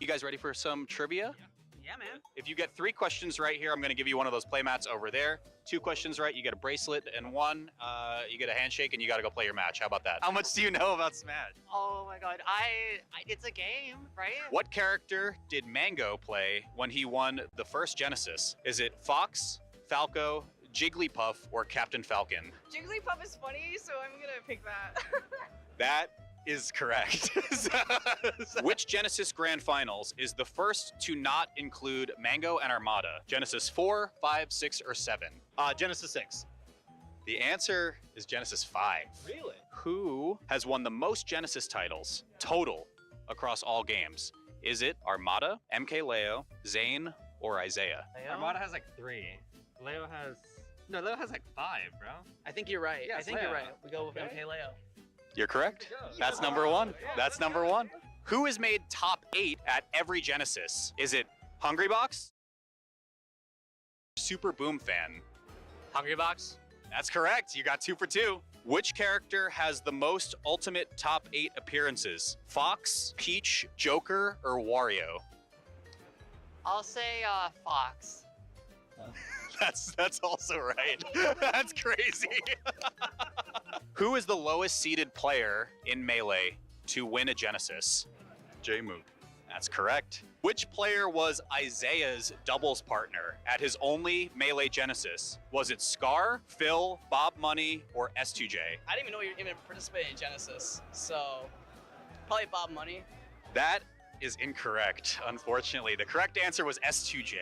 You guys ready for some trivia? Yeah, man. If you get 3 questions right here, I'm going to give you one of those playmats over there. 2 questions right, you get a bracelet, and 1, you get a handshake, and you got to go play your match. How about that? How much do you know about Smash? Oh my god, it's a game, right? What character did Mango play when he won the first Genesis? Is it Fox, Falco, Jigglypuff, or Captain Falcon? Jigglypuff is funny, so I'm gonna pick that. That is correct. Which Genesis Grand Finals is the first to not include Mango and Armada? Genesis 4, 5, 6, or 7? Genesis 6. The answer is Genesis 5. Really? Who has won the most Genesis titles total across all games? Is it Armada, MKLeo, Zane, or Isaiah? Armada has like 3. Leo has like 5, bro. I think you're right. Yeah, I think you're Leo. right. We go with Okay. MKLeo. You're correct. That's number 1. That's number 1. Who has made top 8 at every Genesis? Is it Hungrybox? Super Boom Fan? Hungrybox. That's correct. You got 2 for 2. Which character has the most ultimate top 8 appearances? Fox, Peach, Joker, or Wario? I'll say Fox. That's also right. That's crazy. Who is the lowest seeded player in Melee to win a Genesis? J-Mook. That's correct. Which player was Isaiah's doubles partner at his only Melee Genesis? Was it Scar, Phil, Bob Money, or S2J? I didn't even know you even participated in Genesis, so probably Bob Money. That is incorrect, unfortunately. The correct answer was S2J.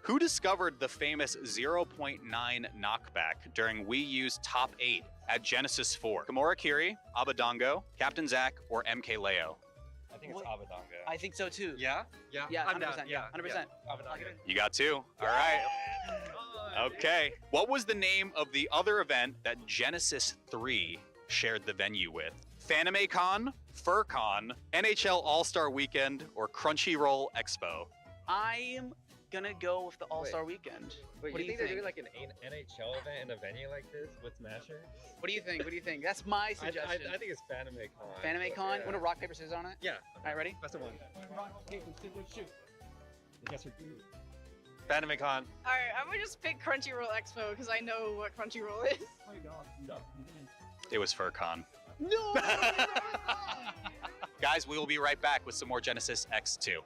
Who discovered the famous 0.9 knockback during Wii U's top 8 at Genesis 4? Gamora Kiri, Abadongo, Captain Zack, or MKLeo? I think it's What? Abadongo. I think so too. Yeah? Yeah. Yeah, I'm 100%. down. Yeah, 100%. Abadongo. You got 2. All right. Okay. What was the name of the other event that Genesis 3 shared the venue with? FanimeCon, FurCon, NHL All-Star Weekend, or Crunchyroll Expo? I'm gonna go with the All-Star Weekend. Wait, What do you you think they're think? doing like an NHL event in a venue like this with Smasher? What do you think? What do you think? That's my I suggestion. think it's FanimeCon. FanimeCon. Yeah. Want to rock paper scissors on it? Yeah. All right, ready? That's the one. FanimeCon. Alright, I'm gonna just pick Crunchyroll Expo because I know what Crunchyroll is. It was FurCon. No. Guys, we will be right back with some more Genesis X2.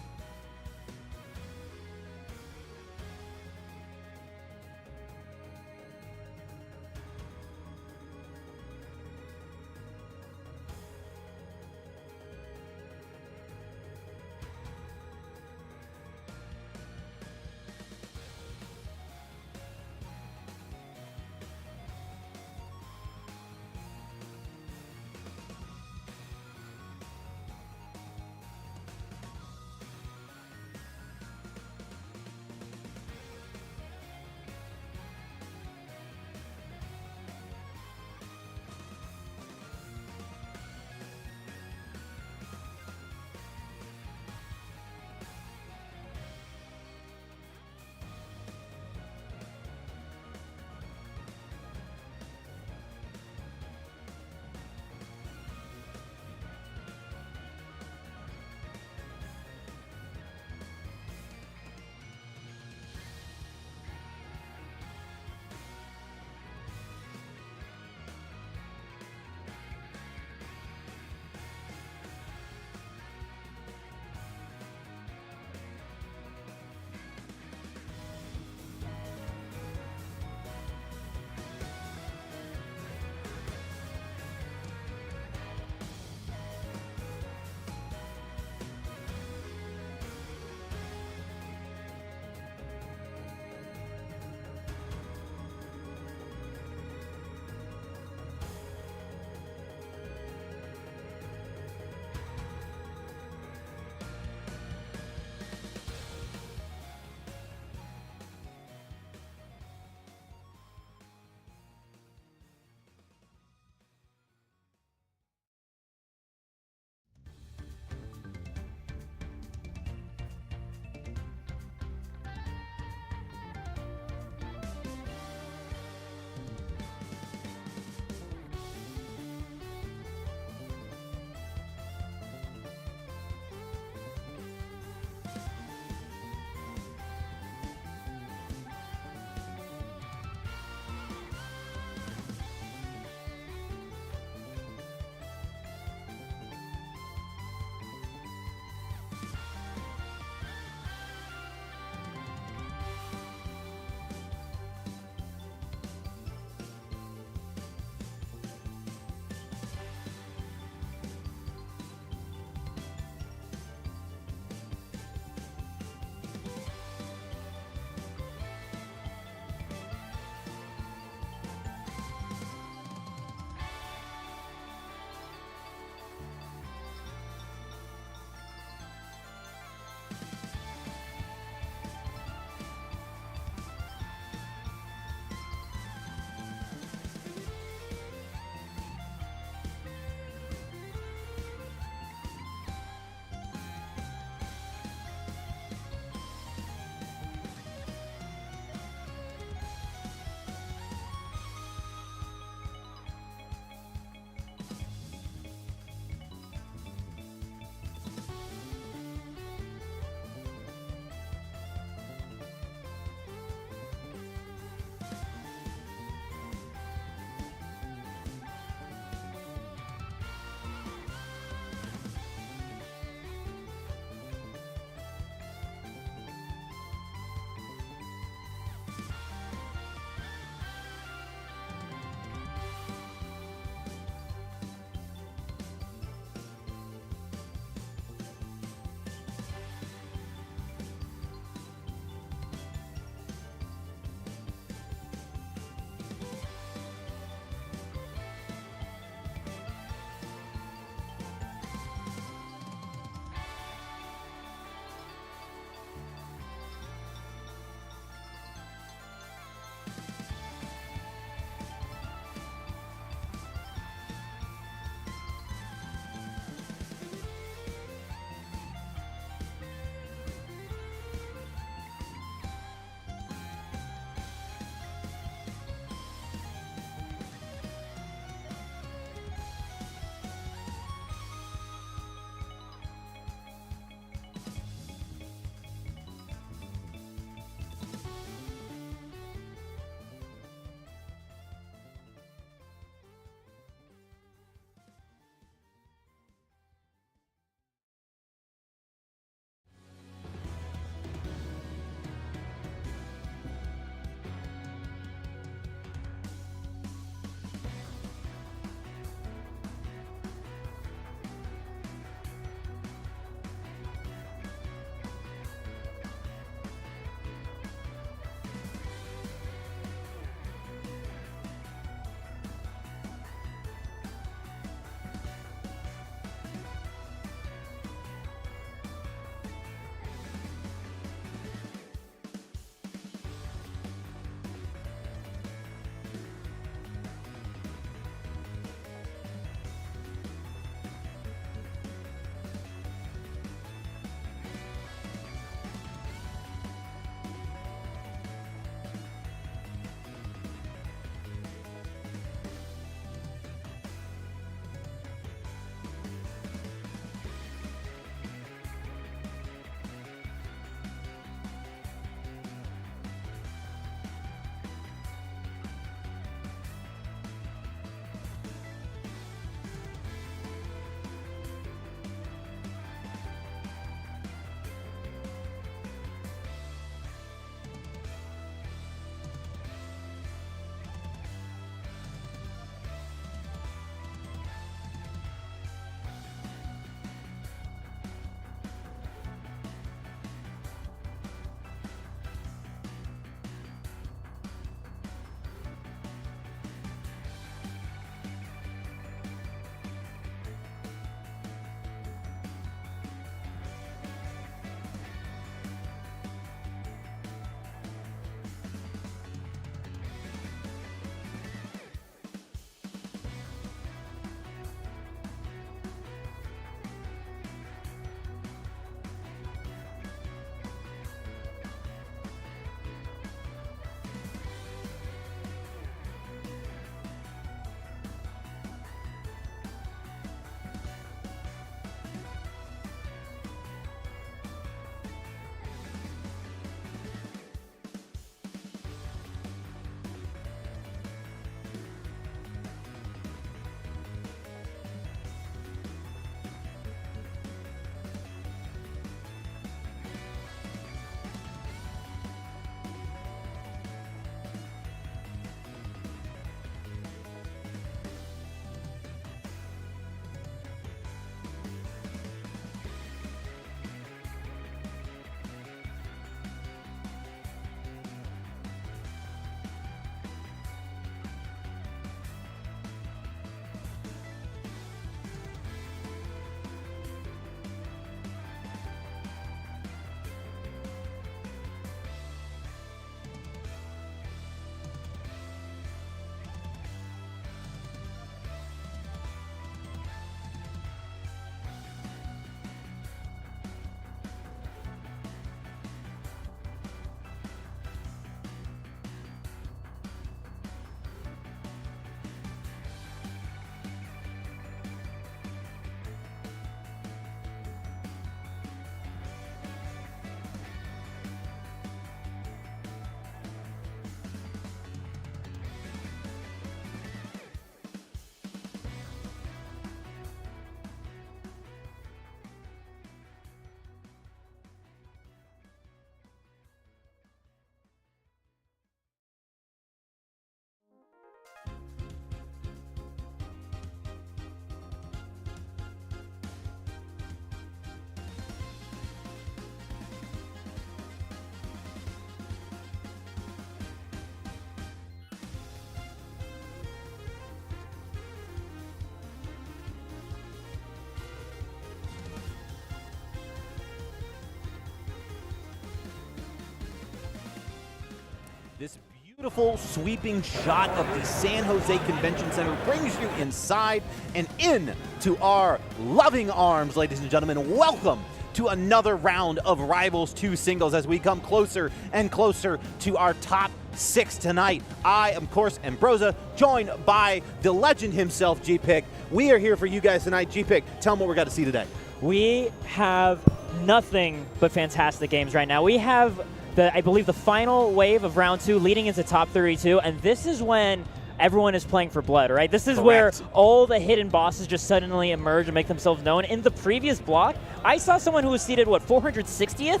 This beautiful sweeping shot of the San Jose Convention Center brings you inside and in to our loving arms, ladies and gentlemen. Welcome to another round of Rivals 2 singles as we come closer and closer to our top 6 tonight. I, of course, am Broza, joined by the legend himself, G-Pick. We are here for you guys tonight. G-Pick, tell them what we're going to see today. We have nothing but fantastic games right now. We have, I believe, the final wave of round 2 leading into top 32, and this is when everyone is playing for blood, right? This is where all the hidden bosses just suddenly emerge and make themselves known. In the previous block, I saw someone who was seeded, 460th?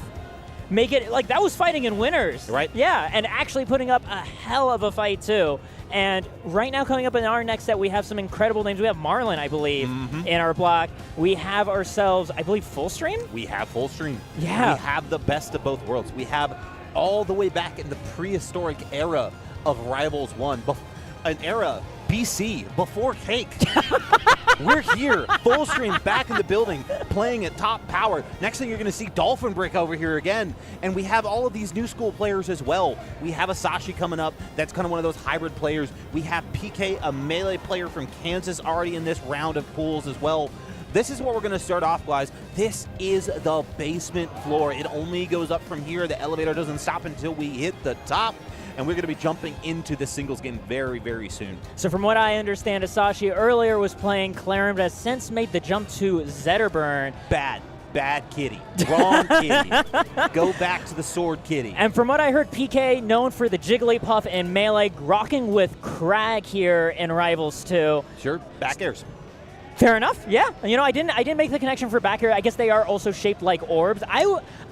Make it, that was fighting in winners. Right. Yeah, and actually putting up a hell of a fight, too. And right now, coming up in our next set, we have some incredible names. We have Marlin, I believe, in our block. We have ourselves, I believe, Full Stream? We have Full Stream. Yeah. We have the best of both worlds. We have all the way back in the prehistoric era of Rivals 1, an era BC, before cake. We're here, Full Stream back in the building, playing at top power. Next thing you're going to see Dolphin Brick over here again. And we have all of these new school players as well. We have Asashi coming up. That's kind of one of those hybrid players. We have PK, a melee player from Kansas, already in this round of pools as well. This is what we're going to start off, guys. This is the basement floor. It only goes up from here. The elevator doesn't stop until we hit the top. And we're going to be jumping into the singles game very, very soon. So from what I understand, Asashi earlier was playing Claren, but has since made the jump to Zetterburn. Bad kitty. Wrong kitty. Go back to the sword kitty. And from what I heard, PK, known for the Jigglypuff and Melee, rocking with Crag here in Rivals 2. Sure, back airs. Fair enough. Yeah. I didn't make the connection for back air. I guess they are also shaped like orbs.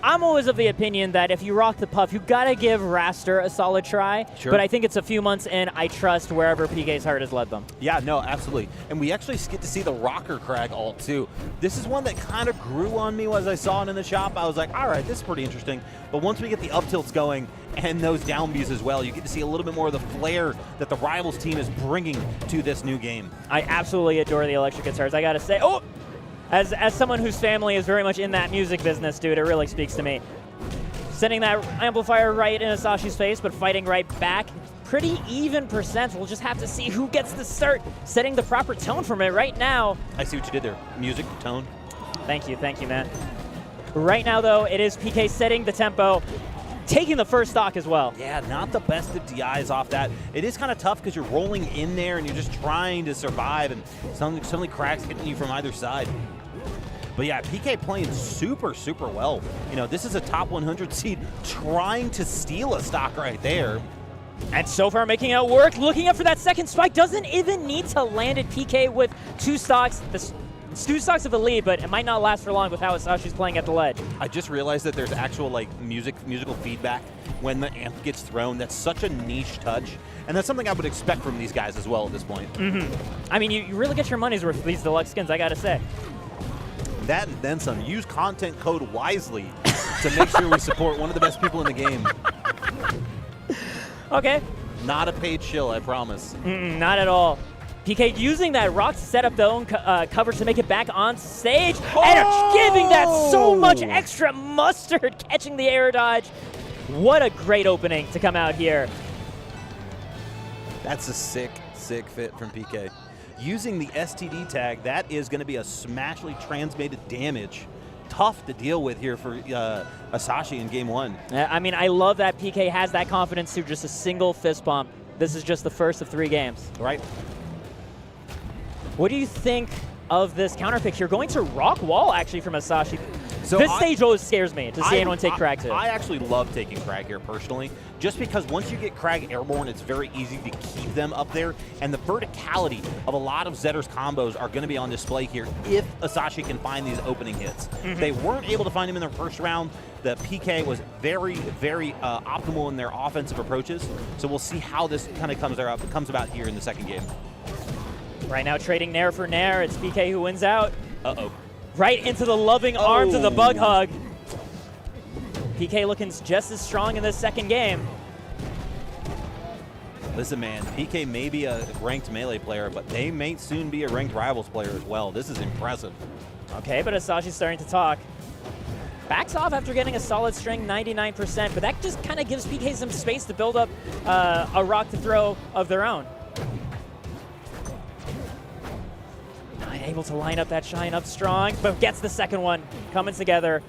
I'm always of the opinion that if you rock the puff, you gotta give Raster a solid try. Sure. But I think it's a few months in. I trust wherever PK's heart has led them. Yeah, no, absolutely. And we actually get to see the Rocker Crag ult too. This is one that kind of grew on me as I saw it in the shop. I was like, all right, this is pretty interesting. But once we get the up tilts going and those down Bs as well, you get to see a little bit more of the flair that the Rivals team is bringing to this new game. I absolutely adore the electric guitars. I gotta say, as someone whose family is very much in that music business, dude, it really speaks to me. Sending that amplifier right in Asashi's face, but fighting right back. Pretty even percent. We'll just have to see who gets the start, setting the proper tone from it right now. I see what you did there. Music, tone. Thank you, man. Right now, though, it is PK setting the tempo, taking the first stock as well. Yeah, not the best of DIs off that. It is kind of tough because you're rolling in there and you're just trying to survive, and suddenly cracks hitting you from either side. But yeah, PK playing super, super well. This is a top 100 seed trying to steal a stock right there. And so far making it work, looking up for that second spike, doesn't even need to land it. PK with 2 stocks. It's 2 stocks of the lead, but it might not last for long with how Asashi's playing at the ledge. I just realized that there's actual musical feedback when the amp gets thrown. That's such a niche touch, and that's something I would expect from these guys as well at this point. I mean, you really get your money's worth with these deluxe skins, I gotta say. That and then some. Use content code wisely to make sure we support one of the best people in the game. Okay. Not a paid shill, I promise. Not at all. PK using that rock to set up their own cover to make it back on stage. And giving that so much extra mustard, catching the air dodge. What a great opening to come out here. That's a sick fit from PK. Using the STD tag, that is going to be a smashly transmitted damage. Tough to deal with here for Asashi in game 1. I mean, I love that PK has that confidence through just a single fist bump. This is just the first of 3 games. Right. What do you think of this counter pick here? Going to rock wall, actually, from Asashi. So this stage always scares me to see anyone take Crag too. I actually love taking Crag here personally, just because once you get Crag airborne, it's very easy to keep them up there, and the verticality of a lot of Zetter's combos are going to be on display here if Asashi can find these opening hits. They weren't able to find him in their first round. The PK was very, very optimal in their offensive approaches, so we'll see how this kind of comes about here in the second game. Right now, trading Nair for Nair. It's PK who wins out. Uh-oh. Right into the loving arms of the Bug Hug. PK looking just as strong in this second game. Listen, man, PK may be a ranked Melee player, but they may soon be a ranked Rivals player as well. This is impressive. Okay, but Asashi's starting to talk. backs off after getting a solid string, 99%, but that just kind of gives PK some space to build up a rock to throw of their own. Not able to line up that shine up strong, but gets the second one coming together.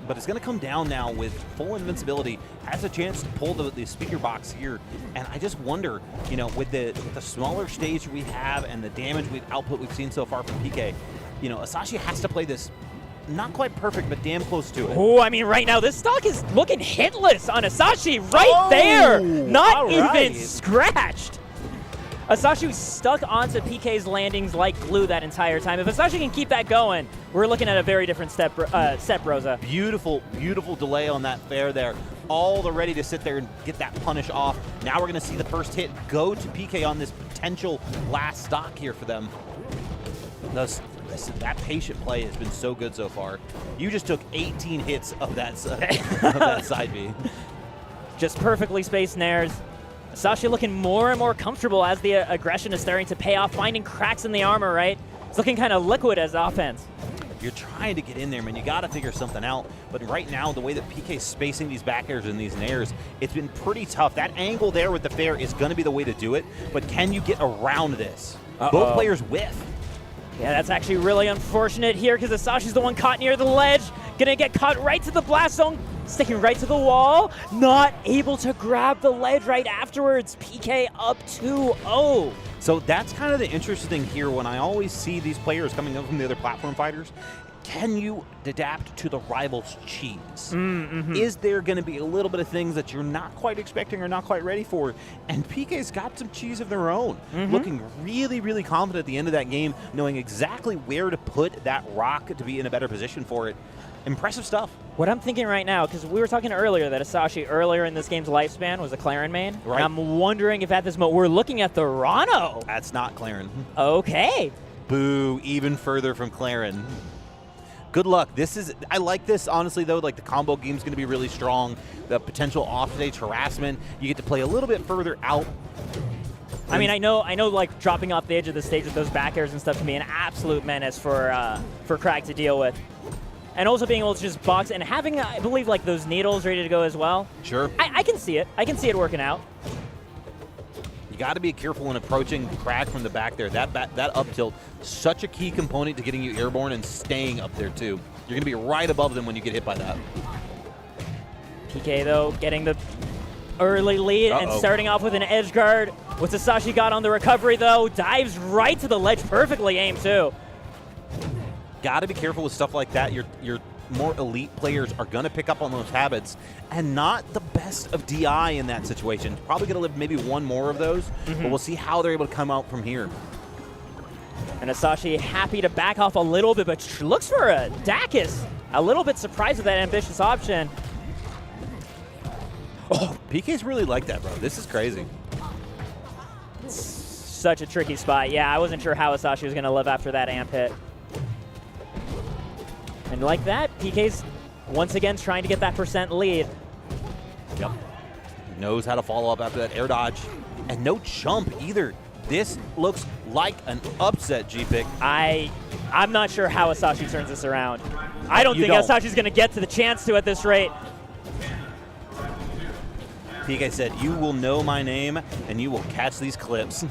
But it's going to come down now with full invincibility, has a chance to pull the speaker box here. And I just wonder, you know, with the smaller stage we have and the damage output we've seen so far from PK, you know, Asashi has to play this not quite perfect, but damn close to it. Oh, I mean, right now, this stock is looking hitless on Asashi right there. Not even scratched. Asashi was stuck onto PK's landings like glue that entire time. If Asashi can keep that going, we're looking at a very different step, Rosa. Beautiful, beautiful delay on that fair there. All the ready to sit there and get that punish off. Now we're going to see the first hit go to PK on this potential last stock here for them. That patient play has been so good so far. You just took 18 hits of that, of that side B. Just perfectly spaced nairs. Asashi looking more and more comfortable as the aggression is starting to pay off, finding cracks in the armor, right? It's looking kind of liquid as offense. You're trying to get in there, man. You got to figure something out. But right now, the way that PK's spacing these back airs and these nairs, it's been pretty tough. That angle there with the fair is going to be the way to do it. But can you get around this? Both players whiff. Yeah, that's actually really unfortunate here because Asashi's the one caught near the ledge. Gonna get caught right to the blast zone, sticking right to the wall. Not able to grab the ledge right afterwards. PK up 2-0. So that's kind of the interesting thing here when I always see these players coming up from the other platform fighters. Can you adapt to the rival's cheese? Is there going to be a little bit of things that you're not quite expecting or not quite ready for? And PK's got some cheese of their own. Looking really, really confident at the end of that game, knowing exactly where to put that rock to be in a better position for it. Impressive stuff. What I'm thinking right now, because we were talking earlier that Asashi earlier in this game's lifespan was a Claren main. Right. And I'm wondering if at this moment we're looking at the Rano. That's not Claren. Okay. Boo, even further from Claren. Good luck. I like this, honestly, though. Like, the combo game's going to be really strong. The potential off-stage harassment. You get to play a little bit further out. I mean, I know, like, dropping off the edge of the stage with those back airs and stuff can be an absolute menace for Crag to deal with. And also being able to just box and having, I believe, like, those needles ready to go as well. Sure. I can see it. I can see it working out. You got to be careful when approaching Crag from the back there. That up tilt, such a key component to getting you airborne and staying up there, too. You're going to be right above them when you get hit by that. PK, though, getting the early lead and starting off with an edge guard. What Asashi got on the recovery, though, dives right to the ledge, perfectly aimed, too. Got to be careful with stuff like that. Your more elite players are going to pick up on those habits, and not the best of DI in that situation. Probably going to live maybe one more of those, but we'll see how they're able to come out from here. And Asashi happy to back off a little bit, but looks for a Dacus. A little bit surprised with that ambitious option. Oh, PK's really like that, bro. This is crazy. Such a tricky spot. Yeah, I wasn't sure how Asashi was going to live after that amp hit. And like that, PK's once again trying to get that % lead. Yep. Knows how to follow up after that air dodge. And no jump either. This looks like an upset, G-Pick. I'm not sure how Asashi turns this around. I don't think Asashi's going to get to the chance to at this rate. PK said, "You will know my name, and you will catch these clips."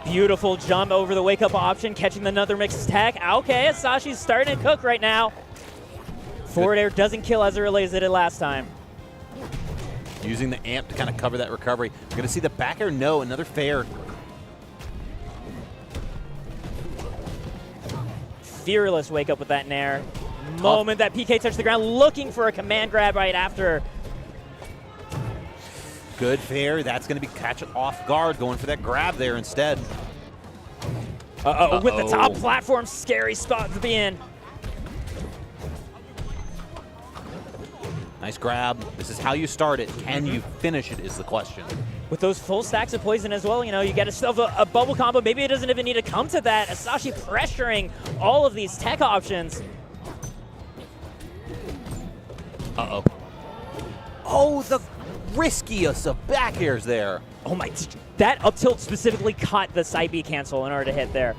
Beautiful jump over the wake-up option, catching another mixed tech. Okay, Asashi's starting to cook right now. Forward air doesn't kill as early as it did last time. Using the amp to kind of cover that recovery. We're going to see the back air. No, another fair. Fearless wake up with that nair. Moment that PK touched the ground, looking for a command grab right after. Good fair. That's going to be catch it off guard, going for that grab there instead. With the top platform, scary spot to be in. Nice grab. This is how you start it. Can you finish it is the question. With those full stacks of poison as well, you know, you get yourself a bubble combo. Maybe it doesn't even need to come to that. Asashi pressuring all of these tech options. Oh, the riskiest of back airs there. Oh my, that up tilt specifically caught the side B cancel in order to hit there.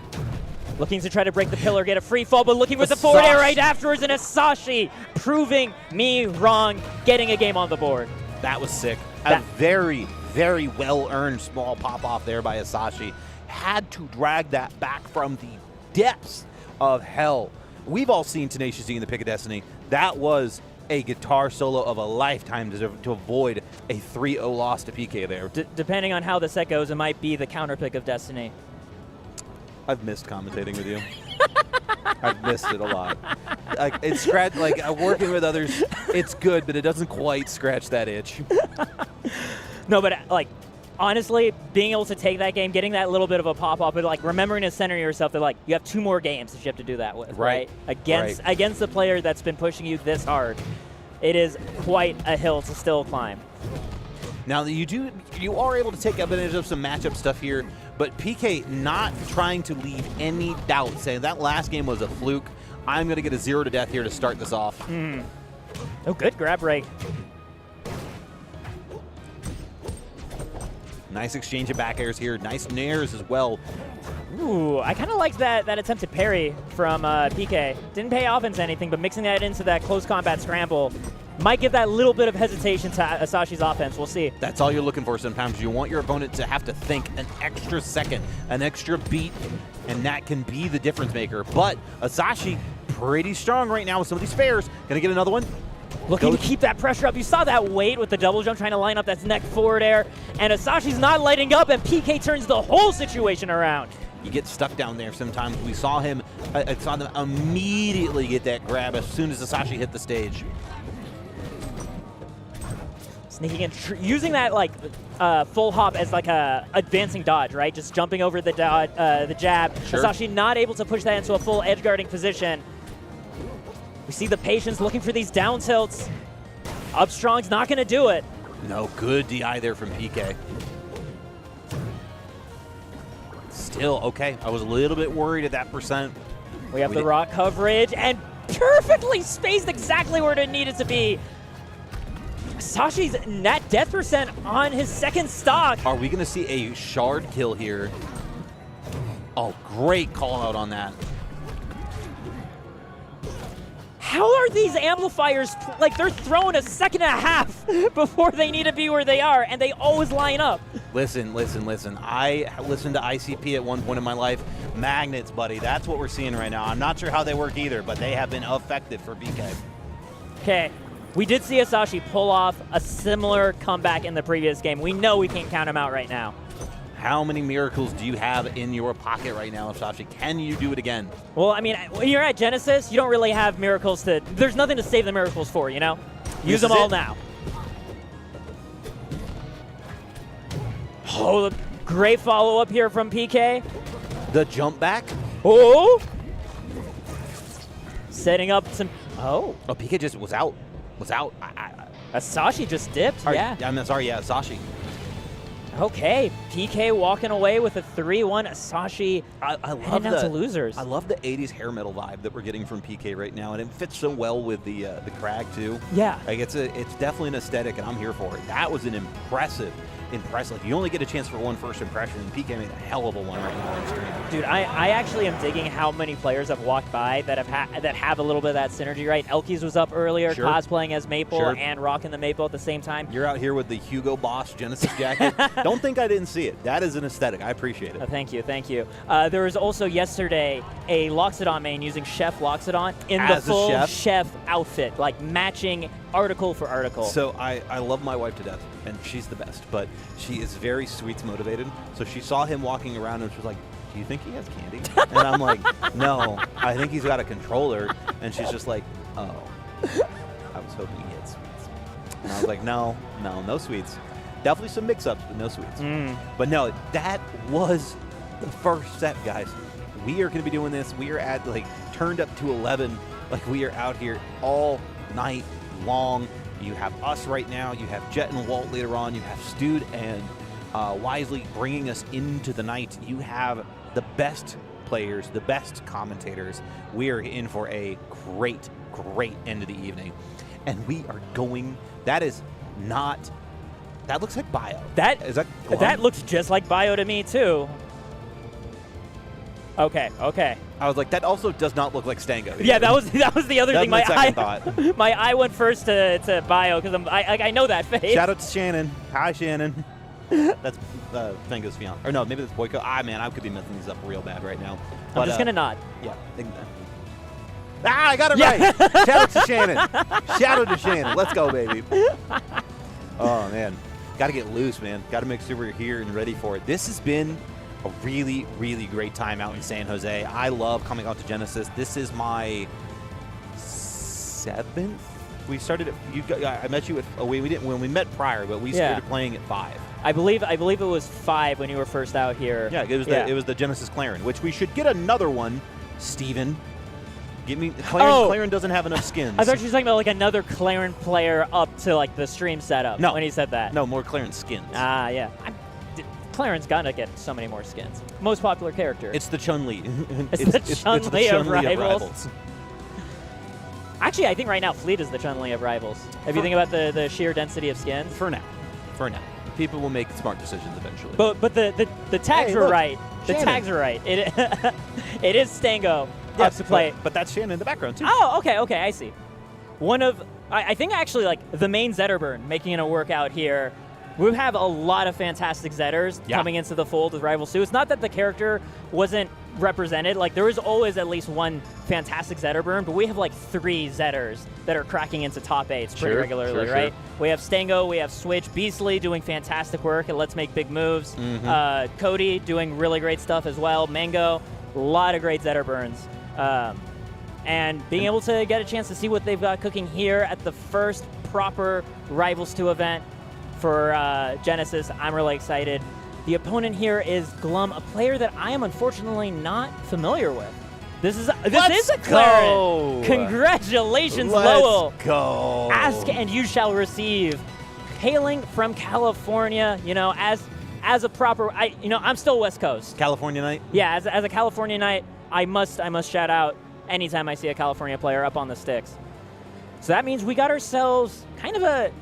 Looking to try to break the pillar, get a free fall, but looking for the forward air right afterwards, and Asashi proving me wrong, getting a game on the board. That was sick. A very, very well-earned small pop-off there by Asashi. Had to drag that back from the depths of hell. We've all seen Tenacious D in the Pick of Destiny. That was a guitar solo of a lifetime to avoid a 3-0 loss to PK there. Depending on how the set goes, it might be the counter pick of Destiny. I've missed commentating with you. I've missed it a lot. Like it's working with others, it's good, but it doesn't quite scratch that itch. No, but like honestly, being able to take that game, getting that little bit of a pop up, but like remembering to center yourself that like you have 2 more games that you have to do that with, right? Against the player that's been pushing you this hard, it is quite a hill to still climb. Now you are able to take advantage of some matchup stuff here, but PK not trying to leave any doubt, saying that last game was a fluke. I'm going to get a 0 to death here to start this off. Oh, good grab break. Nice exchange of back airs here. Nice nairs as well. Ooh, I kind of liked that attempted parry from PK. Didn't pay off into anything, but mixing that into that close combat scramble might give that little bit of hesitation to Asashi's offense. We'll see. That's all you're looking for sometimes. You want your opponent to have to think an extra second, an extra beat, and that can be the difference maker. But Asashi, pretty strong right now with some of these spares. Gonna get another one. Looking to keep that pressure up. You saw that weight with the double jump trying to line up that neck forward air. And Asashi's not lighting up, and PK turns the whole situation around. You get stuck down there sometimes. We saw him, I saw them immediately get that grab as soon as Asashi hit the stage. Sneaking in, using that like full hop as like a advancing dodge, right? Just jumping over the jab. Sure. Asashi not able to push that into a full edge guarding position. We see the patience looking for these down tilts. Up strong's not going to do it. No, good DI there from PK. Still, okay. I was a little bit worried at that percent. We have the rock coverage and perfectly spaced exactly where it needed to be. Asashi's net death percent on his second stock. Are we going to see a shard kill here? Oh, great call out on that. How are these amplifiers, like they're throwing a second and a half before they need to be where they are, and they always line up. Listen. I listened to ICP at one point in my life. Magnets, buddy. That's what we're seeing right now. I'm not sure how they work either, but they have been effective for BK. Okay, we did see Asashi pull off a similar comeback in the previous game. We know we can't count him out right now. How many miracles do you have in your pocket right now, Asashi? Can you do it again? Well, I mean, when you're at Genesis, you don't really have miracles to... There's nothing to save the miracles for, you know? Use them all now. Oh, great follow-up here from PK. The jump back. Oh! Setting up some... Oh. Oh, PK just was out. Asashi just dipped, yeah. I'm sorry, yeah, Asashi. Okay, PK walking away with a 3-1. Asashi I love heading out to losers. I love the 80s hair metal vibe that we're getting from PK right now, and it fits so well with the crag too. Yeah. Like it's definitely an aesthetic, and I'm here for it. That was an impressive. Like you only get a chance for one first impression, and PK made a hell of a one right now on stream. Dude, I actually am digging how many players have walked by that have a little bit of that synergy, right? Elkies was up earlier, sure. Cosplaying as Maple and rocking the Maple at the same time. You're out here with the Hugo Boss Genesis jacket. Don't think I didn't see it. That is an aesthetic. I appreciate it. Thank you. There was also yesterday a Loxodon main using Chef Loxodon in the full chef outfit, like matching article for article. So I love my wife to death, and she's the best, but she is very sweets motivated. So she saw him walking around and she was like, do you think he has candy? And I'm like, no, I think he's got a controller. And she's just like, oh, I was hoping he had sweets. And I was like, no sweets. Definitely some mix-ups, but no sweets. But no, that was the first set, guys. We are going to be doing this. We are at turned up to 11. Like we are out here all night long. You have us right now. You have Jet and Walt later on. You have Stewed and Wisely bringing us into the night. You have the best players, the best commentators. We are in for a great end of the evening. And we are going, that looks like Bio. That looks just like Bio to me too. Okay. I was like, that also does not look like Stango. Yeah, that was the other thing. That's my second thought. My eye went first to Bio because I know that face. Shout out to Shannon. Hi, Shannon. That's Stango's fiance. Or no, maybe that's Boyko. Man, I could be messing these up real bad right now. But, I'm just gonna nod. Yeah. I got it right. Shout out to Shannon. Shout out to Shannon. Let's go, baby. Oh, man. Got to get loose, man. Got to make sure we're here and ready for it. This has been a really, really great time out in San Jose. I love coming out to Genesis. This is my 7th. We started at, I met you at, we didn't when we met prior, but we started playing at 5. I believe it was 5 when you were first out here. Yeah, it was the Genesis Claren, which we should get another one, Steven. Get me Claren doesn't have enough skins. I thought you were talking about like another Claren player up to like the stream setup. No, when he said that. No, more Claren skins. Yeah. Claren's gonna get so many more skins. Most popular character. It's the Chun-Li. It's the Chun-Li of Rivals. Actually, I think right now Fleet is the Chun-Li of Rivals. If you think about the sheer density of skins. For now. People will make smart decisions eventually. But the tags were right. The tags are right. It is Stango. Yes, to play. But that's Shannon in the background too. Oh, okay, I see. I think actually like the main Zetterburn making it a workout here. We have a lot of fantastic Zetters coming into the fold with Rivals 2. It's not that the character wasn't represented. Like there was always at least one fantastic Zetterburn, but we have like 3 Zetters that are cracking into top 8s pretty regularly, right? We have Stango, we have Switch, Beastly doing fantastic work at Let's Make Big Moves. Cody doing really great stuff as well. Mango, a lot of great Zetterburns. And being able to get a chance to see what they've got cooking here at the first proper Rivals 2 event for Genesis, I'm really excited. The opponent here is Glum, a player that I am unfortunately not familiar with. This is a Claren. Congratulations, Lowell. Let's go. Ask and you shall receive. Hailing from California, as a proper, I'm still West Coast. California Knight? Yeah, as a California Knight, I must shout out anytime I see a California player up on the sticks. So that means we got ourselves kind of a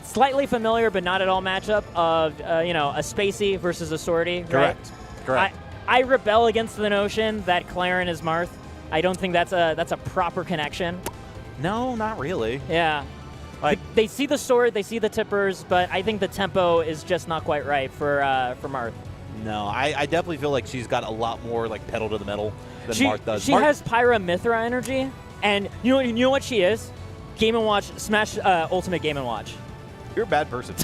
slightly familiar but not at all matchup of a Spacey versus a Swordy. Correct. Right? Correct. I rebel against the notion that Claren is Marth. I don't think that's a proper connection. No, not really. Yeah. Like they see the sword, they see the tippers, but I think the tempo is just not quite right for Marth. No, I definitely feel like she's got a lot more like pedal to the metal than Marth does. She has Pyra Mithra energy, and you know what she is? Game & Watch, Smash Ultimate Game & Watch. You're a bad person.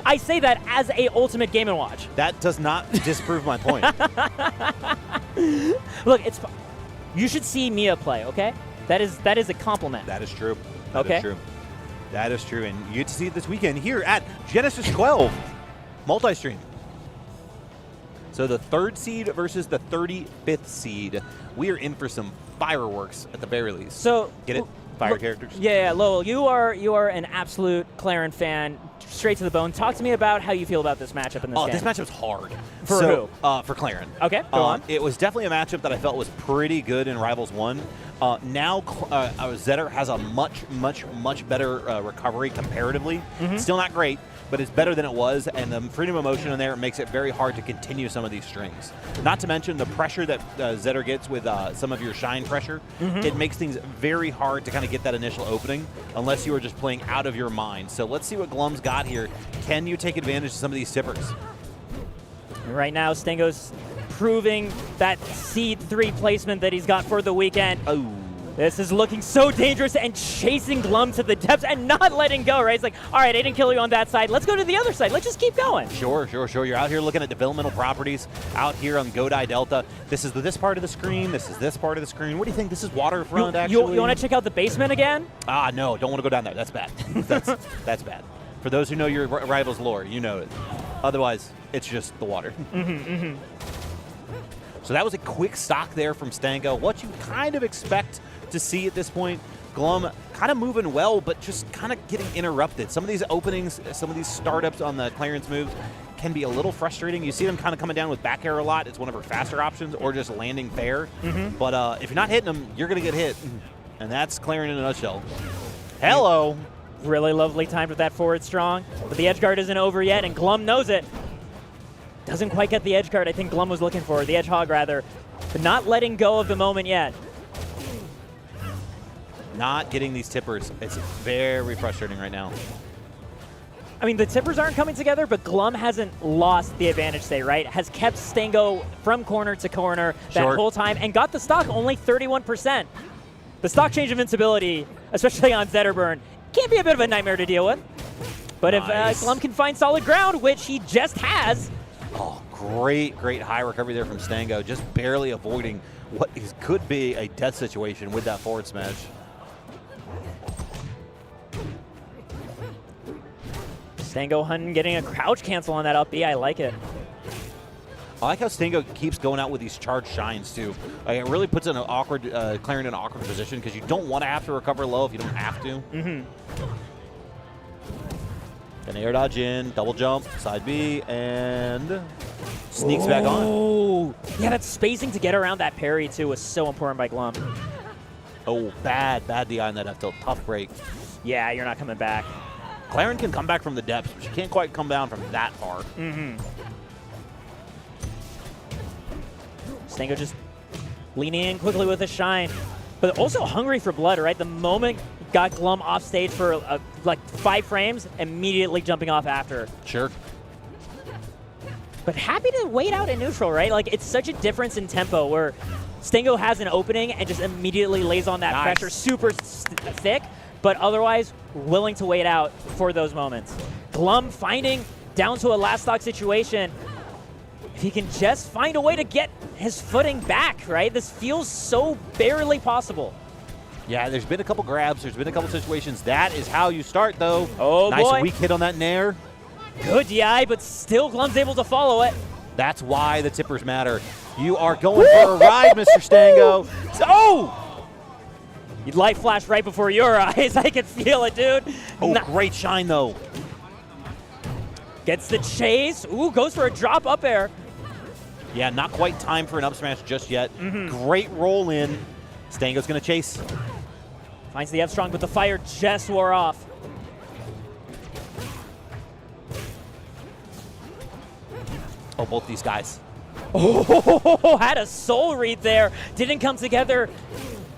I say that as a Ultimate Game & Watch. That does not disprove my point. Look, you should see Mia play, okay? That is a compliment. That is true. That is true, and you get to see it this weekend here at Genesis 12 multi-stream. So the 3rd seed versus the 35th seed. We are in for some fireworks at the very least. So get it? Fire characters? Yeah, Lowell, you are an absolute Claren fan, straight to the bone. Talk to me about how you feel about this matchup in this game. This matchup's hard. For who? For Claren. Okay, go on. It was definitely a matchup that I felt was pretty good in Rivals 1. Now Zetter has a much better recovery comparatively. Still not great, but it's better than it was, and the freedom of motion in there makes it very hard to continue some of these strings. Not to mention the pressure that Zetter gets with some of your shine pressure. It makes things very hard to kind of get that initial opening unless you are just playing out of your mind. So let's see what Glum's got here. Can you take advantage of some of these tippers? Right now, Stango's proving that Seed 3 placement that he's got for the weekend. Oh. This is looking so dangerous and chasing Glum to the depths and not letting go, right? It's like, all right, I didn't kill you on that side. Let's go to the other side. Let's just keep going. Sure. You're out here looking at developmental properties out here on Godai Delta. This is this part of the screen. This is this part of the screen. What do you think? This is waterfront, actually? You want to check out the basement again? No. Don't want to go down there. That's bad. That's bad. For those who know your Rivals lore, you know it. Otherwise, it's just the water. So that was a quick stock there from Stango. What you kind of expect to see at this point. Glum kind of moving well, but just kind of getting interrupted. Some of these openings, some of these startups on the clearance moves can be a little frustrating. You see them kind of coming down with back air a lot. It's one of her faster options, or just landing fair. But if you're not hitting them, you're going to get hit. And that's Claren in a nutshell. Hello. Really lovely timed with that forward strong, but the edge guard isn't over yet, and Glum knows it. Doesn't quite get the edge guard I think Glum was looking for, the edge hog rather, but not letting go of the moment yet. Not getting these tippers. It's very frustrating right now. I mean, the tippers aren't coming together, but Glum hasn't lost the advantage state, right? Has kept Stango from corner to corner that whole time and got the stock only 31%. The stock change invincibility, especially on Zetterburn, can be a bit of a nightmare to deal with. But if Glum can find solid ground, which he just has. Oh, great high recovery there from Stango, just barely avoiding what could be a death situation with that forward smash. Stango Hun getting a crouch cancel on that up B. I like it. I like how Stango keeps going out with these charged shines, too. Like, it really puts in an awkward, Clarion in an awkward position because you don't want to have to recover low if you don't have to. Then air dodge in, double jump, side B, and sneaks back on. Oh, yeah, that spacing to get around that parry, too, was so important by Glum. Oh, bad DI on that F tilt. Tough break. Yeah, you're not coming back. Clarion can come back from the depths, but she can't quite come down from that far. Stango just leaning in quickly with a shine, but also hungry for blood, right? The moment got Glum off stage for like 5 frames, immediately jumping off after. Sure. But happy to wait out in neutral, right? Like, it's such a difference in tempo where Stango has an opening and just immediately lays on that pressure super thick, but otherwise willing to wait out for those moments. Glum finding down to a last stock situation. If he can just find a way to get his footing back, right? This feels so barely possible. Yeah, there's been a couple grabs. There's been a couple situations. That is how you start, though. Oh, nice boy. weak hit on that nair. Good DI, but still Glum's able to follow it. That's why the tippers matter. You are going for a ride, Mr. Stango. Oh! Light flash right before your eyes. I can feel it, dude. Oh, great shine, though. Gets the chase. Ooh, goes for a drop up air. Yeah, not quite time for an up smash just yet. Great roll in. Stango's going to chase. Finds the F strong, but the fire just wore off. Oh, both these guys. Oh, had a soul read there. Didn't come together.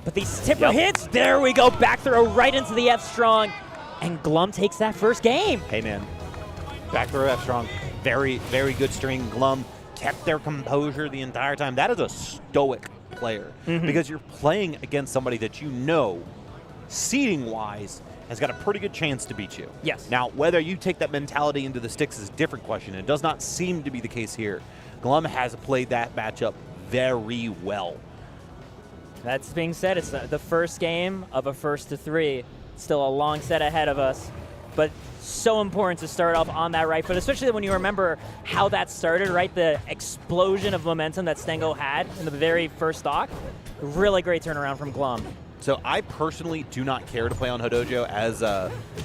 But these tipper hits, there we go. Back throw right into the F strong. And Glum takes that first game. Hey, man. Back throw F strong. Very, very good string. Glum kept their composure the entire time. That is a stoic player because you're playing against somebody that you know, seeding-wise, has got a pretty good chance to beat you. Yes. Now, whether you take that mentality into the sticks is a different question. It does not seem to be the case here. Glum has played that matchup very well. That's being said, it's the first game of a first to 3. Still a long set ahead of us. But so important to start off on that right foot, especially when you remember how that started, right? The explosion of momentum that Stango had in the very first stock. Really great turnaround from Glum. So I personally do not care to play on Hodojo as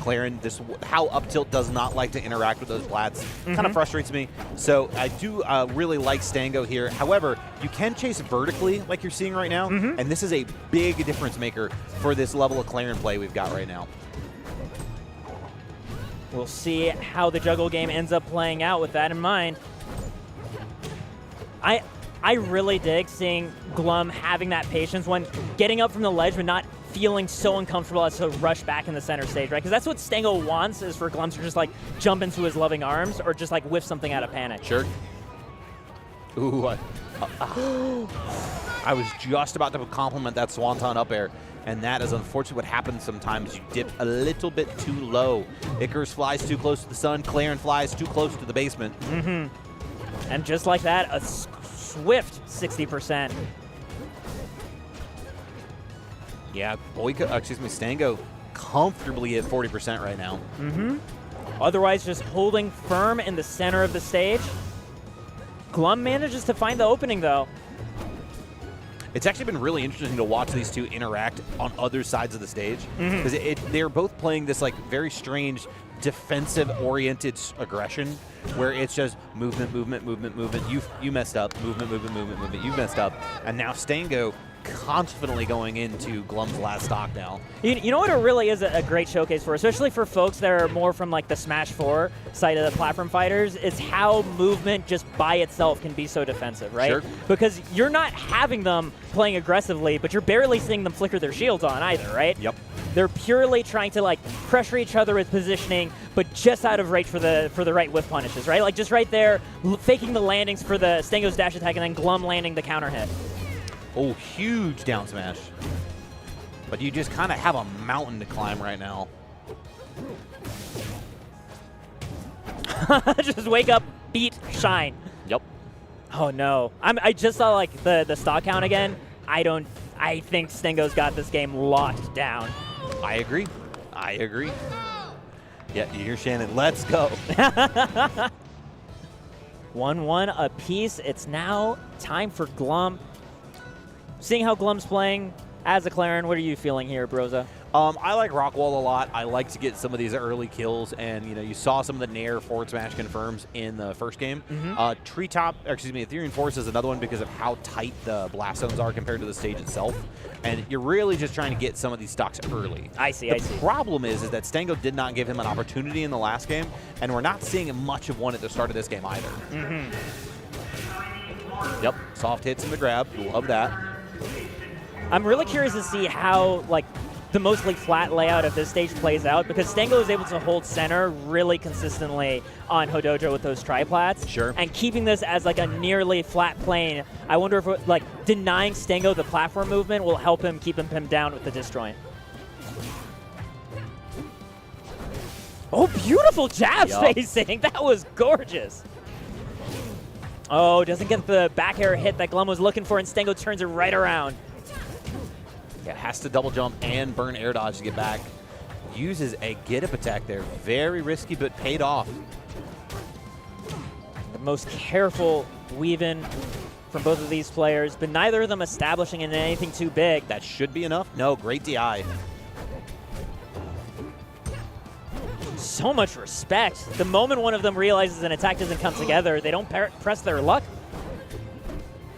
Clarion. How up tilt does not like to interact with those plats kind of frustrates me. So I do really like Stango here. However, you can chase vertically like you're seeing right now, and this is a big difference maker for this level of Clarion play we've got right now. We'll see how the juggle game ends up playing out with that in mind. I really dig seeing Glum having that patience when getting up from the ledge but not feeling so uncomfortable as to rush back in the center stage, right? Because that's what Stango wants, is for Glum to just like jump into his loving arms or just like whiff something out of panic. Sure. Ooh, I was just about to compliment that Swanton up air, and that is unfortunately what happens sometimes. You dip a little bit too low. Icarus flies too close to the sun. Clarion flies too close to the basement. And just like that, a swift 60%. Yeah, Stango comfortably at 40% right now. Otherwise, just holding firm in the center of the stage. Glum manages to find the opening, though. It's actually been really interesting to watch these two interact on other sides of the stage, because they're both playing this like very strange defensive-oriented aggression, where it's just movement, movement, movement, movement. You messed up. Movement, movement, movement, movement. You messed up. And now Stango confidently going into Glum's last stock now. You know what it really is a great showcase for, especially for folks that are more from like the Smash 4 side of the platform fighters, is how movement just by itself can be so defensive, right? Sure. Because you're not having them playing aggressively, but you're barely seeing them flicker their shields on either, right? Yep. They're purely trying to like pressure each other with positioning, but just out of reach for the right whiff punishes, right? Like just right there, faking the landings for the Stango's dash attack, and then Glum landing the counter hit. Oh, huge down smash. But you just kind of have a mountain to climb right now. Just wake up, beat, shine. Yep. Oh no! I just saw like the stock count again. I think Stango's got this game locked down. I agree. I agree. Yeah, you hear Shannon. Let's go. 1-1 apiece. It's now time for Glum. Seeing how Glum's playing as a Claren, what are you feeling here, Broza? I like Rockwall a lot. I like to get some of these early kills, and you saw some of the Nair forward smash confirms in the first game. Ethereum Force is another one because of how tight the blast zones are compared to the stage itself, and you're really just trying to get some of these stocks early. I see. The problem is that Stango did not give him an opportunity in the last game, and we're not seeing much of one at the start of this game either. Yep, soft hits in the grab. Love that. I'm really curious to see how like the mostly flat layout of this stage plays out, because Stango is able to hold center really consistently on Hodojo with those triplats. Sure. And keeping this as like a nearly flat plane, I wonder if like denying Stango the platform movement will help him keep him down with the disjoint. Oh, beautiful jab spacing. That was gorgeous. Oh, doesn't get the back air hit that Glum was looking for, and Stango turns it right around. Yeah, has to double jump and burn air dodge to get back. Uses a get-up attack there. Very risky, but paid off. The most careful weave-in from both of these players, but neither of them establishing in anything too big. That should be enough. No, great DI. So much respect. The moment one of them realizes an attack doesn't come together, they don't press their luck.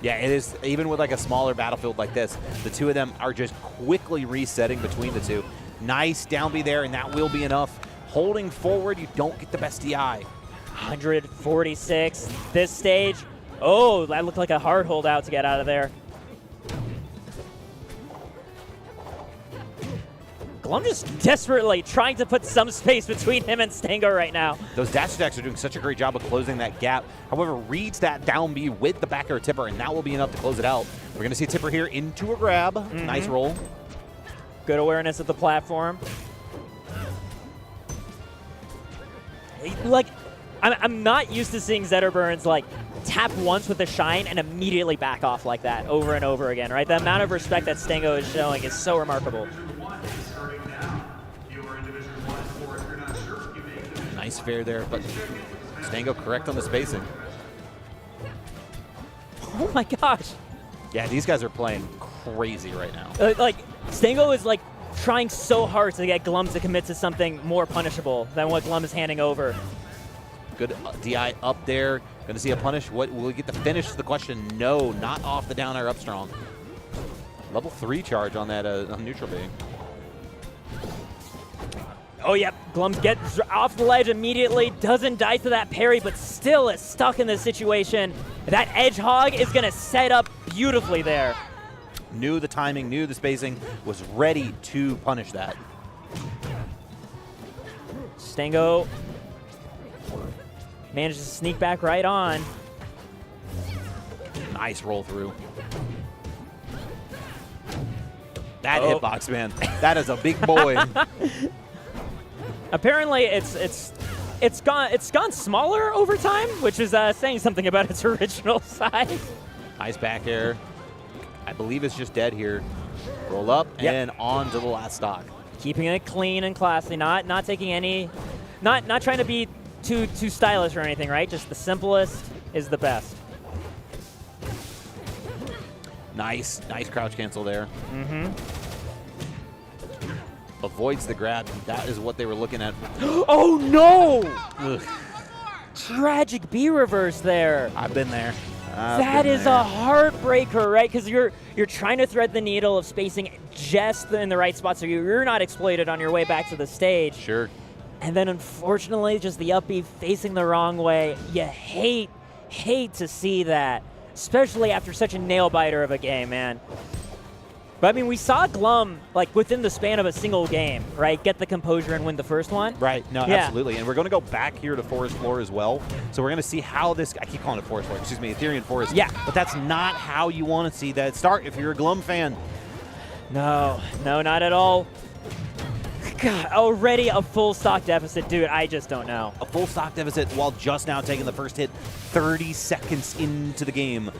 Yeah, it is. Even with like a smaller battlefield like this, the two of them are just quickly resetting between the two. Nice down B there, and that will be enough. Holding forward, you don't get the best DI. 146. This stage. Oh, that looked like a hard holdout to get out of there. Glum just desperately trying to put some space between him and Stango right now. Those dash attacks are doing such a great job of closing that gap. However, reads that down B with the back air tipper, and that will be enough to close it out. We're going to see tipper here into a grab. Nice roll. Good awareness of the platform. Like, I'm not used to seeing Zetterburns like tap once with a shine and immediately back off like that over and over again, right? The amount of respect that Stango is showing is so remarkable. Nice fair there, but Stango correct on the spacing. Oh my gosh. Yeah, these guys are playing crazy right now. Like, Stango is like trying so hard to get Glum to commit to something more punishable than what Glum is handing over. Good DI up there. Going to see a punish. What will we get the finish? Is the question. No, not off the down air up strong. Level 3 charge on that on neutral B. Oh, yep. Glum gets off the ledge immediately, doesn't die to that parry, but still is stuck in this situation. That edge hog is going to set up beautifully there. Knew the timing, knew the spacing, was ready to punish that. Stango manages to sneak back right on. Nice roll through. That hitbox, man. That is a big boy. Apparently, it's gone smaller over time, which is saying something about its original size. Nice back air. I believe it's just dead here. Roll up and on to the last stock. Keeping it clean and classy, not taking any, not trying to be too stylish or anything, right? Just the simplest is the best. Nice crouch cancel there. Avoids the grab. That is what they were looking at. Oh no! Ugh. Tragic B reverse there. I've been there. That is a heartbreaker, right? Because you're trying to thread the needle of spacing just in the right spot so you're not exploited on your way back to the stage. Sure. And then unfortunately, just the up B facing the wrong way. You hate to see that, especially after such a nail-biter of a game, man. But I mean, we saw Glum, like, within the span of a single game, right, get the composure and win the first one. Right, no, Yeah. absolutely. And we're going to go back here to Forest Floor as well. So we're going to see how this, I keep calling it Forest Floor, excuse me, Ethereum Forest. Yeah. But that's not how you want to see that start if you're a Glum fan. No, not at all. God, already a full stock deficit, dude, I just don't know. A full stock deficit while just now taking the first hit 30 seconds into the game.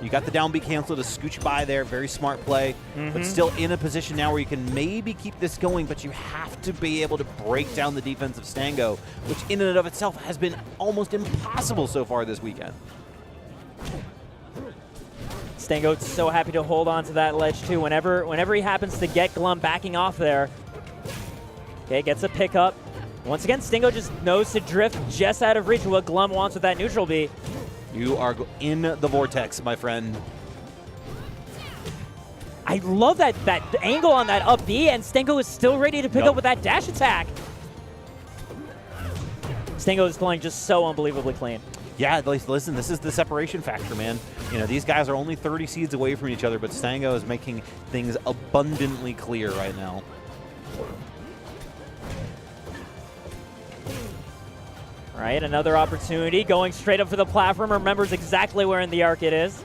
You got the down B cancel to scooch by there. Very smart play. But still in a position now where you can maybe keep this going, but you have to be able to break down the defense of Stango, which in and of itself has been almost impossible so far this weekend. Stango so happy to hold on to that ledge, too. Whenever he happens to get Glum backing off there. Okay, gets a pickup. Once again, Stango just knows to drift just out of reach of what Glum wants with that neutral B. You are in the vortex, my friend. I love that angle on that up B, and Stango is still ready to pick up with that dash attack. Stango is playing just so unbelievably clean. Yeah, listen, this is the separation factor, man. You know, these guys are only 30 seeds away from each other, but Stango is making things abundantly clear right now. All right, another opportunity, going straight up for the platform, remembers exactly where in the arc it is.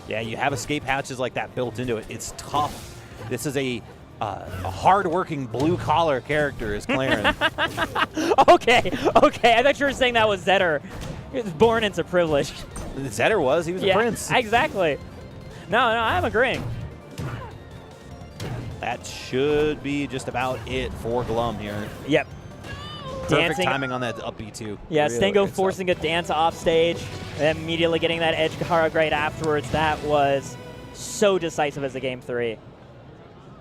Yeah, you have escape hatches like that built into it. It's tough. This is a hard-working blue-collar character, is Clarence. Okay, I thought you were saying that was Zetter. He was born into privilege. Zetter was. He was a prince. Exactly. No, I'm agreeing. That should be just about it for Glum here. Yep. Perfect Dancing. timing on that up B too. Yeah, Really Stango good forcing a dance off stage, and immediately getting that edge Kahara right afterwards. That was so decisive as a game 3.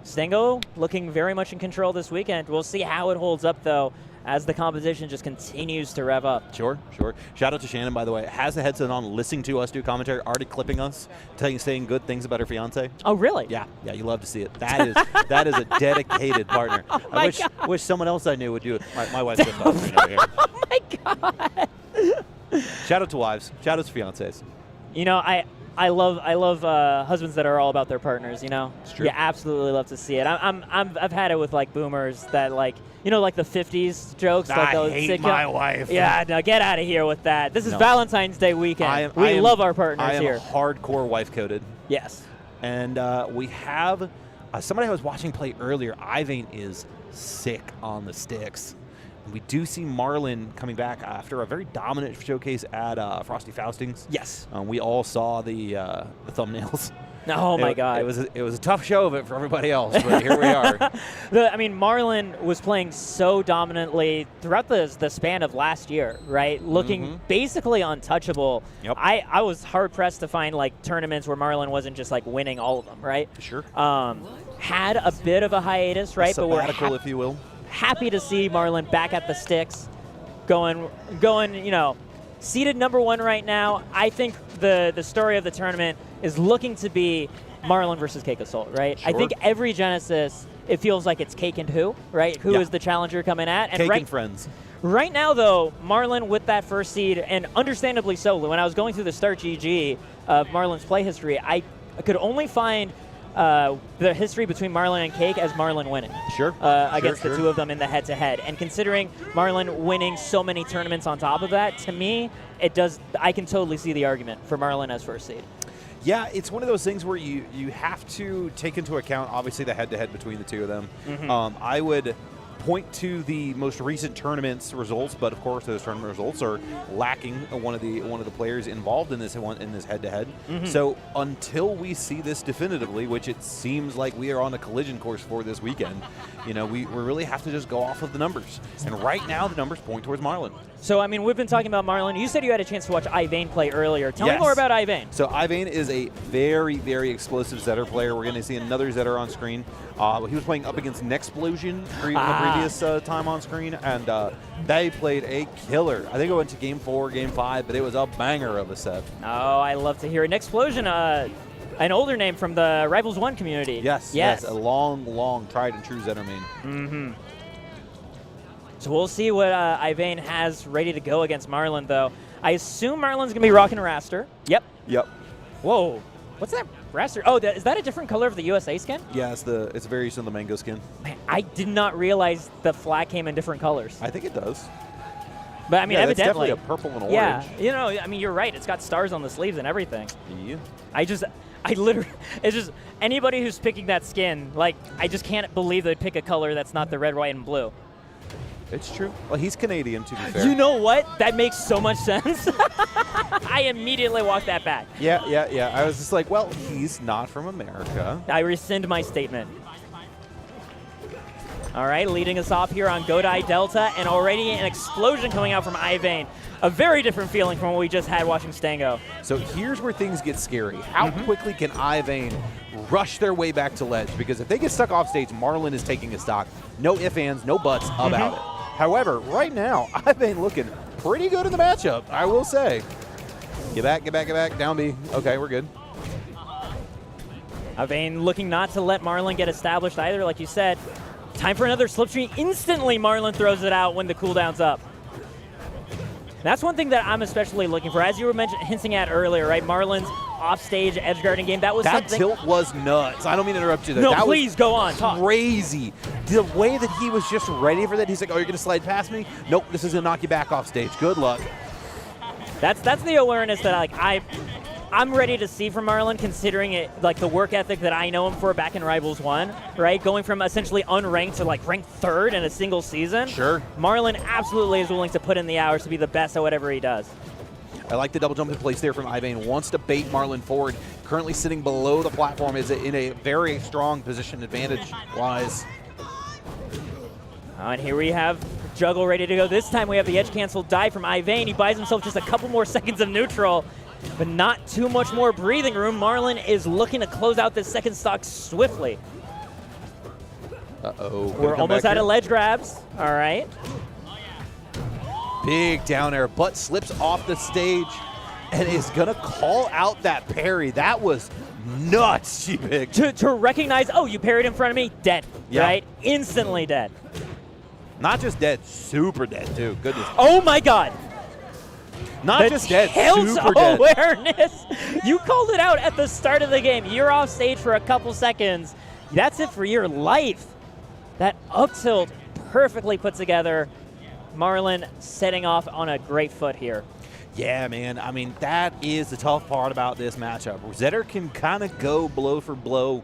Stango looking very much in control this weekend. We'll see how it holds up, though, as the competition just continues to rev up. Sure. Shout out to Shannon, by the way. Has the headset on, listening to us do commentary, already clipping us, saying good things about her fiance. Oh, really? Yeah, you love to see it. That is a dedicated partner. I wish someone else I knew would do it. My wife's just talking over here. Oh, my God. Shout out to wives. Shout out to fiancés. You know, I love husbands that are all about their partners. You know, It's true. You absolutely love to see it. I've had it with like boomers that like like the 50s jokes. Like I those hate sitcom- my wife. Yeah, no, get out of here with that. This is No. Valentine's Day weekend. I We am- love our partners I am here. hardcore wife coded, Yes. and we have somebody I was watching play earlier. Ivane is sick on the sticks. We do see Marlon coming back after a very dominant showcase at Frosty Faustings. Yes. We all saw the thumbnails. Oh my God. It was a tough show of it for everybody else, but here we are. Marlon was playing so dominantly throughout the span of last year, right? Looking basically untouchable. Yep. I was hard pressed to find like tournaments where Marlon wasn't just like winning all of them, right? Sure. Had a bit of a hiatus, right? But we're Sabbatical, if you will. happy to see Marlon back at the sticks, going, seeded number 1 right now. I think the story of the tournament is looking to be Marlon versus Cake Assault, right? I Sure. think every Genesis, it feels like it's Cake and who, right? Who is Yeah. the challenger coming at? And Cake right, and friends. right now, though, Marlon with that first seed, and understandably so, when I was going through the Start GG of Marlon's play history, I could only find the history between Marlon and Cake as Marlon winning. Sure. Against the two of them in the head-to-head. And considering Marlon winning so many tournaments on top of that, to me, I can totally see the argument for Marlon as first seed. Yeah, it's one of those things where you have to take into account, obviously, the head-to-head between the two of them. I would point to the most recent tournament's results, but of course those tournament results are lacking one of the players involved in this head-to-head. So until we see this definitively, which it seems like we are on a collision course for this weekend, we really have to just go off of the numbers. And right now the numbers point towards Marlon. So, I mean, we've been talking about Marlon. You said you had a chance to watch Ivane play earlier. Tell me Yes. more about Ivane. So Ivane is a very, very explosive Zetter player. We're going to see another Zetter on screen. He was playing up against Nexplosion previous time on screen, and they played a killer. I think it went to Game 4, Game 5, but it was a banger of a set. Oh, I love to hear it. Explosion, an older name from the Rivals 1 community. Yes. A long, tried and true Zetter main. Mm-hmm. So we'll see what Ivane has ready to go against Marlon, though. I assume Marlon's going to be rocking a Raster. Yep. Whoa. What's that Raster? Oh, is that a different color of the USA skin? Yeah, it's a variation of the mango skin. Man, I did not realize the flag came in different colors. I think it does. But I mean, yeah, evidently. It's definitely a purple and orange. Yeah, you know, I mean, you're right. It's got stars on the sleeves and everything. Yeah. I literally, it's just, anybody who's picking that skin, like, I just can't believe they'd pick a color that's not the red, white, and blue. It's true. Well, he's Canadian, to be fair. You know what? That makes so much sense. I immediately walked that back. Yeah. I was just like, well, he's not from America. I rescind my statement. All right, leading us off here on Godai Delta, and already an explosion coming out from Ivane. A very different feeling from what we just had watching Stango. So here's where things get scary. How quickly can Ivane rush their way back to ledge? Because if they get stuck off stage, Marlon is taking a stock. No ifs, ands, no buts about it. However, right now, Ivane looking pretty good in the matchup, I will say. Get back, down B. Okay, we're good. Ivane looking not to let Marlon get established either, like you said. Time for another slipstream. Instantly, Marlon throws it out when the cooldown's up. That's one thing that I'm especially looking for. As you were hinting at earlier, right? Marlon's offstage edge guarding game. That something. Tilt was nuts. I don't mean to interrupt you there. No, that please was go on. Talk. Crazy. The way that he was just ready for that. He's like, "Oh, you're gonna slide past me? Nope. This is gonna knock you back off stage. Good luck." That's the awareness that I'm ready to see from Marlon, considering it like the work ethic that I know him for back in Rivals 1, right? Going from essentially unranked to like ranked 3rd in a single season. Sure. Marlon absolutely is willing to put in the hours to be the best at whatever he does. I like the double jump in place there from Ivane. Wants to bait Marlon forward. Currently sitting below the platform, is in a very strong position advantage-wise. And here we have Juggle ready to go. This time we have the edge cancel dive from Ivane. He buys himself just a couple more seconds of neutral, but not too much more breathing room. Marlon is looking to close out this second stock swiftly. Uh-oh. We're almost out of ledge grabs. All right. Big down air, but slips off the stage and is going to call out that parry. That was nuts, G-Big. To recognize, oh, you parried in front of me, dead, yeah. Right? Instantly dead. Not just dead, super dead, too. Goodness. Oh, my God. Not just dead, super dead. Awareness. You called it out at the start of the game. You're off stage for a couple seconds. That's it for your life. That up tilt perfectly put together. Marlon setting off on a great foot here. Yeah, man. I mean, that is the tough part about this matchup. Zetter can kind of go blow for blow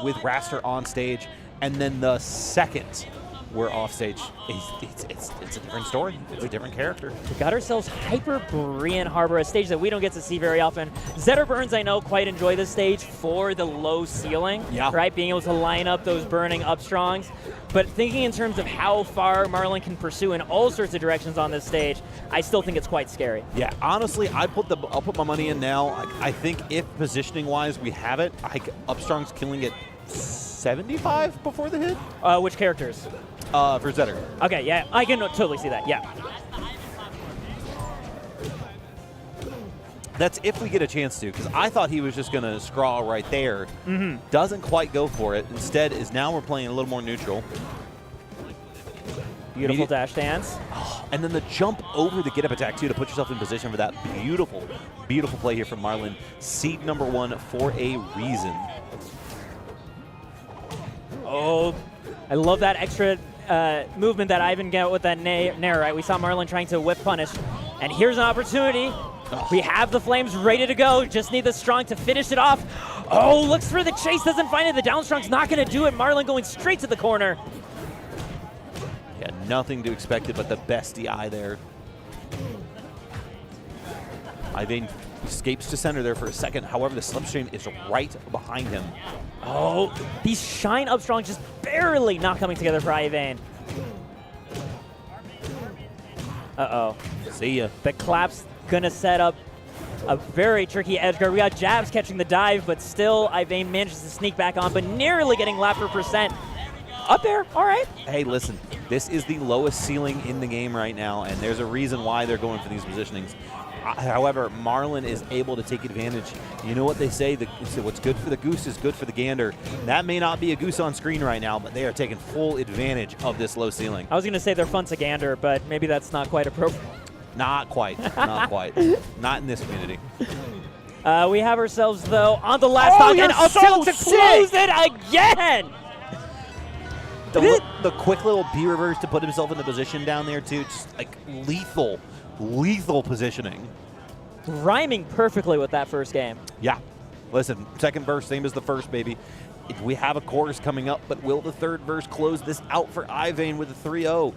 with Raster on stage, and then the second we're off stage, it's a different story. It's a different character. We got ourselves Hyperborean Harbor, a stage that we don't get to see very often. Zetter Burns, I know, quite enjoy this stage for the low ceiling, right? Being able to line up those burning upstrongs. But thinking in terms of how far Marlon can pursue in all sorts of directions on this stage, I still think it's quite scary. Yeah, honestly, I'll put my money in now. I think if positioning-wise we have it, upstrong's killing it 75 before the hit. Which characters? For Zetter. Okay, yeah, I can totally see that, yeah. That's if we get a chance to, because I thought he was just going to scrawl right there. Doesn't quite go for it. Instead, now we're playing a little more neutral. Beautiful dash dance. And then the jump over the get-up attack, too, to put yourself in position for that beautiful, beautiful play here from Marlon. Seed number 1 for a reason. Oh, I love that extra movement that Ivan got with that nair, right? We saw Marlon trying to whip punish. And here's an opportunity. We have the flames ready to go. Just need the strong to finish it off. Oh, looks for the chase, doesn't find it. The down strong's not going to do it. Marlon going straight to the corner. Yeah, nothing to expect it but the best DI there. Ivane escapes to center there for a second. However, the slipstream is right behind him. Oh, these shine up strong just barely not coming together for Ivane. Uh-oh. See ya. The clap's gonna set up a very tricky edge guard. We got jabs catching the dive, but still Ivane manages to sneak back on, but nearly getting lap per percent. Up air, all right. Hey, listen, this is the lowest ceiling in the game right now, and there's a reason why they're going for these positionings. However, Marlin is able to take advantage. You know what they say, what's good for the goose is good for the gander. That may not be a goose on screen right now, but they are taking full advantage of this low ceiling. I was going to say they're fun to gander, but maybe that's not quite appropriate. Not quite, not quite. Not in this community. We have ourselves, though, on the last stock, and up tilt to close it again! The quick little B reverse to put himself in the position down there, too. Just like lethal positioning. Rhyming perfectly with that first game. Yeah. Listen, second verse, same as the first, baby. We have a chorus coming up, but will the third verse close this out for Ivane with a 3-0?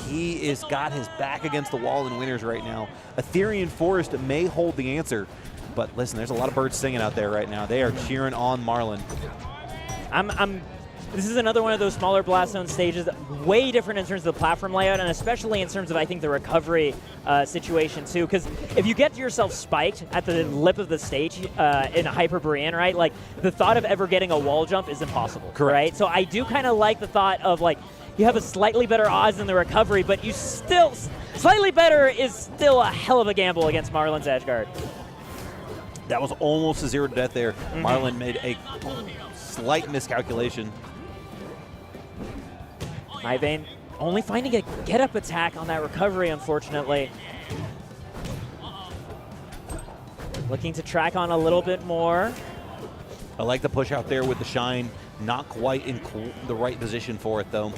He is got his back against the wall in winners right now. Ethereal Forest may hold the answer, but listen, there's a lot of birds singing out there right now. They are cheering on Marlin. This is another one of those smaller blast zone stages, way different in terms of the platform layout, and especially in terms of, I think, the recovery situation, too. Because if you get yourself spiked at the lip of the stage in a Hyperborean, right, like, the thought of ever getting a wall jump is impossible. Correct. Right? So I do kind of like the thought of, like, you have a slightly better odds in the recovery, but you still, slightly better is still a hell of a gamble against Marlin's edgeguard. That was almost a 0 to death there. Marlin made a slight miscalculation. Ivane only finding a get-up attack on that recovery, unfortunately. Looking to track on a little bit more. I like the push out there with the shine. Not quite in the right position for it, though.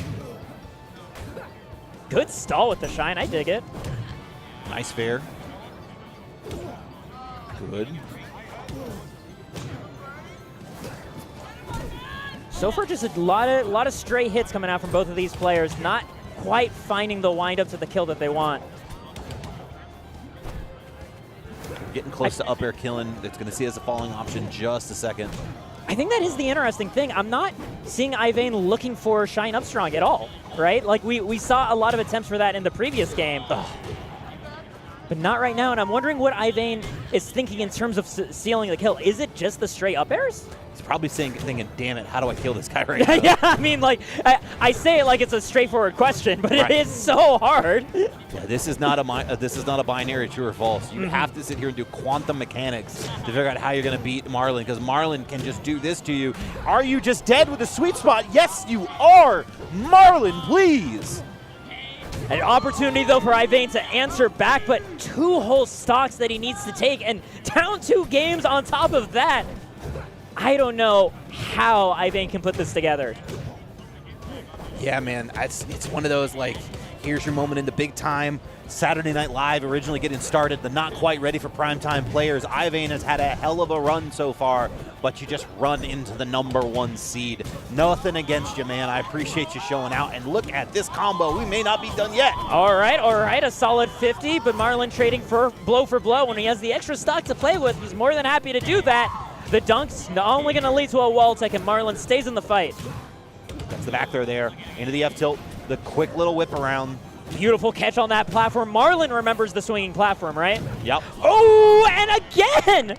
Good stall with the shine. I dig it. Nice fair. Good. So far, just a lot of stray hits coming out from both of these players. Not quite finding the wind-up to the kill that they want. Getting close to up air killing. It's going to see as a falling option just a second. I think that is the interesting thing. I'm not seeing Ivane looking for Shine Up Strong at all, right? Like, we saw a lot of attempts for that in the previous game. But not right now, and I'm wondering what Ivane is thinking in terms of sealing the kill. Is it just the straight up airs? He's probably thinking, damn it, how do I kill this guy right now? Yeah, I mean, like, I say it like it's a straightforward question, but it is so hard. Yeah, this is not a binary true or false. You have to sit here and do quantum mechanics to figure out how you're going to beat Marlin, because Marlin can just do this to you. Are you just dead with a sweet spot? Yes, you are. Marlin, please. An opportunity, though, for Ivane to answer back, but 2 whole stocks that he needs to take, and down 2 games on top of that. I don't know how Ivane can put this together. Yeah, man, it's one of those, like, here's your moment in the big time. Saturday Night Live originally getting started, the not quite ready for primetime players. Ivane has had a hell of a run so far, but you just run into the number 1 seed. Nothing against you, man. I appreciate you showing out. And look at this combo. We may not be done yet. All right. A solid 50, but Marlin trading for blow. When he has the extra stock to play with, he's more than happy to do that. The dunk's not only going to lead to a wall tech, and Marlin stays in the fight. That's the back throw there. Into the F tilt. The quick little whip around. Beautiful catch on that platform. Marlin remembers the swinging platform, right? Yep. Oh, and again!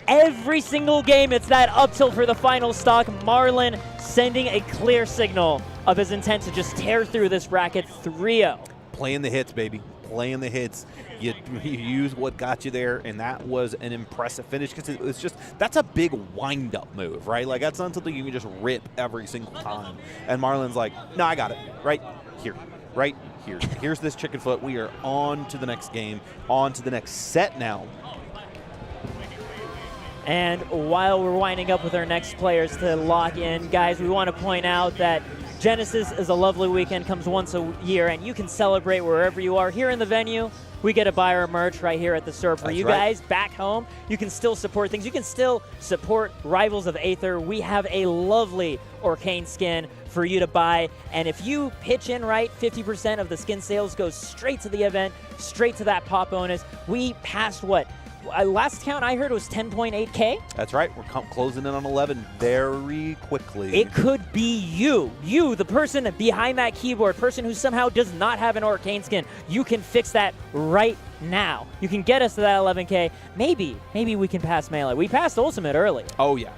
Every single game, it's that up tilt for the final stock. Marlin sending a clear signal of his intent to just tear through this bracket 3-0. Playing the hits, baby. Playing the hits. You use what got you there, and that was an impressive finish, because it was just, that's a big wind-up move, right? Like, that's not something you can just rip every single time. And Marlin's like, no, I got it. Right here. Right here. Here's this chicken foot. We are on to the next game, on to the next set now. And while we're winding up with our next players to lock in, guys, we want to point out that Genesis is a lovely weekend, comes once a year, and you can celebrate wherever you are. Here in the venue, we get to buy our merch right here at the store. For you guys back home, you can still support things. You can still support Rivals of Aether. We have a lovely Arcane skin for you to buy, and if you pitch in right, 50% of the skin sales goes straight to the event, straight to that pop bonus. We passed, what, last count I heard was 10.8K. That's right. We're closing in on 11 very quickly. It could be you, the person behind that keyboard, person who somehow does not have an Arcane skin. You can fix that right now. You can get us to that 11K. Maybe we can pass Melee. We passed Ultimate early. Oh, yeah.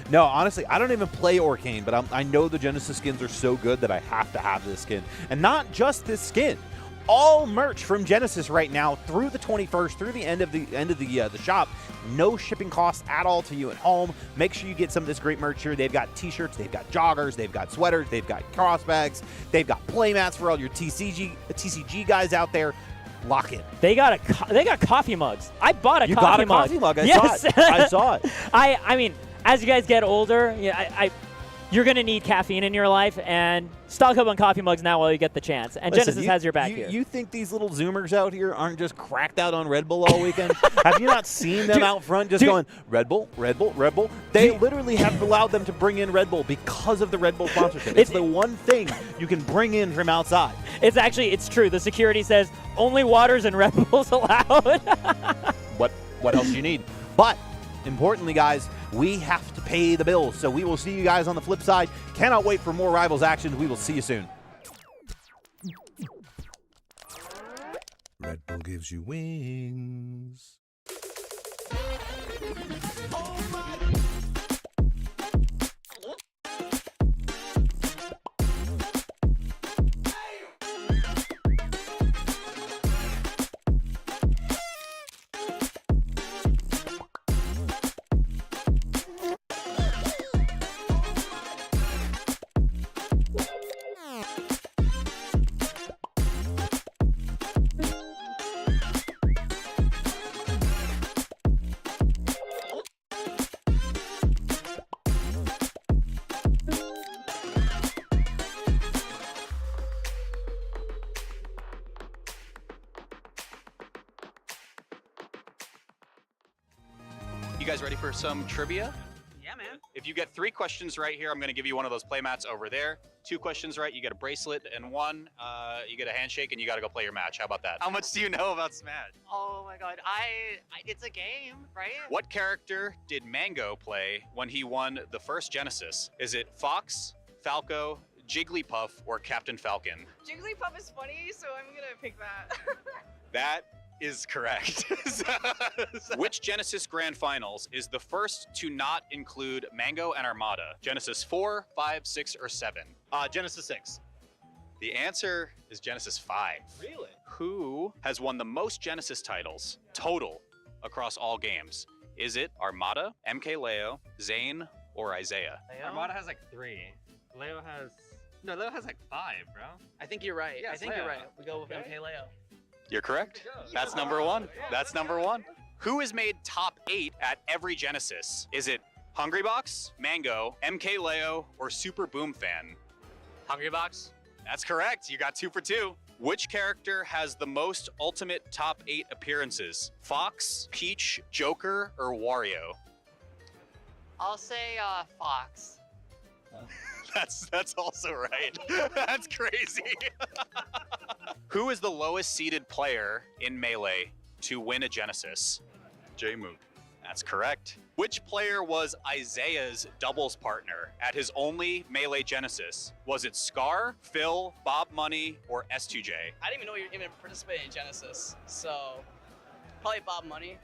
No, honestly, I don't even play Arcane, but I know the Genesis skins are so good that I have to have this skin. And not just this skin. All merch from Genesis right now through the 21st, through the end of the shop. No shipping costs at all to you at home. Make sure you get some of this great merch here. They've got t-shirts, they've got joggers, they've got sweaters, they've got cross bags, they've got playmats for all your TCG guys out there. Lock in. They got coffee mugs. I bought a you coffee mug. You got a coffee mug. Yes. Saw it. I saw it. I mean, as you guys get older, you're going to need caffeine in your life, and stock up on coffee mugs now while you get the chance. And Listen, Genesis has your back here. You think these little Zoomers out here aren't just cracked out on Red Bull all weekend? Have you not seen them out front just going, Red Bull, Red Bull, Red Bull? They literally have allowed them to bring in Red Bull because of the Red Bull sponsorship. It's the one thing you can bring in from outside. It's true. The security says only waters and Red Bulls allowed. What else do you need? But importantly, guys, we have to pay the bills. So we will see you guys on the flip side. Cannot wait for more Rivals action. We will see you soon. Red Bull gives you wings. You guys ready for some trivia? Yeah, man. If you get 3 questions right here, I'm going to give you one of those playmats over there. 2 questions right, you get a bracelet, and 1, you get a handshake, and you got to go play your match. How about that? How much do you know about Smash? Oh my god, it's a game, right? What character did Mango play when he won the first Genesis? Is it Fox, Falco, Jigglypuff, or Captain Falcon? Jigglypuff is funny, so I'm gonna pick that. That is correct. Which Genesis Grand Finals is the first to not include Mango and Armada? Genesis 4, 5, 6, or 7? Genesis 6. The answer is Genesis 5. Really? Who has won the most Genesis titles total across all games? Is it Armada, MK Leo, Zane, or Isaiah? Armada has like 3. Leo has like 5, bro. I think you're right. Yes, I think you're Leo. right. We go with Okay. MK Leo. You're correct. That's number 1. That's number 1. Who has made top 8 at every Genesis? Is it Hungrybox, Mango, MK Leo, or Super Boom Fan? Hungrybox. That's correct. You got 2 for 2. Which character has the most ultimate top 8 appearances? Fox, Peach, Joker, or Wario? I'll say Fox. That's also right. That's crazy. Who is the lowest seeded player in Melee to win a Genesis? J-Moog. That's correct. Which player was Isaiah's doubles partner at his only Melee Genesis? Was it Scar, Phil, Bob Money, or S2J? I didn't even know you even participated in Genesis, so probably Bob Money.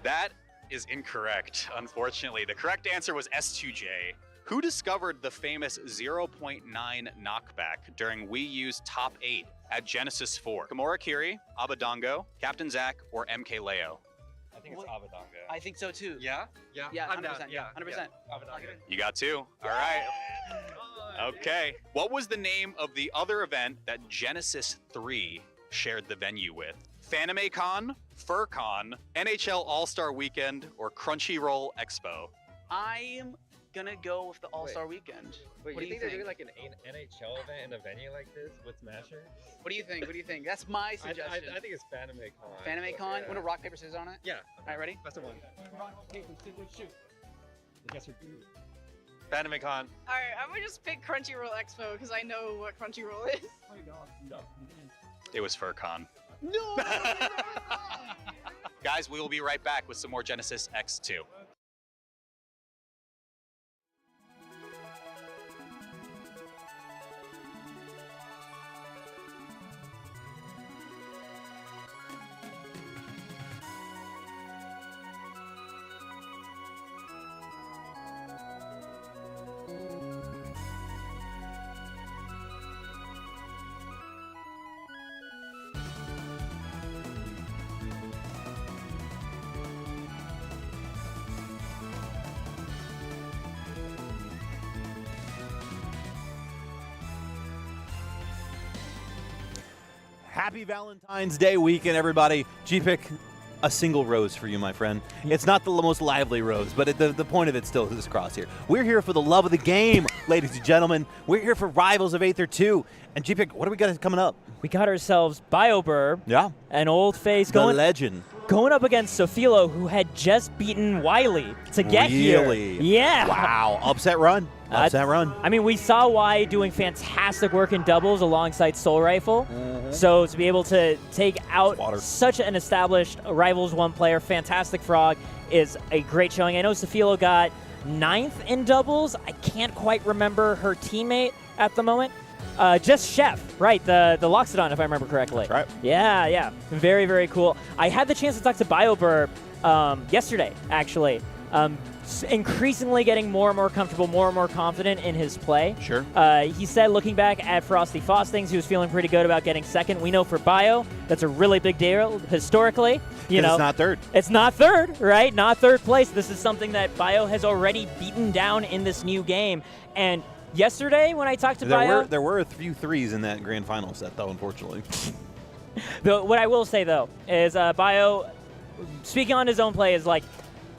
That is incorrect, unfortunately. The correct answer was S2J. Who discovered the famous 0.9 knockback during Wii U's top 8 at Genesis 4? Kimura Kiri, Abadongo, Captain Zack, or MK Leo? I think it's Abadongo. I think so too. Yeah? Yeah. Yeah, I'm 100%. down. Yeah, 100%. Abadongo. You got 2. All right. Okay. What was the name of the other event that Genesis 3 shared the venue with? FanimeCon, FurCon, NHL All-Star Weekend, or Crunchyroll Expo? I'm gonna go with the All-Star Weekend. Wait, What do you you think they're think? doing like an NHL event in a venue like this with Smasher? What do you think? What do you think? That's my suggestion. I think it's FanimeCon. FanimeCon. Yeah. Want to rock paper scissors on it? Yeah. All right, ready? That's the one. Rock, paper, scissors, shoot. Guess FanimeCon. Alright, I'm gonna just pick Crunchyroll Expo because I know what Crunchyroll is. It was FurCon. No. Guys, we will be right back with some more Genesis X2. Happy Valentine's Day weekend, everybody. G-Pick, a single rose for you, my friend. It's not the most lively rose, but the point of it still is across here. We're here for the love of the game, ladies and gentlemen. We're here for Rivals of Aether 2. And G-Pick, what do we got coming up? We got ourselves BioBurb, Yeah. an old face The legend. going up against Sofilo, who had just beaten Wiley to get Really? here. Yeah. Wow. Upset run. Upset run. I mean, we saw Y doing fantastic work in doubles alongside Soul Rifle. Mm-hmm. So to be able to take out Water. such an established Rivals 1 player, Fantastic Frog, is a great showing. I know Sofilo got 9th in doubles. I can't quite remember her teammate at the moment. Just Chef, right, the Loxodon, if I remember correctly. That's right. Yeah. Very, very cool. I had the chance to talk to BioBurb yesterday, actually. Increasingly getting more and more comfortable, more and more confident in his play. Sure. He said, looking back at Frosty Fostings, he was feeling pretty good about getting second. We know for Bio, that's a really big deal historically. You know, it's not third. It's not third, right? Not third place. This is something that Bio has already beaten down in this new game. And yesterday, when I talked to Bio, There were a few threes in that grand final set, though, unfortunately. what I will say, though, is Bio, speaking on his own play, is like,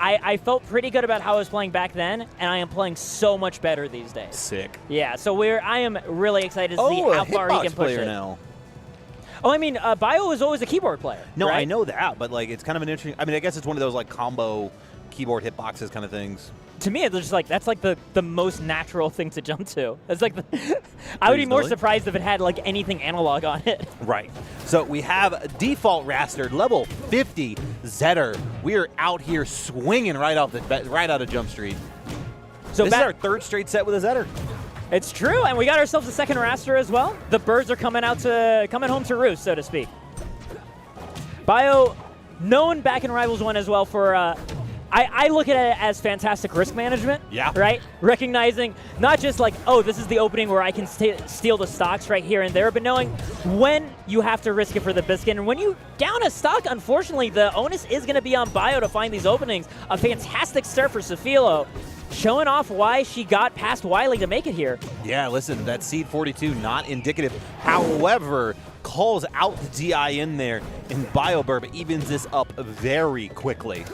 I felt pretty good about how I was playing back then, and I am playing so much better these days. Sick. Yeah, so I am really excited to see Oh, how a far he hitbox can push player it. now. Oh, I mean, Bio was always a keyboard player. No, right? I know that, but like it's kind of an interesting. I mean, I guess it's one of those like combo keyboard hitboxes kind of things. To me, it's just like that's like the most natural thing to jump to. It's like I would be more Reasonably. surprised if it had like anything analog on it. Right. So we have default rastered level 50 Zetter. We are out here swinging right out of Jump Street. So this is our third straight set with a Zetter. It's true, and we got ourselves a second raster as well. The birds are coming home to roost, so to speak. Bio, known back in Rivals 1 as well for, I look at it as fantastic risk management. Yeah. Right? Recognizing not just like, oh, this is the opening where I can steal the stocks right here and there, but knowing when you have to risk it for the biscuit. And when you down a stock, unfortunately, the onus is going to be on Bio to find these openings. A fantastic start for Sofilo, showing off why she got past Wiley to make it here. Yeah, listen, that seed 42 not indicative. However, calls out the DI in there, and BioBurb evens this up very quickly.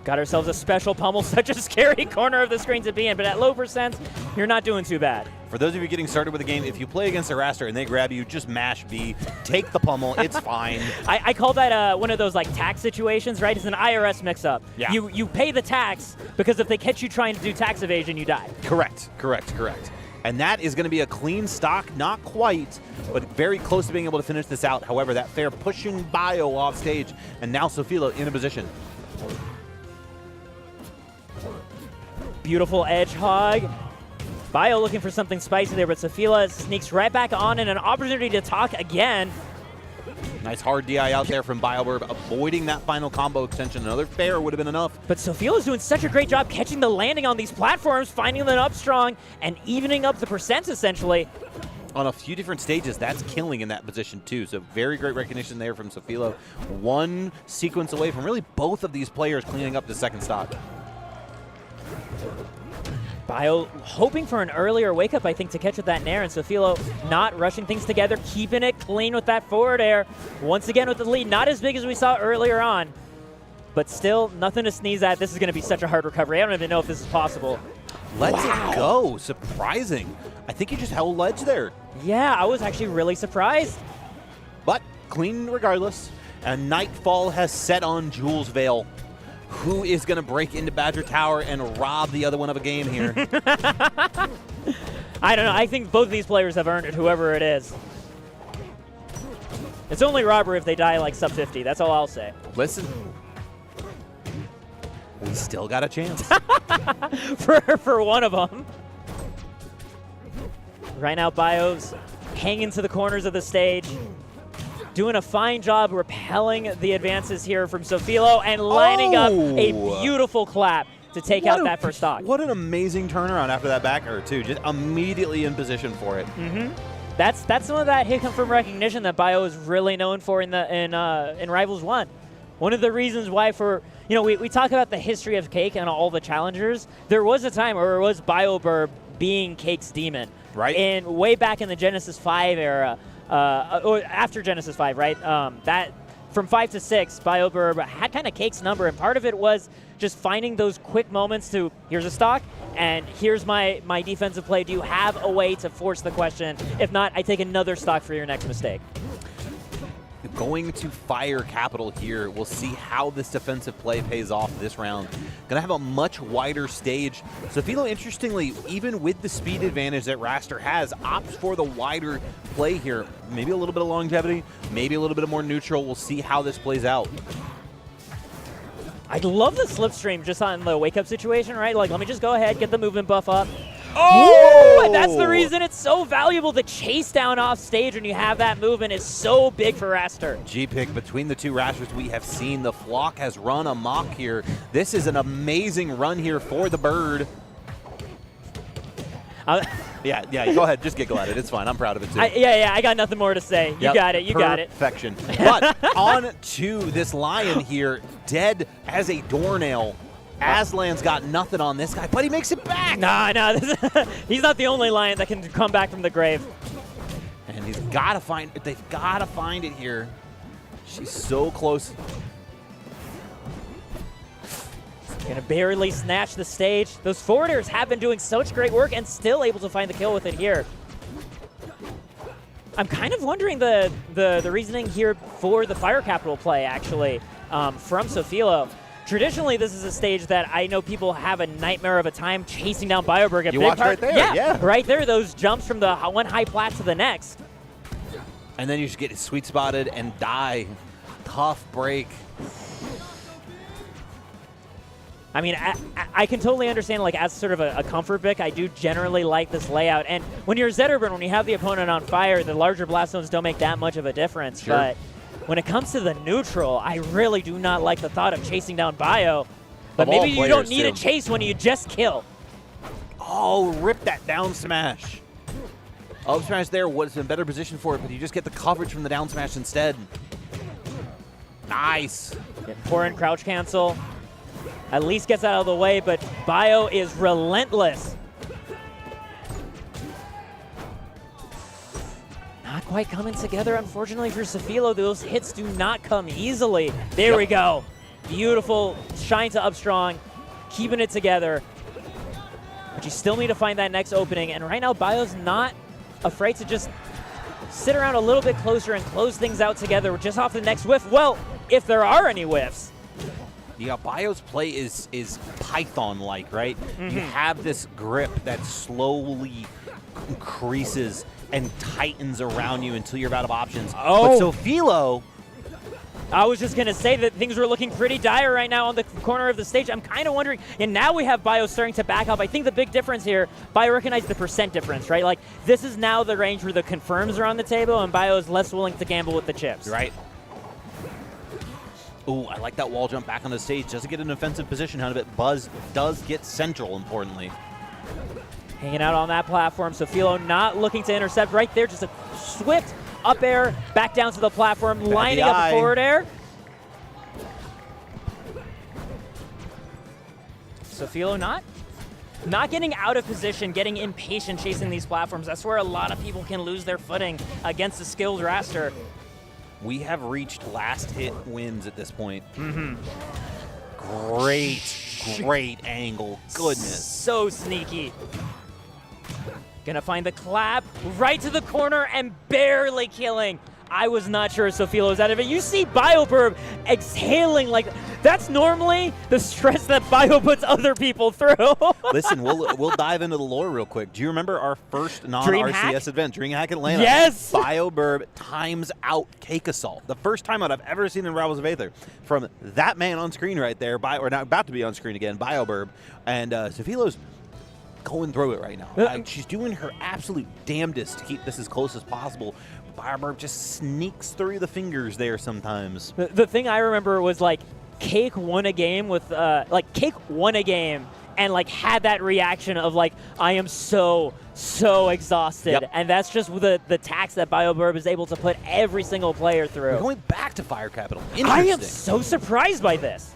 Got ourselves a special pummel, such a scary corner of the screen to be in, but at low percent, you're not doing too bad. For those of you getting started with the game, if you play against a raster and they grab you, just mash B, take the pummel, it's fine. I call that one of those like tax situations, right? It's an IRS mix-up. Yeah. You pay the tax because if they catch you trying to do tax evasion, you die. Correct. And that is going to be a clean stock, not quite, but very close to being able to finish this out. However, that fair pushing Bio off stage, and now Sofilo in a position. Beautiful edge hog. Bio looking for something spicy there, but Sofilo sneaks right back on and an opportunity to talk again. Nice hard DI out there from BioBurb, avoiding that final combo extension. Another fair would have been enough. But Sofilo's doing such a great job catching the landing on these platforms, finding them up strong, and evening up the percents essentially. On a few different stages, that's killing in that position too. So very great recognition there from Sofilo. One sequence away from really both of these players cleaning up the second stock. Bio hoping for an earlier wake-up, I think, to catch with that nair, and Sofilo not rushing things together, keeping it clean with that forward air. Once again with the lead, not as big as we saw earlier on, but still nothing to sneeze at. This is going to be such a hard recovery. I don't even know if this is possible. Let's it go. Surprising. I think he just held ledge there. Yeah, I was actually really surprised. But clean regardless. And Nightfall has set on Jules Vale. Who is going to break into Badger Tower and rob the other one of a game here? I don't know. I think both of these players have earned it, whoever it is. It's only robbery if they die like sub 50. That's all I'll say. Listen, We still got a chance. for one of them. Right now, Bio's hanging to the corners of the stage, doing a fine job repelling the advances here from Sofilo and lining up a beautiful clap to take out that first stock. What an amazing turnaround after that back air, too. Just immediately in position for it. That's some of that hit confirm recognition that Bio is really known for in Rivals 1. One of the reasons why we talk about the history of Cake and all the challengers. There was a time where it was BioBurb being Cake's demon. Right. And way back in the Genesis 5 era, or after Genesis 5, right? That from 5 to 6, BioBurb had kind of Cake's number, and part of it was just finding those quick moments to, here's a stock, and here's my defensive play. Do you have a way to force the question? If not, I take another stock for your next mistake. Going to fire Capital here. We'll see how this defensive play pays off this round. Going to have a much wider stage. Sofilo, interestingly, even with the speed advantage that Raster has, opts for the wider play here. Maybe a little bit of longevity, maybe a little bit of more neutral. We'll see how this plays out. I love the slipstream just on the wake-up situation, right? Like, let me just go ahead, get the movement buff up. Oh! And that's the reason it's so valuable. The chase down off stage when you have that movement is so big for Raster. G-Pick between the two Rasters we have seen. The flock has run amok here. This is an amazing run here for the bird. Yeah, go ahead. Just giggle at it. It's fine. I'm proud of it, too. I got nothing more to say. You got it. You got it. Perfection. But on to this lion here, dead as a doornail. Aslan's got nothing on this guy, but he makes it back. Nah, he's not the only lion that can come back from the grave. And he's got to find it. They've got to find it here. She's so close. Gonna barely snatch the stage. Those forwarders have been doing such great work and still able to find the kill with it here. I'm kind of wondering the reasoning here for the Fire Capital play, actually, from Sofilo. Traditionally, this is a stage that I know people have a nightmare of a time chasing down BioBurb. You watch right there, yeah. Right there, those jumps from the one high plat to the next. And then you just get sweet spotted and die. Tough break. I mean, I can totally understand, like, as sort of a comfort pick, I do generally like this layout. And when you're Zetterburn, when you have the opponent on fire, the larger blast zones don't make that much of a difference. Sure. But when it comes to the neutral, I really do not like the thought of chasing down Bio. But maybe you don't need a chase when you just kill. Oh, rip that down smash. Up smash there was in a better position for it, but you just get the coverage from the down smash instead. Nice. Pour in crouch cancel. At least gets out of the way, but Bio is relentless. Not quite coming together, unfortunately, for Sofilo. Those hits do not come easily. There we go. Beautiful shine to up strong, keeping it together. But you still need to find that next opening, and right now Bio's not afraid to just sit around a little bit closer and close things out together just off the next whiff. Well, if there are any whiffs. Yeah, Bio's play is Python-like, right? You have this grip that slowly increases and tightens around you until you're out of options. Oh. But Sofilo... I was just going to say that things were looking pretty dire right now on the corner of the stage. I'm kind of wondering, and now we have Bio starting to back up. I think the big difference here, Bio recognized the percent difference, right? Like, this is now the range where the confirms are on the table, and Bio is less willing to gamble with the chips. Right. Ooh, I like that wall jump back on the stage. Doesn't get an offensive position out of it. Buzz does get central, importantly. Hanging out on that platform. Sofilo not looking to intercept right there. Just a swift up air, back down to the platform, lining up a forward air. Sofilo not getting out of position, getting impatient chasing these platforms. That's where a lot of people can lose their footing against a skilled Raster. We have reached last hit wins at this point. Great angle. Goodness. So sneaky. Gonna find the clap right to the corner and barely killing. I was not sure Sofilo was out of it. You see BioBurb exhaling like That's normally the stress that Bio puts other people through. Listen, we'll dive into the lore real quick. Do you remember our first non-RCS event, DreamHack Atlanta? Yes! BioBurb times out Cake Assault. The first time out I've ever seen in Rivals of Aether. From that man on screen right there, or not about to be on screen again, BioBurb, and Sophilo's going through it right now. She's doing her absolute damnedest to keep this as close as possible. BioBurb just sneaks through the fingers there sometimes. The thing I remember was like Cake won a game with Cake won a game and like had that reaction of like, I am so exhausted. Yep. And that's just the tax that BioBurb is able to put every single player through. We're going back to Fire Capital. I am so surprised by this.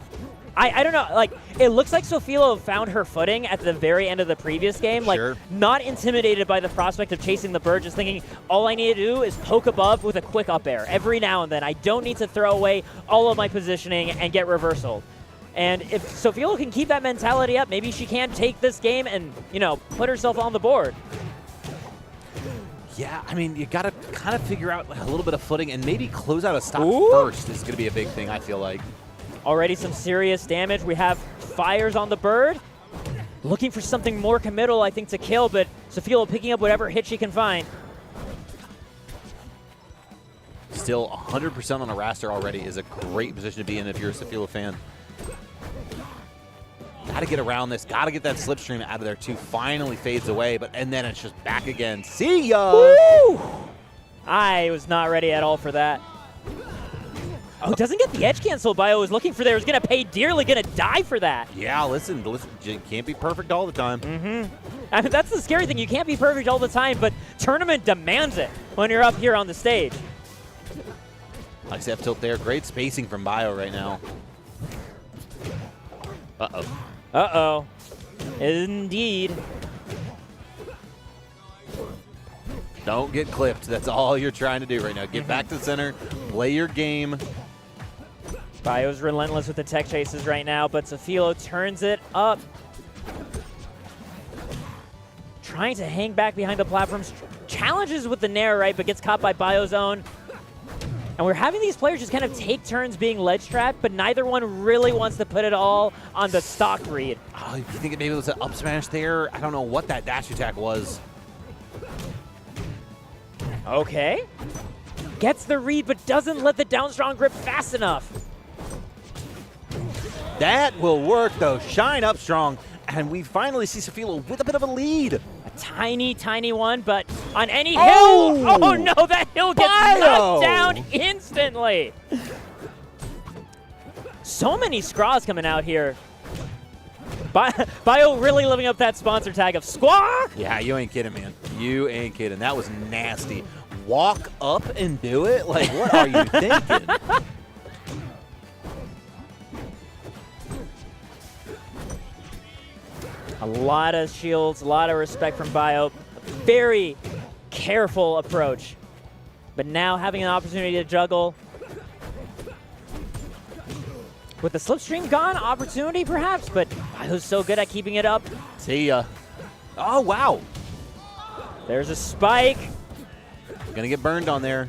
I don't know, like, it looks like Sofilo found her footing at the very end of the previous game. Sure. Like, not intimidated by the prospect of chasing the bird, just thinking, all I need to do is poke above with a quick up air every now and then. I don't need to throw away all of my positioning and get reversal. And if Sofilo can keep that mentality up, maybe she can take this game and, you know, put herself on the board. Yeah, I mean, you got to kind of figure out like, a little bit of footing and maybe close out a stock Ooh. first is going to be a big thing, I feel like. Already some serious damage. We have fires on the bird. Looking for something more committal, I think, to kill, but Sofilo picking up whatever hit she can find. Still 100% on a raster already is a great position to be in if you're a Sofilo fan. Got to get around this. Got to get that slipstream out of there too. Finally fades away, and then it's just back again. See ya! Woo! I was not ready at all for that. Oh, doesn't get the edge cancel. Bio is looking for there. Is going to pay dearly. Going to die for that. Yeah, listen, you can't be perfect all the time. I mean, that's the scary thing. You can't be perfect all the time, but tournament demands it when you're up here on the stage. Nice F tilt there. Great spacing from Bio right now. Uh-oh. Uh-oh. Indeed. Don't get clipped. That's all you're trying to do right now. Get back to the center. Play your game. Bio's relentless with the tech chases right now, but Sofilo turns it up. Trying to hang back behind the platforms. Challenges with the Nair, right, but gets caught by Bio's own. And we're having these players just kind of take turns being ledge trapped, but neither one really wants to put it all on the stock read. Oh, you think maybe it was an up smash there? I don't know what that dash attack was. Okay. Gets the read, but doesn't let the down strong grip fast enough. That will work, though. Shine up strong. And we finally see Sofilo with a bit of a lead. A tiny, tiny one, but on any Oh! hill. Oh, no, that hill gets knocked down instantly. So many scraws coming out here. Bio really living up that sponsor tag of squawk. Yeah, you ain't kidding, man. You ain't kidding. That was nasty. Walk up and do it? Like, what are you thinking? A lot of shields, a lot of respect from Bio. Very careful approach. But now having an opportunity to juggle. With the slipstream gone, opportunity perhaps, but Bio's so good at keeping it up. See ya. Oh, wow. There's a spike. Gonna get burned on there.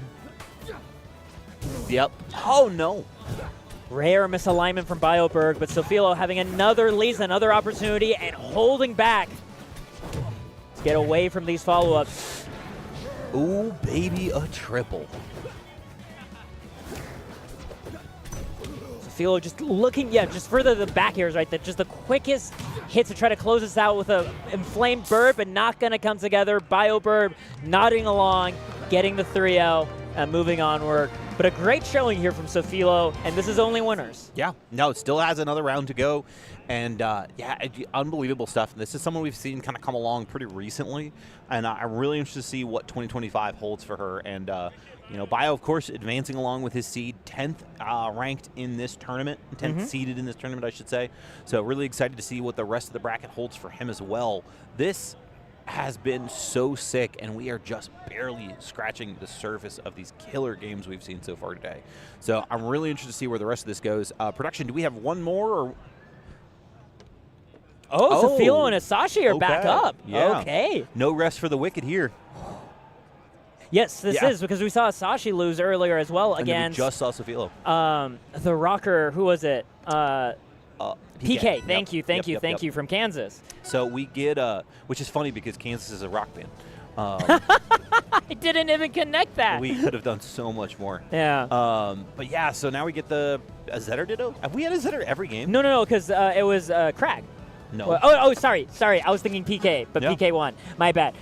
Yep. Oh, no. Rare misalignment from BioBurg, but Sofilo having another lead, another opportunity, and holding back to get away from these follow-ups. Ooh, baby, a triple. Sofilo just looking, just further the back airs, right? Just the quickest hit to try to close this out with a inflamed Burb, but not going to come together. BioBurb nodding along, getting the 3-0, and moving onward. But a great showing here from Sofilo, and this is only winners. Yeah, no, it still has another round to go. And, unbelievable stuff. This is someone we've seen kind of come along pretty recently, and I'm really interested to see what 2025 holds for her. And, Bio, of course, advancing along with his seed, 10th ranked in this tournament, 10th seeded in this tournament, I should say. So really excited to see what the rest of the bracket holds for him as well. This has been so sick, and we are just barely scratching the surface of these killer games we've seen so far today. So I'm really interested to see where the rest of this goes. Production, do we have one more? Or? Sofilo and Asashi are okay. back up. Yeah. Okay. No rest for the wicked here. Yes, this Yeah. is because we saw Asashi lose earlier as well And then we against just saw Sofilo. the rocker. Who was it? PK. Thank Yep. you, thank you from Kansas. So we get, which is funny because Kansas is a rock band. I didn't even connect that. We could have done so much more. Yeah. But yeah, so now we get a Zetter Ditto. Have we had a Zetter every game? No, because it was Crag. No. Well, sorry. I was thinking PK, but Yeah. PK won. My bad.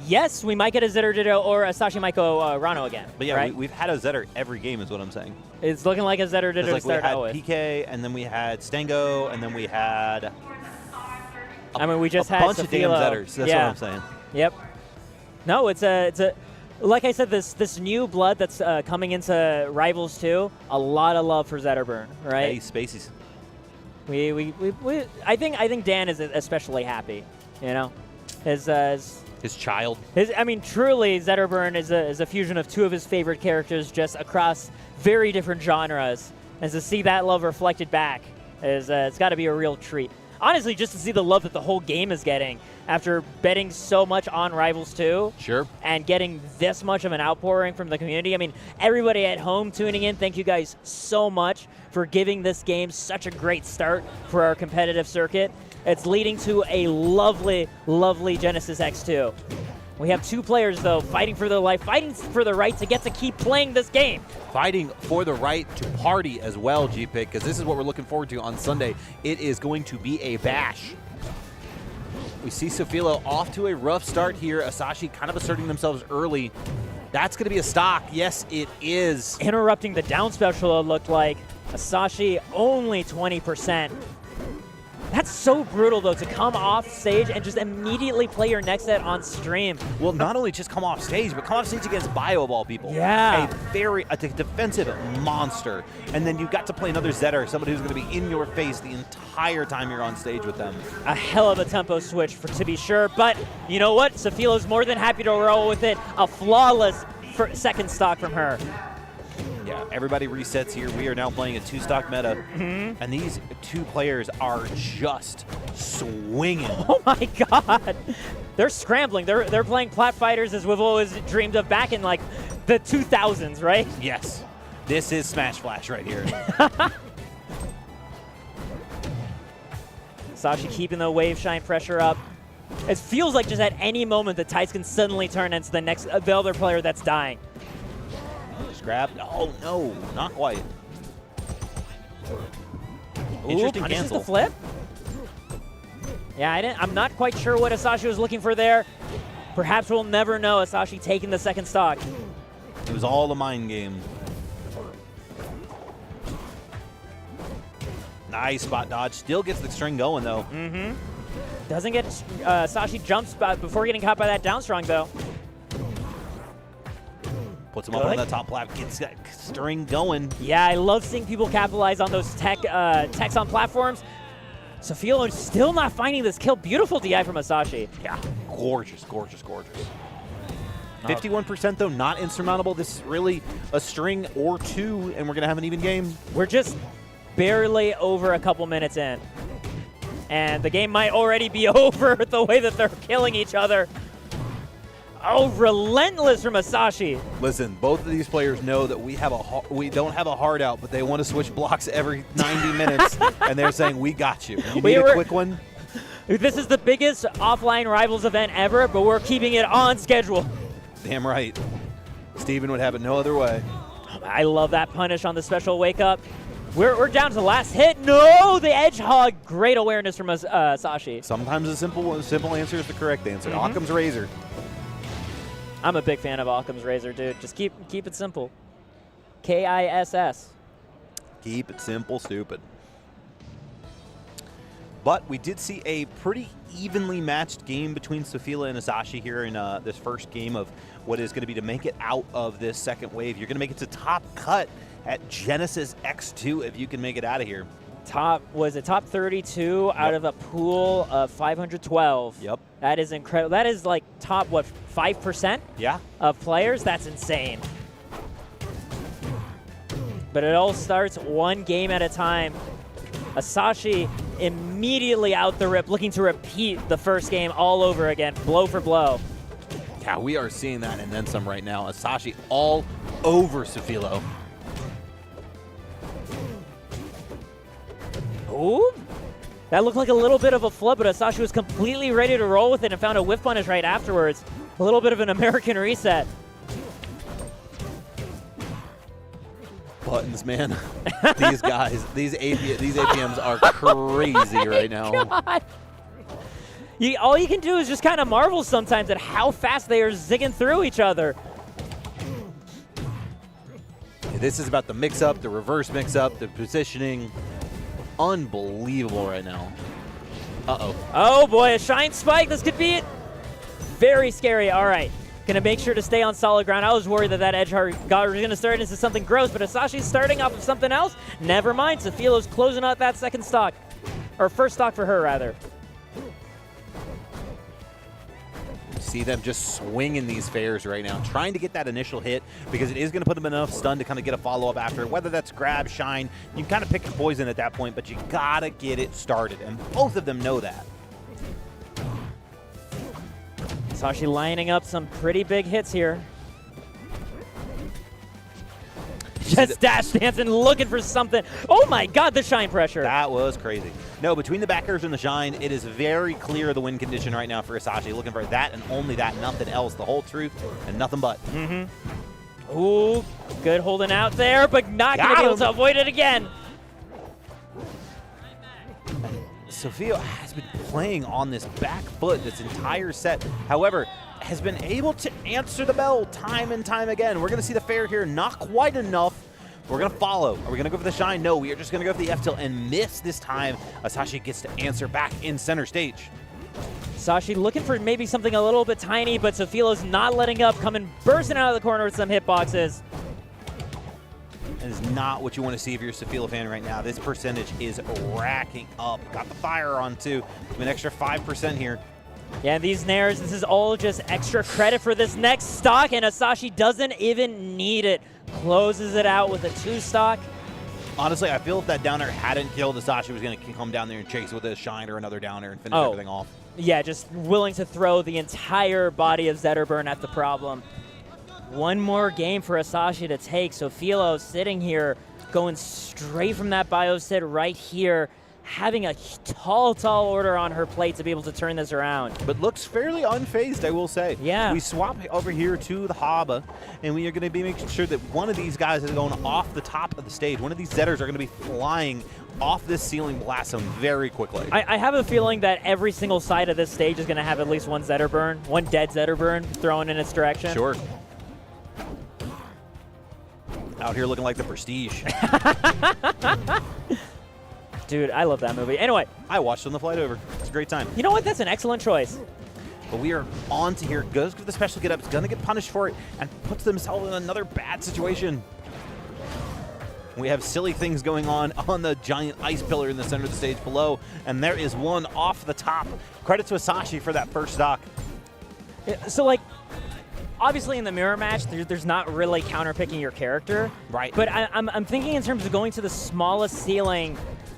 Yes, we might get a Zitter Ditto or a Sashi Maiko Rano again. But yeah, right? we've had a Zetter every game is what I'm saying. It's looking like a Zitter Ditto to Like we start had out with. PK, and then we had Stango, and then we had I mean, we just a had bunch of damn Sofilo. Zetters. That's yeah. what I'm saying. Yep. No, it's a. Like I said, this new blood that's coming into Rivals 2, a lot of love for Zetterburn, right? Hey, Spaceys. I think Dan is especially happy, you know, his child. I mean, truly, Zetterburn is a fusion of two of his favorite characters, just across very different genres, and to see that love reflected back is it's got to be a real treat. Honestly, just to see the love that the whole game is getting after betting so much on Rivals 2. Sure. And getting this much of an outpouring from the community. I mean, everybody at home tuning in, thank you guys so much for giving this game such a great start for our competitive circuit. It's leading to a lovely, lovely Genesis X2. We have two players, though, fighting for their life, fighting for the right to get to keep playing this game. Fighting for the right to party as well, G-Pick, because this is what we're looking forward to on Sunday. It is going to be a bash. We see Sofilo off to a rough start here. Asashi kind of asserting themselves early. That's going to be a stock. Yes, it is. Interrupting the down special, it looked like. Asashi only 20%. That's so brutal, though, to come off stage and just immediately play your next set on stream. Well, not only just come off stage, but come off stage against Bio of all people. Yeah. A defensive monster. And then you got to play another Zetter, somebody who's going to be in your face the entire time you're on stage with them. A hell of a tempo switch, to be sure. But you know what? Sofilo's more than happy to roll with it. A flawless second stock from her. Yeah, everybody resets here. We are now playing a two-stock meta, and these two players are just swinging. Oh my God, they're scrambling. They're playing plat fighters as we've always dreamed of back in like the 2000s, right? Yes, this is Smash Flash right here. Sashi keeping the wave shine pressure up. It feels like just at any moment the tides can suddenly turn into the other player that's dying. Just grab. Oh no, not quite. Interesting Punishes cancel. the flip. Yeah, I'm not quite sure what Asashi was looking for there. Perhaps we'll never know. Asashi taking the second stock. It was all a mind game. Nice spot dodge. Still gets the string going though. Doesn't get Sashi jumps before getting caught by that down strong though. Puts him up on that top plat. Gets that string going. Yeah, I love seeing people capitalize on those techs on platforms. Sofilo still not finding this kill. Beautiful DI from Asashi. Yeah, gorgeous, gorgeous, gorgeous. 51% though, not insurmountable. This is really a string or two, and we're gonna have an even game. We're just barely over a couple minutes in. And the game might already be over the way that they're killing each other. Oh, relentless from Asashi. Listen, both of these players know that we don't have a hard out, but they want to switch blocks every 90 minutes, and they're saying, we got you. You need a quick one? This is the biggest offline Rivals event ever, but we're keeping it on schedule. Damn right. Steven would have it no other way. I love that punish on the special wake up. We're down to the last hit. No, the edge hog. Great awareness from Asashi. Sometimes a simple answer is the correct answer. Occam's razor. I'm a big fan of Occam's razor, dude. Just keep it simple. KISS. Keep it simple, stupid. But we did see a pretty evenly matched game between Sofilo and Asashi here in this first game of what is going to be to make it out of this second wave. You're going to make it to top cut at Genesis X2 if you can make it out of here. Top 32 out of a pool of 512. Yep. That is incredible. That is like top, what, 5%? Yeah. Of players? That's insane. But it all starts one game at a time. Asashi immediately out the rip, looking to repeat the first game all over again, blow for blow. Yeah, we are seeing that and then some right now. Asashi all over Safilo. Ooh. That looked like a little bit of a flip, but Asashi was completely ready to roll with it and found a whiff punish right afterwards. A little bit of an American reset. Buttons, man. These guys, these APMs are crazy right now. God. All you can do is just kind of marvel sometimes at how fast they are zigging through each other. This is about the mix-up, the reverse mix-up, the positioning. Unbelievable right now. Uh-oh. Oh, boy, a Shine Spike. This could be it. Very scary. All right. Going to make sure to stay on solid ground. I was worried that edge guard was going to start into something gross, but Asashi's starting off of something else. Never mind. Safilo's closing out that second stock. Or first stock for her, rather. See them just swinging these fares right now, trying to get that initial hit because it is going to put them enough stun to kind of get a follow-up after. Whether that's grab, shine, you can kind of pick your poison at that point, but you got to get it started, and both of them know that. Asashi lining up some pretty big hits here. Just dash dancing, looking for something. Oh my God, the shine pressure. That was crazy. No, between the backers and the shine, it is very clear the win condition right now for Asashi. Looking for that and only that, nothing else. The whole truth and nothing but. Mm-hmm. Ooh, good holding out there, but not going to be able to avoid it again. Sofia has been playing on this back foot this entire set. However, has been able to answer the bell time and time again. We're going to see the fair here, not quite enough. We're going to follow. Are we going to go for the shine? No, we are just going to go for the F-tilt and miss this time. Asashi gets to answer back in center stage. Asashi looking for maybe something a little bit tiny, but Sofilo's not letting up, coming bursting out of the corner with some hitboxes. That is not what you want to see if you're a Sofila fan right now. This percentage is racking up. Got the fire on too. An extra 5% here. Yeah, these nairs, this is all just extra credit for this next stock, and Asashi doesn't even need it. Closes it out with a 2 stock. Honestly, I feel if that downer hadn't killed, Asashi was going to come down there and chase with a shine or another downer and finish everything off. Yeah, just willing to throw the entire body of Zetterburn at the problem. One more game for Asashi to take. Sofilo sitting here, going straight from that bio sit right here, having a tall order on her plate to be able to turn this around. But looks fairly unfazed, I will say. Yeah. We swap over here to the Haba, and we are going to be making sure that one of these guys is going off the top of the stage. One of these Zetters are going to be flying off this ceiling blast him very quickly. I have a feeling that every single side of this stage is going to have at least one Zetterburn, one dead Zetterburn thrown in its direction. Sure. Out here looking like the Prestige. Dude, I love that movie. Anyway. I watched on the flight over. It's a great time. You know what? That's an excellent choice. But we are on to here. Goes for the special get up. It's going to get punished for it and puts themselves in another bad situation. We have silly things going on the giant ice pillar in the center of the stage below. And there is one off the top. Credit to Asashi for that first stock. So, like, obviously in the mirror match, there's not really counterpicking your character. Right. But I'm thinking in terms of going to the smallest ceiling.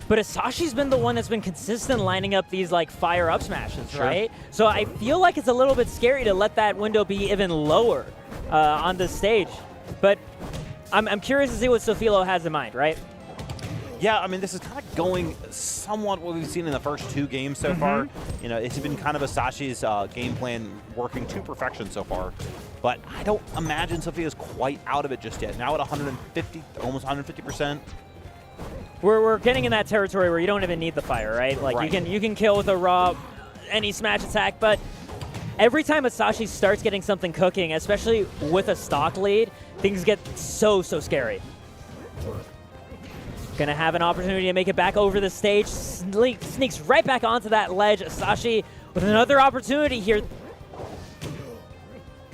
But Asashi's been the one that's been consistent lining up these, like, fire up smashes, Sure. right? So I feel like it's a little bit scary to let that window be even lower on the stage. But I'm curious to see what Sofilo has in mind, right? Yeah, I mean, this is kind of going somewhat what we've seen in the first 2 games so far. You know, it's been kind of Asashi's game plan working to perfection so far. But I don't imagine Sofia's quite out of it just yet. Now at 150, almost 150%. We're getting in that territory where you don't even need the fire, right? Like, Right. you can kill with a raw, any smash attack, but every time Asashi starts getting something cooking, especially with a stock lead, things get so scary. Gonna have an opportunity to make it back over the stage, sneaks right back onto that ledge. Asashi with another opportunity here.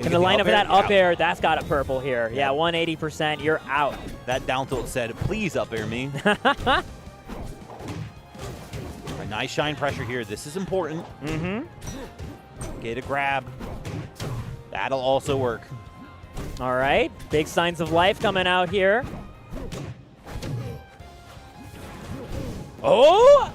Gonna line up that up air. That's got a purple here. Yeah, 180%. You're out. That down tilt said, please up air me. A nice shine pressure here. This is important. Get a grab. That'll also work. All right. Big signs of life coming out here. Oh!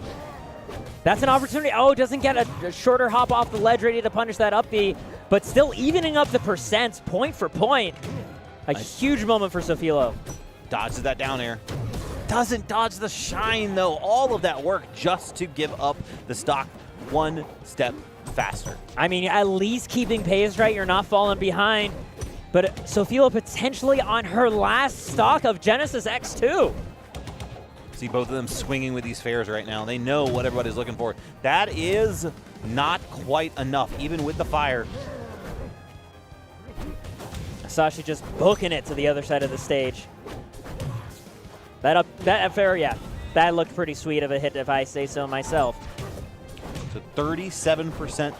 That's an opportunity. Oh, doesn't get a shorter hop off the ledge, ready to punish that up B. but still evening up the percents point for point. A huge moment for Sofilo. Dodges that down air. Doesn't dodge the shine, though. All of that work just to give up the stock one step faster. I mean, at least keeping pace, right? You're not falling behind. But Sofilo potentially on her last stock of Genesis X2. See both of them swinging with these fares right now. They know what everybody's looking for. That is not quite enough, even with the fire. Sashi just booking it to the other side of the stage. That fair, yeah. That looked pretty sweet of a hit if I say so myself. So 37%.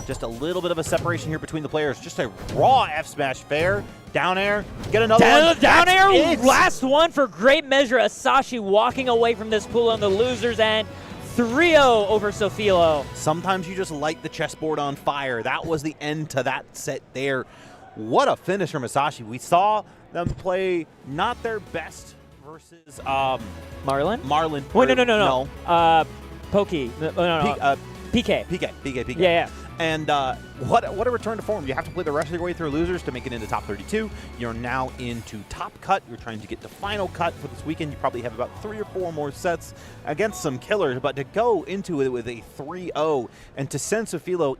Just a little bit of a separation here between the players. Just a raw F smash fair. Down air. Get another one. Down air. It. Last one for great measure. Asashi walking away from this pool on the losers end. 3-0 over Sofilo. Sometimes you just light the chessboard on fire. That was the end to that set there. What a finish from Asashi. We saw them play not their best versus Marlin? Marlin. Wait, no. Pokey. No. PK. Yeah. And what a return to form. You have to play the rest of your way through losers to make it into top 32. You're now into top cut. You're trying to get the final cut for this weekend. You probably have about 3 or 4 more sets against some killers. But to go into it with a 3-0 and to send Sofilo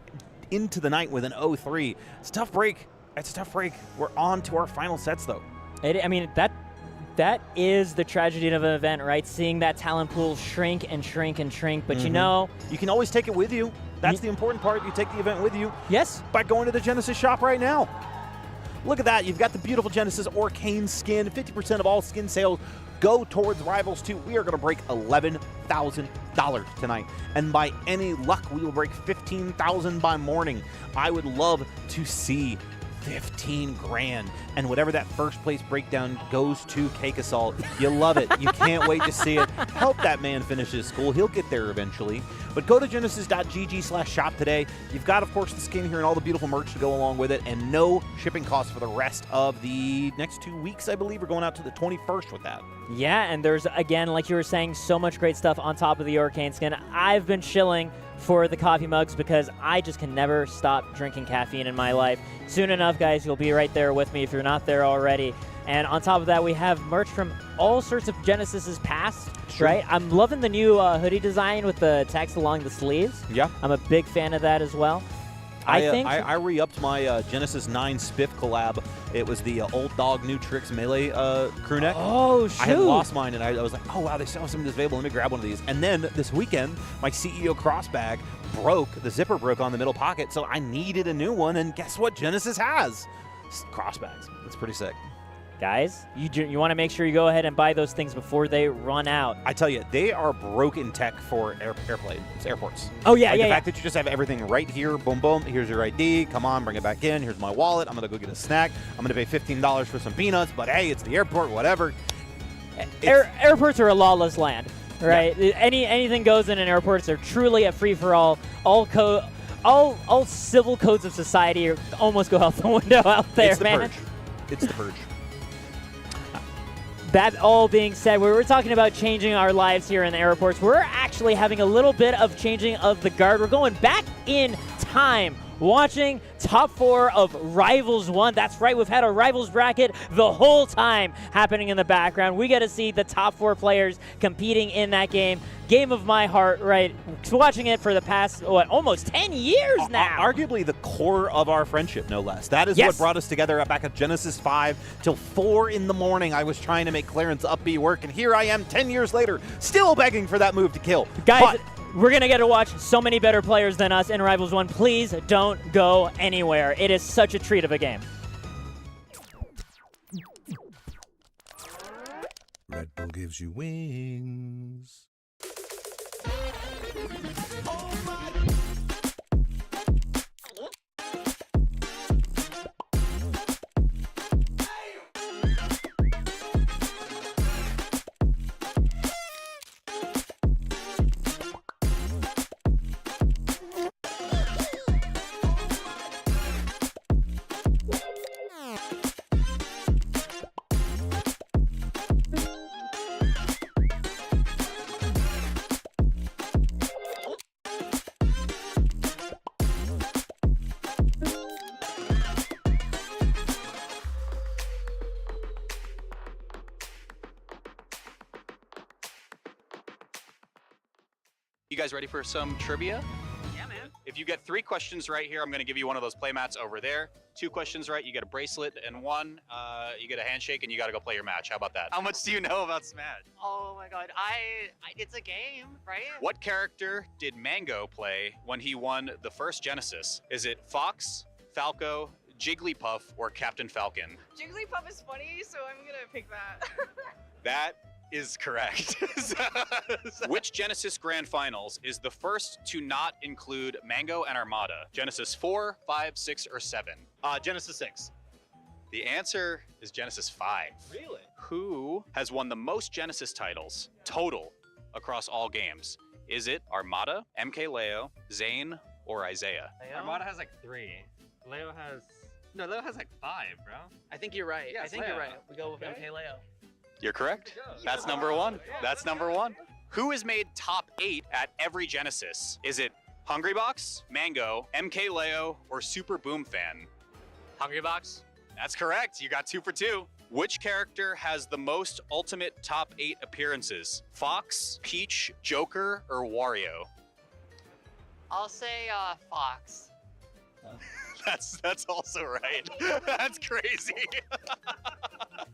into the night with an 0-3, it's a tough break. It's a tough break. We're on to our final sets, though. That is the tragedy of an event, right? Seeing that talent pool shrink and shrink and shrink. But you know, you can always take it with you. That's the important part. You take the event with you. Yes. By going to the Genesis shop right now. Look at that. You've got the beautiful Genesis Arcane skin. 50% of all skin sales go towards Rivals 2. We are going to break $11,000 tonight. And by any luck, we will break $15,000 by morning. I would love to see 15 grand, and whatever that first place breakdown goes to Cake Assault. You love it. You can't wait to see it. Help that man finish his school. He'll get there eventually. But go to genesis.gg/shop today. You've got, of course, the skin here and all the beautiful merch to go along with it, and no shipping costs for the rest of the next 2 weeks, I believe. We're going out to the 21st with that. Yeah, and there's, again, like you were saying, so much great stuff on top of the Arcane skin. I've been chilling for the coffee mugs because I just can never stop drinking caffeine in my life. Soon enough, guys, you'll be right there with me if you're not there already. And on top of that, we have merch from all sorts of Genesis's past, right? I'm loving the new hoodie design with the text along the sleeves. Yeah. I'm a big fan of that as well. I re-upped my Genesis 9 Spiff collab. It was the Old Dog New Tricks Melee crew neck. Oh, shoot. I had lost mine, and I was like, oh, wow, they still have some of this available. Let me grab one of these. And then this weekend, my CEO cross bag broke. The zipper broke on the middle pocket, so I needed a new one, and guess what Genesis has? Cross bags. It's pretty sick. Guys, you want to make sure you go ahead and buy those things before they run out. I tell you, they are broken tech for airports. Oh, yeah, The fact that you just have everything right here, boom, boom, here's your ID, come on, bring it back in, here's my wallet, I'm going to go get a snack, I'm going to pay $15 for some peanuts, but hey, it's the airport, whatever. Airports are a lawless land, right? Yeah. Anything goes in an airport. They're truly a free-for-all. All civil codes of society almost go out the window out there, it's the man. Purge. It's the purge. That all being said, we were talking about changing our lives here in the airports. We're actually having a little bit of changing of the guard. We're going back in time, watching top 4 of Rivals 1. That's right, we've had a Rivals bracket the whole time happening in the background. We get to see the top 4 players competing in that game. Game of my heart, right? Watching it for the past, almost 10 years now. Arguably the core of our friendship, no less. That is what brought us together back at Genesis 5 till 4 in the morning. I was trying to make Clarence Upbeat work, and here I am 10 years later, still begging for that move to kill. Guys, we're going to get to watch so many better players than us in Rivals 1. Please don't go anywhere. It is such a treat of a game. Red Bull gives you wings. You guys ready for some trivia? Yeah, man. If you get 3 questions right here, I'm going to give you one of those playmats over there. 2 questions right, you get a bracelet, and 1, you get a handshake, and you got to go play your match. How about that? How much do you know about Smash? Oh my god, it's a game, right? What character did Mango play when he won the first Genesis? Is it Fox, Falco, Jigglypuff, or Captain Falcon? Jigglypuff is funny, so I'm gonna pick that. That is correct. Which Genesis Grand Finals is the first to not include Mango and Armada? Genesis 4, 5, 6, or 7? Genesis 6. The answer is Genesis 5. Really? Who has won the most Genesis titles total across all games? Is it Armada, MK Leo, Zane, or Isaiah? Armada has like 3. Leo has like 5, bro. I think you're right. Yeah, I think Leo. you're right. We go with Okay. MK Leo. You're correct. That's number 1. That's number 1. Who has made top 8 at every Genesis? Is it Hungrybox, Mango, MK Leo, or Super Boom Fan? Hungrybox. That's correct. You got 2 for 2. Which character has the most ultimate top 8 appearances? Fox, Peach, Joker, or Wario? I'll say Fox. That's also right. That's crazy.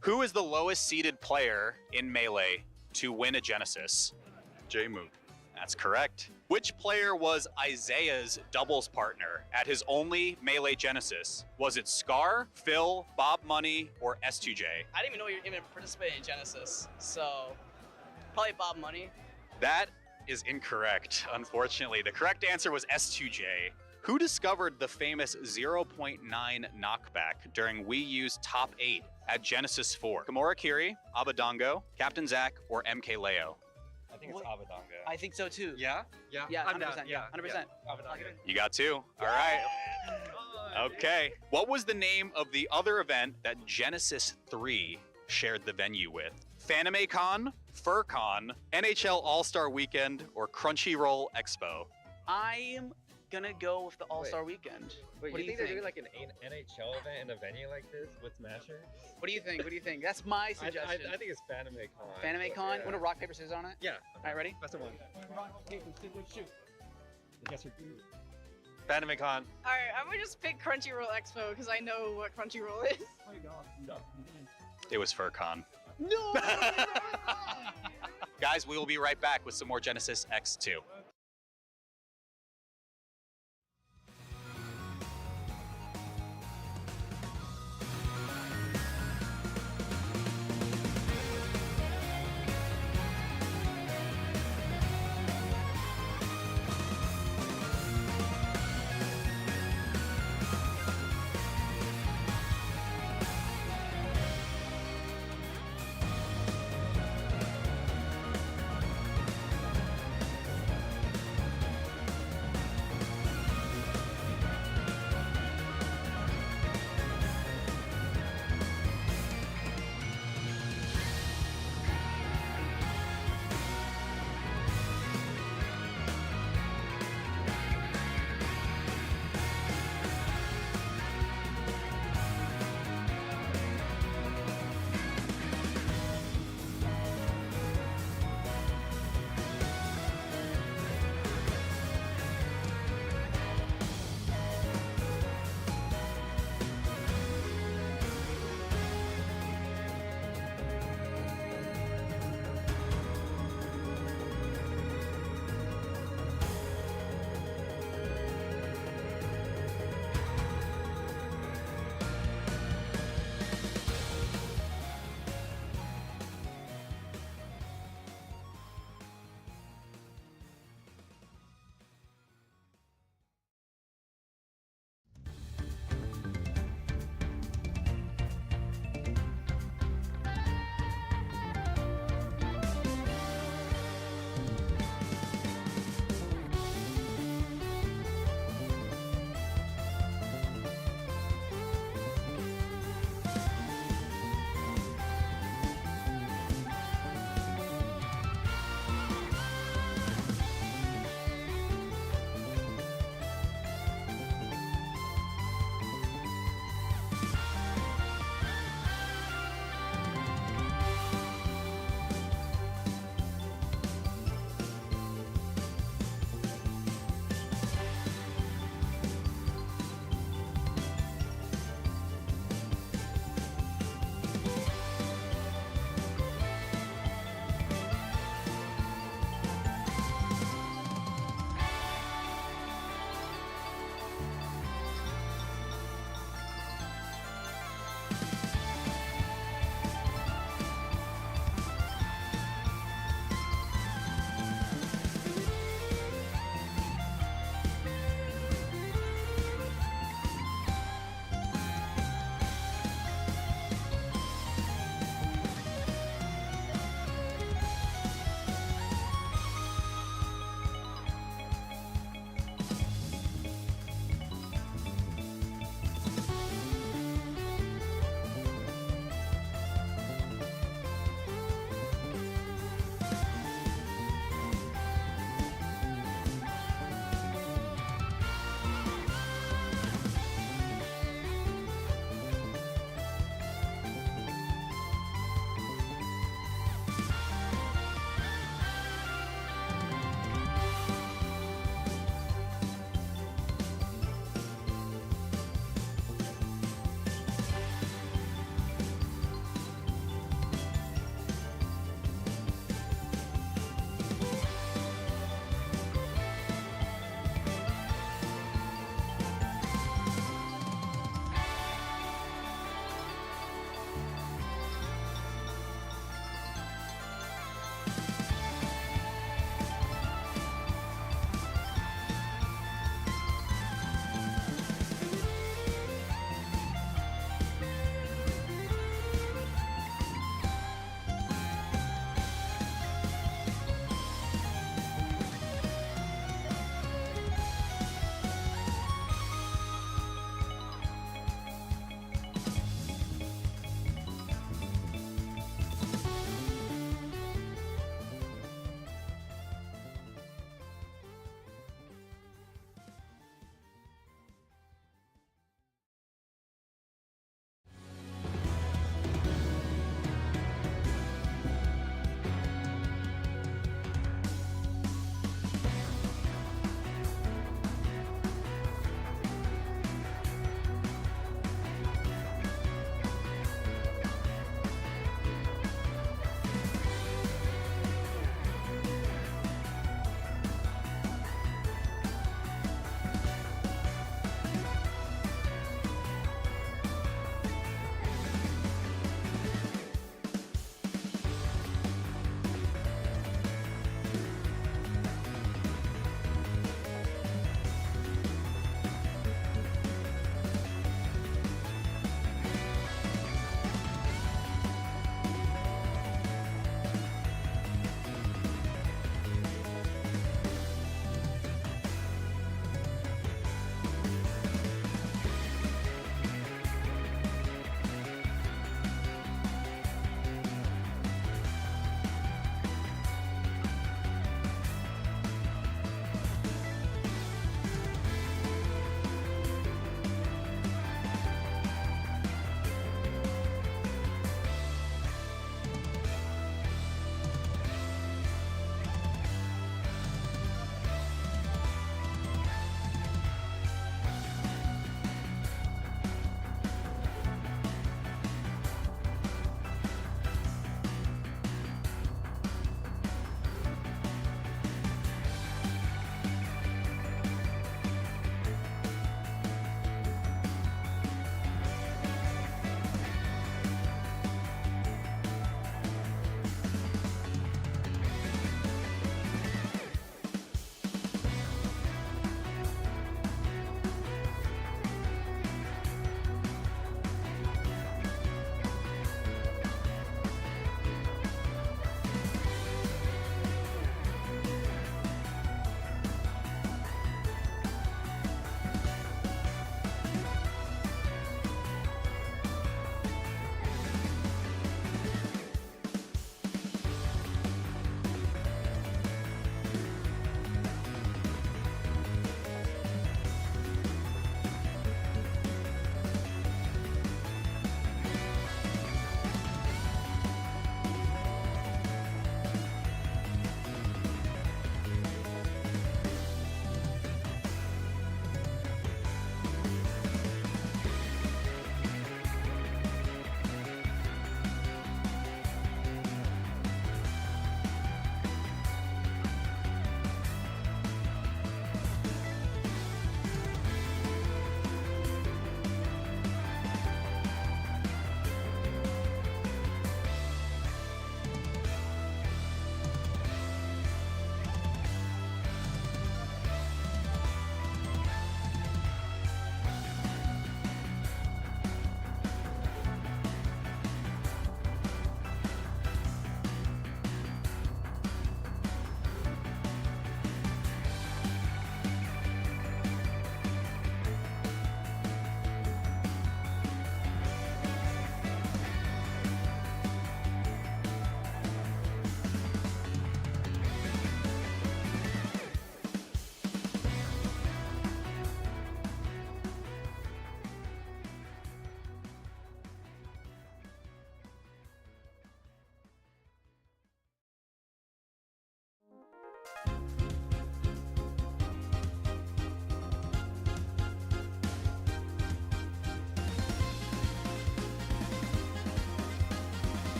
Who is the lowest seeded player in Melee to win a Genesis? J-Moot. That's correct. Which player was Isaiah's doubles partner at his only Melee Genesis? Was it Scar, Phil, Bob Money, or S2J? I didn't even know you even participated in Genesis, so probably Bob Money. That is incorrect, unfortunately. The correct answer was S2J. Who discovered the famous 0.9 knockback during Wii U's top 8 at Genesis 4? Gamora Kiri, Abadongo, Captain Zack, or MK Leo? I think it's What? Abadongo. I think so too. Yeah? Yeah. Yeah, I'm down. 100%. Yeah, 100%. Abadongo. You got 2. All right. Okay. What was the name of the other event that Genesis 3 shared the venue with? FanimeCon, FurCon, NHL All-Star Weekend, or Crunchyroll Expo? I'm gonna go with the All-Star Weekend. Wait, What you do you think they're think? doing like an NHL event in a venue like this with Smasher? What do you think? What do you think? That's my suggestion. I think it's FanimeCon. FanimeCon? Yeah. Want to rock, paper, scissors on it? Yeah. All right, ready? That's the one. FanimeCon. Alright, I'm gonna just pick Crunchyroll Expo because I know what Crunchyroll is. It was FurCon. No! Guys, we will be right back with some more Genesis X2.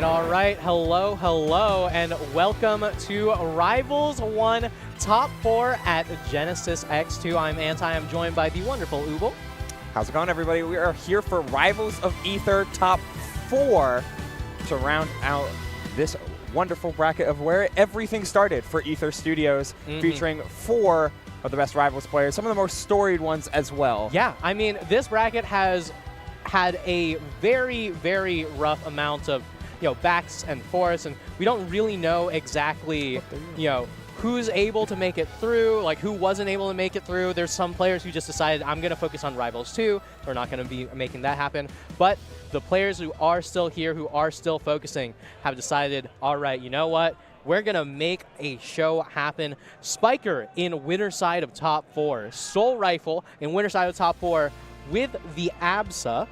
all right. Hello, hello, and welcome to Rivals 1 Top 4 at Genesis X2. I'm Anti. I'm joined by the wonderful Ubel. How's it going, everybody? We are here for Rivals of Aether Top 4 to round out this wonderful bracket of where everything started for Aether Studios, featuring 4 of the best Rivals players, some of the most storied ones as well. Yeah, I mean, this bracket has had a very, very rough amount of, backs and forths, and we don't really know exactly, who's able to make it through, like who wasn't able to make it through. There's some players who just decided, I'm going to focus on Rivals 2. We're not going to be making that happen. But the players who are still here, who are still focusing, have decided, all right, you know what? We're going to make a show happen. Spiker in winner side of top 4. Soul Rifle in winner side of top 4 with the ABSA.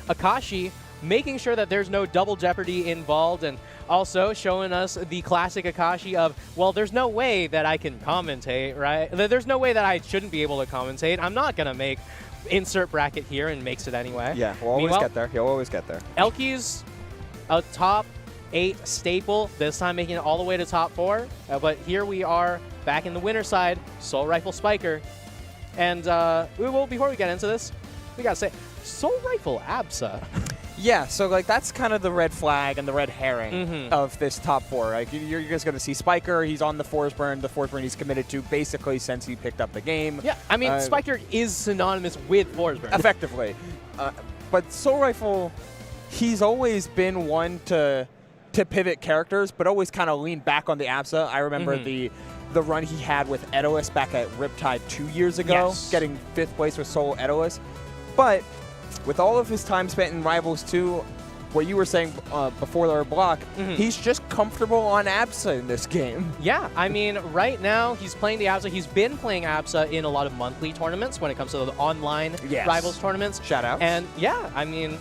Akashi making sure that there's no double jeopardy involved, and also showing us the classic Akashi of, well, there's no way that I can commentate, right? There's no way that I shouldn't be able to commentate. I'm not going to make insert bracket here, and makes it anyway. Yeah, we'll always get there. He'll always get there. Elky's a top 8 staple, this time making it all the way to top 4. But here we are back in the winner side, Soul Rifle Spiker. And before we get into this, we got to say, Soul Rifle ABSA. Yeah, so like that's kind of the red flag and the red herring of this top 4. Like you're just going to see Spiker. He's on the Forsburn. The Forsburn he's committed to basically since he picked up the game. Yeah, I mean, Spiker is synonymous with Forsburn. Effectively. But Soul Rifle, he's always been one to pivot characters, but always kind of lean back on the ABSA. I remember the run he had with Edois back at Riptide 2 years ago, getting 5th place with Soul Edois. But with all of his time spent in Rivals 2, what you were saying before our block, he's just comfortable on ABSA in this game. Yeah, I mean, right now he's playing the ABSA. He's been playing ABSA in a lot of monthly tournaments when it comes to the online Rivals tournaments. Shout out. And yeah, I mean,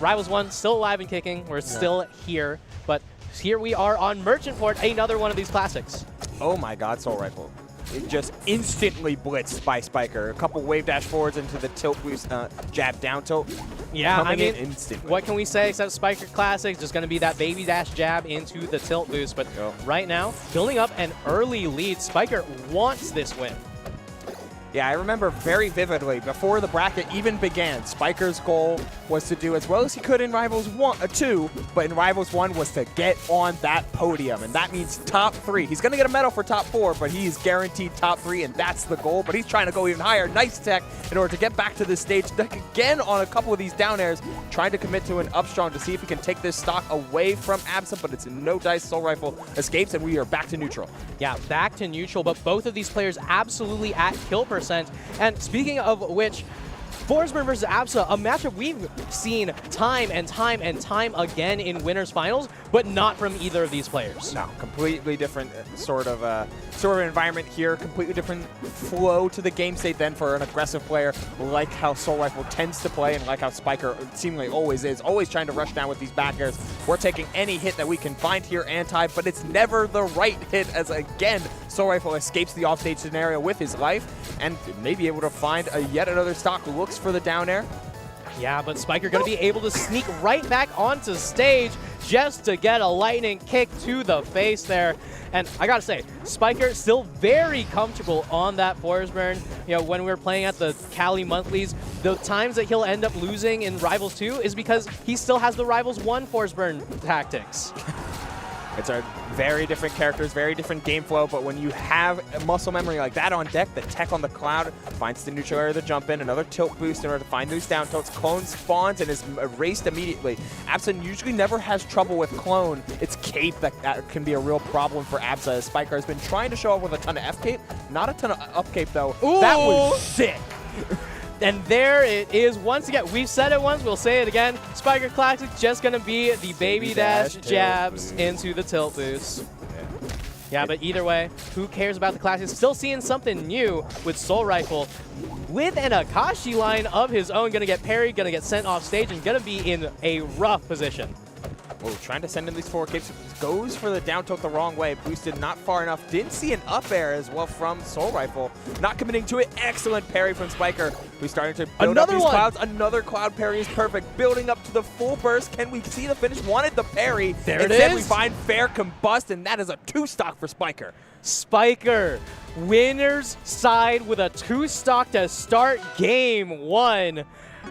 Rivals 1 still alive and kicking. We're still here, but here we are on Merchant Port, another one of these classics. Oh my God, Soul Rifle. It just instantly blitzed by Spiker. A couple wave dash forwards into the tilt boost, jab down tilt. Yeah, I mean, instantly. What can we say except Spiker Classic? Just going to be that baby dash jab into the tilt boost. But right now, building up an early lead. Spiker wants this win. Yeah, I remember very vividly, before the bracket even began, Spiker's goal was to do as well as he could in Rivals 2, but in Rivals 1 was to get on that podium, and that means top 3. He's going to get a medal for top 4, but he's guaranteed top 3, and that's the goal, but he's trying to go even higher. Nice tech in order to get back to this stage. Deck again on a couple of these down airs, trying to commit to an up strong to see if he can take this stock away from ABSA, but it's no dice. Soul Rifle escapes, and we are back to neutral. Yeah, back to neutral, but both of these players absolutely at kill percent. And speaking of which, Forsburn versus ABSA, a matchup we've seen time and time and time again in winners finals, but not from either of these players. No, completely different sort of environment here, completely different flow to the game state than for an aggressive player like how Soul Rifle tends to play and like how Spiker seemingly always is, always trying to rush down with these back airs. We're taking any hit that we can find here, Anti, but it's never the right hit as, again, Soul Rifle escapes the offstage scenario with his life and may be able to find yet another stock. Looks for the down air. Yeah, but Spiker going to be able to sneak right back onto stage just to get a lightning kick to the face there. And I got to say, Spiker still very comfortable on that Forsburn. When we were playing at the Cali Monthlies, the times that he'll end up losing in Rivals 2 is because he still has the Rivals 1 Forsburn tactics. It's a very different characters, very different game flow, but when you have a muscle memory like that on deck, the tech on the cloud finds the neutral area to jump in, another tilt boost in order to find those down tilts. Clone spawns and is erased immediately. ABSA usually never has trouble with Clone. It's Cape that can be a real problem for ABSA. Spiker has been trying to show up with a ton of F-Cape, not a ton of up-Cape though. Ooh. That was sick. And there it is once again. We've said it once, we'll say it again. Spiker Classic just going to be the baby dash jabs into the tilt boost. Yeah, but either way, who cares about the Classics? Still seeing something new with Soul Rifle. With an Akashi line of his own, going to get parried, going to get sent off stage, and going to be in a rough position. Oh, trying to send in these forward kicks. Goes for the down tilt the wrong way. Boosted not far enough. Didn't see an up air as well from Soul Rifle. Not committing to it. Excellent parry from Spiker, who's starting to build up these clouds. Another cloud parry is perfect. Building up to the full burst. Can we see the finish? Wanted the parry. There it Instead, is. we find fair combust, and that is a 2-stock for Spiker. Spiker, winner's side with a 2-stock to start game 1.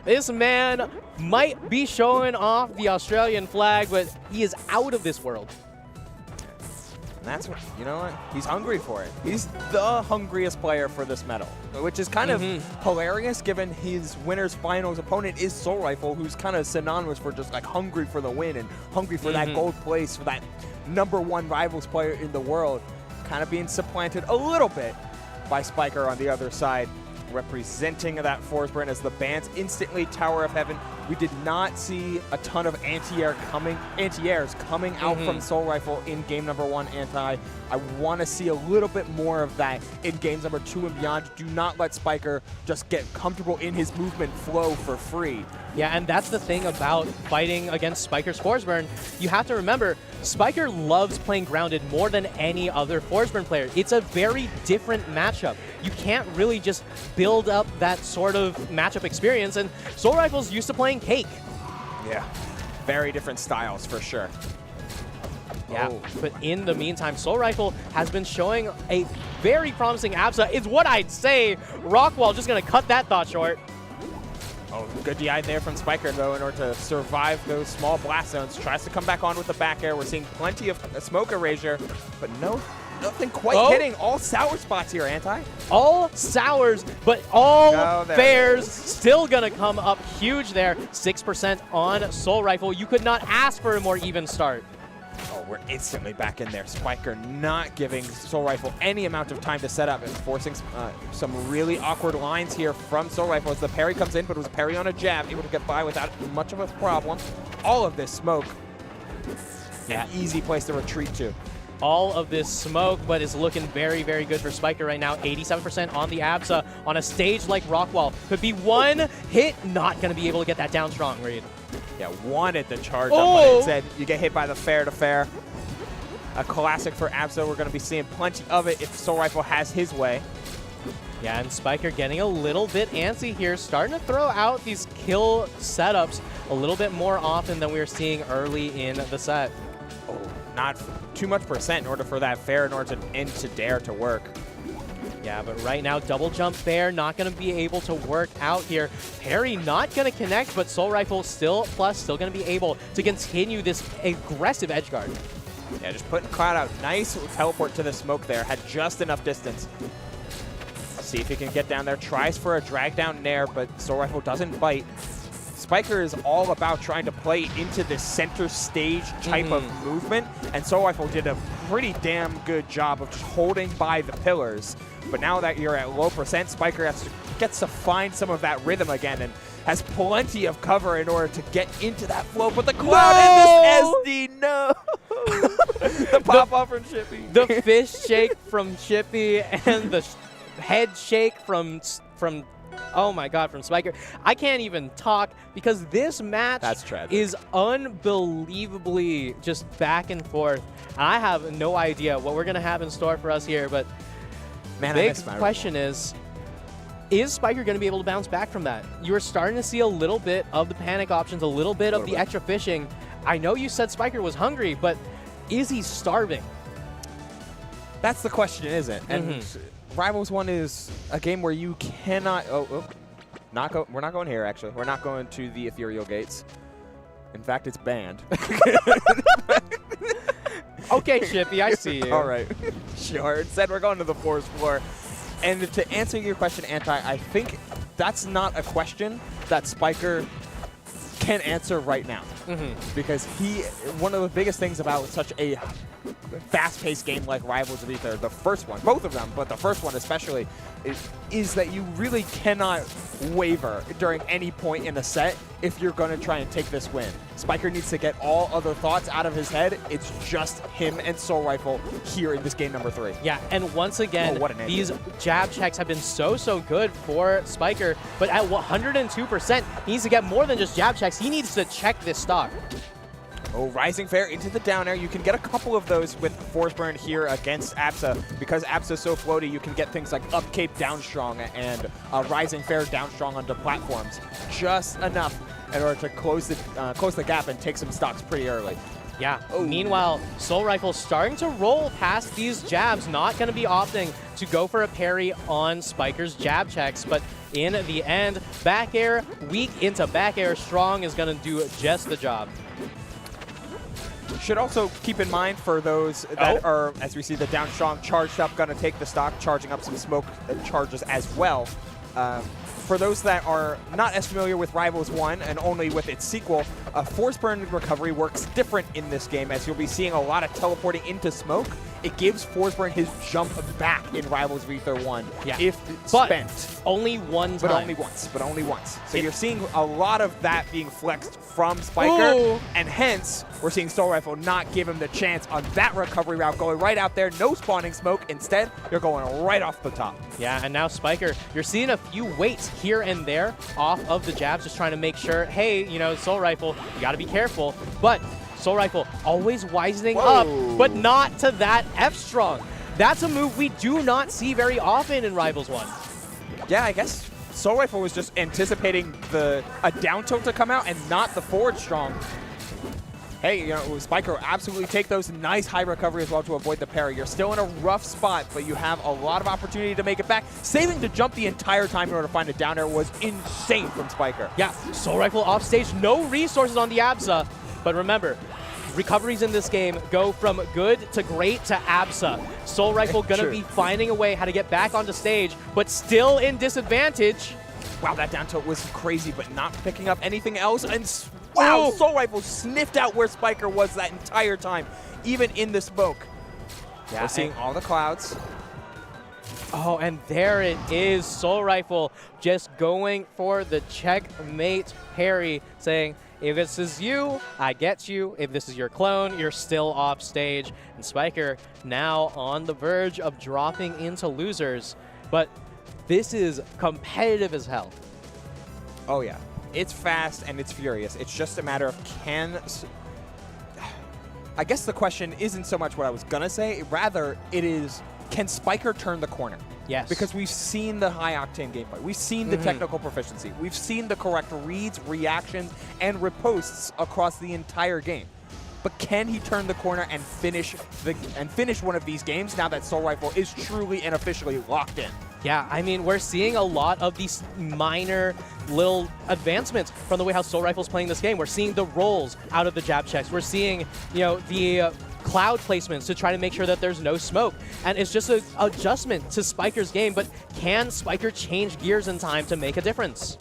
This man might be showing off the Australian flag, but he is out of this world. And that's what, you know what? He's hungry for it. He's the hungriest player for this medal, which is kind of hilarious given his winner's finals opponent is Soul Rifle, who's kind of synonymous for just like hungry for the win and hungry for that gold place, for that #1 rivals player in the world. Kind of being supplanted a little bit by Spiker on the other side, representing that force burn as the bans instantly Tower of Heaven. We did not see a ton of anti-airs coming out from Soul Rifle in game #1 anti. I want to see a little bit more of that in games #2 and beyond. Do not let Spiker just get comfortable in his movement flow for free. Yeah, and that's the thing about fighting against Spiker's Force Burn. You have to remember, Spiker loves playing grounded more than any other Force Burn player. It's a very different matchup. You can't really just build up that sort of matchup experience, and Soul Rifle's used to playing Cake. Yeah, very different styles for sure. Yeah, but in the meantime, Soul Rifle has been showing a very promising ABSA. It's what I'd say. Rockwall just going to cut that thought short. Oh, good DI there from Spiker, though, in order to survive those small blast zones. Tries to come back on with the back air. We're seeing plenty of smoke erasure, but nothing quite hitting. All sour spots here, Anti. All sours, but all there fairs still going to come up huge there. 6% on Soul Rifle. You could not ask for a more even start. Oh, we're instantly back in there. Spiker not giving Soul Rifle any amount of time to set up and forcing some really awkward lines here from Soul Rifle as the parry comes in, but it was a parry on a jab, able to get by without much of a problem. All of this smoke, an easy place to retreat to. All of this smoke, but it's looking very, very good for Spiker right now. 87% on the ABSA on a stage like Rockwall. Could be one hit, not going to be able to get that down strong, Reed. Yeah, wanted the charge up, but instead you get hit by the fair to fair. A classic for ABSA. We're going to be seeing plenty of it if Soul Rifle has his way. Yeah, and Spiker getting a little bit antsy here, starting to throw out these kill setups a little bit more often than we were seeing early in the set. Oh, not too much percent in order for that fair in order to end to dare to work. Yeah, but right now, double jump fair, not going to be able to work out here. Parry not going to connect, but Soul Rifle still going to be able to continue this aggressive edge guard. Yeah, just putting Cloud out. Nice teleport to the smoke there. Had just enough distance. See if he can get down there. Tries for a drag down nair, but Soul Rifle doesn't bite. Spiker is all about trying to play into this center stage type of movement, and Soul Rifle did a pretty damn good job of just holding by the pillars. But now that you're at low percent, Spiker gets to find some of that rhythm again and has plenty of cover in order to get into that flow. But the Cloud in this SD, no! The pop-off from Shippy. The fist shake from Shippy and the head shake from oh my god, from Spiker. I can't even talk because this match is unbelievably just back and forth. I have no idea what we're going to have in store for us here, but man, big question is Spiker going to be able to bounce back from that? You're starting to see a little bit of the panic options, a little bit of the extra fishing. I know you said Spiker was hungry, but is he starving? That's the question, isn't it? And Rivals 1 is a game where you cannot... we're not going here, actually. We're not going to the Ethereal Gates. In fact, it's banned. Okay, Shippy, I see you. All right. Sure. Instead, we're going to the forest floor. And to answer your question, Anti, I think that's not a question that Spiker can answer right now. Because one of the biggest things about such a fast-paced game like Rivals of Aether, the first one, both of them, but the first one especially, is that you really cannot waver during any point in the set if you're going to try and take this win. Spiker needs to get all other thoughts out of his head. It's just him and Soul Rifle here in this game number 3. Yeah, and once again, these jab checks have been so good for Spiker, but at 102%, he needs to get more than just jab checks. He needs to check this stock. Oh, Rising Fair into the down air. You can get a couple of those with Force Burn here against Absa. Because Absa's so floaty, you can get things like Up Cape down strong and Rising Fair down strong onto platforms. Just enough in order to close the gap and take some stocks pretty early. Yeah. Oh. Meanwhile, Soul Rifle starting to roll past these jabs, not going to be opting to go for a parry on Spiker's jab checks, but in the end, back air weak into back air strong is going to do just the job. Should also keep in mind for those that are, as we see the down strong charged up, going to take the stock, charging up some smoke charges as well. For those that are not as familiar with Rivals 1 and only with its sequel, Force Burn recovery works different in this game, as you'll be seeing a lot of teleporting into smoke. It gives Force Burn his jump back in Rivals Aether 1 if spent. Only one time. But only once. So you're seeing a lot of that being flexed from Spiker, and hence we're seeing Soul Rifle not give him the chance on that recovery route, going right out there, no spawning smoke. Instead, you're going right off the top. Yeah, and now Spiker, you're seeing a few waits here and there off of the jabs, just trying to make sure, hey, you know, Soul Rifle, you got to be careful. But Soul Rifle always wisening up, but not to that F-Strong. That's a move we do not see very often in Rivals 1. Yeah, I guess Soul Rifle was just anticipating a down tilt to come out and not the forward strong. Hey, you know, Spiker will absolutely take those nice high recovery as well to avoid the parry. You're still in a rough spot, but you have a lot of opportunity to make it back. Saving to jump the entire time in order to find a down air was insane from Spiker. Yeah, Soul Rifle off stage, no resources on the Absa. But remember, recoveries in this game go from good to great to Absa. Soul Rifle gonna be finding a way how to get back onto stage, but still in disadvantage. Wow, that down tilt was crazy, but not picking up anything else. And wow, Soul Rifle sniffed out where Spiker was that entire time, even in the smoke. Yeah, we're seeing all the clouds. Oh, and there it is. Soul Rifle just going for the checkmate parry, saying, if this is you, I get you. If this is your clone, you're still off stage. And Spiker now on the verge of dropping into losers. But this is competitive as hell. Oh, yeah. It's fast and it's furious. It's just a matter of I guess the question isn't so much what I was going to say. Rather, it is, can Spiker turn the corner? Yes. Because we've seen the high-octane gameplay. We've seen the technical proficiency. We've seen the correct reads, reactions, and riposts across the entire game. But can he turn the corner and finish one of these games now that Soul Rifle is truly and officially locked in? Yeah, I mean, we're seeing a lot of these minor little advancements from the way how Soul Rifle's playing this game. We're seeing the rolls out of the jab checks. We're seeing, you know, the cloud placements to try to make sure that there's no smoke. And it's just an adjustment to Spiker's game, but can Spiker change gears in time to make a difference?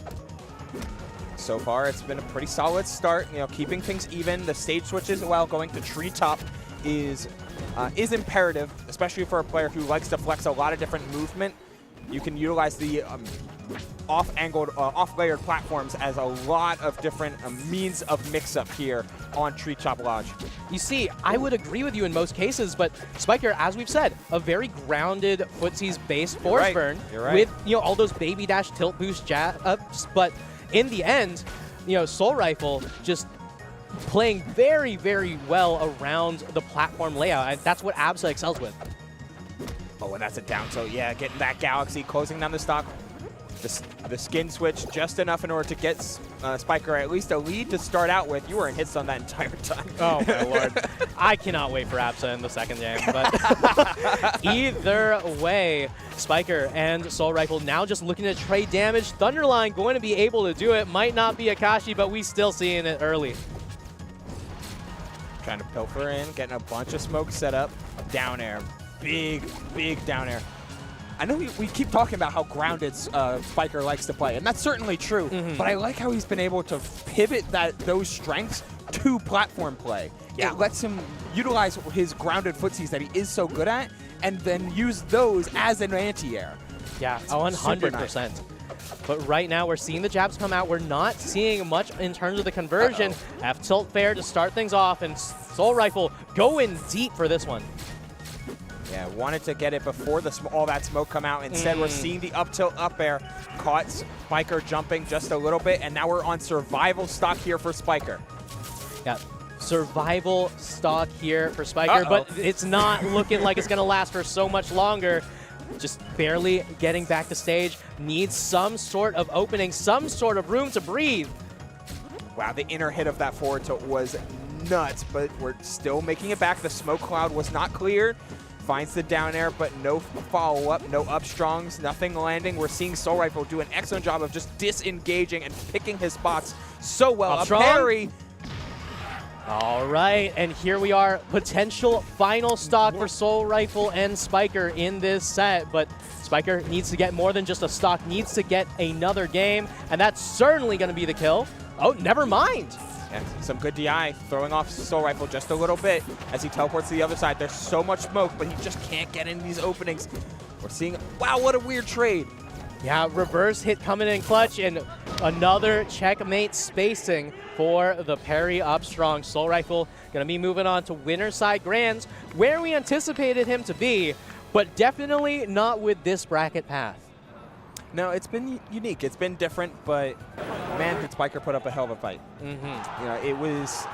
So far, it's been a pretty solid start, you know, keeping things even. The stage switches while going to treetop is imperative, especially for a player who likes to flex a lot of different movement. You can utilize the off-angled, off-layered platforms as a lot of different means of mix-up here on Treetop Lodge. You see, I would agree with you in most cases, but Spiker, as we've said, a very grounded footsies-based force burn with, you know, all those baby dash tilt boost jabs, but in the end, you know, Soul Rifle just playing very, very well around the platform layout, and that's what Absa excels with. Oh, and that's a down tilt. Yeah, getting that Galaxy, closing down the stock. The skin switch just enough in order to get Spiker at least a lead to start out with. You were in hits on that entire time. Oh, my lord. I cannot wait for Absa in the second game. But either way, Spiker and Soul Rifle now just looking to trade damage. Thunderline going to be able to do it. Might not be Akashi, but we still seeing it early. Trying to pilfer in, getting a bunch of smoke set up. Down air. Big, big down air. I know we keep talking about how grounded Spiker likes to play, and that's certainly true, but I like how he's been able to pivot those strengths to platform play. Yeah. It lets him utilize his grounded footsies that he is so good at, and then use those as an anti-air. Yeah, 100%. Nice. But right now, we're seeing the jabs come out. We're not seeing much in terms of the conversion. F-tilt fair to start things off, and Soul Rifle going deep for this one. Yeah, wanted to get it before all that smoke come out. Instead, we're seeing the up tilt up air. Caught Spiker jumping just a little bit, and now we're on survival stock here for Spiker. Yeah, survival stock here for Spiker, but it's not looking like it's going to last for so much longer. Just barely getting back to stage. Needs some sort of opening, some sort of room to breathe. Wow, the inner hit of that forward tilt was nuts, but we're still making it back. The smoke cloud was not cleared. Finds the down air, but no follow-up, no up-strongs, nothing landing. We're seeing Soul Rifle do an excellent job of just disengaging and picking his spots so well. Up A strong. parry. All right, and here we are, potential final stock for Soul Rifle and Spiker in this set, but Spiker needs to get more than just a stock, needs to get another game, and that's certainly going to be the kill. Oh, never mind. Yeah, some good DI, throwing off Soul Rifle just a little bit as he teleports to the other side. There's so much smoke, but he just can't get in these openings. We're seeing, wow, what a weird trade. Yeah, reverse hit coming in clutch, and another checkmate spacing for the parry up strong. Soul Rifle going to be moving on to winner side grands, where we anticipated him to be, but definitely not with this bracket path. No, it's been unique. It's been different, but man, did Spiker put up a hell of a fight. You know, it was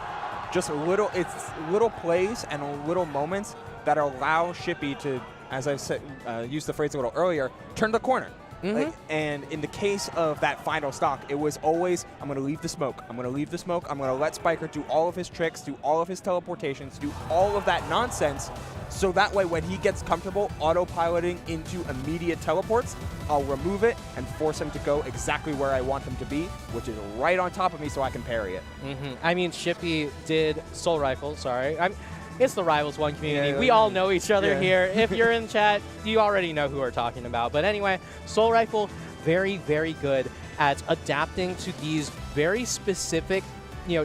just little plays and little moments that allow Shippy to, as I said, used the phrase a little earlier, turn the corner. And in the case of that final stock, it was always, I'm going to leave the smoke. I'm going to leave the smoke. I'm going to let Spiker do all of his tricks, do all of his teleportations, do all of that nonsense. So that way, when he gets comfortable autopiloting into immediate teleports, I'll remove it and force him to go exactly where I want him to be, which is right on top of me so I can parry it. I mean, Shippy did Soul Rifle, sorry. It's the Rivals 1 community. We all know each other here. If you're in chat, you already know who we're talking about. But anyway, Soul Rifle, very, very good at adapting to these very specific,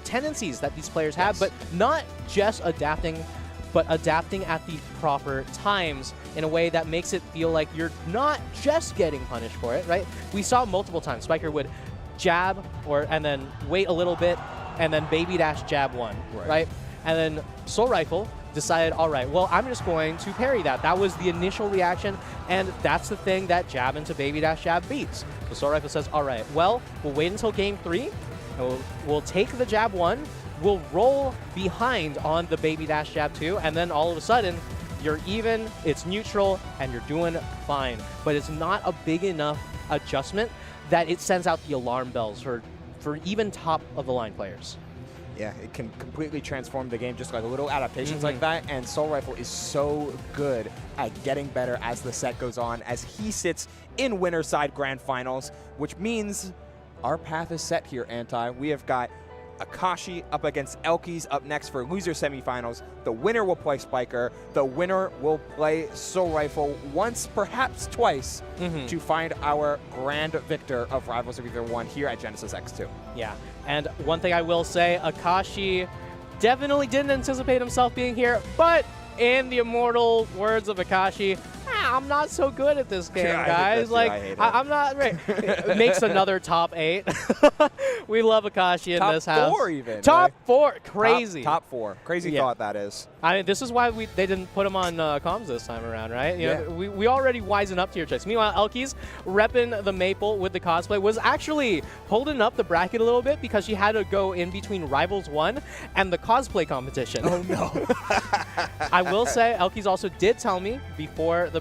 tendencies that these players have, but not just adapting, but adapting at the proper times in a way that makes it feel like you're not just getting punished for it, right? We saw multiple times Spiker would jab and then wait a little bit and then baby dash jab one, right? And then Soul Rifle decided, all right, well, I'm just going to parry that. That was the initial reaction, and that's the thing that jab into baby dash jab beats. So Soul Rifle says, all right, well, we'll wait until game 3, and we'll take the jab 1, we'll roll behind on the baby dash jab 2, and then all of a sudden, you're even, it's neutral, and you're doing fine. But it's not a big enough adjustment that it sends out the alarm bells for even top-of-the-line players. Yeah, it can completely transform the game, just like little adaptations like that. And Soul Rifle is so good at getting better as the set goes on, as he sits in winner side grand finals, which means our path is set here, Anti. We have got Akashi up against Elkies up next for loser semifinals. The winner will play Spiker. The winner will play Soul Rifle once, perhaps twice, to find our grand victor of Rivals of Aether 1 here at Genesis X2. Yeah, and one thing I will say, Akashi definitely didn't anticipate himself being here, but in the immortal words of Akashi, I'm not so good at this game, guys. I'm not right. Makes another top 8. We love Akashi in this house. Top 4 even. Top 4, crazy. Top 4. Crazy thought that is. I mean, this is why they didn't put him on comms this time around, right? You know, we already wisen up to your checks. Meanwhile, Elkies repping the maple with the cosplay was actually holding up the bracket a little bit because she had to go in between Rivals 1 and the cosplay competition. Oh no. I will say, Elkies also did tell me before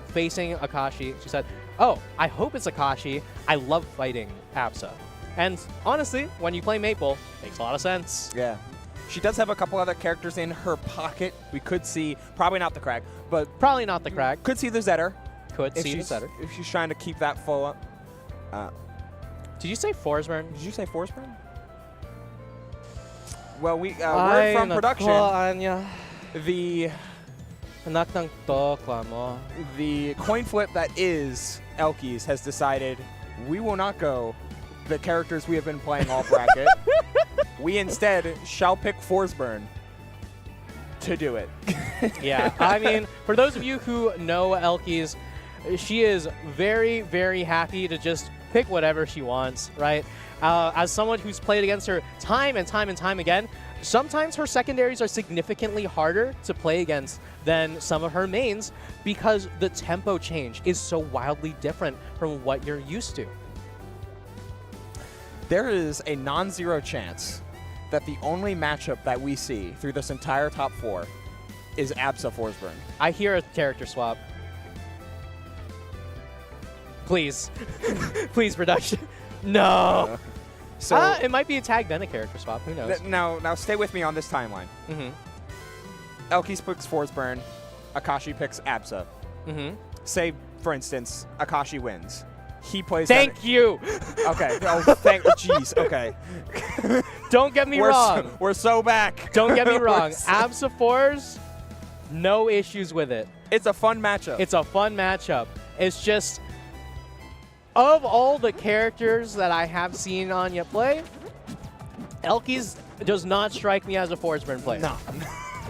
facing Akashi, she said, "Oh, I hope it's Akashi. I love fighting Absa." And honestly, when you play Maple, makes a lot of sense. Yeah. She does have a couple other characters in her pocket. We could see, probably not the Crag, but probably not the Crag. Could see the Zetter. Could see the Zetter. If she's trying to keep that full up. Did you say Forsburn? Did you say Forsburn? Well, word from production. The coin flip that is Elkies has decided we will not go the characters we have been playing all bracket. We instead shall pick Forsburn to do it. Yeah, I mean, for those of you who know Elkies, she is very, very happy to just pick whatever she wants, right? As someone who's played against her time and time and time again, sometimes her secondaries are significantly harder to play against than some of her mains because the tempo change is so wildly different from what you're used to. There is a non-zero chance that the only matchup that we see through this entire top 4 is Absa Forsberg. I hear a character swap. Please. Please, production. No. So It might be a tag then a character swap. Who knows? now stay with me on this timeline. Mm-hmm. Elkis picks Forsburn, Akashi picks Absa. Mm-hmm. Say, for instance, Akashi wins. He plays. Thank you. Okay. Oh, jeez. Okay. Don't get me wrong. We're so back. Don't get me wrong. So- Absa Fours, no issues with it. It's a fun matchup. It's a fun matchup. It's just, of all the characters that I have seen Anya play, Elkis does not strike me as a Forsburn player. No.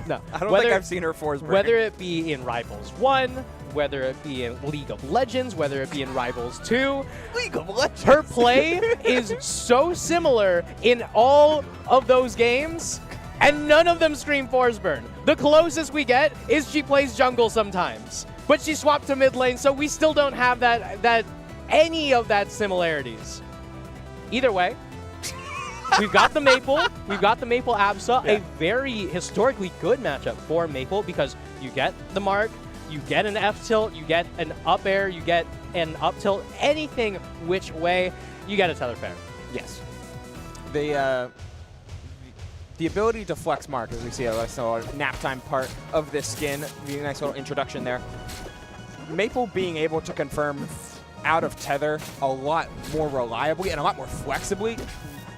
No. I don't think I've seen her Forsburn. Whether it be in Rivals 1, whether it be in League of Legends, whether it be in Rivals 2, League of Legends. her play is so similar in all of those games, and none of them scream Forsburn. The closest we get is she plays jungle sometimes, but she swapped to mid lane, so we still don't have that any of that similarities. Either way, we've got the Maple. We've got the Maple Absa, a very historically good matchup for Maple because you get the mark, you get an F tilt, you get an up air, you get an up tilt, anything which way, you get a tether fair. Yes. The ability to flex mark, as we see a nice little nap time part of this skin, a nice little introduction there. Maple being able to confirm out of tether a lot more reliably and a lot more flexibly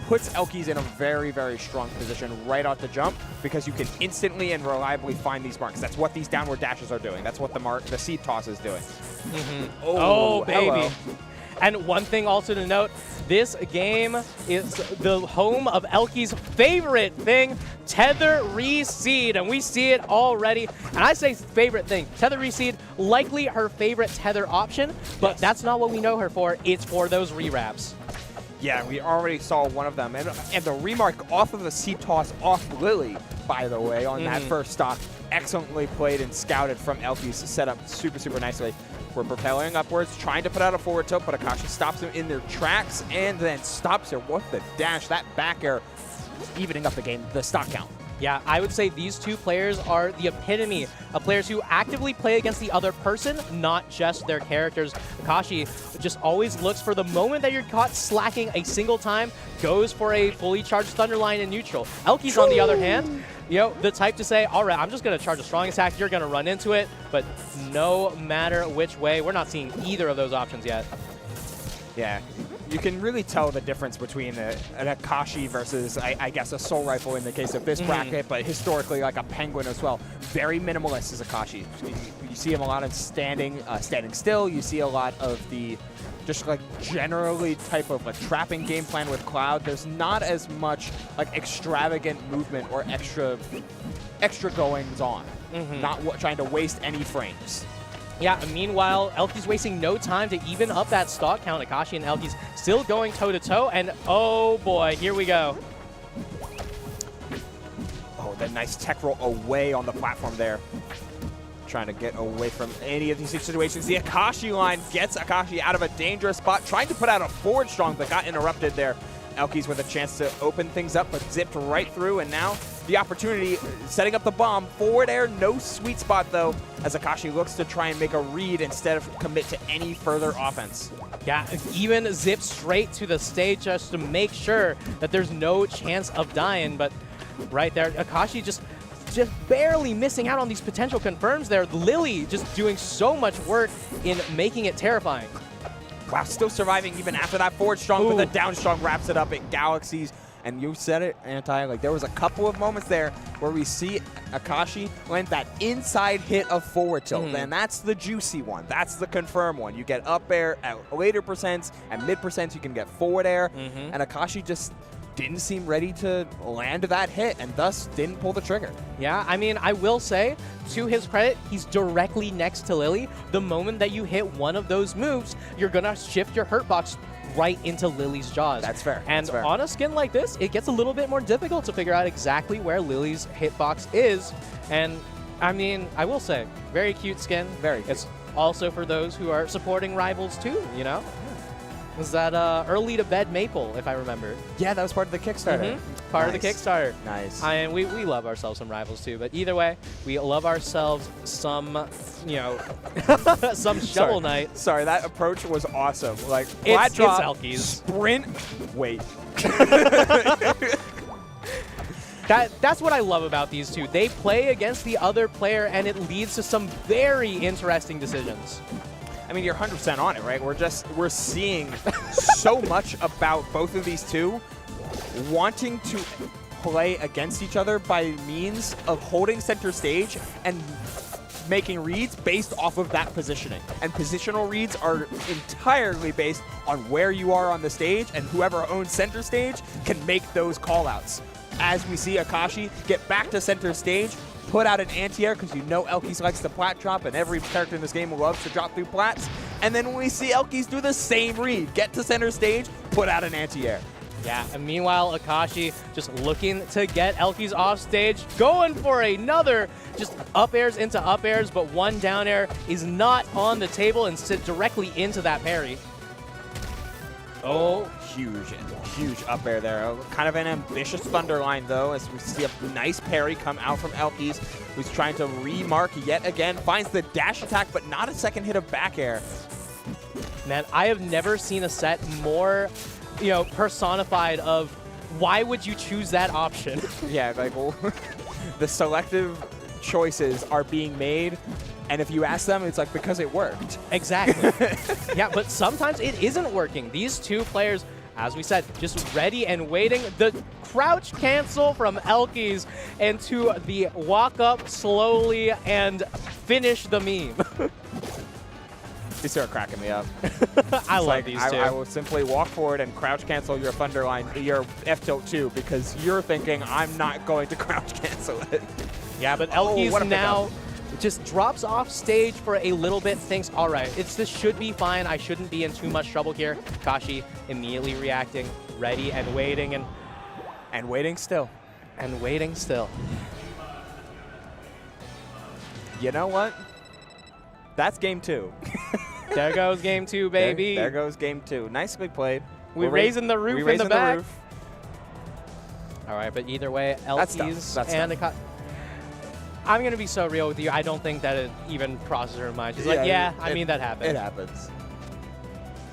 puts Elkis in a very, very strong position right off the jump because you can instantly and reliably find these marks. That's what these downward dashes are doing. That's what the seed toss is doing. Mm-hmm. Oh, baby. hello. And one thing also to note, this game is the home of Elkis' favorite thing, Tether Reseed, and we see it already. And I say favorite thing, Tether Reseed, likely her favorite Tether option, but that's not what we know her for. It's for those rewraps. Yeah, we already saw one of them. And the remark off of the seed toss off Lily, by the way, on that first stock. Excellently played and scouted from Elkis, set up super, super nicely. We're propelling upwards, trying to put out a forward tilt, but Akashi stops him in their tracks and then stops her. What the dash? That back air evening up the game, the stock count. Yeah, I would say these two players are the epitome of players who actively play against the other person, not just their characters. Akashi just always looks for the moment that you're caught slacking a single time, goes for a fully charged Thunderline in neutral. Elkis, on the other hand, the type to say, all right, I'm just going to charge a strong attack, you're going to run into it, but no matter which way, we're not seeing either of those options yet. Yeah, you can really tell the difference between an Akashi versus, I guess, a Soul Rifle in the case of this bracket, but historically like a Penguin as well. Very minimalist is Akashi. You see him a lot of standing still. You see a lot of the just like generally type of like trapping game plan with Cloud. There's not as much like extravagant movement or extra goings on. Not trying to waste any frames. Yeah, meanwhile, Elkis wasting no time to even up that stock count. Akashi and Elkis still going toe-to-toe, and oh boy, here we go. Oh, that nice tech roll away on the platform there. Trying to get away from any of these situations. The Akashi line gets Akashi out of a dangerous spot, trying to put out a forward strong, but got interrupted there. Elkis with a chance to open things up, but zipped right through, and now the opportunity, setting up the bomb. Forward air, no sweet spot, though, as Akashi looks to try and make a read instead of commit to any further offense. Yeah, even zip straight to the stage just to make sure that there's no chance of dying, but right there, Akashi just barely missing out on these potential confirms there. Lily just doing so much work in making it terrifying. Wow, still surviving even after that forward strong, but the down strong wraps it up at Galaxies. And you said it, Anti, like there was a couple of moments there where we see Akashi land that inside hit of forward tilt. And that's the juicy one. That's the confirm one. You get up air at later percents, and mid percents you can get forward air. And Akashi just didn't seem ready to land that hit and thus didn't pull the trigger. Yeah, I mean, I will say, to his credit, he's directly next to Lily. The moment that you hit one of those moves, you're going to shift your hurt box right into Lily's jaws. That's fair. And that's fair. On a skin like this, it gets a little bit more difficult to figure out exactly where Lily's hitbox is. And I mean, I will say, very cute skin. Very cute. It's also for those who are supporting Rivals too, you know? Was that early to bed Maple, if I remember? Yeah, that was part of the Kickstarter. part of the Nice. Kickstarter. Nice. And we love ourselves some Rivals too, but either way, we love ourselves some, you know, some Shovel Knight. Sorry, that approach was awesome. Like, It's flat drop, Elkies. sprint, wait. That's what I love about these two. They play against the other player, and it leads to some very interesting decisions. I mean, you're 100% on it, right? We're seeing so much about both of these two wanting to play against each other by means of holding center stage and making reads based off of that positioning. And positional reads are entirely based on where you are on the stage, and whoever owns center stage can make those callouts. As we see Akashi get back to center stage, put out an anti-air, because you know Elkies likes to plat drop, and every character in this game loves to drop through plats. And then we see Elkies do the same read, get to center stage, put out an anti-air. Yeah, and meanwhile, Akashi just looking to get Elkies off stage, going for another just up airs into up airs, but one down air is not on the table and sit directly into that parry. Oh, huge up air there. Kind of an ambitious Thunderline, though, as we see a nice parry come out from Elkies, who's trying to remark yet again. Finds the dash attack, but not a second hit of back air. Man, I have never seen a set more, you know, personified of why would you choose that option? Yeah, like, well, the selective choices are being made, and if you ask them, it's like, because it worked. Exactly. Yeah, but sometimes it isn't working. These two players, as we said, just ready and waiting. The crouch cancel from Elkies into the walk up slowly and finish the meme. These two are cracking me up. I love like, these two. I will simply walk forward and crouch cancel your Thunderline, your F-tilt too, because you're thinking I'm not going to crouch cancel it. Yeah, but Elkies what a now just drops off stage for a little bit, thinks, all right, this should be fine. I shouldn't be in too much trouble here. Kashi immediately reacting, ready and waiting. And waiting still. And waiting still. You know what? That's game two. There goes game two, baby. There goes game two. Nicely played. We're raising the roof in the back. All right, but either way, Elkies and Akashi. I'm going to be so real with you. I don't think that it even crosses her mind. She's like, yeah, I mean, that happens. It happens.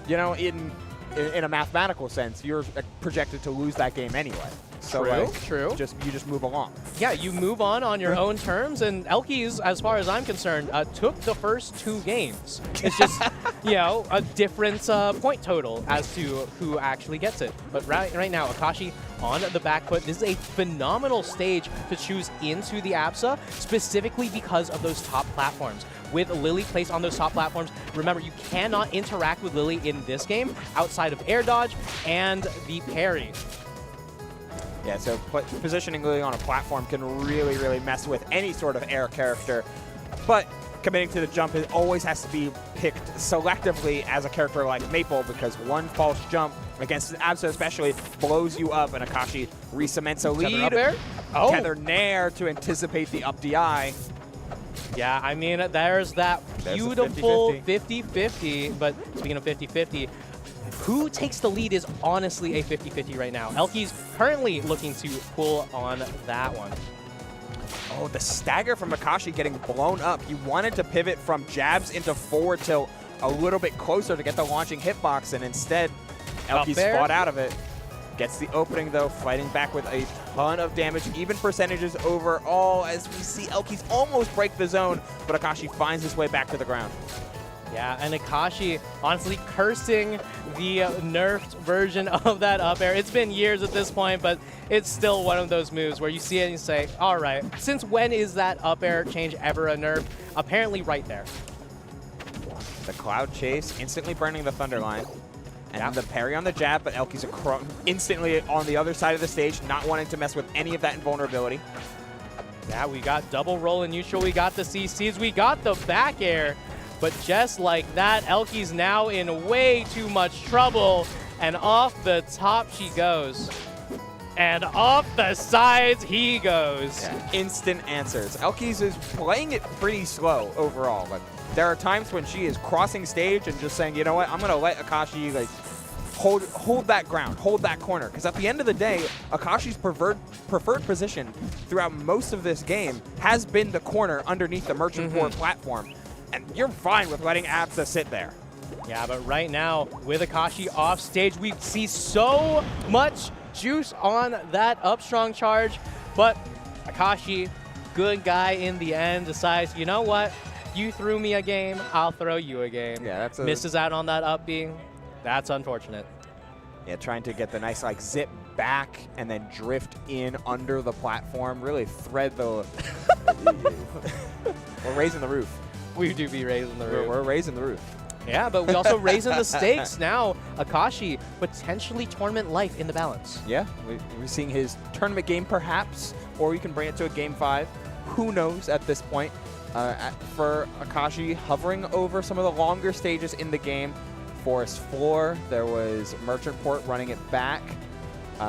You know, in a mathematical sense, you're projected to lose that game anyway. So True. You just move along. Yeah, you move on your own terms, and Elkies, as far as I'm concerned, took the first two games. It's just, you know, a different point total as to who actually gets it. But right now, Akashi on the back foot. This is a phenomenal stage to choose into the APSA, specifically because of those top platforms. With Lily placed on those top platforms, remember, you cannot interact with Lily in this game outside of air dodge and the parry. Yeah, so positioning Lily on a platform can really, really mess with any sort of air character. But committing to the jump, it always has to be picked selectively as a character like Maple, because one false jump against an APSA especially blows you up, and Akashi re-cements a lead. Tether up air? Oh. Tether Nair to anticipate the up DI. Yeah, I mean, there's that beautiful 50-50. But speaking of 50-50, who takes the lead is honestly a 50-50 right now. Elkies currently looking to pull on that one. Oh, the stagger from Akashi getting blown up. He wanted to pivot from jabs into forward tilt a little bit closer to get the launching hitbox, and instead, Elkies fought out of it. Gets the opening, though, fighting back with a ton of damage, even percentages overall, as we see Elkies almost break the zone, but Akashi finds his way back to the ground. Yeah, and Akashi honestly cursing the nerfed version of that up air. It's been years at this point, but it's still one of those moves where you see it and you say, all right, since when is that up air change ever a nerf? Apparently right there. The Cloud Chase instantly burning the Thunderline. And the parry on the jab, but Elkies instantly on the other side of the stage, not wanting to mess with any of that invulnerability. Yeah, we got double roll in neutral, we got the CCs, we got the back air. But just like that, Elkies now in way too much trouble. And off the top she goes. And off the sides he goes. Yeah, instant answers. Elkies is playing it pretty slow overall. Like, there are times when she is crossing stage and just saying, you know what, I'm going to let Akashi like hold that ground, hold that corner. Because at the end of the day, Akashi's preferred position throughout most of this game has been the corner underneath the Merchant Port platform. And you're fine with letting Absa sit there. Yeah, but right now, with Akashi off stage, we see so much juice on that upstrong charge. But Akashi, good guy in the end, decides, you know what? You threw me a game, I'll throw you a game. Yeah, that's a... Misses out on that up B. That's unfortunate. Yeah, trying to get the nice like zip back and then drift in under the platform. Really thread the... We're raising the roof. We do be raising the roof. We're raising the roof. Yeah, but we also raising the stakes. Now, Akashi, potentially tournament life in the balance. Yeah, we're seeing his tournament game perhaps, or you can bring it to a game 5. Who knows at this point? For Akashi, hovering over some of the longer stages in the game. Forest Floor, there was Merchant Port running it back.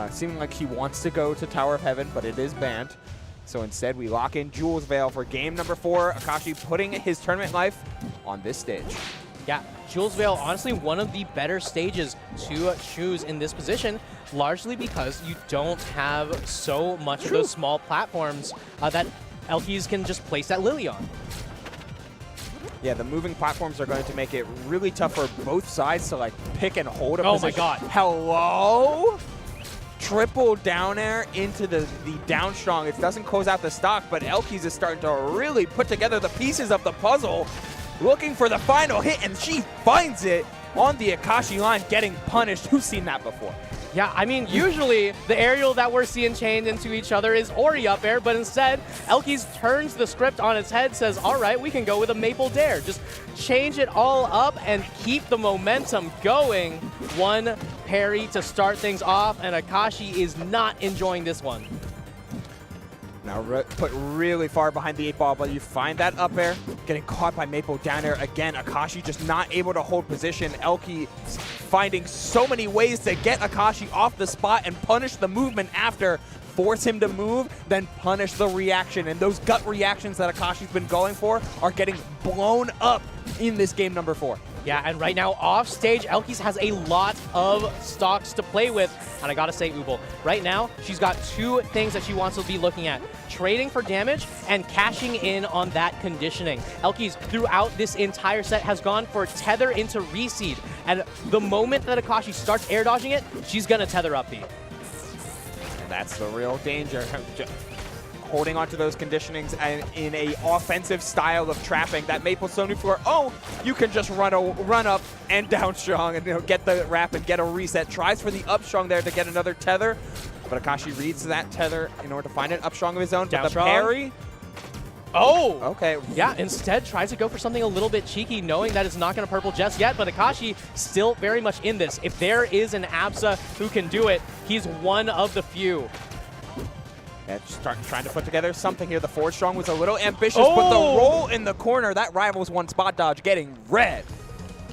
Seeming like he wants to go to Tower of Heaven, but it is banned. So instead, we lock in Jules Vale for game number 4. Akashi putting his tournament life on this stage. Yeah, Jules Vale, honestly, one of the better stages to choose in this position, largely because you don't have so much of those small platforms that Elkies can just place that Lily on. Yeah, the moving platforms are going to make it really tough for both sides to like pick and hold a position. Oh my god. Hello? Triple down air into the down strong. It doesn't close out the stock, but Elkies is starting to really put together the pieces of the puzzle, looking for the final hit, and she finds it on the Akashi line, getting punished. Who's seen that before? Yeah, I mean, usually the aerial that we're seeing chained into each other is Ori up air, but instead, Elkies turns the script on its head, says, all right, we can go with a Maple Dare. Just change it all up and keep the momentum going. One parry to start things off, and Akashi is not enjoying this one. Now put really far behind the 8-ball, but you find that up air, getting caught by Maple down air again. Akashi just not able to hold position. Elki finding so many ways to get Akashi off the spot and punish the movement after, force him to move, then punish the reaction. And those gut reactions that Akashi's been going for are getting blown up in this game number 4. Yeah, and right now off stage, Elkies has a lot of stocks to play with. And I gotta say, Ubel, right now, she's got 2 things that she wants to be looking at. Trading for damage and cashing in on that conditioning. Elkies, throughout this entire set, has gone for tether into reseed. And the moment that Akashi starts air dodging it, she's gonna tether up B. And that's the real danger. Holding onto those conditionings and in a offensive style of trapping that Maple so new for. Oh, you can just run up and down strong and get the wrap and get a reset. Tries for the up strong there to get another tether, but Akashi reads that tether in order to find an up strong of his own. Down but the strong. parry. Oh! Okay. Yeah, instead tries to go for something a little bit cheeky, knowing that it's not going to purple just yet, but Akashi still very much in this. If there is an Absa who can do it, he's one of the few. Yeah, just trying to put together something here. The forward strong was a little ambitious, but the roll in the corner, that Rivals 1 spot dodge getting red.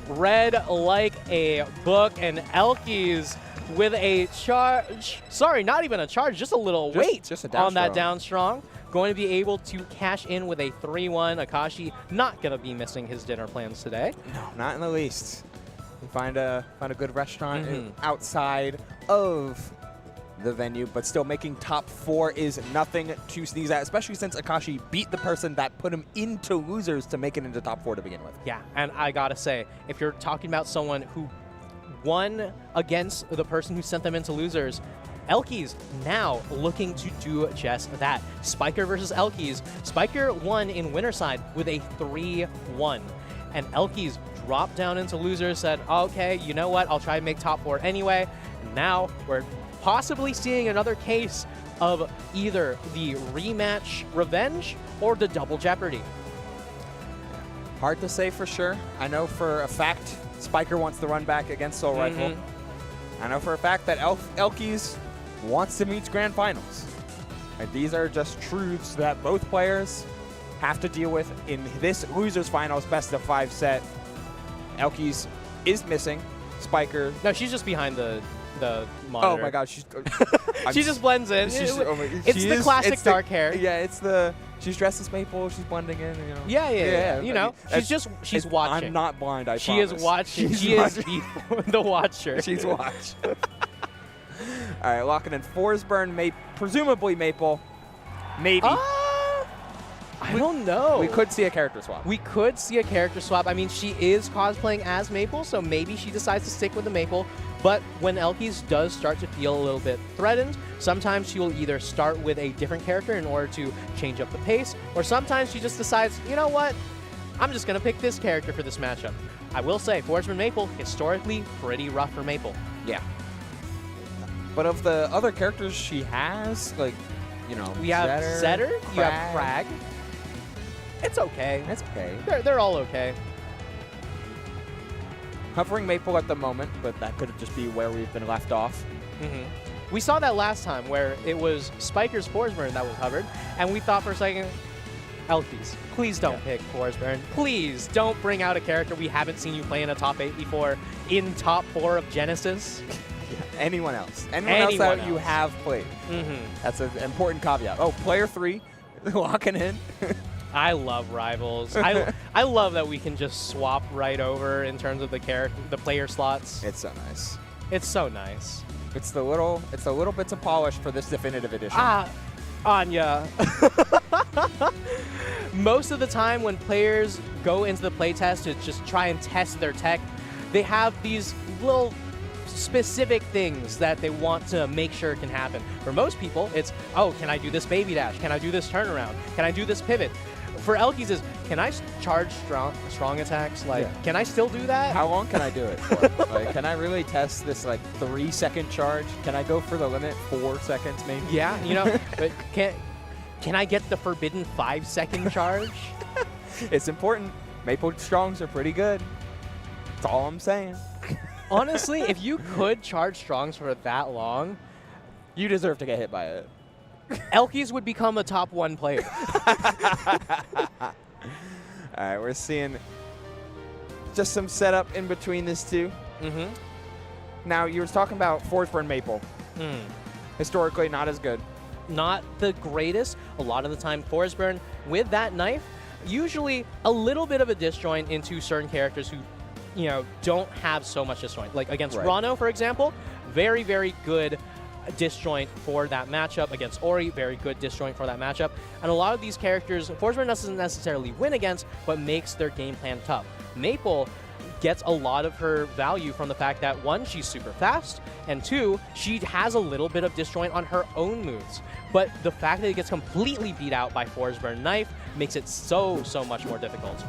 Red like a book, and Elkies with a charge. Sorry, not even a charge, just a little weight just a down on that strong. down strong. Going to be able to cash in with a 3-1. Akashi not going to be missing his dinner plans today. No, not in the least. You find a good restaurant outside of the venue, but still making top 4 is nothing to sneeze at, especially since Akashi beat the person that put him into losers to make it into top 4 to begin with. Yeah, and I gotta say, if you're talking about someone who won against the person who sent them into losers, Elkies now looking to do just that. Spiker versus Elkies. Spiker won in winner side with a 3-1. And Elkies dropped down into losers, said, okay, you know what, I'll try to make top 4 anyway. Now we're possibly seeing another case of either the rematch revenge or the double jeopardy. Hard to say for sure. I know for a fact Spiker wants to run back against Soul Rifle. I know for a fact that Elkies wants to meet Grand Finals. And these are just truths that both players have to deal with in this Losers Finals best of 5 set. Elkies is missing. Spiker. No, she's just behind the monitor. Oh my God, she's. She just blends in. She's, It's the classic dark hair. Yeah, it's the. She's dressed as Maple. She's blending in. You know. Yeah. You know, she's watching. I'm not blind. I She promise. is watching. She's She is watching. the watcher. She's watching. All right, locking in Forsburn, presumably Maple. Maybe. I don't know. We could see a character swap. We could see a character swap. I mean, she is cosplaying as Maple, so maybe she decides to stick with the Maple. But when Elkies does start to feel a little bit threatened, sometimes she will either start with a different character in order to change up the pace, or sometimes she just decides, you know what, I'm just going to pick this character for this matchup. I will say, Forsburn Maple, historically pretty rough for Maple. Yeah. But of the other characters she has, like, you know, We have Zetter, you have Crag. It's okay. It's okay. They're all okay. Hovering Maple at the moment, but that could just be where we've been left off. We saw that last time where it was Spiker's Forsburn that was hovered, and we thought for a second, Elkies, please don't pick Forsburn. Please don't bring out a character we haven't seen you play in a top 8 before in top 4 of Genesis. Anyone else. Anyone else that you have played. That's an important caveat. Oh, player 3, locking in. I love Rivals. I love that we can just swap right over in terms of the player slots. It's so nice. It's so nice. It's the little bits of polish for this definitive edition. Anya. Most of the time when players go into the playtest to just try and test their tech, they have these little specific things that they want to make sure can happen. For most people, it's, oh, can I do this baby dash? Can I do this turnaround? Can I do this pivot? For Elkies is, can I charge strong attacks? Like, can I still do that? How long can I do it for? Like, can I really test this, like, 3-second charge? Can I go for the limit 4 seconds, maybe? Yeah, you know, but can I get the forbidden 5-second charge? It's important. Maple Strongs are pretty good. That's all I'm saying. Honestly, if you could charge Strongs for that long, you deserve to get hit by it. Elkies would become a top 1 player. All right, we're seeing just some setup in between this two. Now, you were talking about Forsburn Maple. Historically, not as good. Not the greatest. A lot of the time, Forsburn, with that knife, usually a little bit of a disjoint into certain characters who, you know, don't have so much disjoint. Like against Rano, for example, very, very good disjoint for that matchup. Against Ori, very good disjoint for that matchup. And a lot of these characters, Forsburn doesn't necessarily win against, but makes their game plan tough. Maple gets a lot of her value from the fact that, 1, she's super fast, and 2, she has a little bit of disjoint on her own moves. But the fact that it gets completely beat out by Forsburn Knife makes it so much more difficult.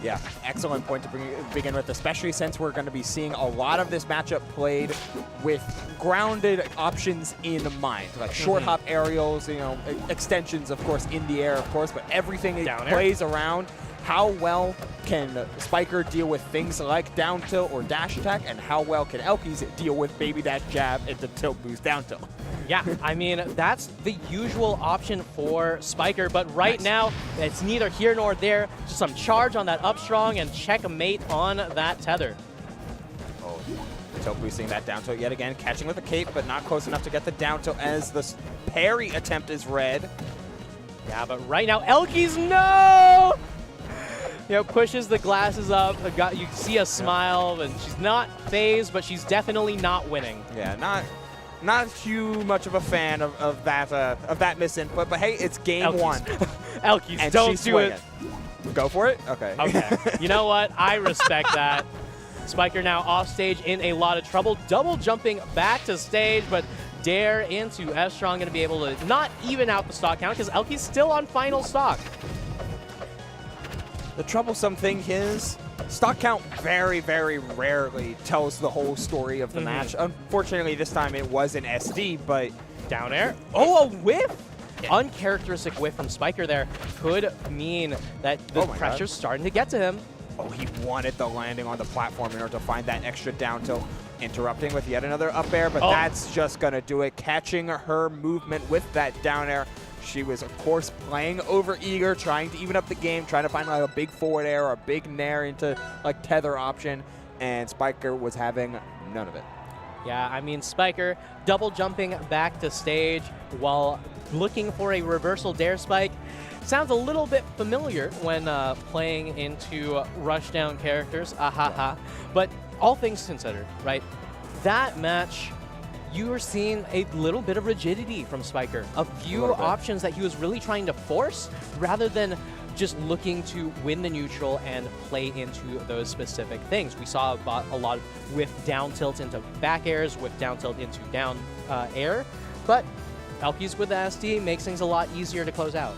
Yeah, excellent point to begin with, especially since we're going to be seeing a lot of this matchup played with grounded options in mind, like short hop aerials, you know, extensions, of course, in the air, of course, but everything plays around how well can Spiker deal with things like down tilt or dash attack, and how well can Elkies deal with baby dash jab into tilt boost down tilt. Yeah, I mean, that's the usual option for Spiker, but right now, it's neither here nor there. Just some charge on that up strong and checkmate on that tether. Oh, tilt boosting that down tilt yet again, catching with a cape, but not close enough to get the down tilt as the parry attempt is red. Yeah, but right now, Elkies, no! You know, pushes the glasses up. You see a smile, and she's not phased, but she's definitely not winning. Yeah, not too much of a fan of that miss input, but hey, it's game Elkies. 1. Elkies, and don't she's do swinging. it. Go for it? Okay. Okay. You know what? I respect that. Spiker now off stage in a lot of trouble. Double jumping back to stage, but Dare into S-Strong going to be able to not even out the stock count because Elki's still on final stock. The troublesome thing is, stock count very, very rarely tells the whole story of the match. Unfortunately, this time it was an SD, but... Down air. Oh, a whiff! Uncharacteristic whiff from Spiker there could mean that the pressure's starting to get to him. Oh, he wanted the landing on the platform in order to find that extra down tilt. Interrupting with yet another up air, but that's just going to do it. Catching her movement with that down air. She was, of course, playing over eager, trying to even up the game, trying to find like a big forward air or a big nair into like tether option, and Spiker was having none of it. Yeah, I mean, Spiker double jumping back to stage while looking for a reversal dare spike. Sounds a little bit familiar when playing into rushdown characters, But all things considered, right? That match, you were seeing a little bit of rigidity from Spiker. A few options that he was really trying to force rather than just looking to win the neutral and play into those specific things. We saw a lot with down tilt into back airs, with down tilt into down air, but Elkies with the SD makes things a lot easier to close out.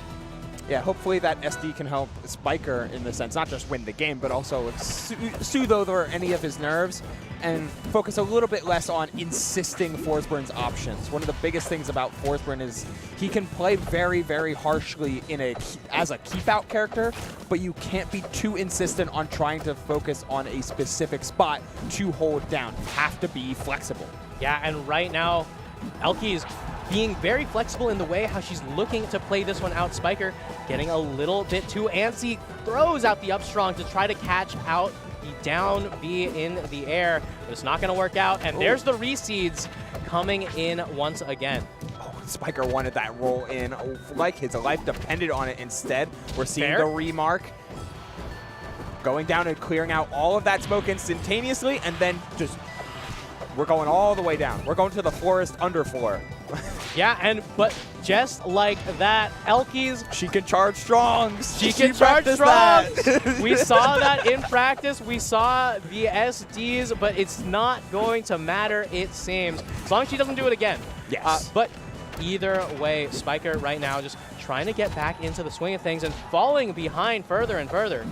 Yeah, hopefully that SD can help Spiker in the sense, not just win the game, but also soothe over any of his nerves and focus a little bit less on insisting Forsburn's options. One of the biggest things about Forsburn is he can play very, very harshly as a keep-out character, but you can't be too insistent on trying to focus on a specific spot to hold down. You have to be flexible. Yeah, and right now, Elkie is being very flexible in the way how she's looking to play this one out. Spiker getting a little bit too antsy, throws out the up strong to try to catch out the down B in the air, but it's not going to work out. And there's the reseeds coming in once again. Oh, Spiker wanted that roll in like his life depended on it. Instead, we're seeing the remark going down and clearing out all of that smoke instantaneously, and then just we're going all the way down. We're going to the forest underfloor. Yeah, but just like that, Elkies, she can charge strongs. She can charge strongs. We saw that in practice. We saw the SDs, but it's not going to matter, it seems, as long as she doesn't do it again. Yes. But either way, Spiker right now just trying to get back into the swing of things and falling behind further and further.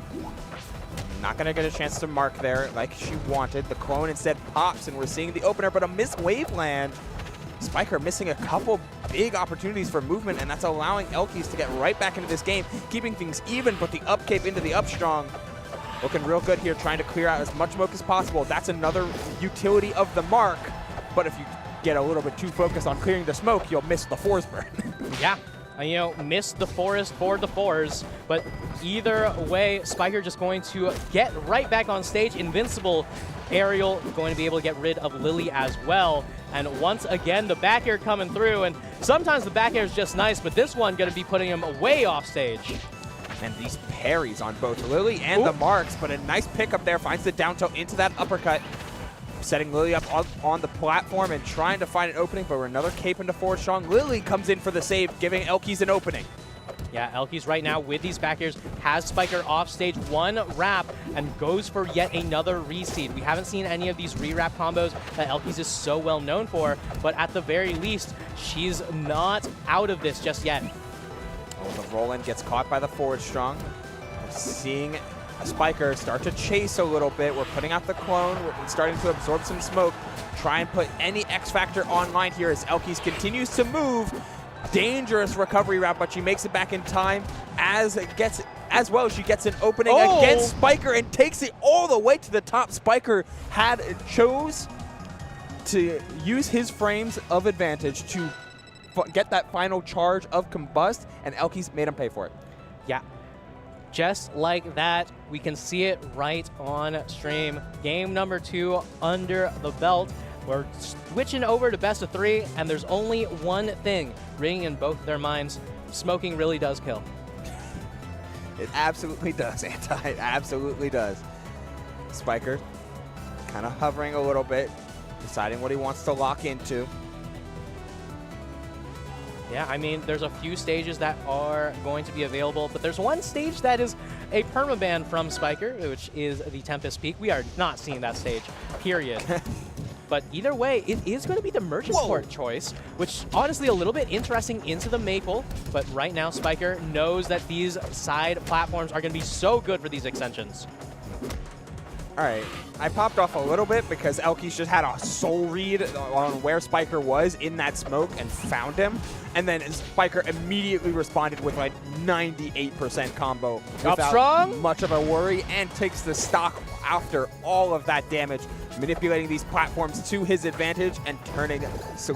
Not going to get a chance to mark there like she wanted. The clone instead pops, and we're seeing the opener, but a missed waveland. Spiker missing a couple big opportunities for movement, and that's allowing Elkies to get right back into this game, keeping things even, but the up cape into the up strong. Looking real good here, trying to clear out as much smoke as possible. That's another utility of the mark, but if you get a little bit too focused on clearing the smoke, you'll miss the Forsburn. Yeah. You know, missed the forest for the fours, but either way, Spiker just going to get right back on stage. Invincible Aerial going to be able to get rid of Lily as well. And once again, the back air coming through, and sometimes the back air is just nice, but this one going to be putting him way off stage. And these parries on both Lily and the marks, but a nice pickup there, finds the down tilt into that uppercut. Setting Lily up on the platform and trying to find an opening, but we're another cape into forward strong. Lily comes in for the save, giving Elkies an opening. Yeah, Elkies right now with these back airs has Spiker off stage, one wrap, and goes for yet another reseed. We haven't seen any of these re-wrap combos that Elkies is so well known for, but at the very least, she's not out of this just yet. Oh, the roll-in gets caught by the forward strong. We're seeing Spiker start to chase a little bit. We're putting out the clone. We're starting to absorb some smoke. Try and put any X factor online here as Elkies continues to move. Dangerous recovery route, but she makes it back in time as well. She gets an opening against Spiker and takes it all the way to the top. Spiker chose to use his frames of advantage to get that final charge of Combust, and Elkies made him pay for it. Yeah. Just like that, we can see it right on stream. Game number 2 under the belt. We're switching over to best of 3, and there's only one thing ringing in both their minds. Smoking really does kill. It absolutely does, Anti. It absolutely does. Spiker kind of hovering a little bit, deciding what he wants to lock into. Yeah, I mean, there's a few stages that are going to be available, but there's one stage that is a permaban from Spiker, which is the Tempest Peak. We are not seeing that stage, period. But either way, it is going to be the Merchant Port choice, which honestly a little bit interesting into the Maple, but right now Spiker knows that these side platforms are going to be so good for these extensions. All right, I popped off a little bit because Elkies just had a soul read on where Spiker was in that smoke and found him. And then Spiker immediately responded with like 98% combo without much of a worry, and takes the stock after all of that damage, manipulating these platforms to his advantage and turning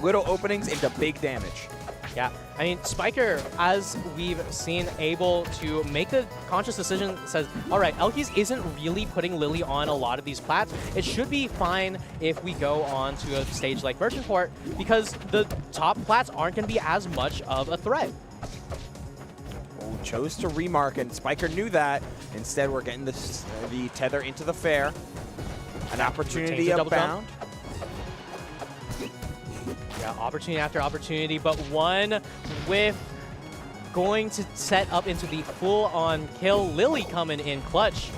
little openings into big damage. Yeah, I mean, Spiker, as we've seen, able to make the conscious decision, says, all right, Elkies isn't really putting Lily on a lot of these plats. It should be fine if we go on to a stage like Merchant Port, because the top plats aren't going to be as much of a threat. Oh, chose to remark, and Spiker knew that. Instead, we're getting the tether into the fair. An opportunity Double abound. Yeah, opportunity after opportunity, but one whiff going to set up into the full-on kill. Lily coming in clutch.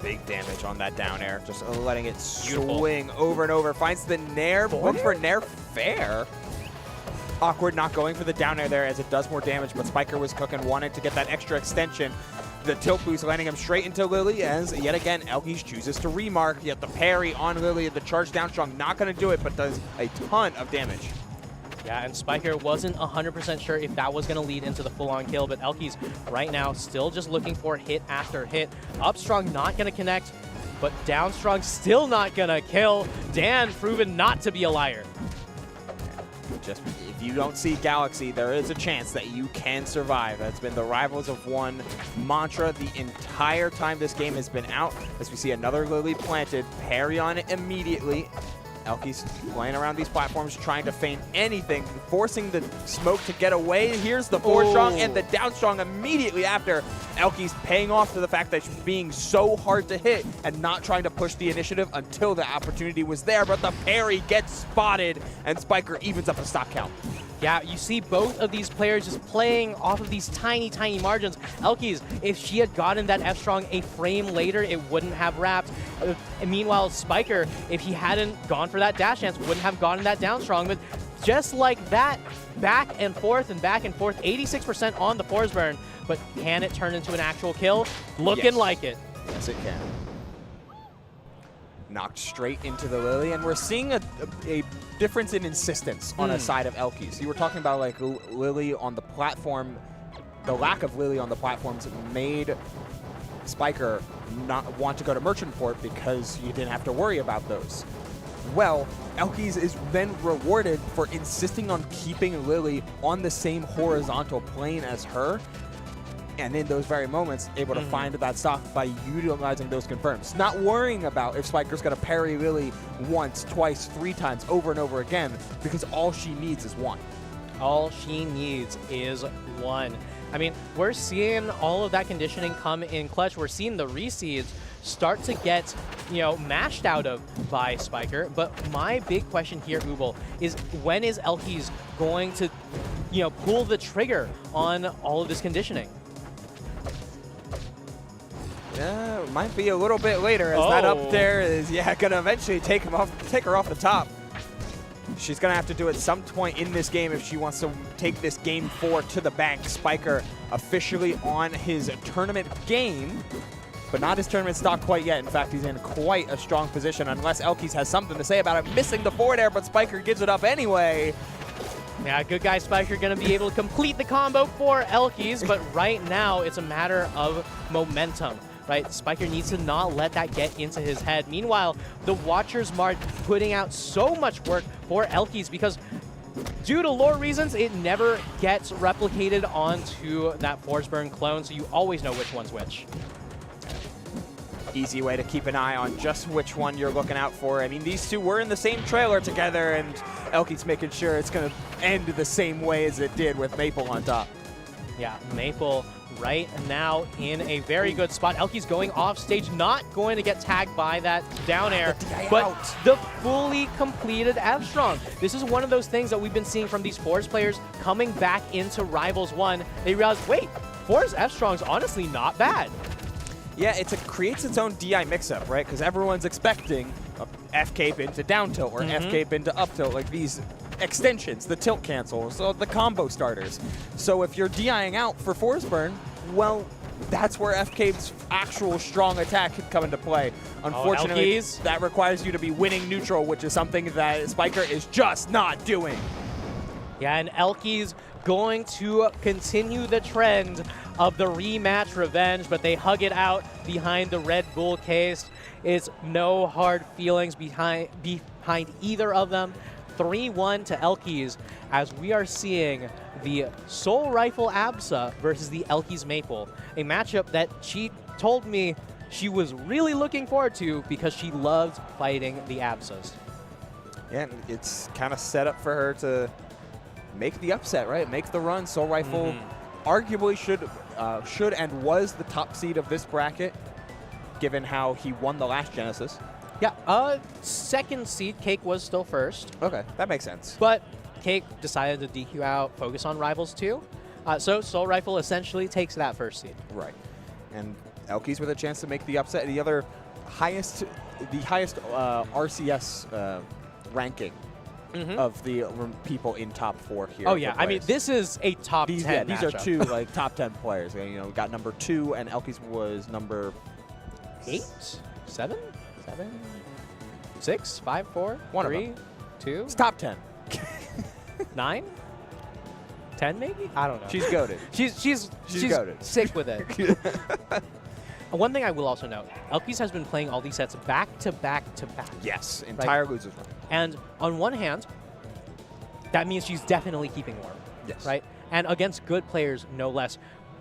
Big damage on that down air, just letting it Beautiful. swing over and over. Finds the nair, look for nair fair. Awkward not going for the down air there as it does more damage, but Spiker was cooking, wanted to get that extra extension. The tilt boost landing him straight into Lily as, yet again, Elkies chooses to remark, yet the parry on Lily, the charge down strong, not going to do it, but does a ton of damage. Yeah, and Spiker wasn't 100% sure if that was going to lead into the full-on kill, but Elkies right now still just looking for hit after hit. Up strong not going to connect, but down strong still not going to kill. Dan proven not to be a liar. Just if you don't see Galaxy, there is a chance that you can survive. That's been the Rivals of One mantra the entire time this game has been out. As we see another Lily planted, parry on it immediately. Elkies playing around these platforms, trying to feign anything, forcing the smoke to get away. Here's the forward strong and the down strong immediately after. Elkies paying off to the fact that she's being so hard to hit and not trying to push the initiative until the opportunity was there, but the parry gets spotted and Spiker evens up a stock count. Yeah, you see both of these players just playing off of these tiny, tiny margins. Elkies, if she had gotten that F-Strong a frame later, it wouldn't have wrapped. Meanwhile, Spiker, if he hadn't gone for that dash dance, wouldn't have gotten that down strong. But just like that, back and forth, 86% on the force burn. But can it turn into an actual kill? Looking Yes. like it. Yes, it can. Knocked straight into the Lily, and we're seeing a difference in insistence on a side of Elkies. You were talking about like Lily on the platform. The lack of Lily on the platforms made Spiker not want to go to Merchant Port because you didn't have to worry about those. Well, Elkies is then rewarded for insisting on keeping Lily on the same horizontal plane as her, and in those very moments, able to find that stock by utilizing those confirms. Not worrying about if Spiker's going to parry Lily once, twice, 3 times, over and over again, because all she needs is one. All she needs is one. I mean, we're seeing all of that conditioning come in clutch. We're seeing the reseeds start to get, mashed out of by Spiker. But my big question here, Ubel, is when is Elkies going to, pull the trigger on all of this conditioning? Yeah, it might be a little bit later as that up there is, going to eventually take her off the top. She's going to have to do it some point in this game if she wants to take this game 4 to the bank. Spiker officially on his tournament game, but not his tournament stock quite yet. In fact, he's in quite a strong position unless Elkies has something to say about it. Missing the forward air, but Spiker gives it up anyway. Yeah, good guy Spiker going to be able to complete the combo for Elkies, but right now it's a matter of momentum. Right, Spiker needs to not let that get into his head. Meanwhile, the Watchers Mart putting out so much work for Elkies because due to lore reasons, it never gets replicated onto that Force Burn clone, so you always know which one's which. Easy way to keep an eye on just which one you're looking out for. I mean, these two were in the same trailer together, and Elkies making sure it's going to end the same way as it did with Maple on top. Yeah, Maple right now in a very good spot. Elkies going off stage, not going to get tagged by that down air, but the fully completed F-Strong. This is one of those things that we've been seeing from these Force players coming back into Rivals 1. They realize, wait, Force F-Strong's honestly not bad. Yeah, it creates its own DI mix-up, right? Because everyone's expecting a F-cape into down tilt or F-cape into up tilt, like these extensions, the tilt cancel, so the combo starters. So if you're DIing out for Force Burn, well, that's where F-cape's actual strong attack could come into play. Unfortunately, that requires you to be winning neutral, which is something that Spiker is just not doing. Yeah, and Elkies going to continue the trend of the rematch revenge, but they hug it out behind the Red Bull case. It's no hard feelings behind either of them. 3-1 to Elkies as we are seeing the Soul Rifle Absa versus the Elkies Maple, a matchup that she told me she was really looking forward to because she loved fighting the Absas. Yeah, and it's kind of set up for her to make the upset, right? Make the run. Soul Rifle arguably should and was the top seed of this bracket, given how he won the last Genesis. Yeah, second seed, Cake was still first. Okay, that makes sense. But Cake decided to DQ out, focus on Rivals 2. So Soul Rifle essentially takes that first seed. Right. And Elkies with a chance to make the upset. The other highest, RCS ranking of the people in top 4 here. Oh yeah, I mean this is a top 10. Yeah, these are matchup. 2 like top 10 players. You know, we got number 2, and Elkies was number 8, 7, 6, 5, 4, One of 3, them. 2. It's top 10. 9, 10 maybe. I don't know. She's goated. She's goated. sick with it. One thing I will also note, Elkies has been playing all these sets back to back to back. Yes, entire losers run. And on one hand, that means she's definitely keeping warm. Yes. Right? And against good players, no less.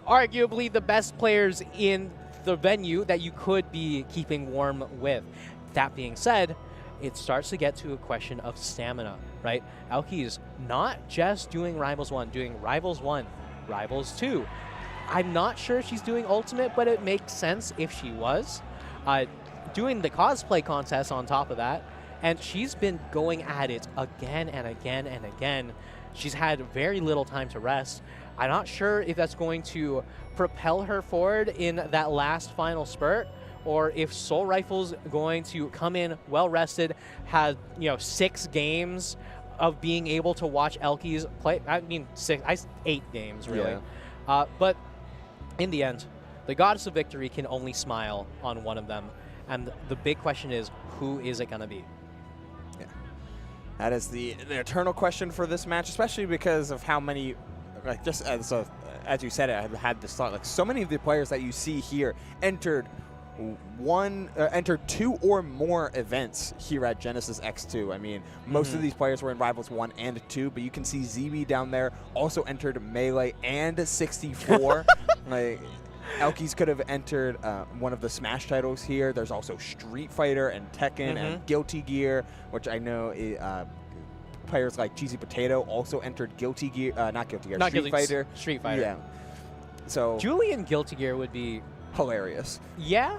Arguably the best players in the venue that you could be keeping warm with. That being said, it starts to get to a question of stamina, right? Elkies not just doing Rivals 1, doing Rivals 1, Rivals 2. I'm not sure she's doing Ultimate, but it makes sense if she was. Doing the cosplay contest on top of that, and she's been going at it again and again and again. She's had very little time to rest. I'm not sure if that's going to propel her forward in that last final spurt, or if Soul Rifle's going to come in well rested, have 6 games of being able to watch Elkies play. I mean 8 games really. Yeah. But in the end, the Goddess of Victory can only smile on one of them, and the big question is, who is it going to be? Yeah, that is the eternal question for this match, especially because of how many, like just as you said, I had this thought, like so many of the players that you see here entered 2 or more events here at Genesis X2. I mean, most of these players were in Rivals 1 and 2, but you can see ZB down there also entered Melee and 64. Like, Elkies could have entered one of the Smash titles here. There's also Street Fighter and Tekken and Guilty Gear, which I know players like Cheesy Potato also entered Guilty Gear, Street Fighter. Street Fighter. Yeah. So Julian Guilty Gear would be hilarious. Yeah,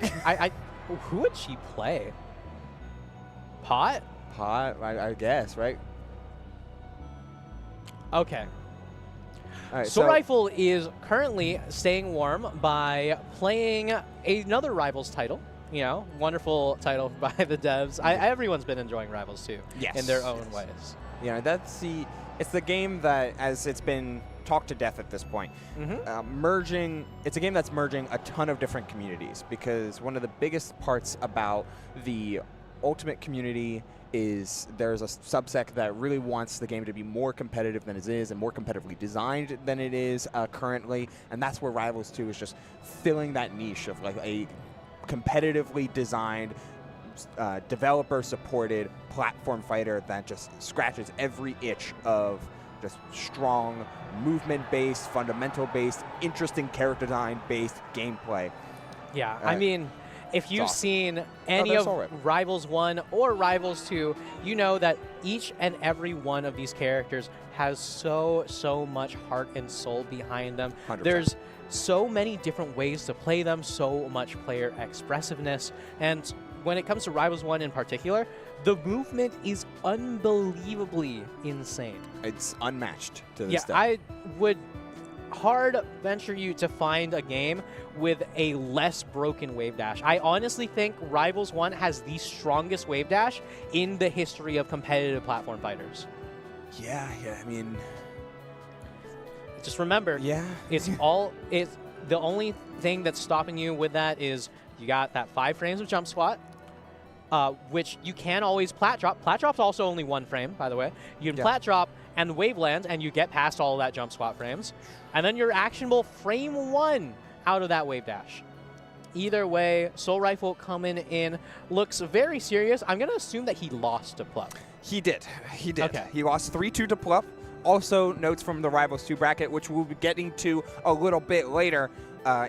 who would she play? Pot, I guess, right? Okay. All right, Soul Rifle is currently staying warm by playing another Rivals title. Wonderful title by the devs. Everyone's been enjoying Rivals too, in their own ways. Yeah, it's the game that, as it's been talked to death at this point, it's a game that's merging a ton of different communities, because one of the biggest parts about the Ultimate community is there's a subsect that really wants the game to be more competitive than it is and more competitively designed than it is currently, and that's where Rivals 2 is just filling that niche of like a competitively designed, developer-supported platform fighter that just scratches every itch of just strong, movement-based, fundamental-based, interesting character design-based gameplay. Yeah, I mean, if you've seen any of Rivals 1 or Rivals 2, you know that each and every one of these characters has so much heart and soul behind them. 100%. There's so many different ways to play them, so much player expressiveness, and when it comes to Rivals 1 in particular, the movement is unbelievably insane. It's unmatched to this day. I would hard venture you to find a game with a less broken wave dash. I honestly think Rivals 1 has the strongest wave dash in the history of competitive platform fighters. Yeah, I mean, just remember, it's the only thing that's stopping you with that is you got that 5 frames of jump squat, which you can always plat drop. Plat drop's also only 1 frame, by the way. You can plat drop and wave land, and you get past all of that jump squat frames. And then you're actionable frame 1 out of that wave dash. Either way, Soul Rifle coming in looks very serious. I'm going to assume that he lost to Pluck. He did. He did. Okay. He lost 3-2 to Plup. Also, notes from the Rivals 2 bracket, which we'll be getting to a little bit later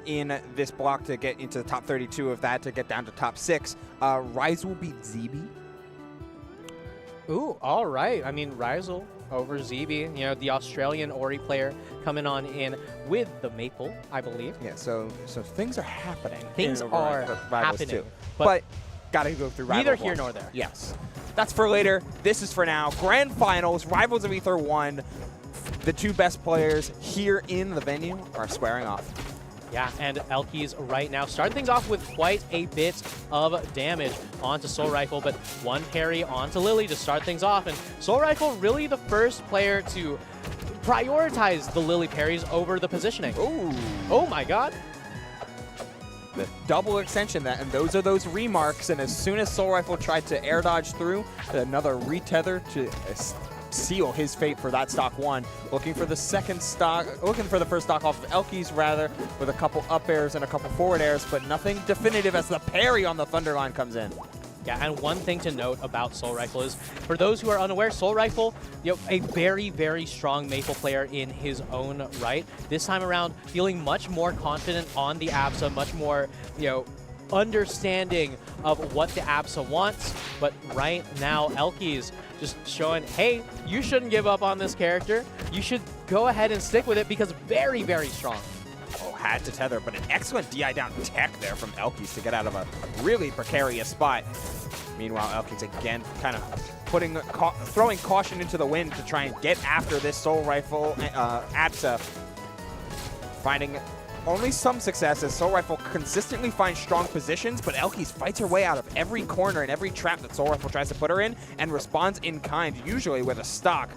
in this block to get into the top 32 of that to get down to top 6. Rise will beat ZB. Ooh, all right. I mean, Rizel over ZB, you know, the Australian Ori player coming on in with the Maple, I believe. Yeah, so things are happening. Things in are Rivals happening. 2. But gotta go through Rivals Neither 1. here nor there. Yes. That's for later. This is for now. Grand Finals, Rivals of Aether 1. The two best players here in the venue are squaring off. Yeah, and Elkies right now starting things off with quite a bit of damage onto Soul Rifle, but one parry onto Lily to start things off. And Soul Rifle really the first player to prioritize the Lily parries over the positioning. Ooh. Oh my god. The double extension, and those are those remarks, and as soon as Soul Rifle tried to air dodge through, another retether to seal his fate for that stock 1. Looking for the second stock, looking for the first stock off of Elkies rather, with a couple up airs and a couple forward airs, but nothing definitive as the parry on the Thunderline comes in. Yeah, and one thing to note about Soul Rifle is, for those who are unaware, Soul Rifle, you know, a very, very strong Maple player in his own right. This time around, feeling much more confident on the ABSA, much more, you know, understanding of what the ABSA wants. But right now, Elkies just showing, hey, you shouldn't give up on this character. You should go ahead and stick with it because very, very strong. Oh, had to tether, but an excellent DI down tech there from Elkies to get out of a really precarious spot. Meanwhile, Elkies again kind of throwing caution into the wind to try and get after this Soul Rifle ABSA. Finding only some success as Soul Rifle consistently finds strong positions, but Elkies fights her way out of every corner and every trap that Soul Rifle tries to put her in and responds in kind, usually with a stock.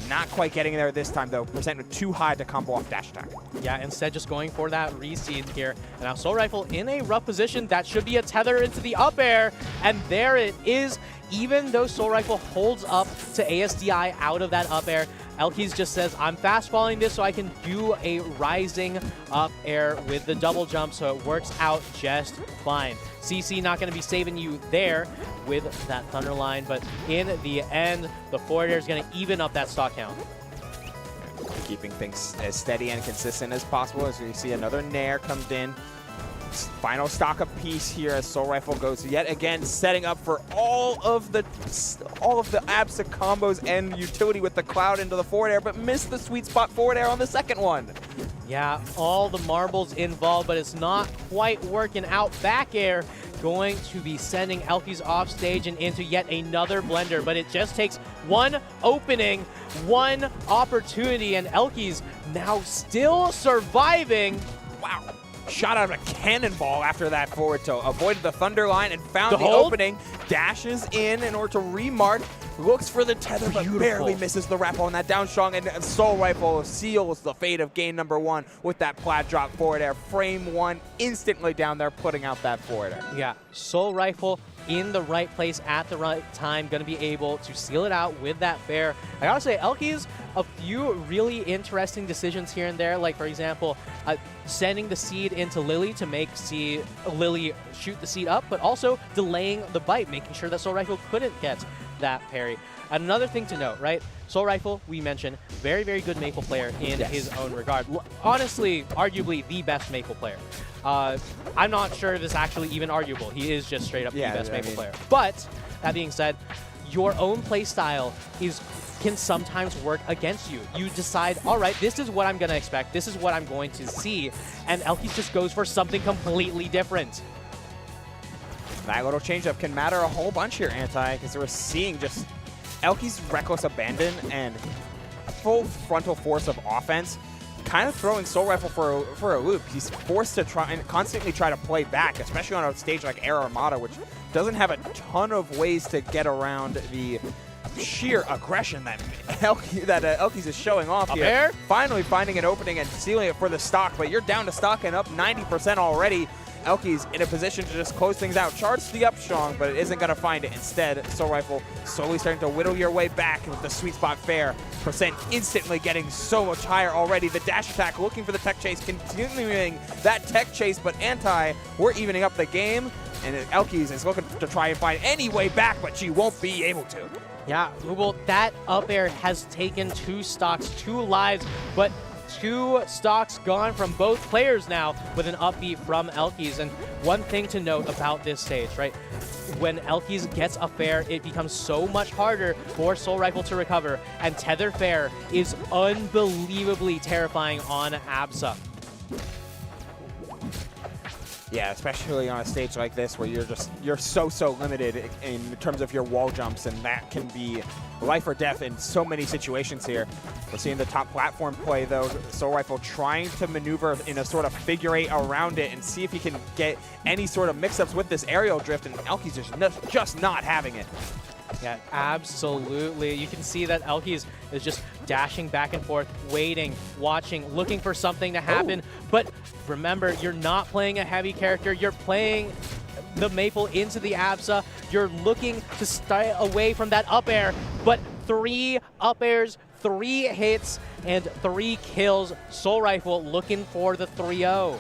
Not quite getting there this time, though. Percent too high to combo off dash attack. Yeah, instead just going for that reseed here. And now Soul Rifle in a rough position. That should be a tether into the up air. And there it is. Even though Soul Rifle holds up to ASDI out of that up air, Elkies just says, I'm fast falling this so I can do a rising up air with the double jump, so it works out just fine. CC not going to be saving you there with that Thunderline, but in the end, the forward air is going to even up that stock count. Keeping things as steady and consistent as possible as we see another Nair comes in. Final stock apiece here as Soul Rifle goes yet again, setting up for all of the ABSA combos and utility with the cloud into the forward air, but missed the sweet spot forward air on the second one. Yeah, all the marbles involved, but it's not quite working out. Back air going to be sending Elkies off stage and into yet another blender, but it just takes one opening, one opportunity, and Elkies now still surviving. Wow. Shot out of a cannonball after that forward tilt. Avoided the thunder line and found the hold. opening. Dashes in order to remark. Looks for the tether, but barely misses the wrap on that down strong. And Soul Rifle seals the fate of game number 1 with that plaid drop forward air. Frame 1 instantly down there, putting out that forward air. Yeah, Soul Rifle in the right place at the right time, going to be able to seal it out with that fair. I gotta say, Elkies, a few really interesting decisions here and there, like for example, sending the seed into Lily to make Lily shoot the seed up, but also delaying the bite, making sure that Soul Rifle couldn't get that parry. And another thing to note, right? Soul Rifle, we mentioned, very, very good Maple player in his own regard. Honestly, arguably the best Maple player. I'm not sure if it's actually even arguable. He is just straight up the best Maple player. But that being said, your own play style can sometimes work against you. You decide, all right, this is what I'm going to expect. This is what I'm going to see. And Elkies just goes for something completely different. That little changeup can matter a whole bunch here, Anti, because we're seeing just Elkies' reckless abandon and full frontal force of offense kind of throwing Soul Rifle for a loop. He's forced to constantly try to play back, especially on a stage like Air Armada, which doesn't have a ton of ways to get around the sheer aggression that Elkies is showing off here. Air? Finally finding an opening and sealing it for the stock, but you're down to stock and up 90% already. Elkies in a position to just close things out. Charge the up strong, but it isn't going to find it. Instead, Soul Rifle slowly starting to whittle your way back with the sweet spot fair. Percent instantly getting so much higher already. The dash attack looking for the tech chase, continuing that tech chase, but Anti, we're evening up the game, and Elkies is looking to try and find any way back, but she won't be able to. Yeah, well, that up air has taken 2 stocks, 2 lives, but 2 stocks gone from both players now with an upbeat from Elkies. And one thing to note about this stage, right? When Elkies gets up air, it becomes so much harder for Soul Rifle to recover, and Tether Fair is unbelievably terrifying on Absa. Yeah, especially on a stage like this where you're so limited in terms of your wall jumps, and that can be life or death in so many situations here. We're seeing the top platform play though. Soul Rifle trying to maneuver in a sort of figure 8 around it and see if he can get any sort of mix-ups with this aerial drift, and Elkies is just not having it. Yeah, absolutely. You can see that Elkies is just dashing back and forth, waiting, watching, looking for something to happen. But remember, you're not playing a heavy character. You're playing the Maple into the Absa. You're looking to stay away from that up air. But 3 up airs, 3 hits, and 3 kills. Soul Rifle looking for the 3-0.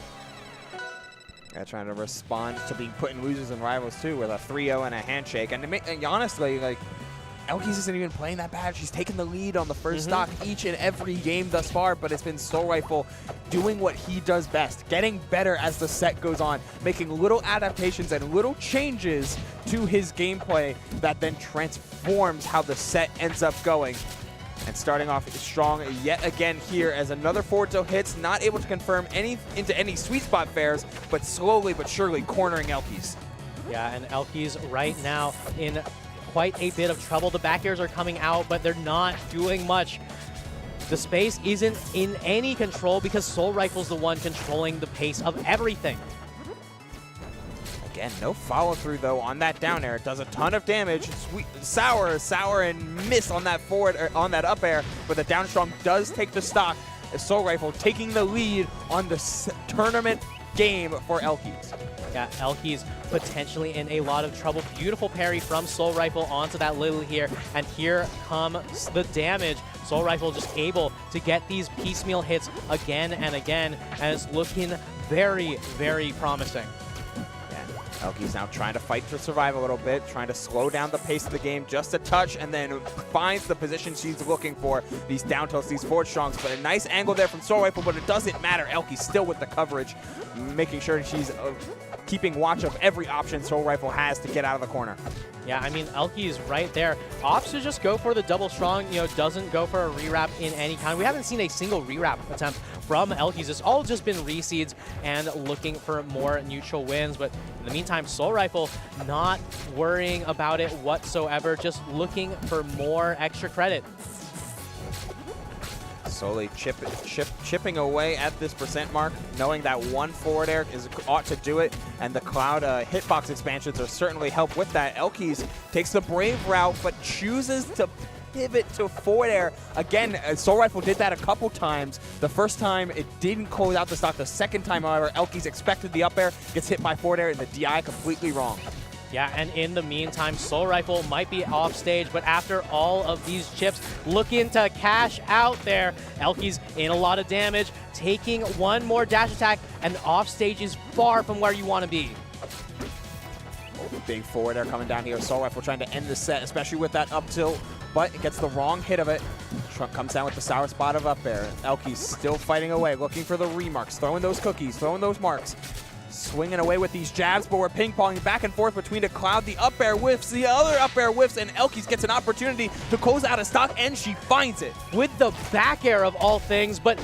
Yeah, trying to respond to being put in losers and rivals too with a 3-0 and a handshake. And honestly, like, Elkies isn't even playing that bad. She's taken the lead on the first stock each and every game thus far, but it's been Soul Rifle doing what he does best, getting better as the set goes on, making little adaptations and little changes to his gameplay that then transforms how the set ends up going. And starting off strong yet again here as another forward tilt hits, not able to confirm into any sweet spot fares, but slowly but surely cornering Elkies. Yeah, and Elkies right now in quite a bit of trouble. The back airs are coming out, but they're not doing much. The space isn't in any control because Soul Rifle's the one controlling the pace of everything. Again, no follow-through, though, on that down air. It does a ton of damage. Sweet, sour, and miss on that on that up air, but the down strong does take the stock. Soul Rifle taking the lead on the tournament game for Elkies. Yeah, Elkies potentially in a lot of trouble. Beautiful parry from Soul Rifle onto that Lily here, and here comes the damage. Soul Rifle just able to get these piecemeal hits again and again, and it's looking very, very promising. Elkies now trying to fight for survival a little bit, trying to slow down the pace of the game just a touch, and then finds the position she's looking for. These down tilts, these forward strongs, but a nice angle there from Soul Rifle, but it doesn't matter. Elkies still with the coverage, making sure she's keeping watch of every option Soul Rifle has to get out of the corner. Yeah, I mean, Elkies right there. Opts to just go for the double strong, doesn't go for a rewrap in any kind. We haven't seen a single rewrap attempt from Elkies. It's all just been reseeds and looking for more neutral wins. But in the meantime, Soul Rifle not worrying about it whatsoever, just looking for more extra credit. Slowly chipping away at this percent mark, knowing that one forward air ought to do it, and the Cloud hitbox expansions are certainly help with that. Elkies takes the brave route, but chooses to pivot to forward air. Again, Soul Rifle did that a couple times. The first time, it didn't close out the stock. The second time, however, Elkies expected the up air, gets hit by forward air, and the DI completely wrong. Yeah, and in the meantime, Soul Rifle might be off stage, but after all of these chips, looking to cash out there. Elkies in a lot of damage, taking one more dash attack, and off stage is far from where you want to be. Big forward air coming down here. Soul Rifle trying to end the set, especially with that up tilt, but it gets the wrong hit of it. Trump comes down with the sour spot of up air. Elkies still fighting away, looking for the remarks, throwing those cookies, throwing those marks. Swinging away with these jabs, but we're ping-ponging back and forth between the Cloud. The up air whiffs, the other up air whiffs, and Elkies gets an opportunity to close out a stock, and she finds it. With the back air of all things, but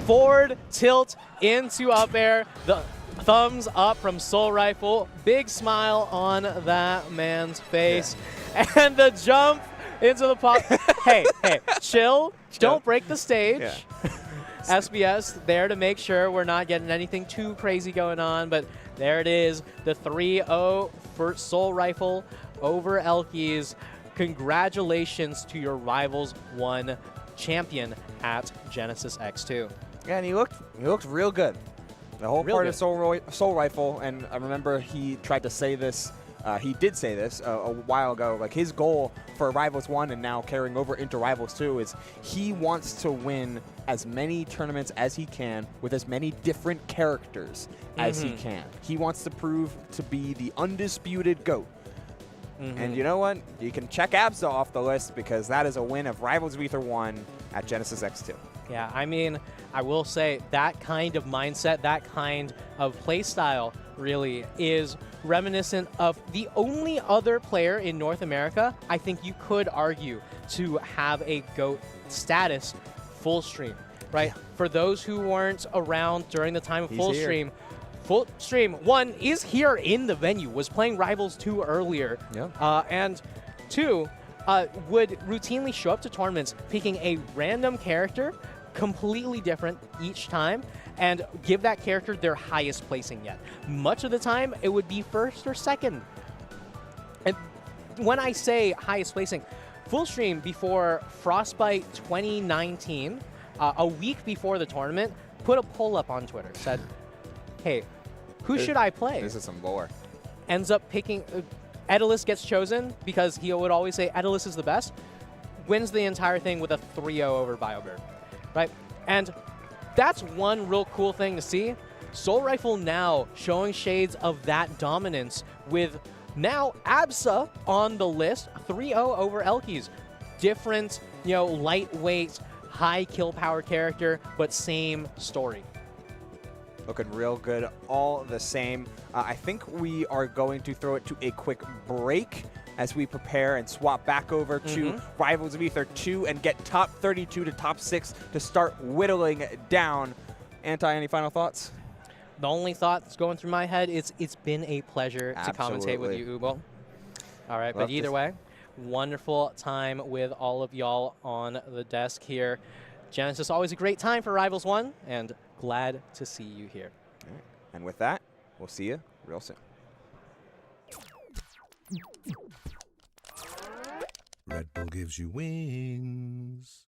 forward tilt into up air. The thumbs up from Soul Rifle. Big smile on that man's face. Yeah. And the jump into the pop. hey, chill. Don't break the stage. Yeah. SBS there to make sure we're not getting anything too crazy going on, but there it is, the 3-0 for Soul Rifle over Elkies. Congratulations to your Rivals 1 champion at Genesis X2. Yeah, and he looked real good. The whole part of Soul Rifle, and I remember he tried to say this, he did say this a while ago, like his goal for Rivals 1 and now carrying over into Rivals 2 is he wants to win as many tournaments as he can with as many different characters as he can. He wants to prove to be the undisputed GOAT. And you know what? You can check Absa off the list because that is a win of Rivals of Aether 1 at Genesis X2. Yeah, I mean, I will say that kind of mindset, that kind of play style really is reminiscent of the only other player in North America I think you could argue to have a GOAT status, Fullstream, right? For those who weren't around during the time of Fullstream, Fullstream, one, is here in the venue, was playing Rivals 2 earlier, and two, would routinely show up to tournaments picking a random character, completely different each time, and give that character their highest placing yet. Much of the time, it would be first or second. And when I say highest placing, Fullstream before Frostbite 2019, a week before the tournament, put a poll up on Twitter, said, hey, who should I play? This is some lore. Ends up picking, Edalus gets chosen because he would always say Edalus is the best, wins the entire thing with a 3-0 over BioBird, right? And that's one real cool thing to see. Soul Rifle now showing shades of that dominance with now Absa on the list, 3-0 over Elkies. Different, lightweight, high kill power character, but same story. Looking real good all the same. I think we are going to throw it to a quick break as we prepare and swap back over to Rivals of Aether 2 and get top 32 to top 6 to start whittling down. Anti, any final thoughts? The only thought that's going through my head is it's been a pleasure to commentate with you, Ubo. All right, but either way, wonderful time with all of y'all on the desk here. Genesis, always a great time for Rivals 1, and glad to see you here. All right. And with that, we'll see you real soon. Red Bull gives you wings.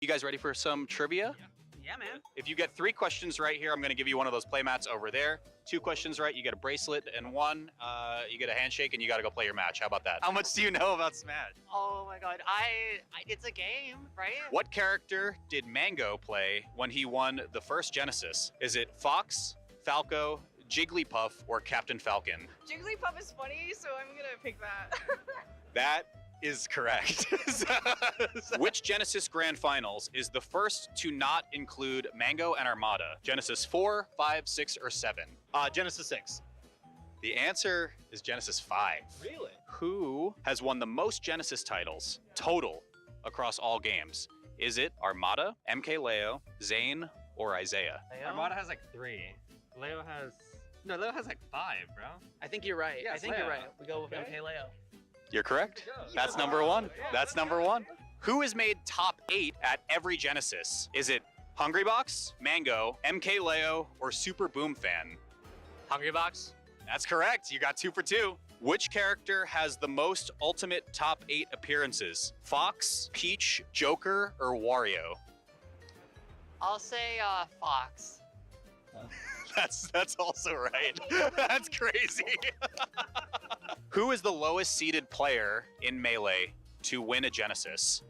You guys ready for some trivia? Yeah, man. If you get 3 questions right here, I'm going to give you one of those playmats over there. 2 questions right, you get a bracelet, and 1, you get a handshake, and you got to go play your match. How about that? How much do you know about Smash? Oh my god, it's a game, right? What character did Mango play when he won the first Genesis? Is it Fox, Falco, Jigglypuff, or Captain Falcon? Jigglypuff is funny, so I'm gonna pick that. That is correct. Which Genesis Grand Finals is the first to not include Mango and Armada? Genesis 4, 5, 6, or 7? Genesis 6. The answer is Genesis 5. Really? Who has won the most Genesis titles total across all games? Is it Armada, MKLeo, Zane, or Isaiah? Armada has like 3. Leo has like 5, bro. I think you're right. Yeah, I think Leo. you're right. We go with MK Leo. You're correct. That's number 1. That's number 1. Who has made top 8 at every Genesis? Is it Hungrybox, Mango, MKLeo, or Super Boom Fan? Hungrybox. That's correct. You got 2 for 2. Which character has the most ultimate top 8 appearances? Fox, Peach, Joker, or Wario? I'll say Fox. That's also right. That's crazy. Who is the lowest seeded player in Melee to win a Genesis?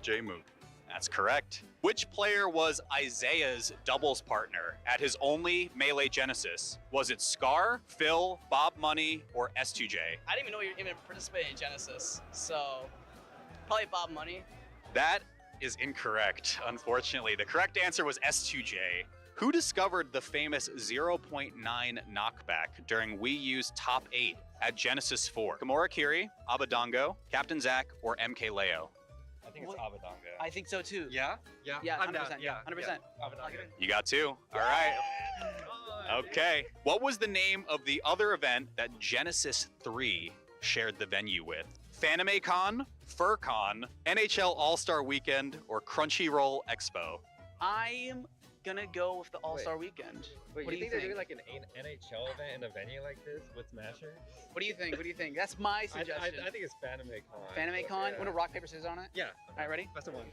J-Moon. That's correct. Which player was Isaiah's doubles partner at his only Melee Genesis? Was it Scar, Phil, Bob Money, or S2J? I didn't even know you even participated in Genesis, so probably Bob Money. That is incorrect, unfortunately. The correct answer was S2J. Who discovered the famous 0.9 knockback during Wii U's top 8 at Genesis 4? Gamora Kiri, Abadongo, Captain Zack, or MKLeo? I think it's What? Abadanga. I think so too. Yeah? Yeah. Yeah, I'm 100%. down. Yeah, 100%. Abadanga. You got 2. All right. Okay. What was the name of the other event that Genesis 3 shared the venue with? FanimeCon, FurCon, NHL All-Star Weekend, or Crunchyroll Expo? I am gonna go with the All-Star Weekend. Wait, What do you you think they're think? doing like an NHL event in a venue like this with Smasher? What do you think? What do you think? That's my I suggestion. think it's FanimeCon. FanimeCon. Yeah. Want to rock paper scissors on it? Yeah. All right, ready? Best of one.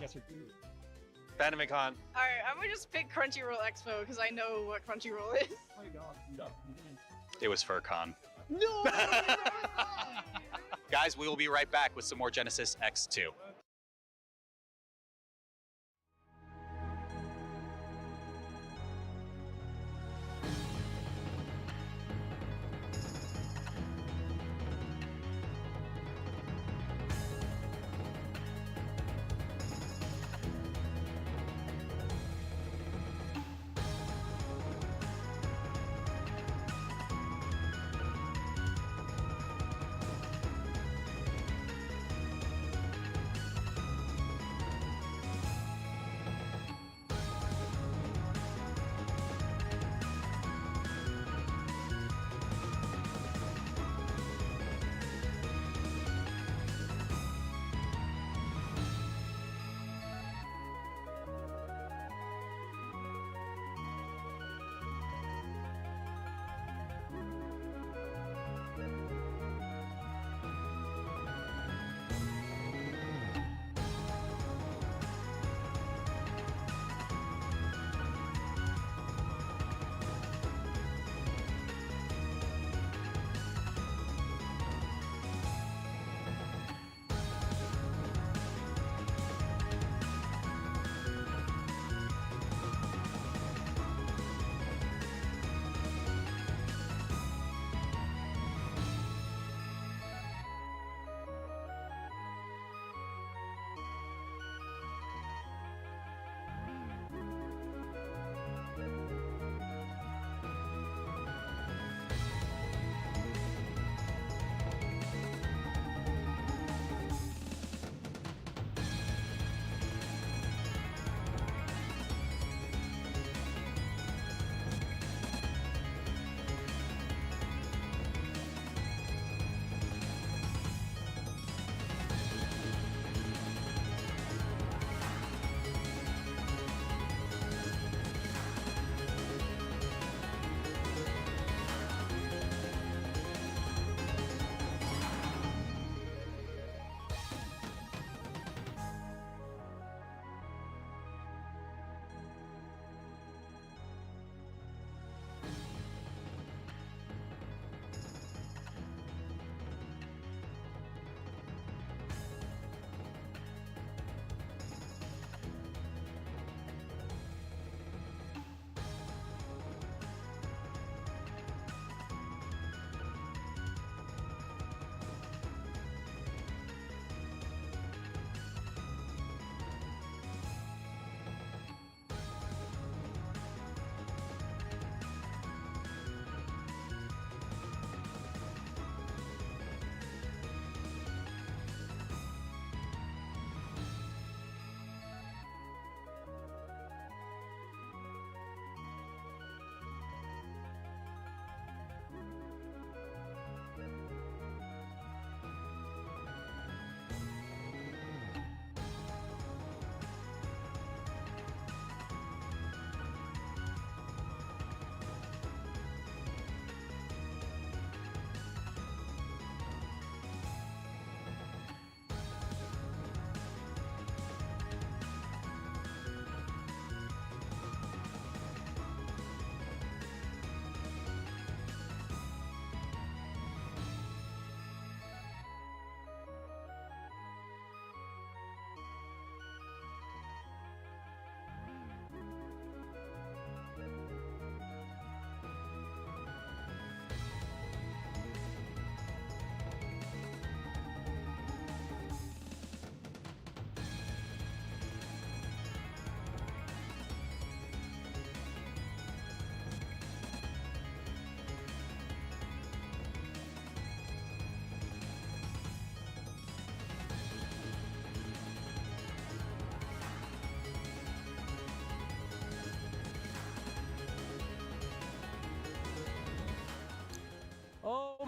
Yes, we do. FanimeCon. Alright, I'm gonna just pick Crunchyroll Expo because I know what Crunchyroll is. It was FurCon. No! Guys, we will be right back with some more Genesis X2.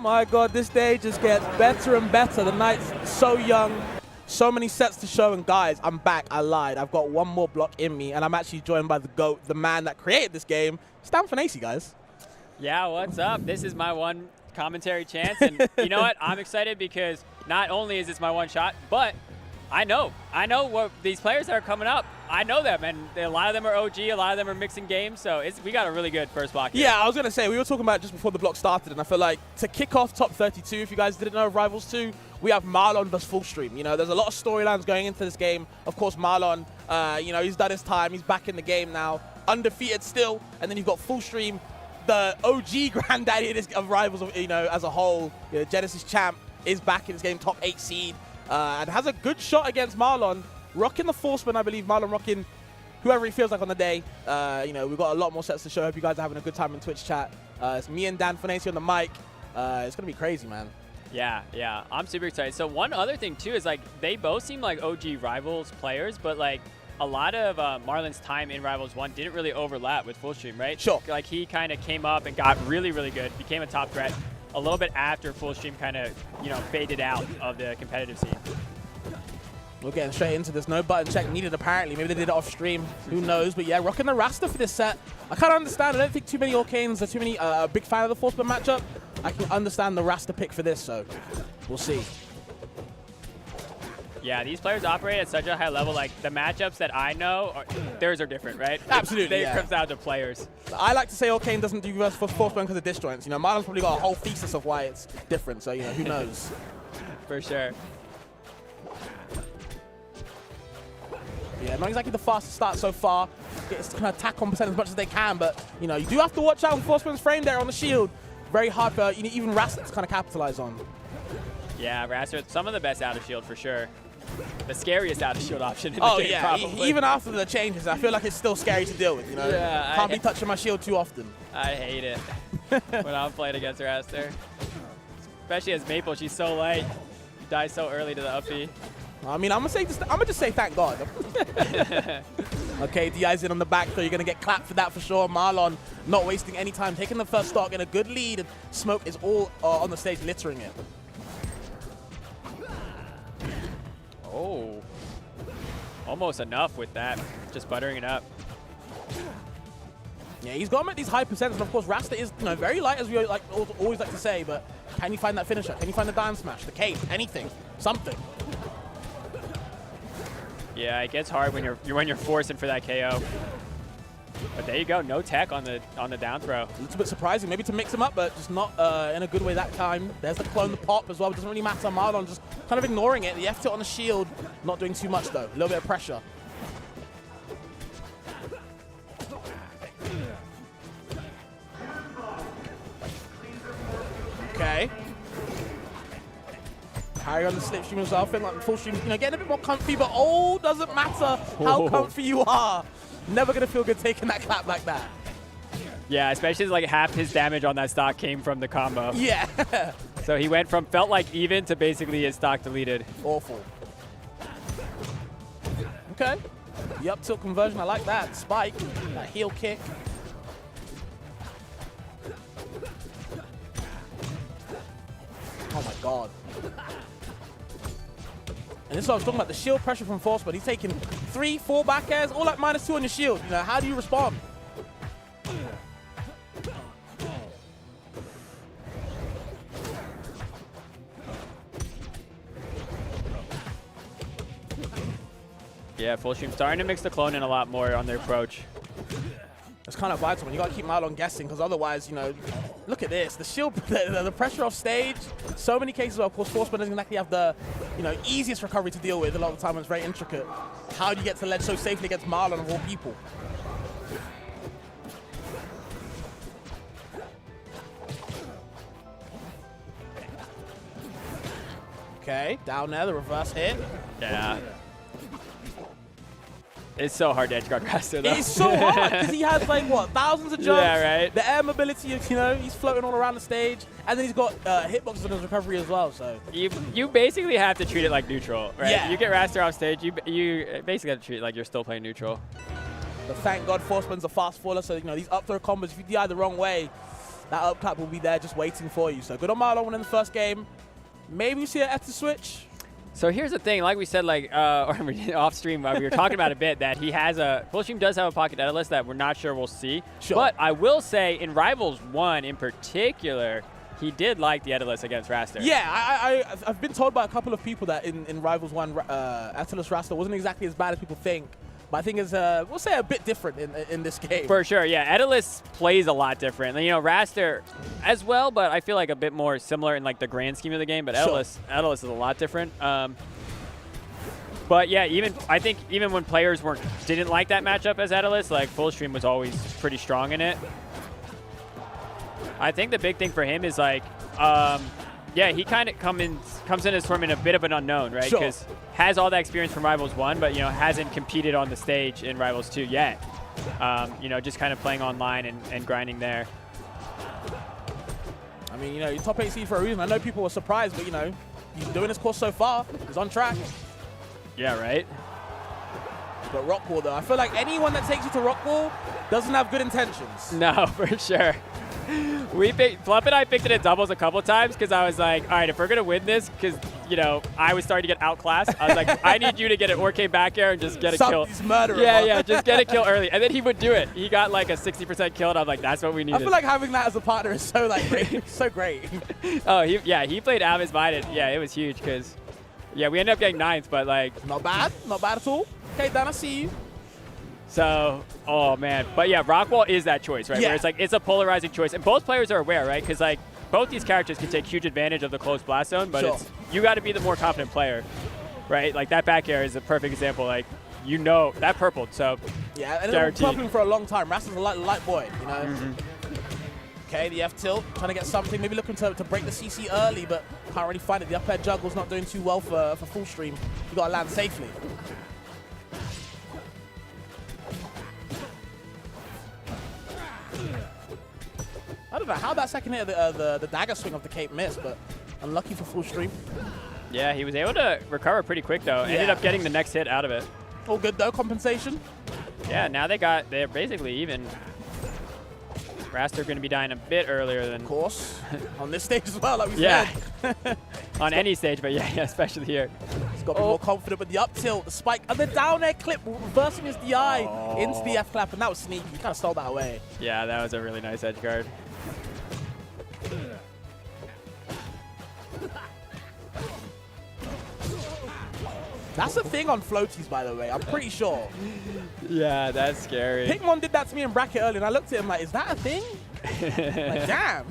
my God, this day just gets better and better. The night's so young, so many sets to show. And guys, I'm back. I lied. I've got one more block in me, and I'm actually joined by the GOAT, the man that created this game, Stan Finacey, guys. Yeah, what's up? This is my one commentary chance, and you know what? I'm excited because not only is this my one shot, but I know what these players that are coming up. I know them, and a lot of them are OG, a lot of them are mixing games, so we got a really good first block here. Yeah, I was going to say, we were talking about it just before the block started, and I feel like to kick off top 32, if you guys didn't know of Rivals 2, we have Marlon versus Fullstream. You know, there's a lot of storylines going into this game. Of course, Marlon, you know, he's done his time. He's back in the game now, undefeated still, and then you've got Fullstream, the OG granddaddy of Rivals, you know, as a whole. You know, Genesis champ is back in this game, top 8 seed, and has a good shot against Marlon. Rocking the Forceman, I believe. Marlon rocking whoever he feels like on the day. You know, we've got a lot more sets to show. Hope you guys are having a good time in Twitch chat. It's me and Dan Finacey on the mic. It's going to be crazy, man. Yeah. I'm super excited. So one other thing, too, is, like, they both seem like OG Rivals players, but, like, a lot of Marlon's time in Rivals 1 didn't really overlap with Fullstream, right? Sure. Like, he kind of came up and got really, really good, became a top threat a little bit after Fullstream kind of, you know, faded out of the competitive scene. We're getting straight into this. No button check needed, apparently. Maybe they did it off stream. Who knows? But yeah, rocking the Rasta for this set. I kind of understand. I don't think too many Orcanes are too many big fan of the Forceman matchup. I can understand the Rasta pick for this, so we'll see. Yeah, these players operate at such a high level. Like, the matchups that I know, theirs are different, right? Absolutely, It comes down to players. I like to say Orcane doesn't do versus Forceman because of disjoints. You know, Marlon's probably got a whole thesis of why it's different, so, you know, who knows? For sure. Yeah, not exactly the fastest start so far. It's kind of attack on percent as much as they can, but, you know, you do have to watch out for Forceman's frame there on the shield. Very hard for even Rasta to kind of capitalize on. Yeah, Rasta, some of the best out of shield for sure. The scariest out of shield option in the game, probably. Even after the changes, I feel like it's still scary to deal with, you know? Yeah, Can't be touching my shield too often. I hate it when I'm playing against Rasta. Especially as Maple, she's so light. You die so early to the up B. I mean, I'm gonna just say thank God. Okay, DI's in on the back, so you're gonna get clapped for that for sure. Marlon not wasting any time, taking the first stock in a good lead, and Smoke is all on the stage littering it. Oh, almost enough with that, just buttering it up. Yeah, he's got him at these high percents, and of course Rasta is, you know, very light, as we always like to say, but can you find that finisher? Can you find the down smash, the cape, anything, something? Yeah, it gets hard when you're forcing for that KO. But there you go, no tech on the down throw. A little bit surprising, maybe to mix him up, but just not in a good way that time. There's the clone, the pop as well. It doesn't really matter. Marlon just kind of ignoring it. The F tilt on the shield, not doing too much though. A little bit of pressure. Okay. Harry on the slipstream as well, feeling like Fullstream, you know, getting a bit more comfy, but oh, doesn't matter how comfy you are. Never gonna feel good taking that clap like that. Yeah, especially like half his damage on that stock came from the combo. Yeah. So he went from felt like even to basically his stock deleted. Awful. Okay. The up tilt conversion, I like that. Spike, that heel kick. Oh my God. And this is what I was talking about, the shield pressure from Force, but he's taking 3, 4 back airs, all at -2 on your shield. You know, how do you respond? Yeah, Fullstream starting to mix the clone in a lot more on their approach. It's kind of vital, man. You got to keep Marlon guessing, because otherwise, you know, look at this. The shield, the pressure off stage. So many cases where, of course, Forceman doesn't exactly have the, you know, easiest recovery to deal with. A lot of the time, it's very intricate. How do you get to ledge so safely against Marlon of all people? Okay, down there, the reverse hit. Yeah. It's so hard to edge guard Rasta, though. It's so hard because he has, like, what, thousands of jumps? Yeah, right. The air mobility, you know, he's floating all around the stage. And then he's got hitboxes on his recovery as well, so. You basically have to treat it like neutral, right? Yeah. You get Rasta off stage, you basically have to treat it like you're still playing neutral. But thank God Forceman's a fast faller, so, you know, these up throw combos, if you DI the wrong way, that up clap will be there just waiting for you. So good on Marlon winning the first game. Maybe we see an Aether switch. So here's the thing, like we said, like off stream, we were talking about a bit that he has Fullstream does have a pocket Daedalus that we're not sure we'll see. Sure. But I will say in Rivals 1 in particular, he did like the Daedalus against Raster. Yeah, I've been told by a couple of people that in Rivals 1, Daedalus Raster wasn't exactly as bad as people think. But I think it's, we'll say, a bit different in this game. For sure, yeah. Daedalus plays a lot different. You know, Raster as well, but I feel like a bit more similar in like the grand scheme of the game. But Daedalus is a lot different. But yeah, I think even when players didn't like that matchup as Daedalus, like Fullstream was always pretty strong in it. I think the big thing for him is like, yeah, he kind of comes in this tournament a bit of an unknown, right? Because has all that experience from Rivals 1, but, you know, hasn't competed on the stage in Rivals 2 yet. You know, just kind of playing online and grinding there. I mean, you know, he's top 8 seed for a reason. I know people were surprised, but, you know, he's doing his course so far. He's on track. Yeah, right? But Rockwall, though, I feel like anyone that takes you to Rockwall doesn't have good intentions. No, for sure. Fluff and I picked it at doubles a couple times because I was like, all right, if we're going to win this, because, you know, I was starting to get outclassed. I was like, I need you to get an Orcade back air and just get a kill. Yeah, just get a kill early. And then he would do it. He got like a 60% kill, and I'm like, that's what we needed. I feel like having that as a partner is so, like, great. So great. Oh, he played out of his mind. Yeah, it was huge because, yeah, we ended up getting 9th, but, like. Not bad. Not bad at all. Okay, Dan, I see you. So, oh man. But yeah, Rockwall is that choice, right? Yeah. Where it's like, it's a polarizing choice. And both players are aware, right? Because like, both these characters can take huge advantage of the close blast zone, but you got to be the more confident player, right? Like that back air is a perfect example. Like, you know, that purpled, so yeah, and it's been purpling for a long time. Raster's a light boy, you know? Okay, the F tilt, trying to get something, maybe looking to break the CC early, but can't really find it. The up air juggle's not doing too well for Fullstream. You got to land safely. I don't know how that second hit of the dagger swing of the cape missed, but unlucky for Fullstream. Yeah, he was able to recover pretty quick though. Ended up getting the next hit out of it. All good though, compensation. Yeah, now they're basically even. Raster going to be dying a bit earlier than. Of course, on this stage as well, like we said. On any stage, but yeah, especially here. He's got to be more confident with the up tilt, the spike, and the down air clip, reversing his DI into the F clap, and that was sneaky. He kind of stole that away. Yeah, that was a really nice edge guard. That's the thing on floaties, by the way. I'm pretty sure. Yeah, that's scary. Pikmon did that to me in bracket early, and I looked at him like, is that a thing? Like, damn.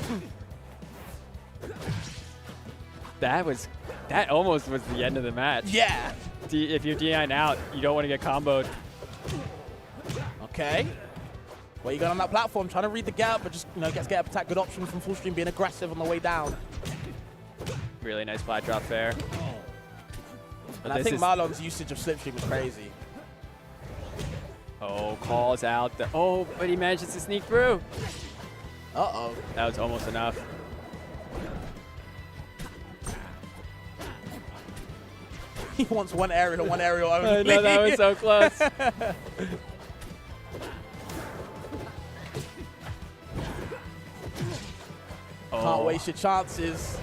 That almost was the end of the match. Yeah. If you're DIing out, you don't want to get comboed. Okay. Well, you got on that platform, trying to read the gap, but just, you know, gets get up attack. Good option from Fullstream, being aggressive on the way down. Really nice flat drop there. And I think Marlon's usage of Slipstream is crazy. Oh, calls out the. Oh, but he manages to sneak through. Uh-oh. That was almost enough. He wants one aerial only. I know, that was so close. Can't waste your chances.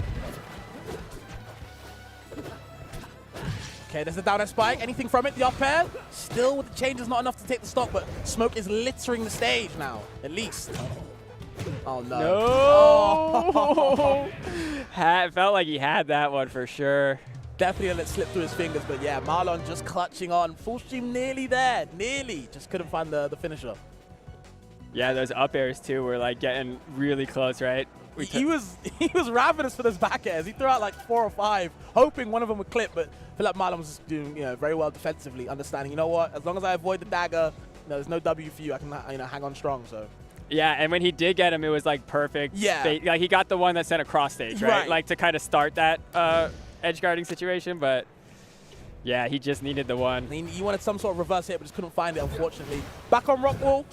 Okay, there's the down air spike. Anything from it? The up air? Still with the changes, not enough to take the stock, but Smoke is littering the stage now, at least. Oh, no. No! Oh. Felt like he had that one for sure. Definitely let it slip through his fingers, but yeah, Marlon just clutching on. Fullstream nearly there. Nearly. Just couldn't find the finisher. Yeah, those up airs too were like getting really close, right? He was ravenous for those back airs. He threw out like 4 or 5, hoping one of them would clip, but I feel like Marlon was just doing, you know, very well defensively, understanding, you know what, as long as I avoid the dagger, you know, there's no W for you. I can, you know, hang on strong. So. Yeah, and when he did get him, it was like perfect. Yeah. Like he got the one that sent across stage, right? Like to kind of start that edge guarding situation, but yeah, he just needed the one. He wanted some sort of reverse hit, but just couldn't find it, unfortunately. Back on Rockwall.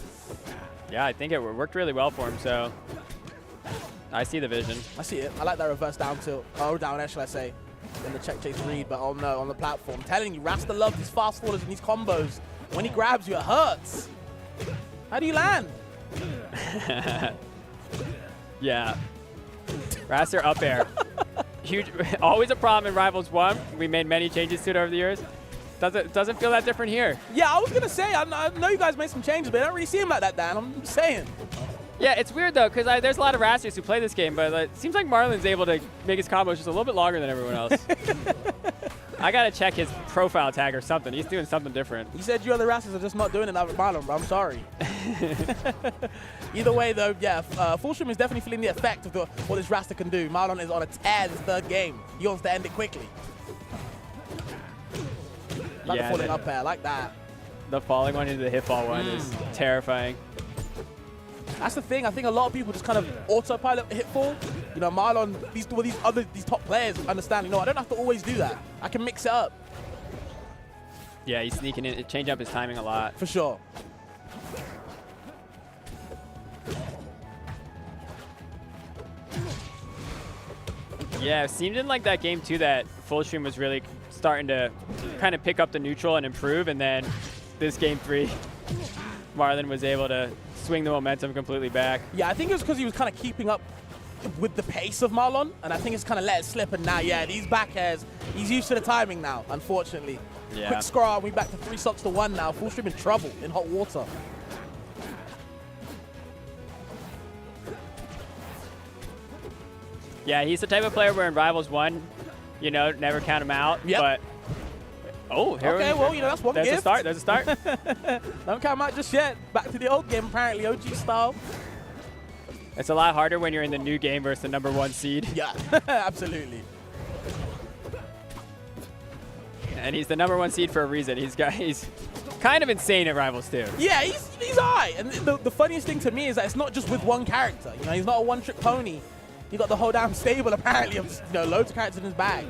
Yeah, I think it worked really well for him, so I see the vision. I see it. I like that reverse down tilt. Oh, down air, shall I say. In the check chase read, but oh no, on the platform. I'm telling you, Raster loves these fast forwards and these combos. When he grabs you, it hurts. How do you land? Yeah. Raster up air. Huge. Always a problem in Rivals 1. We made many changes to it over the years. Doesn't feel that different here. Yeah, I was going to say, I know you guys made some changes, but I don't really see him like that, Dan. I'm saying. Yeah, it's weird, though, because there's a lot of Rasters who play this game, but it seems like Marlon's able to make his combos just a little bit longer than everyone else. I got to check his profile tag or something. He's doing something different. You said you other Rasters are just not doing it now with Marlon, bro. I'm sorry. Either way, though, yeah, Fullstream is definitely feeling the effect of what this Raster can do. Marlon is on a tear this third game. He wants to end it quickly. Like the falling up air, like that. The falling one into the hitball one is terrifying. That's the thing. I think a lot of people just kind of autopilot hitfall. You know, Marlon, these top players understand, you know, I don't have to always do that. I can mix it up. Yeah, he's sneaking in. Change up his timing a lot. For sure. Yeah, it seemed in like that game too that Fullstream was really starting to kind of pick up the neutral and improve, and then this game 3, Marlon was able to swing the momentum completely back. Yeah, I think it was because he was kind of keeping up with the pace of Marlon, and I think it's kind of let it slip, and now, yeah, these back airs, he's used to the timing now, unfortunately. Yeah. Quick scroll, we back to 3 stocks to 1 now. Fullstream in trouble, in hot water. Yeah, he's the type of player where in Rivals 1, you know, never count him out. Yep. But Okay, well, you know, that's one There's gift. a start. There's a start. Don't count him out just yet. Back to the old game, apparently, OG style. It's a lot harder when you're in the new game versus the #1 seed. Yeah, absolutely. And he's the #1 seed for a reason. He's kind of insane at Rivals 2. Yeah, he's alright. And the funniest thing to me is that it's not just with one character. You know, he's not a one-trick pony. He got the whole damn stable, apparently, of just, you know, loads of characters in his bag.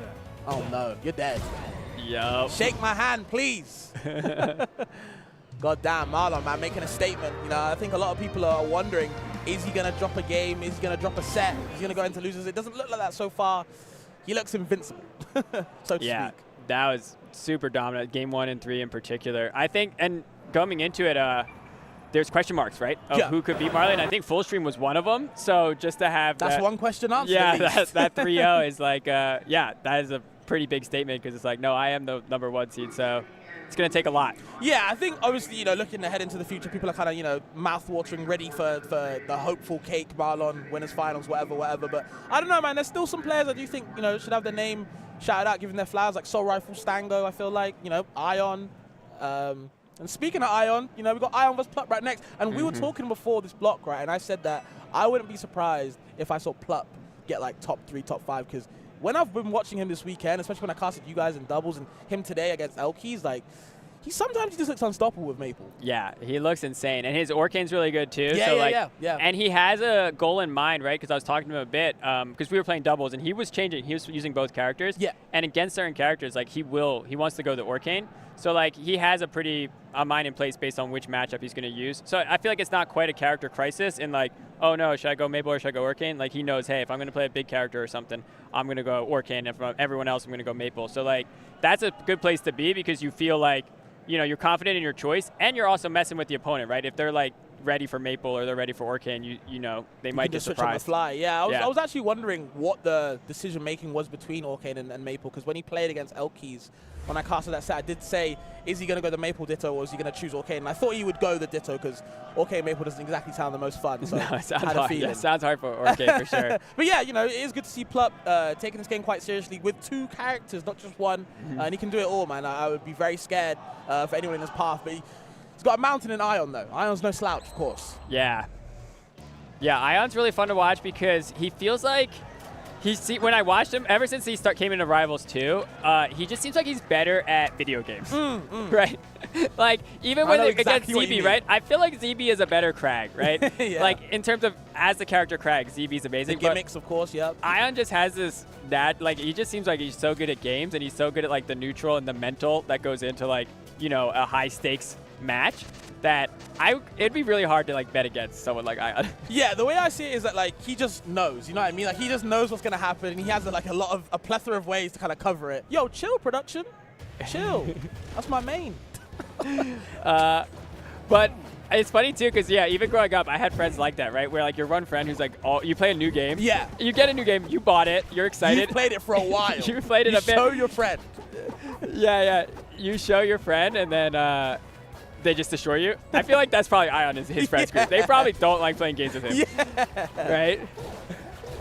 Oh, no. You're dead. Yup. Shake my hand, please. God damn, Marlon, man, making a statement. You know, I think a lot of people are wondering, is he going to drop a game? Is he going to drop a set? Is he going to go into losers? It doesn't look like that so far. He looks invincible, so to speak. That was super dominant. Game 1 and 3 in particular. I think, and coming into it, there's question marks, right? Of who could beat Marlon. I think Fullstream was one of them. So just to have That's one question answered. Yeah, that 3-0 is like, yeah, that is a pretty big statement because it's like, no, I am the #1 seed, so it's going to take a lot. Yeah, I think obviously, you know, looking ahead into the future, people are kind of, you know, mouth-watering, ready for the hopeful cake, Marlon, winners finals, whatever. But I don't know, man. There's still some players I do think, you know, should have their name shouted out, given their flowers, like Soul Rifle, Stango, I feel like, you know, Ion. And speaking of Ion, you know, we've got Ion vs. Plup right next. And we were talking before this block, right? And I said that I wouldn't be surprised if I saw Plup get like top 3, top 5, because when I've been watching him this weekend, especially when I casted you guys in doubles and him today against Elkeys, like, sometimes he just looks unstoppable with Maple. Yeah, he looks insane. And his Orcane's really good, too. Yeah, yeah. And he has a goal in mind, right? Because I was talking to him a bit, because we were playing doubles, and he was using both characters. Yeah. And against certain characters, like, he wants to go the Orcane. So, like, he has a mind in place based on which matchup he's going to use. So I feel like it's not quite a character crisis in, like, oh, no, should I go Maple or should I go Orcane? Like, he knows, hey, if I'm going to play a big character or something, I'm going to go Orcane. And for everyone else, I'm going to go Maple. So, like, that's a good place to be because you feel like, you know, you're confident in your choice, and you're also messing with the opponent, right? If they're, like, ready for Maple or they're ready for Orcane, you know, they might get just surprised. switch on the fly. Yeah, I was actually wondering what the decision-making was between Orcane and Maple, because when he played against Elkeys, when I casted that set, I did say, is he going to go the Maple Ditto or is he going to choose Orcane? And I thought he would go the Ditto because Orcane Maple doesn't exactly sound the most fun. So no, it sounds hard. Yeah, it sounds hard for Orcane for sure. But yeah, you know, it is good to see Plup taking this game quite seriously with 2 characters, not just one. And he can do it all, man. I would be very scared for anyone in his path. But he's got a mountain in Ion, though. Ion's no slouch, of course. Yeah. Yeah, Ion's really fun to watch because he feels like when I watched him, ever since he came into Rivals 2, he just seems like he's better at video games, right? Like, even when against ZB, right? I feel like ZB is a better Krag, right? Like, in terms of, as the character Krag, ZB's amazing. The gimmicks, of course, yeah. Ion just has like, he just seems like he's so good at games, and he's so good at, like, the neutral and the mental that goes into, like, you know, a high-stakes match that it'd be really hard to, like, bet against someone like Ion. Yeah, the way I see it is that, like, he just knows, you know what I mean? Like, he just knows what's going to happen, and he has, like, a plethora of ways to kind of cover it. Yo, chill, production. Chill. That's my main. But It's funny too, because yeah, even growing up, I had friends like that, right? Where like your one friend who's like, oh, you play a new game. Yeah. You get a new game, you bought it, you're excited. You played it for a while. You played it you a bit. show your friend. Yeah. You show your friend, and then they just destroy you. I feel like that's probably Ion is his friends group. They probably don't like playing games with him. Yeah. Right?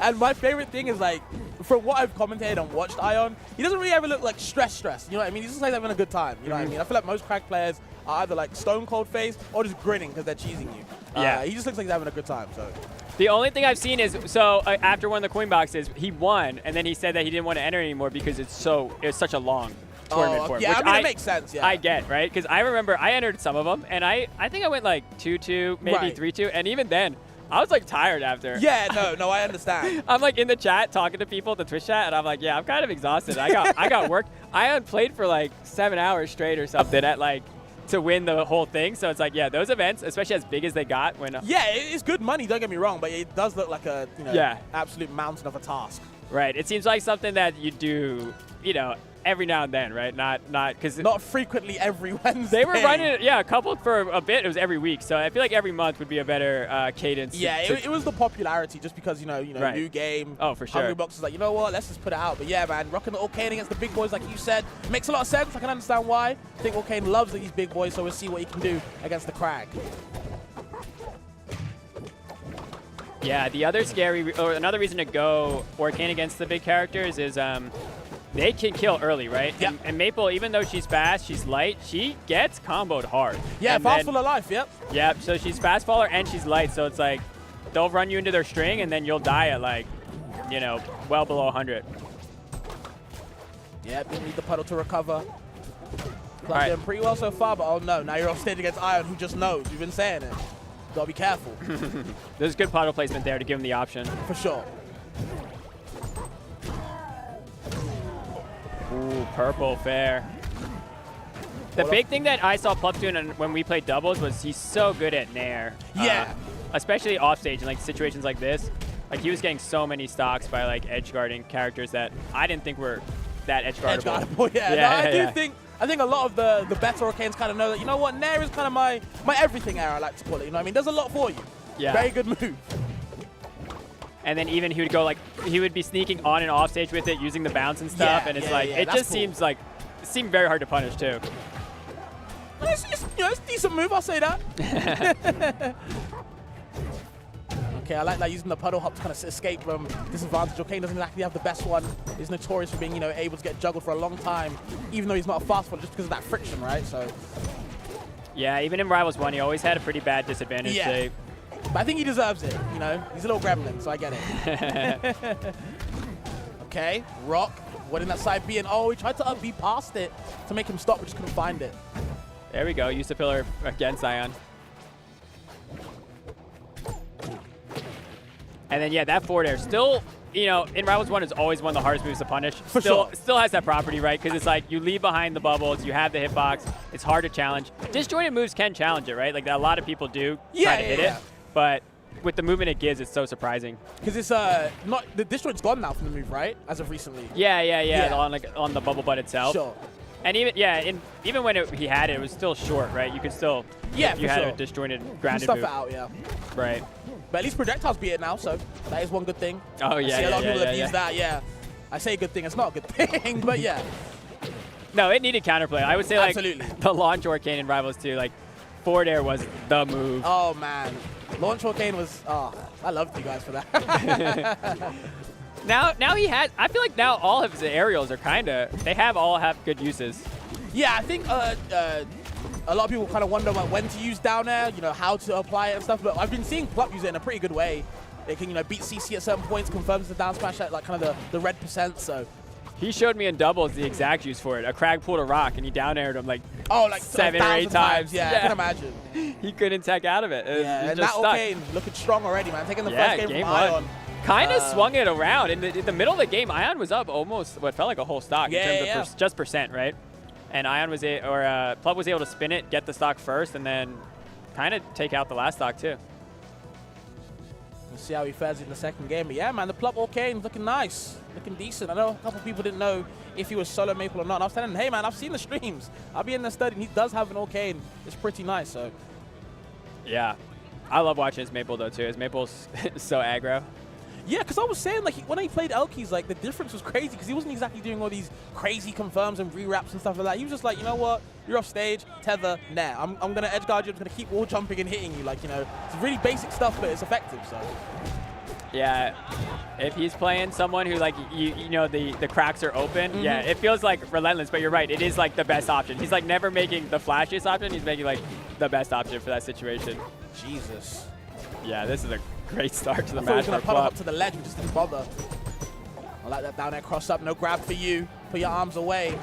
And my favorite thing is like, from what I've commentated and watched Ion, he doesn't really ever look like stressed. You know what I mean? He's just like having a good time. You know what I mean? I feel like most crack players are either like stone cold faced or just grinning because they're cheesing you. Yeah. He just looks like he's having a good time. So. The only thing I've seen is, so after one of the coin boxes, he won, and then he said that he didn't want to enter anymore because it's such a long tournament for him. Yeah, which I mean, it makes sense, yeah. I get, right? Because I remember I entered some of them, and I think I went like 2-2, maybe Right. 3-2, and even then, I was like tired after. Yeah, no, I understand. I'm like in the chat talking to people, the Twitch chat, and I'm like, yeah, I'm kind of exhausted. I got work. I played for like 7 hours straight or something at like to win the whole thing. So it's like, yeah, those events, especially as big as they got, when Yeah, it's good money. Don't get me wrong, but it does look like a absolute mountain of a task. Right. It seems like something that you do, every now and then, right? Not because not frequently every Wednesday. They were running it, a couple for a bit. It was every week, so I feel like every month would be a better cadence. Yeah, it was the popularity, just because right. New game. Oh, for sure. Hungrybox is like, you know what? Let's just put it out. But yeah, man, rocking the Arcane against the big boys, like you said, makes a lot of sense. I can understand why. I think Arcane loves these big boys, so we'll see what he can do against the Crag. Yeah, the other another reason to go Arcane against the big characters is they can kill early, right? Yep. And Maple, even though she's fast, she's light, she gets comboed hard. Yeah, and fast full of life, yep. Yep, so she's fast faller and she's light, so it's like they'll run you into their string and then you'll die at like, well below 100. Yeah, didn't need the puddle to recover. Played them pretty well so far, but oh no, now you're off stage against Ion, who just knows. You've been saying it. Gotta be careful. There's good puddle placement there to give him the option. For sure. Ooh, purple, fair. The big thing that I saw Plup doing when we played doubles was he's so good at Nair. Yeah. Especially off stage in like situations like this. Like he was getting so many stocks by like edge guarding characters that I didn't think were that edge guardable. Yeah. I think a lot of the better Arcanes kind of know that, you know what, Nair is kind of my everything era, I like to call it. You know what I mean? There's a lot for you. Yeah. Very good move. And then even he would go like, he would be sneaking on and off stage with it, using the bounce and stuff. Yeah, and it's it just seems like, it seemed very hard to punish too. It's a decent move, I'll say that. Okay, I like that, using the puddle hop to kind of escape from disadvantage. Arcane doesn't exactly have the best one. He's notorious for being, able to get juggled for a long time, even though he's not a fast one, just because of that friction, right? So. Yeah, even in Rivals 1, he always had a pretty bad disadvantage. Yeah. But I think he deserves it, He's a little gremlin, so I get it. Okay, Rock, winning that side B, and he tried to up B past it to make him stop, but just couldn't find it. There we go, use the pillar against Ion. And then, yeah, that forward air still, in Rivals 1 is always one of the hardest moves to punish. Still has that property, right? Because it's like you leave behind the bubbles, you have the hitbox, it's hard to challenge. Disjointed moves can challenge it, right? Like a lot of people do try to hit it, but with the movement it gives, it's so surprising. Because it's not, the disjoint's gone now from the move, right? As of recently. Yeah. On the bubble butt itself. Sure. And even when he had it, it was still short, right? You could still, if you had a disjointed grounded stuff move. it out, yeah. Right. But at least projectiles beat it now, so that is one good thing. Oh, yeah, I see a lot of people that use that, yeah. I say a good thing, it's not a good thing, but yeah. No, it needed counterplay. I would say, Absolutely. The launch Arcane in Rivals 2, forward air was the move. Oh, man. Launch Arcane was, I loved you guys for that. Now he has, I feel like now all of his aerials are they all have good uses. Yeah, I think a lot of people kind of wonder about when to use down air, how to apply it and stuff, but I've been seeing Plup use it in a pretty good way. It can, beat CC at certain points, confirms the down smash at kind of the red %, so. He showed me in doubles the exact use for it. A Crag pulled a rock and he down aired him 7 or 8 times. Yeah, I can imagine. He couldn't tech out of it. And that Arcane looking strong already, man. Taking the first game from Ion. Kind of swung it around. In the middle of the game, Ion was up almost what felt like a whole stock in terms of just percent, right? And Ion was Plup was able to spin it, get the stock first, and then kind of take out the last stock too. We'll see how he fares in the second game. But yeah, man, the Plup Arcane looking nice, looking decent. I know a couple people didn't know if he was solo Maple or not. And I was telling him, hey man, I've seen the streams. I'll be in there studying. He does have an Arcane. It's pretty nice. So Yeah. I love watching his Maple, though, too. His Maple's so aggro. Yeah, because I was saying, like, when he played Elkies, like, the difference was crazy because he wasn't exactly doing all these crazy confirms and re-wraps and stuff like that. He was just like, you know what? You're off stage, tether, nah. I'm going to edge guard you. I'm going to keep wall jumping and hitting you. Like, you know, it's really basic stuff, but it's effective, so. Yeah, if he's playing someone who, like, you know, the cracks are open, yeah, it feels like relentless, but you're right. It is, like, the best option. He's, like, never making the flashiest option. He's making, like, the best option for that situation. Jesus. Yeah, this is a great start to the I thought he match was going for to put him Plup. up to the ledge, but just didn't bother. I like that down air cross up. No grab for you. Put your arms away.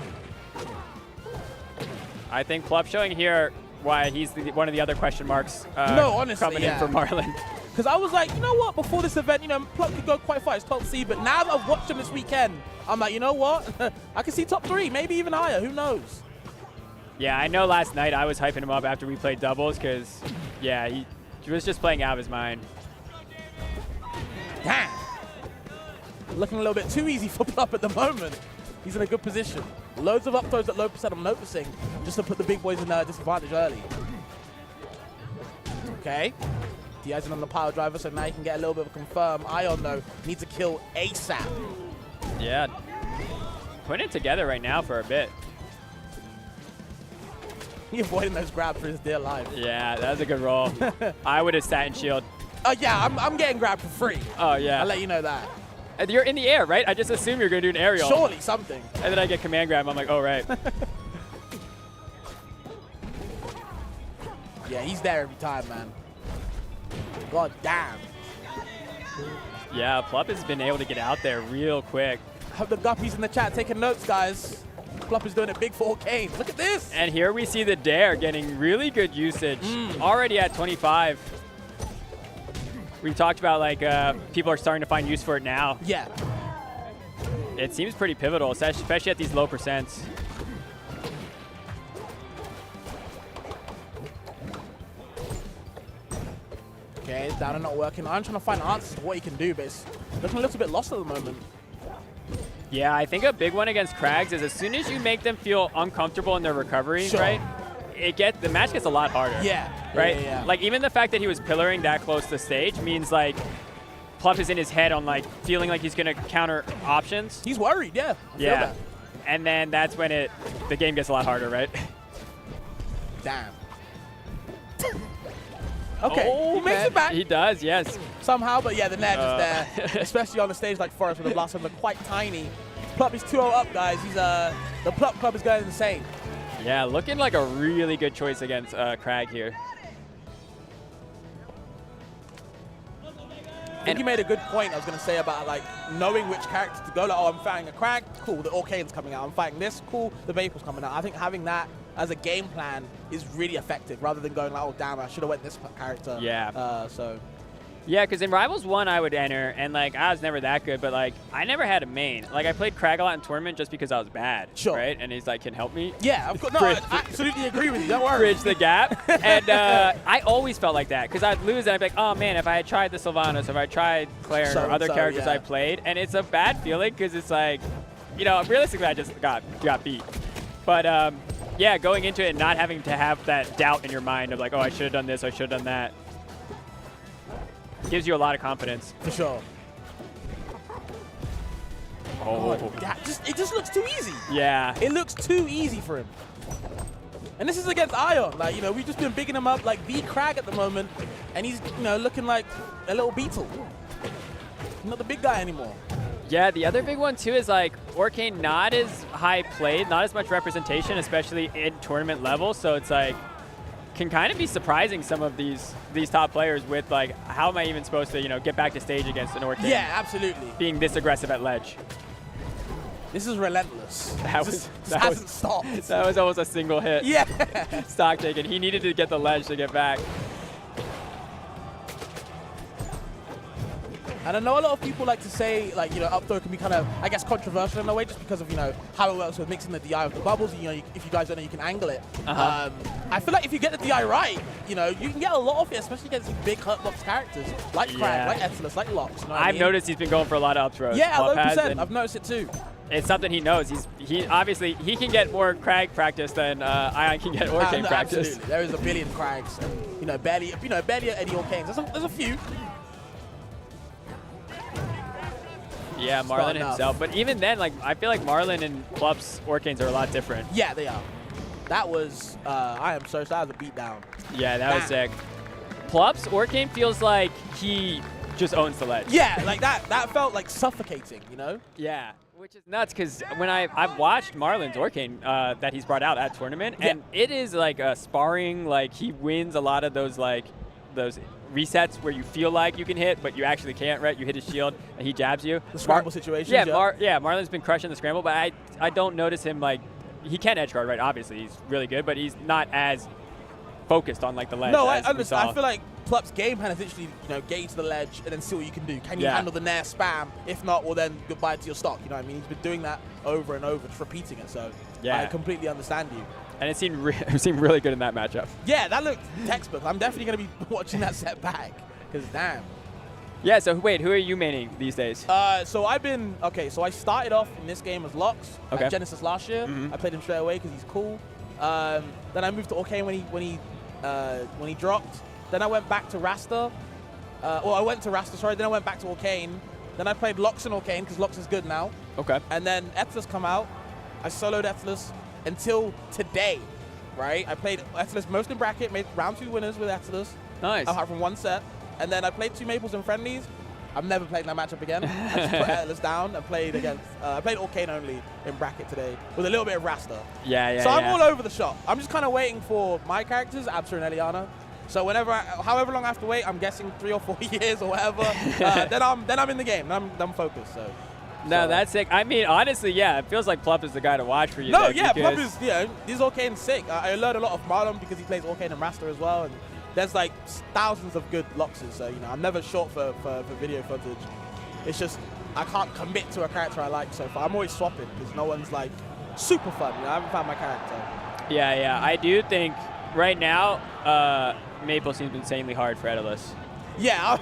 I think Plup showing here why he's one of the other question marks No, honestly, coming yeah. in for Marlon. Because I was like, you know what? Before this event, you know, Plup could go quite far. It's top seed. But now that I've watched him this weekend, I'm like, you know what? I can see top 3, maybe even higher. Who knows? Yeah, I know last night I was hyping him up after we played doubles because, yeah, he was just playing out of his mind. Damn. Looking a little bit too easy for Plup at the moment. He's in a good position. Loads of up throws at low percent I'm noticing just to put the big boys in a disadvantage early. Okay. DI's in on the power driver, so now he can get a little bit of a confirm. Ion, though, needs to kill ASAP. Yeah. Putting it together right now for a bit. He avoiding those grabs for his dear life. Yeah, that was a good roll. I would have sat in shield. Yeah, I'm getting grabbed for free. Oh, yeah. I'll let you know that. And you're in the air, right? I just assume you're going to do an aerial. Surely something. And then I get command grab. I'm like, oh, right. Yeah, he's there every time, man. God damn. Yeah, Plup has been able to get out there real quick. Have the guppies in the chat taking notes, guys. Plup is doing it big for Kane. Look at this. And here we see the Dare getting really good usage. Already at 25. We talked about, like, people are starting to find use for it now. Yeah. It seems pretty pivotal, especially at these low percents. Okay, down and not working. I'm trying to find answers to what he can do, but it's looking a little bit lost at the moment. Yeah, I think a big one against Krags is as soon as you make them feel uncomfortable in their recovery, right? The match gets a lot harder. Yeah. Right? Yeah. Like, even the fact that he was pillaring that close to stage means, like, Plup is in his head on, like, feeling like he's going to counter options. He's worried, yeah. I feel that. And then that's when the game gets a lot harder, right? Damn. Okay, Oh, he makes it back. He does, yes. Somehow, but yeah, the net is there. Especially on a stage like Forest where the blossoms are quite tiny. Plup is 2-0 up, guys. He's the Plup Club is going insane. Yeah, looking like a really good choice against Krag here. I think you made a good point, I was going to say, about like knowing which character to go. Like, oh, I'm fighting a Krag, cool, the Orcane's coming out. I'm fighting this, cool, the Maple's coming out. I think having that as a game plan is really effective, rather than going like, oh, damn, I should have went this character. Yeah. Yeah, because in Rivals 1 I would enter, and like I was never that good, but like I never had a main. Like I played Krag a lot in tournament just because I was bad, right? And he's like, can help me. Yeah, of course. No, I absolutely agree with you. Don't worry. Bridge the gap. And I always felt like that because I'd lose and I'd be like, oh man, if I had tried the Sylvanas, if I tried Claire or other characters I played, and it's a bad feeling because it's like, you know, realistically I just got beat. But yeah, going into it and not having to have that doubt in your mind of like, oh, I should have done this, I should have done that. Gives you a lot of confidence. For sure. Oh. It just looks too easy. Yeah. It looks too easy for him. And this is against Ion. Like, you know, we've just been bigging him up like the Krag at the moment. And he's, you know, looking like a little beetle. Not the big guy anymore. Yeah, the other big one too is like Orcane not as high played, not as much representation, especially in tournament level. So it's like, can kind of be surprising some of these top players with like, how am I even supposed to, you know, get back to stage against an Orcane? Yeah, absolutely. Being this aggressive at ledge. This is relentless. That hasn't stopped. That was almost a single hit. Yeah. Stock taken. He needed to get the ledge to get back. And I know a lot of people like to say, like, you know, up throw can be kind of, I guess, controversial in a way just because of, you know, how it works with mixing the DI with the bubbles. You know, if you guys don't know, you can angle it. I feel like if you get the DI right, you know, you can get a lot of it, especially against these big hurtbox characters like Krag, like Ethelus, like Lox. You know I've noticed he's been going for a lot of up throws. Yeah, low percent. I've noticed it too. It's something he knows. He obviously he can get more Krag practice than Ion can get Orcane practice. Absolutely, there is a billion Krags. barely any Orcanes. There's a few. Yeah, Marlon himself. But even then, like I feel like Marlon and Plup's Orcanes are a lot different. Yeah, they are. That was, I am so sorry, that was a beatdown. Yeah, that was sick. Plup's Orcane feels like he just owns the ledge. Yeah, like that felt like suffocating, you know? Yeah, which is nuts because when I've watched Marlon's Orcane that he's brought out at tournament, and it is like a sparring, like he wins a lot of those resets where you feel like you can hit, but you actually can't, right? You hit his shield and he jabs you. The scramble situation. Yeah, Marlon's been crushing the scramble, but I don't notice him like, he can edge guard, right? Obviously, he's really good, but he's not as focused on like the ledge. No, I understand. I feel like Plup's game plan is literally, gauge the ledge and then see what you can do. Can you handle the nair spam? If not, well then goodbye to your stock. You know what I mean? He's been doing that over and over, just repeating it. So I completely understand you. And it seemed really good in that matchup. Yeah, that looked textbook. I'm definitely going to be watching that set back because damn. Yeah, so wait, who are you maining these days? So I started off in this game as Lux at Genesis last year. I played him straight away because he's cool. Then I moved to Orcane when he dropped. Then I went back to Rasta. I went to Rasta, sorry. Then I went back to Orcane. Then I played Lux and Orcane because Lux is good now. Okay. And then Aether's come out. I soloed Aetherless until today, right? I played Aetherless most in bracket, made round 2 winners with Aetherless. Nice. Apart from one set. And then I played 2 Maples and friendlies. I've never played that matchup again. I just put Atlas down and played against. I played Orcane only in bracket today with a little bit of Rasta. Yeah. So I'm all over the shop. I'm just kind of waiting for my characters, Absa and Eliana. So however long I have to wait, I'm guessing 3 or 4 years or whatever. then I'm in the game. I'm focused. So. No, that's sick. I mean, honestly, yeah, it feels like Plup is the guy to watch for you. No, yeah, Plup is. This Orcane's sick. I learned a lot of Marlon because he plays Orcane and Rasta as well. And there's like thousands of good Luxes, so I'm never short for video footage. It's just I can't commit to a character I like so far. I'm always swapping because no one's like super fun. I haven't found my character. Yeah. I do think right now Maple seems insanely hard for Edalus. Yeah,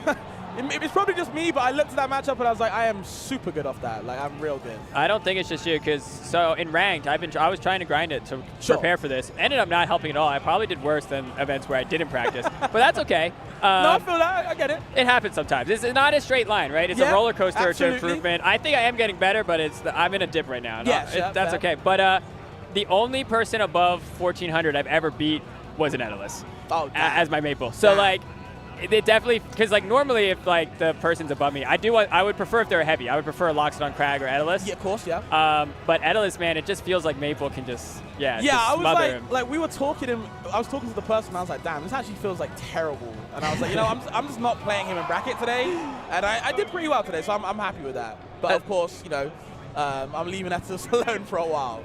it's probably just me, but I looked at that matchup and I was like, I am super good off that. Like, I'm real good. I don't think it's just you, because so in ranked, I was trying to grind it to prepare for this. Ended up not helping at all. I probably did worse than events where I didn't practice, but that's okay. No, I feel that. I get it. It happens sometimes. It's not a straight line, right? It's a roller coaster to improvement. I think I am getting better, but I'm in a dip right now. That's okay. But the only person above 1400 I've ever beat was an Edalus as my Maple. So like. It definitely, because like normally if like the person's above me, I would prefer if they're heavy. I would prefer Loxodon, Crag, or Edalus. Yeah, of course, yeah. But Edalus, man, it just feels like Maple can just, just I was smother him. like we were talking, and I was talking to the person, and I was like, damn, this actually feels like terrible. And I was like, I'm just not playing him in bracket today, and I did pretty well today, so I'm happy with that. But of course, I'm leaving Edalus alone for a while.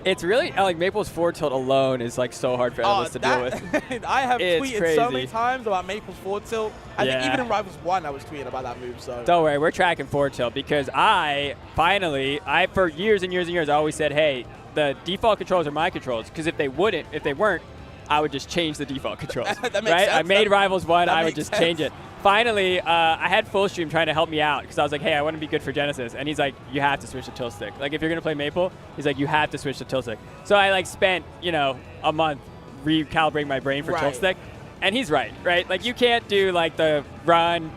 It's really, like, Maple's forward tilt alone is, like, so hard for Edalus to deal with. I have tweeted crazy. so many times about Maple's forward tilt. I think even in Rivals 1, I was tweeting about that move, so. Don't worry, we're tracking forward tilt because for years and years and years, I always said, hey, the default controls are my controls, because if they weren't, I would just change the default controls. That makes right? sense. I made Rivals 1, I would just change it. Finally, I had Full Stream trying to help me out because I was like, hey, I want to be good for Genesis. And he's like, you have to switch to tilt stick. Like, if you're going to play Maple, he's like, you have to switch to tilt stick. So I, like, spent, a month recalibrating my brain for tilt stick. And he's right? Like, you can't do, like, the run,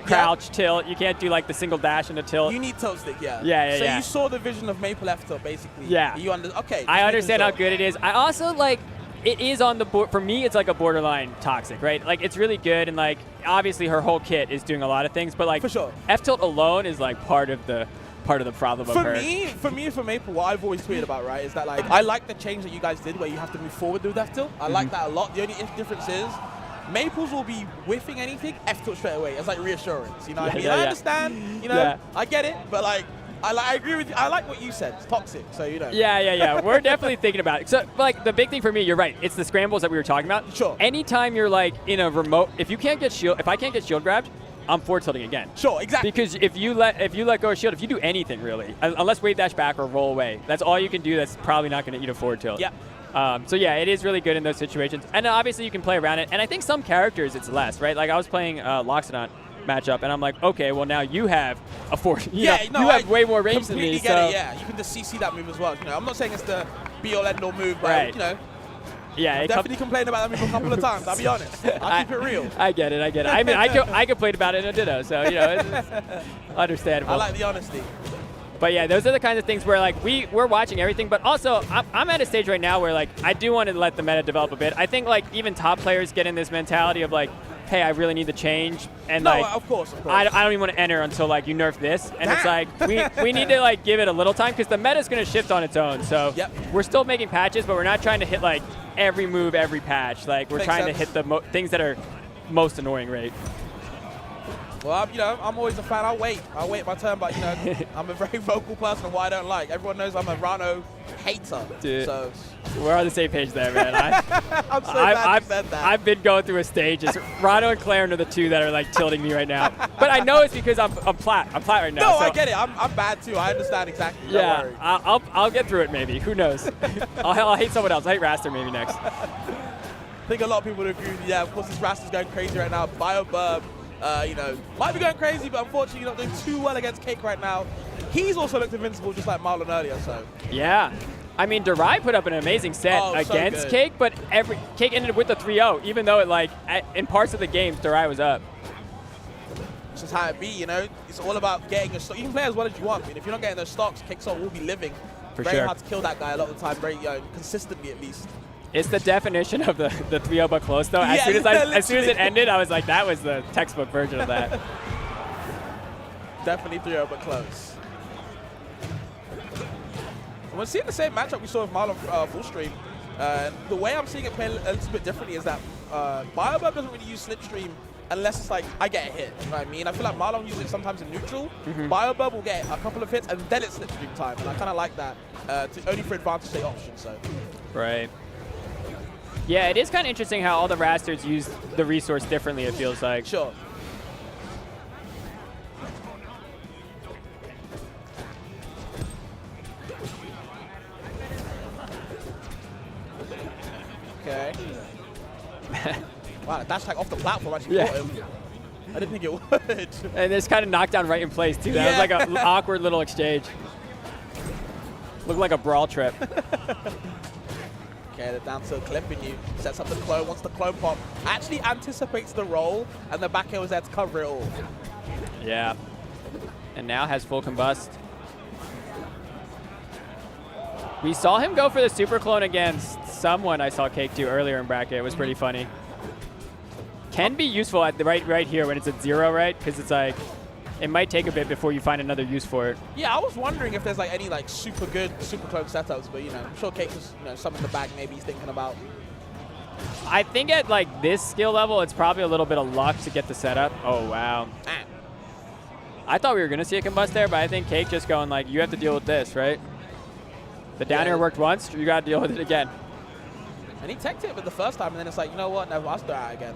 crouch, tilt. You can't do, like, the single dash and the tilt. You need tilt stick, yeah. Yeah. So you saw the vision of Maple F tilt, basically. Yeah. Okay. I understand how good it is. I also, like, it is on the board. For me, it's like a borderline toxic, right? Like, it's really good, and like, obviously her whole kit is doing a lot of things, but like, for sure, F tilt alone is like part of the problem of her. For Maple, what I've always tweeted about, right, is that like, I like the change that you guys did where you have to move forward with F tilt. I like that a lot. The only difference is Maples will be whiffing anything, F tilt straight away. It's like reassurance. You know what I mean? I understand. I get it, but like. I agree with you. I like what you said. It's toxic, so Yeah. We're definitely thinking about it. So, like, the big thing for me, you're right. It's the scrambles that we were talking about. Sure. Anytime you're like in a remote, if I can't get shield grabbed, I'm forward tilting again. Sure, exactly. Because if you let go of shield, if you do anything really, unless wave dash back or roll away, that's all you can do. That's probably not going to eat a forward tilt. Yeah. So yeah, it is really good in those situations, and obviously you can play around it. And I think some characters it's less, right? Like I was playing Loxodon matchup, and I'm like, okay, well now you have a force. You have way more range than me. So yeah, you can just CC that move as well. I'm not saying it's the be all end all move, but Yeah, definitely complained about that move a couple of times. I'll be honest. I'll keep it real. I get it. I mean, I complained about it in a Ditto, so you know, it's understandable. I like the honesty. But yeah, those are the kinds of things where like we're watching everything, but also I'm at a stage right now where like I do want to let the meta develop a bit. I think like even top players get in this mentality of like, hey, I really need to change, and No, like of course. I don't even want to enter until like you nerf this, and it's like we need to like give it a little time because the meta is going to shift on its own. So we're still making patches, but we're not trying to hit like every move every patch. Like we're Makes trying sense. to hit the things that are most annoying, right? Well, I'm always a fan. I'll wait my turn, but I'm a very vocal person of what I don't like. Everyone knows I'm a Rano hater. Dude, so we're on the same page there, man. I'm so glad you said that. I've been going through a stage. Rano and Clarence are the two that are like tilting me right now. But I know it's because I'm plat. I'm plat right now. No, so I get it. I'm bad too. I understand exactly. yeah, Don't worry. I'll get through it maybe. Who knows? I'll hate someone else. I'll hate Raster maybe next. I think a lot of people would agree with you. Yeah, of course, this Raster's going crazy right now. BioBurb, might be going crazy, but unfortunately not doing too well against Cake right now. He's also looked invincible just like Marlon earlier, so. Yeah. I mean, Durai put up an amazing set against good. Cake, but Cake ended with the 3-0, even though it like in parts of the games, Durai was up. It's just how it be, It's all about getting your stock. You can play as well as you want, but if you're not getting those stocks, Cakesoul will be living. For very sure. hard to kill that guy a lot of the time, very consistently at least. It's the definition of the 3-0 but close though. Yeah, As soon as it ended, I was like, that was the textbook version of that. Definitely 3-0 but close. We're seeing the same matchup we saw with Marlon full stream. The way I'm seeing it play a little bit differently is that BioBurb doesn't really use slipstream unless it's like I get a hit. You know what I mean? I feel like Marlon uses it sometimes in neutral. BioBurb will get a couple of hits and then it's slipstream time, and I kind of like that. Only for advantage state options. So. Right. Yeah, it is kind of interesting how all the Rasters use the resource differently, it feels like. Sure. Okay. Wow, the dash tag off the platform actually caught him. I didn't think it would. And it's kind of knocked down right in place, too. That was like an awkward little exchange. Looked like a brawl trip. Okay, the down tilt clipping you. Sets up the clone, wants the clone pop. Actually anticipates the roll, and the back air was there to cover it all. Yeah. And now has full combust. We saw him go for the super clone against someone I saw Cake do earlier in bracket. It was pretty funny. Can be useful at the right here when it's at 0, right? Because it's like, it might take a bit before you find another use for it. Yeah, I was wondering if there's like any like super good super clone setups, but I'm sure Cake was some in the bag maybe he's thinking about. I think at like this skill level, it's probably a little bit of luck to get the setup. Oh wow. I thought we were gonna see a combust there, but I think Cake just going like, you have to deal with this, right? The down air worked once, you gotta deal with it again. And he teched it but the first time, and then it's like, you know what, never, I'll start out again.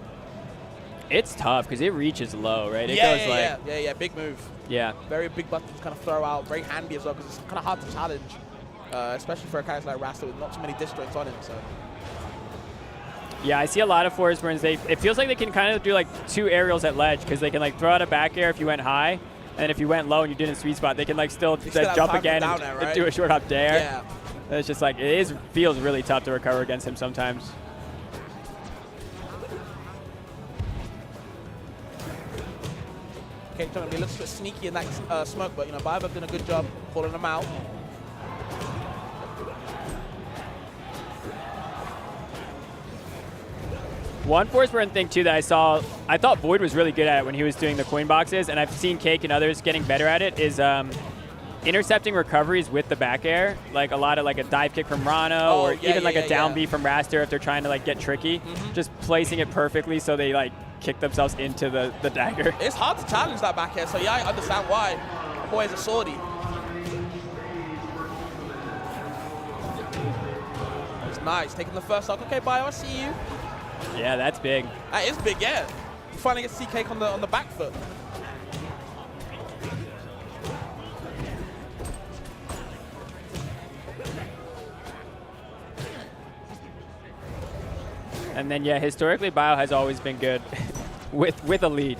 It's tough because it reaches low, right? It Yeah, goes yeah, like big move. Yeah. Very big button to kind of throw out, very handy as well because it's kind of hard to challenge, especially for a character like Rasta with not too many disjoints on him. So. Yeah, I see a lot of forwards where it feels like they can kind of do like 2 aerials at ledge because they can like throw out a back air if you went high, and if you went low and you didn't sweet spot, they can like still jump again and do a short hop dare. Yeah. And it's just like, feels really tough to recover against him sometimes. Okay, trying to be a little bit sneaky in that smoke, but BioBurb did a good job pulling them out. One Forsburn thing too that I thought Void was really good at it when he was doing the coin boxes, and I've seen Cake and others getting better at it, is intercepting recoveries with the back air, like a lot of like a dive kick from Rano, or even like a down B from Raster if they're trying to like get tricky, just placing it perfectly so they like kick themselves into the dagger. It's hard to challenge that back air, so yeah, I understand why. Boy is a swordie. It's nice, taking the first stock. Okay, Bio, I see you. Yeah, that's big. That is big, yeah. You finally get to see Cake on the back foot. And then yeah, historically Bio has always been good with a lead.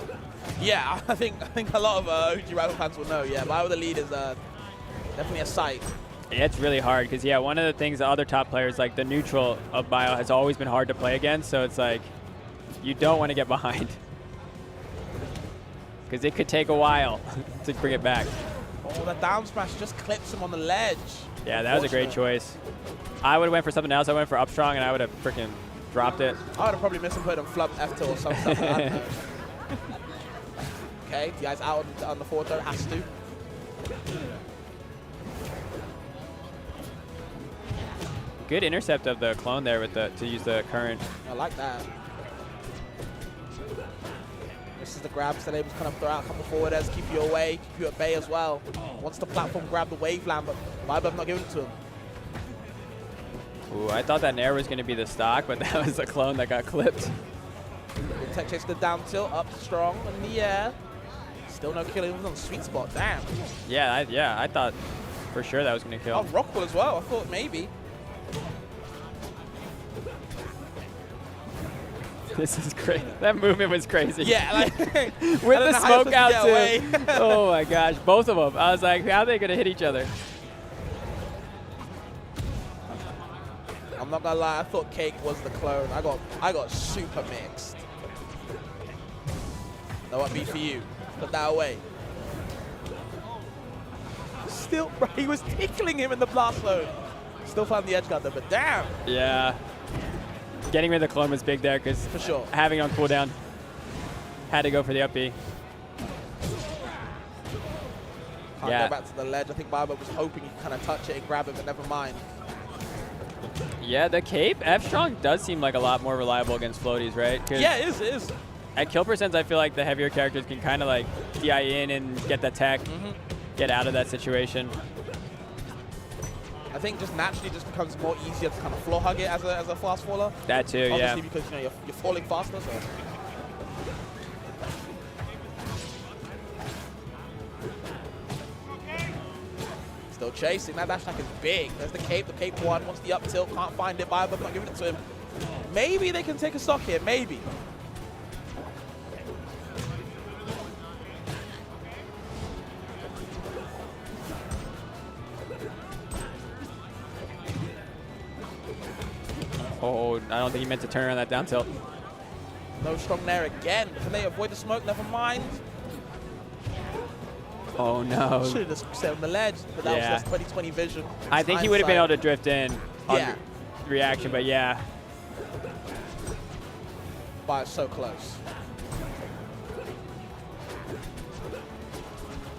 Yeah, I think a lot of OG rival fans will know. Yeah, Bio with the lead is definitely a sight. It's really hard because, yeah, one of the things the other top players, like the neutral of Bio, has always been hard to play against. So it's like you don't want to get behind because it could take a while to bring it back. Oh, that down smash just clips him on the ledge. Yeah, that was a great choice. I would have went for something else. I went for up strong, and I would have freaking dropped it. I would have probably missed him, put him flub F2 or something. I don't know. Okay, the guy's out on the forward throw, has to. Good intercept of the clone there with to use the current. I like that. This is the grabs that able to kind of throw out a couple forward airs, keep you away, keep you at bay as well. Wants the platform grab the wave land, but Vibe not giving it to him. Ooh, I thought that Nair was going to be the stock, but that was the clone that got clipped. Good tech chase the down tilt, up strong in the air. Still no killing, he was on the sweet spot, damn. Yeah, I thought for sure that was going to kill. Oh, Rockwell as well, I thought maybe. This is great. That movement was crazy. Yeah, like with the smoke out too. Oh my gosh, both of them. I was like, how are they gonna hit each other? I'm not gonna lie, I thought Cake was the clone. I got super mixed. No what be for you. Put that away. Still, bro, he was tickling him in the blast zone. Still found the edge guard though, but damn. Yeah. Getting rid of the clone was big there because for sure. Having it on cooldown. Had to go for the up B. Can't go back to the ledge. I think Barber was hoping he could kind of touch it and grab it, but never mind. Yeah, the cape F-Strong does seem like a lot more reliable against floaties, right? Yeah, it is. At kill percents, I feel like the heavier characters can kind of like DI in and get the tech, get out of that situation. I think just naturally just becomes more easier to kind of floor hug it as a fast faller. That too, obviously, yeah. Because you're falling faster. So. Still chasing. That dash attack is big. There's the cape. The cape one wants the up tilt. Can't find it. Biobub not giving it to him. Maybe they can take a stock here. Maybe. Oh, I don't think he meant to turn around that down tilt. No strong there again. Can they avoid the smoke? Never mind. Oh no. Should have just set on the ledge, but that was just 20/20 vision. I think he would have been able to drift in on reaction, but yeah. But it's so close.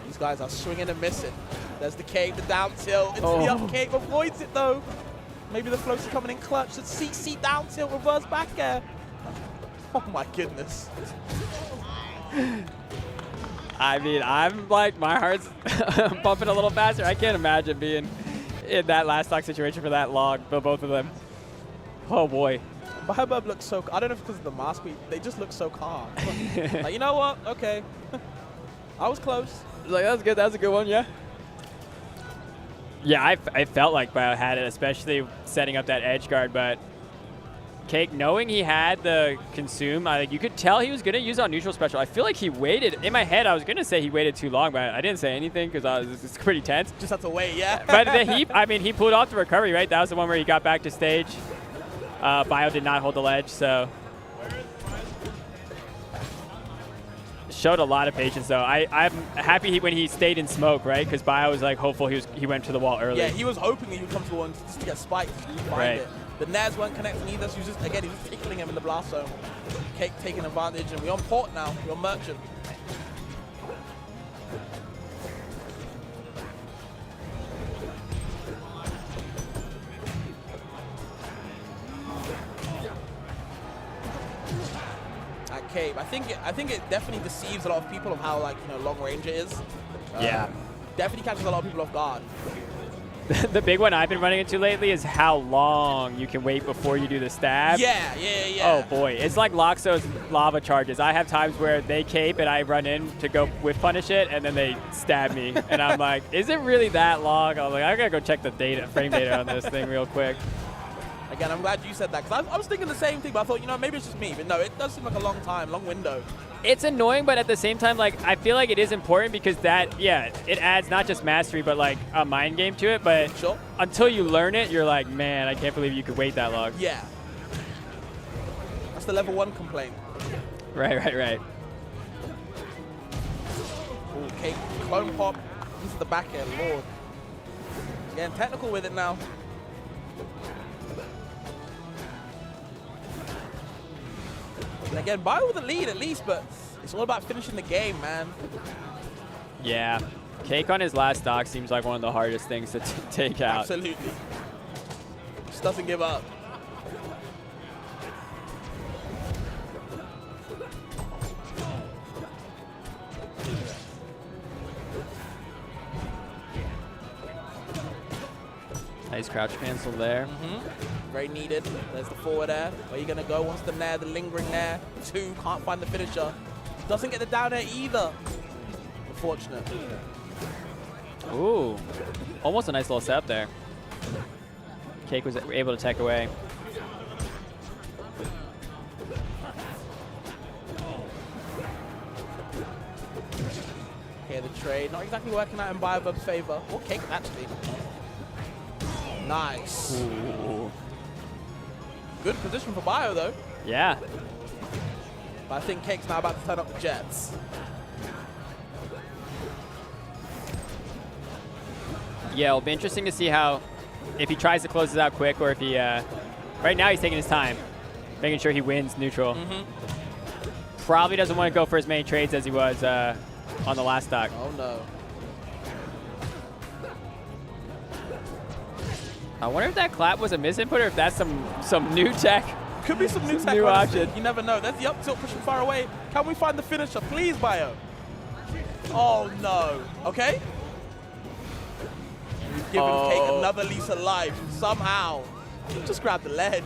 These guys are swinging and missing. There's the cape, the down tilt, into the up cape, avoids it though. Maybe the floats are coming in clutch. It's CC down tilt, reverse back air. Oh my goodness. I mean, I'm like, my heart's bumping a little faster. I can't imagine being in that last stock situation for that long, for both of them. Oh boy. Biobub looks so, I don't know if it's because of the mask, but they just look so calm. Like, you know what? Okay. I was close. Like, that was good. That was a good one, yeah. Yeah, I felt like Bio had it, especially setting up that edge guard, but Cake, knowing he had the consume, you could tell he was going to use on neutral special. I feel like he waited. In my head, I was going to say he waited too long, but I didn't say anything because it's pretty tense. Just have to wait, yeah. But he pulled off the recovery, right? That was the one where he got back to stage. Bio did not hold the ledge, so. Showed a lot of patience, though. I'm happy when he stayed in smoke, right? Because Bio was like hopeful he went to the wall early. Yeah, he was hoping that he would come to the wall just to get spiked. Find it. The Naz weren't connecting either, so he was just tickling him in the blast zone. Cake taking advantage, and we're on port now. We're on merchant. Cape. I think it definitely deceives a lot of people of how long range it is. Yeah. Definitely catches a lot of people off guard. The big one I've been running into lately is how long you can wait before you do the stab. Yeah. Oh boy, it's like Loxo's lava charges. I have times where they cape and I run in to go whiff punish it, and then they stab me, and I'm like, is it really that long? I'm like, I gotta go check the frame data on this thing real quick. Again, I'm glad you said that, because I was thinking the same thing, but I thought, maybe it's just me. But no, it does seem like a long time, long window. It's annoying, but at the same time, like, I feel like it is important because that, yeah, it adds not just mastery, but like a mind game to it. But Sure. until you learn it, you're like, man, I can't believe you could wait that long. Yeah. That's the level 1 complaint. Right. Okay, clone pop into the back end, Lord. Getting technical with it now. And again, Bio with the lead at least, but it's all about finishing the game, man. Yeah. Cake on his last stock seems like one of the hardest things to take out. Absolutely. Just doesn't give up. Nice crouch cancel there. Very needed. There's the forward air. Where you going to go? Wants the nair, the lingering nair. 2, can't find the finisher. Doesn't get the down air either. Unfortunate. Ooh. Almost a nice little setup there. Cake was able to tech away. Okay, the trade. Not exactly working out in Biobub's favor. Or Cake, actually. Nice. Ooh. Good position for Bio, though. Yeah. But I think Cake's now about to turn up the jets. Yeah, it'll be interesting to see how, if he tries to close this out quick or if he, right now he's taking his time, making sure he wins neutral. Probably doesn't want to go for as many trades as he was on the last stock. Oh, no. I wonder if that clap was a misinput or if that's some new tech. Could be some new tech, new honestly. option. You never know. There's the up tilt pushing far away. Can we find the finisher? Please, Bio. Oh, no. Okay. We've given Cake another lease of life. Somehow. Just grab the ledge.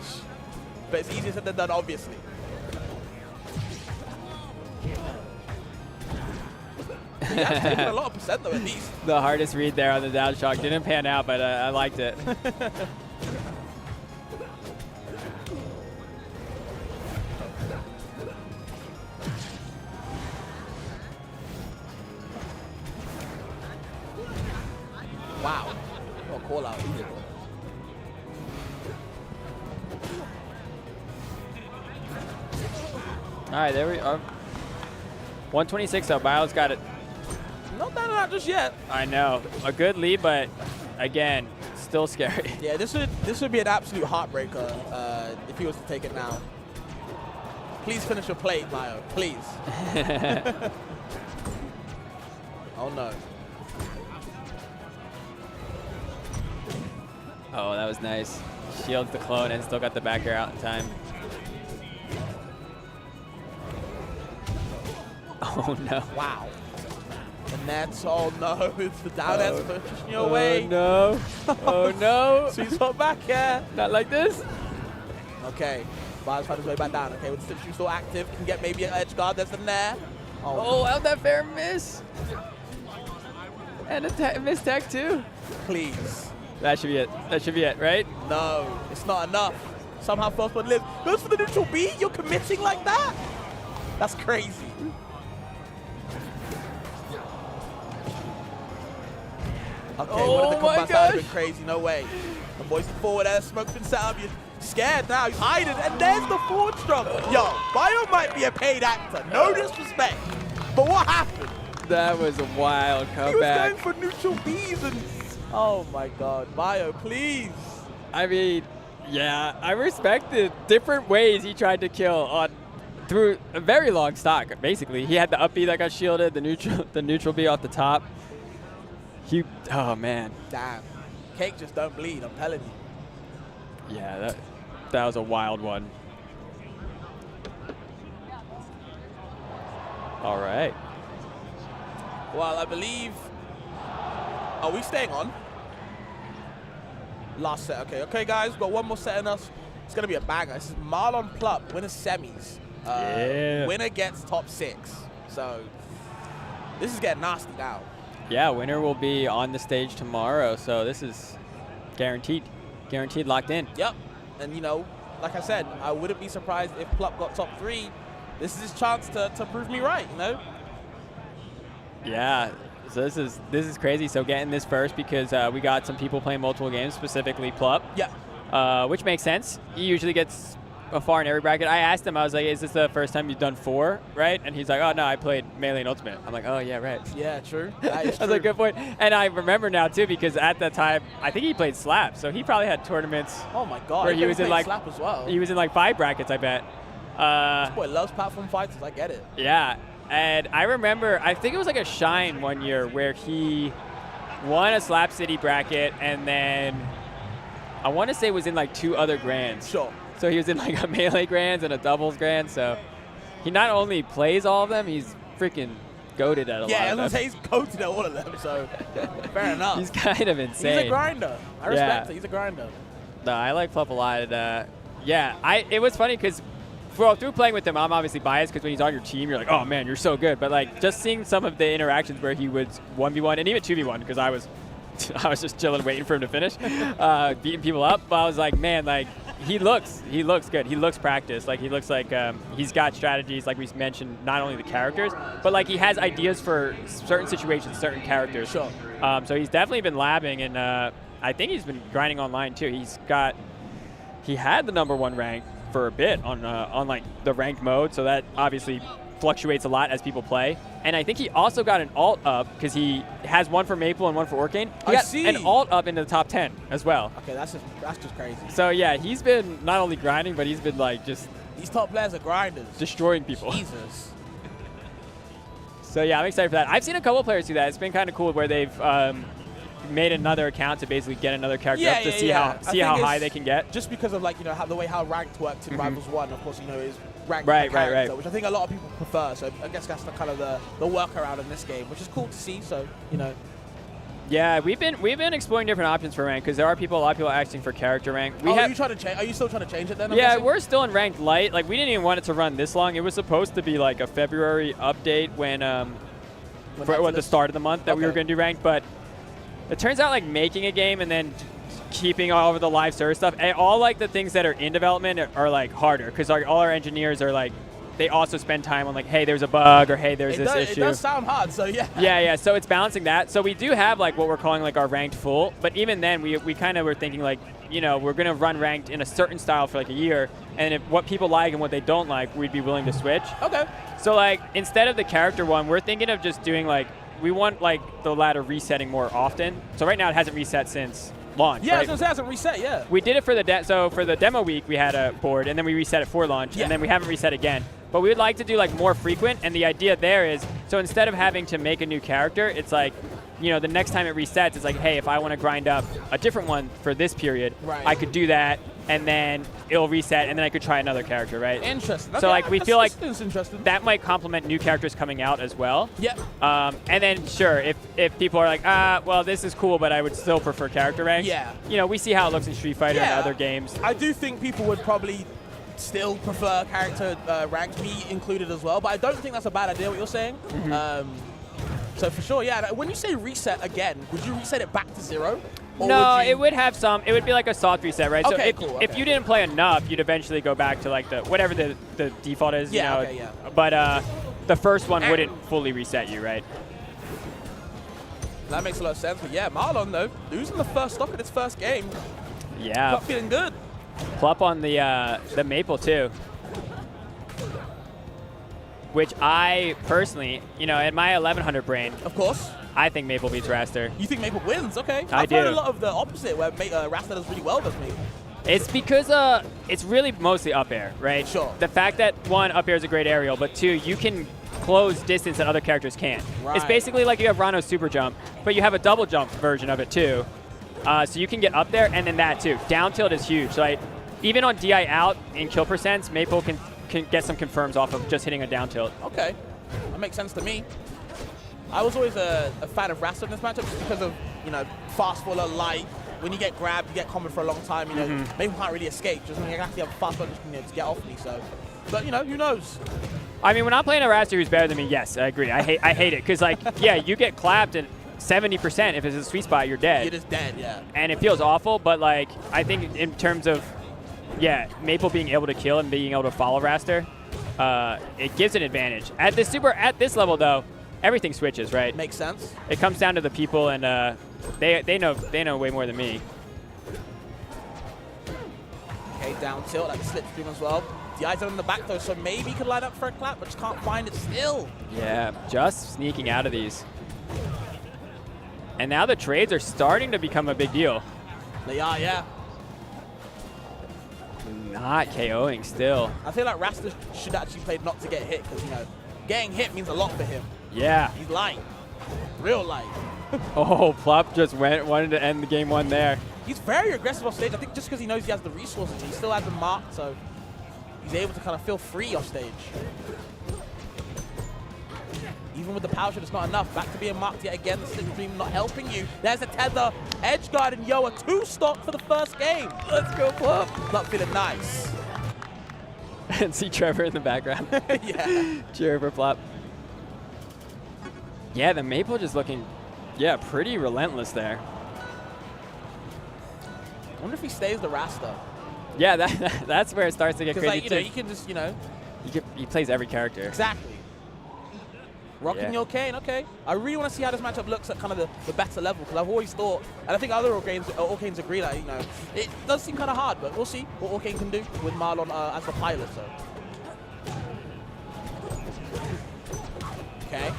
But it's easier said than done, obviously. That's taking a lot of percent, though, at least. The hardest read there on the down shock. Didn't pan out, but I liked it. Wow. What a call out. All right, there we are. 126 though. Bio's got it. Not that not just yet. I know. A good lead, but again, still scary. Yeah, this would be an absolute heartbreaker if he was to take it now. Please finish your plate, Bio. Please. Oh no. Oh, that was nice. Shields the clone and still got the back air out in time. Oh no. Wow. And that's, oh no, it's the down air pushing you away. Oh no. Oh no. Sweet spot back here. Not like this. Okay. Bio's trying his way back down. Okay, with the slip still active, can get maybe an edge guard. There's the nair. Oh, how'd that fair miss? And a miss tech too. Please. That should be it. That should be it, right? No, it's not enough. Somehow first one lives. Goes for the neutral B? You're committing like that? That's crazy. Okay, Oh one of the my combats that have gosh. been crazy. No way. The boys forward there. Smoke's been set up. You're scared now. He's hiding. And there's the forward struggle. Yo, Bio might be a paid actor. No disrespect. But what happened? That was a wild He was comeback. going for neutral Bs and... Oh my god. Bio, please. I mean, yeah, I respect the different ways he tried to kill on through a very long stock. Basically, he had the up B that got shielded, the neutral B off the top. Oh man. Damn. Cake just don't bleed, I'm telling you. Yeah, that was a wild one. All right. Well, I believe... Are we staying on? Last set, okay. Okay, guys, we've got one more set in us. It's going to be a banger. This is Marlon Plup, winner semis. Yeah. Winner gets top 6. So, this is getting nasty now. Yeah, winner will be on the stage tomorrow, so this is guaranteed. Guaranteed locked in. Yep. And, you know, like I said, I wouldn't be surprised if Plup got top 3. this is his chance to prove me right, you know? Yeah. So this is crazy. So getting this first because we got some people playing multiple games, specifically Plup. Yeah. Which makes sense. He usually gets a far in every bracket. I asked him, I was like, is this the first time you've done 4, right? And he's like, oh, no, I played Melee and Ultimate. I'm like, oh, yeah, right. Yeah, true. That is true. That's a good point. And I remember now, too, because at that time, I think he played Slap. So he probably had tournaments. Oh, my God. Where he was in, like, Slap as well. He was in, like, 5 brackets, I bet. This boy loves platform fighters. I get it. Yeah. And I remember, I think it was like a Shine one year where he won a Slap City bracket and then I want to say was in like 2 other grands. Sure. So he was in like a Melee grands and a doubles grand. So he not only plays all of them, he's freaking goated at a lot of them. Yeah, I was going to say he's goated at all of them, so fair enough. He's kind of insane. He's a grinder. I respect it. He's a grinder. No, I like Plup a lot. And, yeah, it was funny because through playing with him, I'm obviously biased because when he's on your team, you're like, oh, man, you're so good. But, like, just seeing some of the interactions where he would 1v1 and even 2v1 because I was just chilling waiting for him to finish, beating people up. But I was like, man, like, he looks good. He looks practiced. Like, he looks like he's got strategies, like we mentioned, not only the characters, but, like, he has ideas for certain situations, certain characters. Sure. So he's definitely been labbing, and I think he's been grinding online, too. He had the #1 rank for a bit on like the ranked mode, so that obviously fluctuates a lot as people play. And I think he also got an alt up because he has one for Maple and one for Orcane. He got an alt up into the top 10 as well. Okay, that's just crazy. So yeah, he's been not only grinding, but he's been like just these top players are grinders, destroying people. Jesus. So yeah, I'm excited for that. I've seen a couple players do that. It's been kind of cool where they've made another account to basically get another character up to see how high they can get. Just because of, like, you know, how ranked worked in Rivals 1, of course, you know, is ranked right, which I think a lot of people prefer. So I guess that's the kind of the workaround in this game, which is cool to see. So, you know. Yeah, we've been exploring different options for rank because there are a lot of people asking for character rank. Are you still trying to change it then? Yeah, we're still in ranked light. Like, we didn't even want it to run this long. It was supposed to be like a February update when the start of the month that we were going to do ranked, but it turns out, like, making a game and then keeping all of the live service stuff, and all, like, the things that are in development are like, harder because all our engineers are, like, they also spend time on, like, hey, there's a bug, or hey, there's this issue. It does sound hard, so yeah. Yeah, so it's balancing that. So we do have, like, what we're calling, like, our ranked full, but even then, we kind of were thinking, like, you know, we're going to run ranked in a certain style for, like, a year, and if what people like and what they don't like, we'd be willing to switch. Okay. So, like, instead of the character one, we're thinking of just doing, like, we want, like, the ladder resetting more often. So right now it hasn't reset since launch. Yeah, right? it hasn't reset, yeah. We did it for the demo week, we had a board, and then we reset it for launch, and then we haven't reset again. But we would like to do, like, more frequent, and the idea there is, so instead of having to make a new character, it's like, you know, the next time it resets, it's like, hey, if I want to grind up a different one for this period, I could do that, and then it'll reset, and then I could try another character, right? Interesting. So, like, we feel like interesting. that might complement new characters coming out as well. Yep. And then, sure, if people are like, well, this is cool, but I would still prefer character ranks. Yeah. You know, we see how it looks in Street Fighter and other games. I do think people would probably still prefer character ranked, me included as well, but I don't think that's a bad idea, what you're saying. So for sure, yeah. When you say reset again, would you reset it back to 0? No, it would have some. It would be like a soft reset, right? Okay, so cool. If you didn't play enough, you'd eventually go back to, like, whatever the default is. Yeah, you know? okay, yeah. But the first one wouldn't fully reset you, right? That makes a lot of sense. But yeah, Marlon, though, losing the first stock in his first game. Yeah. Not feeling good. Plup on the Maple, too. Which I personally, you know, in my 1100 brain, of course, I think Maple beats Raster. You think Maple wins? Okay. I've heard a lot of the opposite, where Raster does really well versus Maple. It's because it's really mostly up air, right? Sure. The fact that, one, up air is a great aerial, but two, you can close distance that other characters can't. Right. It's basically like you have Rano's super jump, but you have a double jump version of it too. So you can get up there, and then that too. Down tilt is huge. So even on DI out in kill percents, Maple can get some confirms off of just hitting a down tilt. Okay, that makes sense to me. I was always a fan of Raster in this matchup just because of, you know, fast faller, light. When you get grabbed, you get comboed for a long time. You know, Maple can't really escape. Just when you actually have a fast faller, just get off me. So, but you know, who knows? I mean, when I'm playing a Raster who's better than me, yes, I agree. I hate it because, like, yeah, you get clapped and 70%. If it's a sweet spot, you're dead. You're just dead, yeah. And it feels awful, but, like, I think in terms of, yeah, Maple being able to kill and being able to follow Raster, it gives an advantage. At this level though, everything switches, right? Makes sense. It comes down to the people, and they know way more than me. Okay, down tilt, like the slipstream as well. The eyes are on the back though, so maybe he could line up for a clap, but just can't find it still. Yeah, just sneaking out of these. And now the trades are starting to become a big deal. They are, yeah. Not KOing still. I feel like Rasta should actually play not to get hit, because, you know, getting hit means a lot for him. Yeah. He's light. Real light. Oh, Plup just wanted to end the game 1 there. He's very aggressive off stage. I think just because he knows he has the resources, he still has them marked, so he's able to kind of feel free off stage. Even with the power shot, it's not enough. Back to being marked yet again. The slipstream not helping you. There's a tether. Edge guard and Yo, a 2-stock for the first game. Let's go, Plup. Plup feeling nice. And see Trevor in the background. Yeah. Cheer for Plup. Yeah, the Maple just looking, pretty relentless there. I wonder if he stays the Rasta. Yeah, that's where it starts to get crazy, like, you know, too. you can just, you know. He plays every character. Exactly. Rocking your Kane, okay. I really want to see how this matchup looks at kind of the better level, because I've always thought, and I think other Orcanes agree that, you know, it does seem kind of hard, but we'll see what Orcane can do with Marlon as the pilot, so. Okay.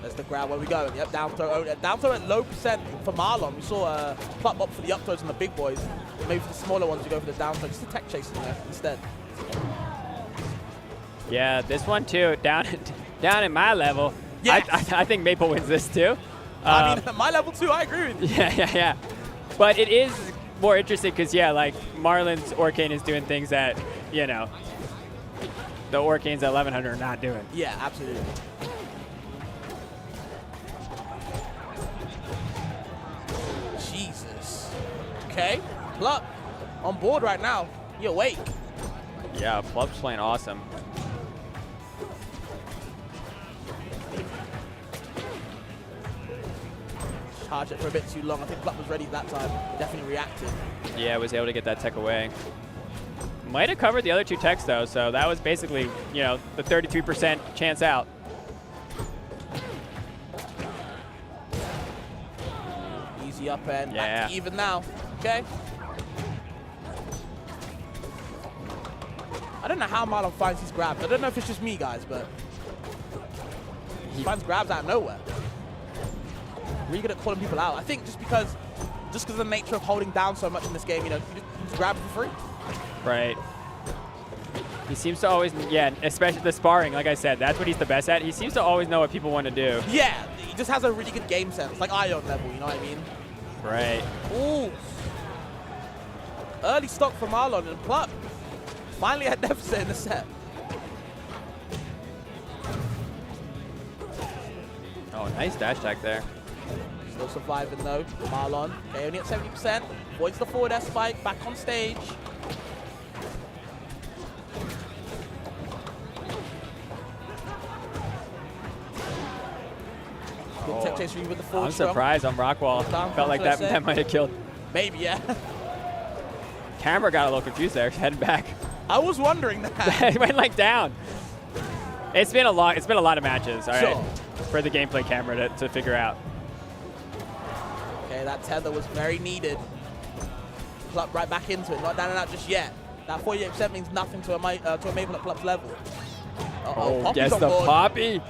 There's the grab where we go. Yep, down throw at low percent for Marlon. We saw Plup up for the up throws and the big boys. Maybe for the smaller ones, we go for the down throw. Just the tech chasing there instead. Yeah, this one too, down at my level. Yes. I think Maple wins this too. I mean, at my level too, I agree with you. Yeah. But it is more interesting because, like Marlon's Orcane is doing things that, you know, the Orcanes at 1100 are not doing. Yeah, absolutely. Jesus. Okay, Plup on board right now. He awake. Yeah, Plup's playing awesome. Charge it for a bit too long. I think Plup was ready that time. Definitely reacted. Yeah, was able to get that tech away. Might have covered the other 2 techs though, so that was basically, you know, the 33% chance out. Easy up end. Yeah. Back to even now. Okay. I don't know how Marlon finds his grabs. I don't know if it's just me, guys, but he finds grabs out of nowhere. Really good at calling people out. I think just because of the nature of holding down so much in this game, you know, you just grab it for free. Right. He seems to always, especially the sparring, like I said, that's what he's the best at. He seems to always know what people want to do. Yeah, he just has a really good game sense, like Ion level, you know what I mean? Right. Ooh. Early stock from Marlon and Plup. Finally had deficit in the set. Oh, nice dash attack there. Still surviving though. Marlon, okay, only at 70%. Avoids the forward air spike, back on stage. Good tech chase with the forward I'm strong. surprised on Rockwall. Felt like that might have killed. Maybe, yeah. Camera got a little confused there, heading back. I was wondering that. It went like down. It's been a lot of matches, all right, Sure. for the gameplay camera to figure out. Okay, that tether was very needed. Plup right back into it, not down and out just yet. That 48% means nothing to a Maple at Plup's level. Oh, Poppy's gets on the board. Poppy.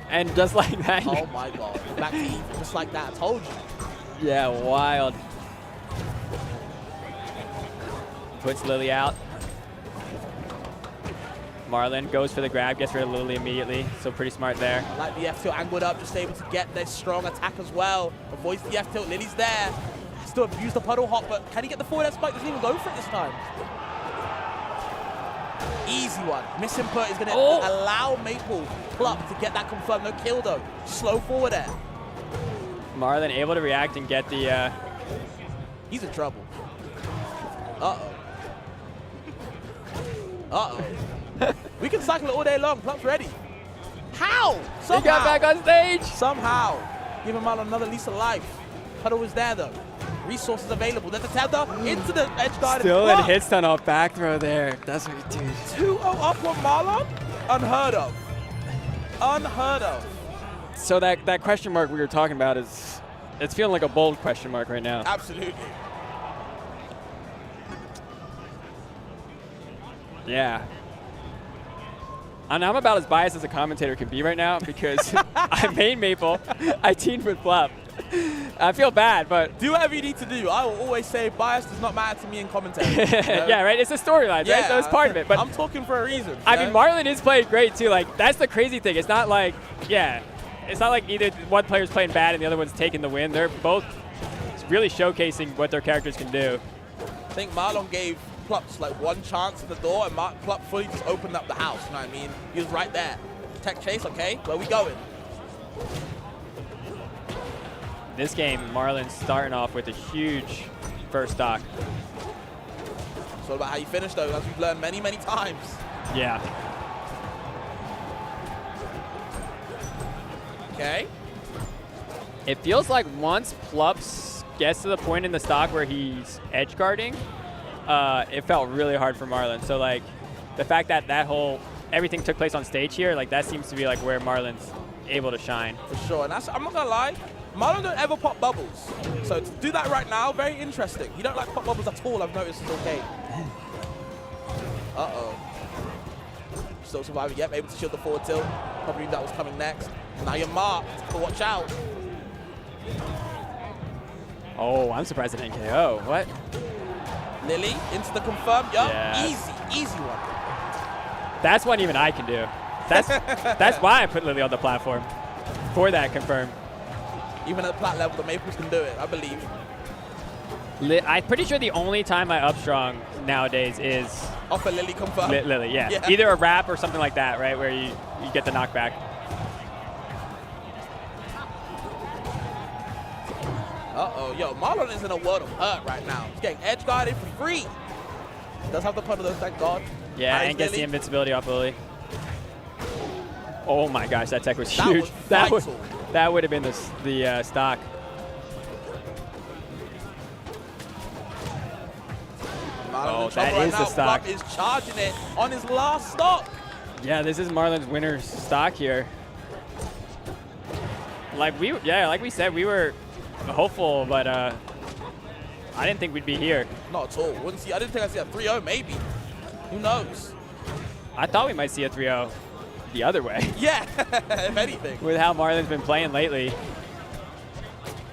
And just like that. Oh my god. Back to even, just like that. I told you. Yeah, wild. Puts Lily out. Marlon goes for the grab, gets rid of Lily immediately. So pretty smart there. I like the F-tilt angled up, just able to get this strong attack as well. Avoids the F-tilt, Lily's there. Still abused the puddle hop, but can he get the forward air spike? Doesn't even go for it this time. Easy one. Misinput is going to allow Maple Plup to get that confirmed. No kill though. Slow forward air. Marlon able to react and get the... He's in trouble. Uh-oh. Uh-oh. We can cycle it all day long. Plup's ready. How? Somehow. He got back on stage. Somehow. Give him out another lease of life. Puddle was there, though. resources available. There's a tether into the edge guard. Still in hit stun off back throw there. That's what you do. 2-0 up on Marlon? Unheard of. Unheard of. So that question mark we were talking about it's feeling like a bold question mark right now. Absolutely. Yeah. And I'm about as biased as a commentator can be right now because I main Maple, I teamed with Flup. I feel bad, but do whatever you need to do. I will always say bias does not matter to me in commentary. You know? Yeah, right. It's a storyline, right? So it's part of it. But I'm talking for a reason. I mean, Marlon is playing great too. Like that's the crazy thing. It's not like it's not like either one player's playing bad and the other one's taking the win. They're both really showcasing what their characters can do. I think Marlon gave Plup like one chance at the door, and Plup fully just opened up the house. You know what I mean? He was right there. Tech chase, okay? Where we going? This game, Marlon's starting off with a huge first stock. It's all about how you finish, though, as we've learned many, many times. Yeah. Okay. It feels like once Plups gets to the point in the stock where he's edge guarding, it felt really hard for Marlon. So like the fact that everything took place on stage here, like that seems to be like where Marlon's able to shine. For sure, and I'm not gonna lie, Marlon don't ever pop bubbles. So to do that right now, very interesting. You don't like pop bubbles at all, I've noticed. It's okay. Uh-oh. Still surviving. Yep, able to shield the forward tilt. Probably knew that was coming next. Now you're marked, so watch out. Oh, I'm surprised it didn't KO. What? Lily into the confirm. Yup, Yeah. easy one. That's one even I can do. That's why I put Lily on the platform. For that confirm. Even at the plat level, the Maples can do it, I believe. I'm pretty sure the only time I up strong nowadays is off a Lily confirm. Lily, yeah. Either a wrap or something like that, right? Where you get the knockback. Uh-oh, yo, Marlon is in a world of hurt right now. He's getting edge guarded for free. Does have the puddle though, thank God. Yeah, Nice, and gets Lily. the invincibility off Lily. Oh my gosh, that tech was That huge. was That would have been the stock. Marlon Oh, that is the stock. Plup is charging it on his last stock. Yeah, this is Marlon's winner's stock here. Like we said, we were hopeful, but I didn't think we'd be here. Not at all. I didn't think I'd see a 3-0, maybe. Who knows? I thought we might see a 3-0 the other way. Yeah, if anything. With how Marlon's been playing lately.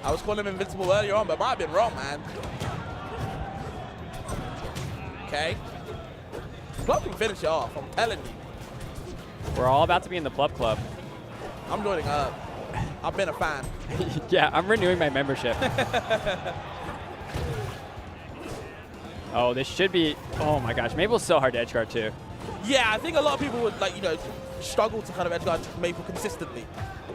I was calling him invincible earlier on, but I might have been wrong, man. Okay. Plup can finish it off, I'm telling you. We're all about to be in the Plup Club. I'm joining up. I've been a fan. Yeah, I'm renewing my membership. Oh, this should be, oh my gosh, Maple's so hard to edge guard too. Yeah, I think a lot of people would, like, you know, struggle to kind of edge guard Maple consistently.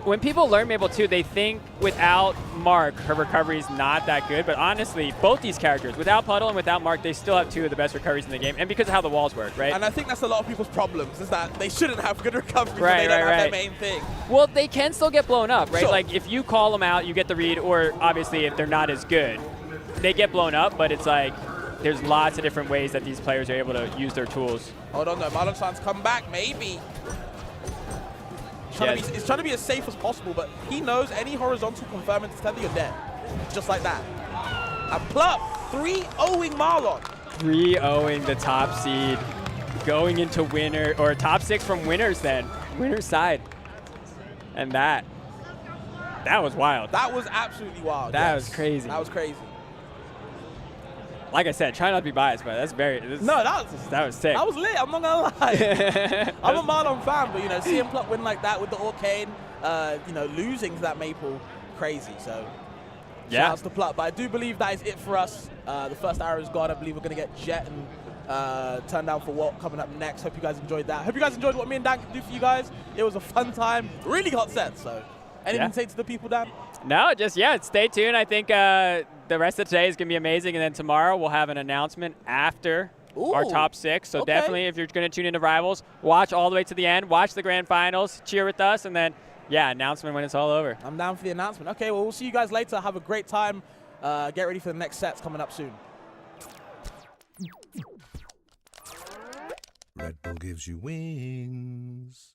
When people learn Maple too, they think without Mark, her recovery is not that good. But honestly, both these characters, without Puddle and without Mark, they still have two of the best recoveries in the game. And because of how the walls work, right? And I think that's a lot of people's problems, is that they shouldn't have good recovery, Right, they don't right, have right. their main thing. Well, they can still get blown up, right? Sure. Like if you call them out, you get the read, or obviously if they're not as good, they get blown up. But it's like there's lots of different ways that these players are able to use their tools. Hold on, though. Marlon's trying to come back, maybe. He's trying to be as safe as possible, but he knows any horizontal confirm into tether, you're dead. Just like that. And Plup, 3-0ing Marlon. 3-0ing the top seed, going into winner, or top 6 from winners then. Winner's side. And that was wild. That was absolutely wild. That was crazy. That was crazy. Like I said, try not to be biased, but that's No, that was sick. That was lit, I'm not gonna lie. I'm a Marlon fan, but you know, seeing Plup win like that with the Arcane, you know, losing to that Maple, crazy. So Yeah. shouts to Plup. But I do believe that is it for us. The first arrow is gone. I believe we're gonna get Jet and Turn Down for What coming up next. Hope you guys enjoyed that. Hope you guys enjoyed what me and Dan could do for you guys. It was a fun time, really hot set. So anything to say to the people, Dan? No, just, stay tuned. I think the rest of today is going to be amazing. And then tomorrow we'll have an announcement after our top 6. So definitely, if you're going to tune into Rivals, watch all the way to the end. Watch the grand finals. Cheer with us. And then, announcement when it's all over. I'm down for the announcement. Okay, well, we'll see you guys later. Have a great time get ready for the next sets coming up soon. Red Bull gives you wings.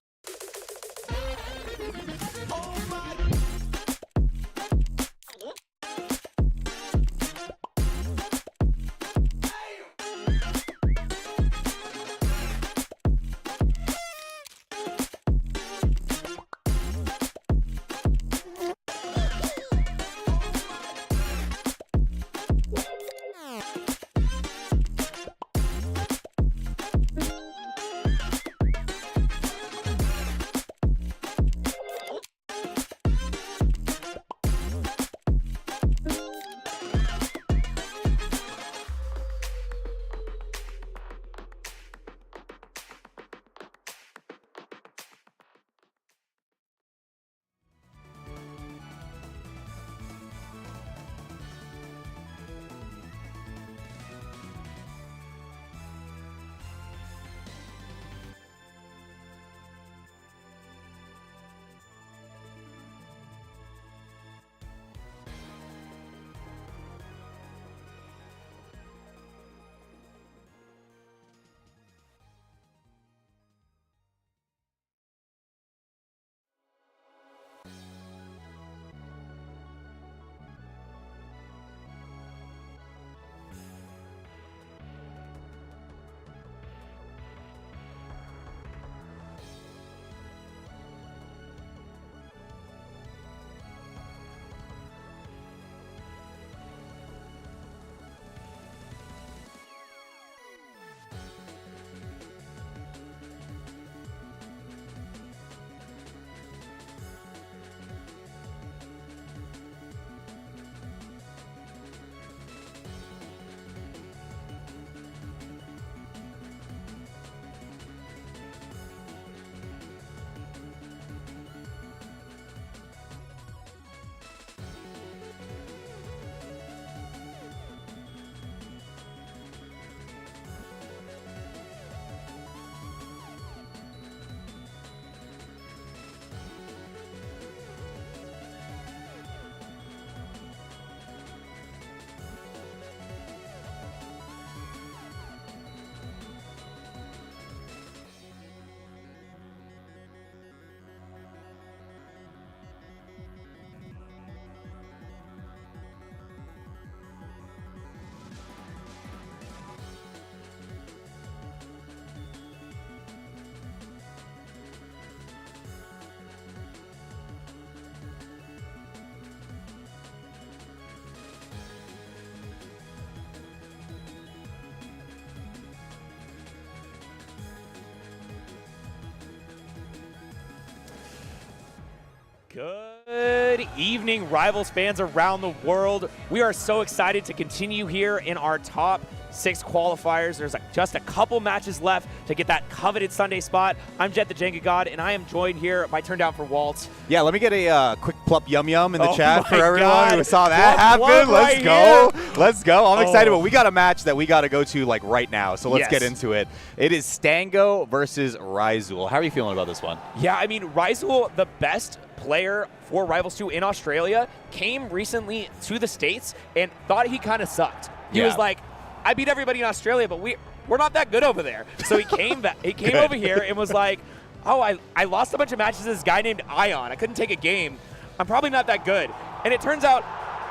Good evening, Rivals fans around the world. We are so excited to continue here in our top 6 qualifiers. There's just a couple matches left to get that coveted Sunday spot. I'm Jet the Jenga God, and I am joined here by Turn Down for Waltz. Yeah, let me get a quick plump yum yum in the chat for my everyone God. who saw that happen. Let's go. Let's go. I'm excited, Oh. but we got a match that we got to go to like right now, so let's Yes. get into it. It is Stango versus Ryzul. How are you feeling about this one? Yeah, I mean, Ryzul, the best player for Rivals 2 in Australia, came recently to the States and thought he kind of sucked. He was like, I beat everybody in Australia, but we're not that good over there. So he came back. He came over here and was like, oh, I lost a bunch of matches to this guy named Ion. I couldn't take a game. I'm probably not that good. And it turns out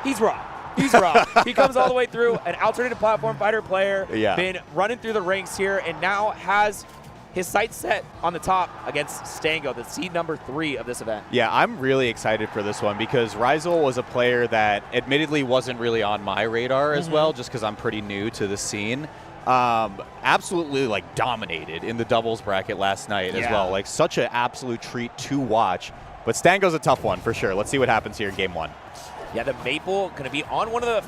he's wrong. He's wrong. He comes all the way through, an alternative platform fighter player, been running through the ranks here, and now has his sights set on the top against Stango, the seed number 3 of this event. Yeah, I'm really excited for this one because Ryzul was a player that admittedly wasn't really on my radar as well, just because I'm pretty new to the scene. Absolutely like dominated in the doubles bracket last night as well. Like such an absolute treat to watch. But Stango's a tough one for sure. Let's see what happens here in game 1. Yeah, the Maple going to be on one of the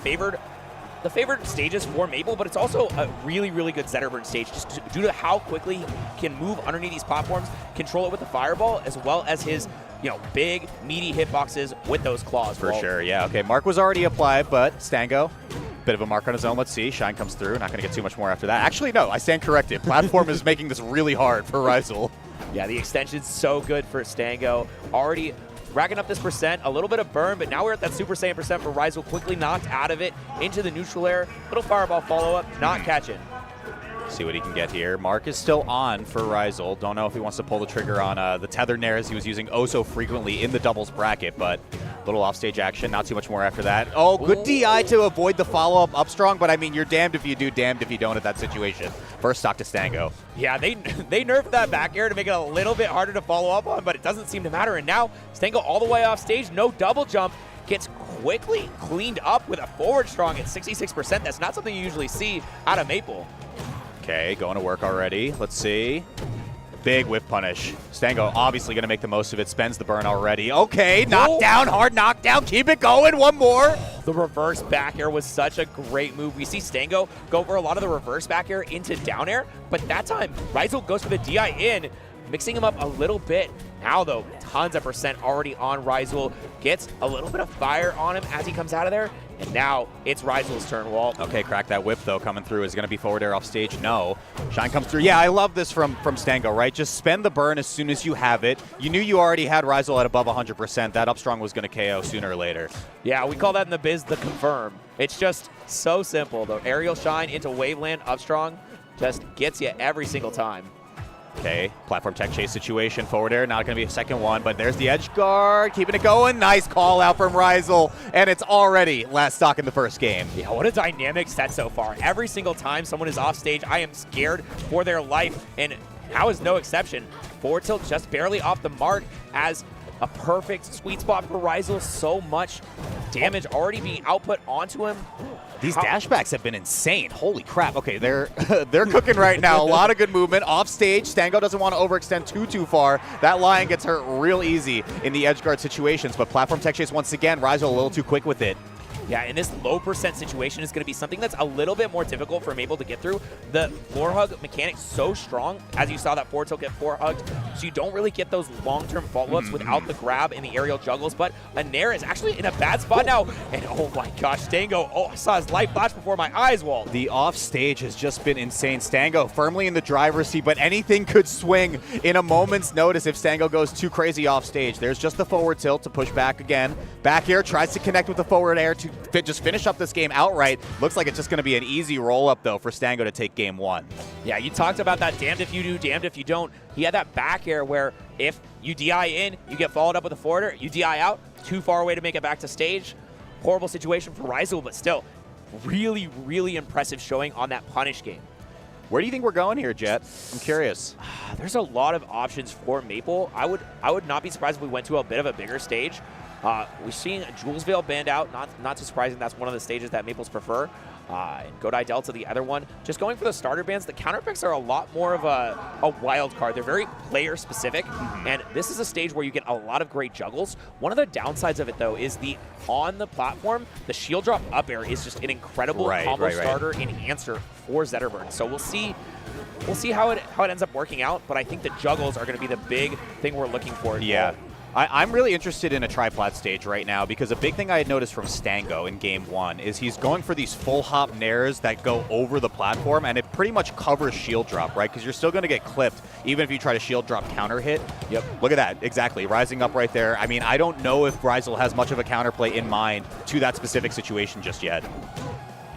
favored stages for Maple, but it's also a really, really good Zetterburn stage just due to how quickly he can move underneath these platforms, control it with the fireball, as well as his, big, meaty hitboxes with those claws. For sure, yeah. Okay, Mark was already applied, but Stango, bit of a mark on his own. Let's see. Shine comes through. Not going to get too much more after that. Actually, no, I stand corrected. Platform is making this really hard for Ryzul. Yeah, the extension's so good for Stango. Already racking up this percent, a little bit of burn, but now we're at that Super Saiyan percent for Ryzel, quickly knocked out of it into the neutral air. Little fireball follow-up, not catching. See what he can get here. Mark is still on for Ryzel. Don't know if he wants to pull the trigger on the tether nairs he was using oh so frequently in the doubles bracket, but little offstage action, not too much more after that. Oh, good DI to avoid the follow-up up strong, but I mean, you're damned if you do, damned if you don't at that situation. First stock to Stango. Yeah, they nerfed that back air to make it a little bit harder to follow up on, but it doesn't seem to matter. And now Stango all the way off stage, no double jump, gets quickly cleaned up with a forward strong at 66%. That's not something you usually see out of Maple. Okay, going to work already. Let's see. Big whiff punish. Stango obviously going to make the most of it. Spends the burn already. Okay, knockdown, hard knockdown. Keep it going. One more. The reverse back air was such a great move. We see Stango go for a lot of the reverse back air into down air, but that time, Ryzel goes for the DI in, mixing him up a little bit. Now, though, tons of percent already on Ryzel. Gets a little bit of fire on him as he comes out of there. And now it's Ryzel's turn, Walt. Okay, crack that whip, though, coming through. Is going to be forward air off stage? No. Shine comes through. Yeah, I love this from Stango, right? Just spend the burn as soon as you have it. You knew you already had Ryzel at above 100%. That up strong was going to KO sooner or later. Yeah, we call that in the biz the confirm. It's just so simple. The aerial shine into Waveland up strong just gets you every single time. Okay, platform tech chase situation, forward air, not going to be a second one, but there's the edge guard, keeping it going. Nice call out from Ryzel, and it's already last stock in the first game. Yeah, what a dynamic set so far. Every single time someone is off stage, I am scared for their life, and now is no exception. Forward tilt just barely off the mark as a perfect sweet spot for Ryzel. So much damage already being output onto him. These dashbacks have been insane. Holy crap. Okay, they're cooking right now. A lot of good movement. Off stage, Stango doesn't want to overextend too far. That lion gets hurt real easy in the edge guard situations, but platform tech chase once again, Ryzel a little too quick with it. Yeah, and this low percent situation is going to be something that's a little bit more difficult for Maple to get through. The floor hug mechanic's so strong, as you saw that forward tilt get floor hugged, so you don't really get those long-term follow-ups without the grab and the aerial juggles, but a Nair is actually in a bad spot now, and oh my gosh, Stango, I saw his life flash before my eyes, Walt. The off stage has just been insane. Stango firmly in the driver's seat, but anything could swing in a moment's notice if Stango goes too crazy off stage. There's just the forward tilt to push back again. Back air tries to connect with the forward air to just finish up this game outright. Looks like it's just going to be an easy roll-up, though, for Stango to take game one. Yeah, you talked about that damned if you do, damned if you don't. He had that back air where if you DI in, you get followed up with a forward air, you DI out, too far away to make it back to stage. Horrible situation for Ryzel, but still, really, really impressive showing on that punish game. Where do you think we're going here, Jet? I'm curious. There's a lot of options for Maple. I would not be surprised if we went to a bit of a bigger stage. We're seeing Jules Veil banned out. Not too surprising. That's one of the stages that Maples prefer. And Godai Delta, the other one. Just going for the starter bans. The counter picks are a lot more of a wild card. They're very player specific. And this is a stage where you get a lot of great juggles. One of the downsides of it, though, is on the platform, the shield drop up air is just an incredible combo starter enhancer for Zetterburn. So we'll see how it ends up working out. But I think the juggles are going to be the big thing we're looking for. Yeah. I'm really interested in a triplat stage right now because a big thing I had noticed from Stango in game one is he's going for these full hop nairs that go over the platform, and it pretty much covers shield drop, right? Because you're still going to get clipped even if you try to shield drop counter hit. Yep. Look at that. Exactly. Rising up right there. I mean, I don't know if Ryzel has much of a counterplay in mind to that specific situation just yet.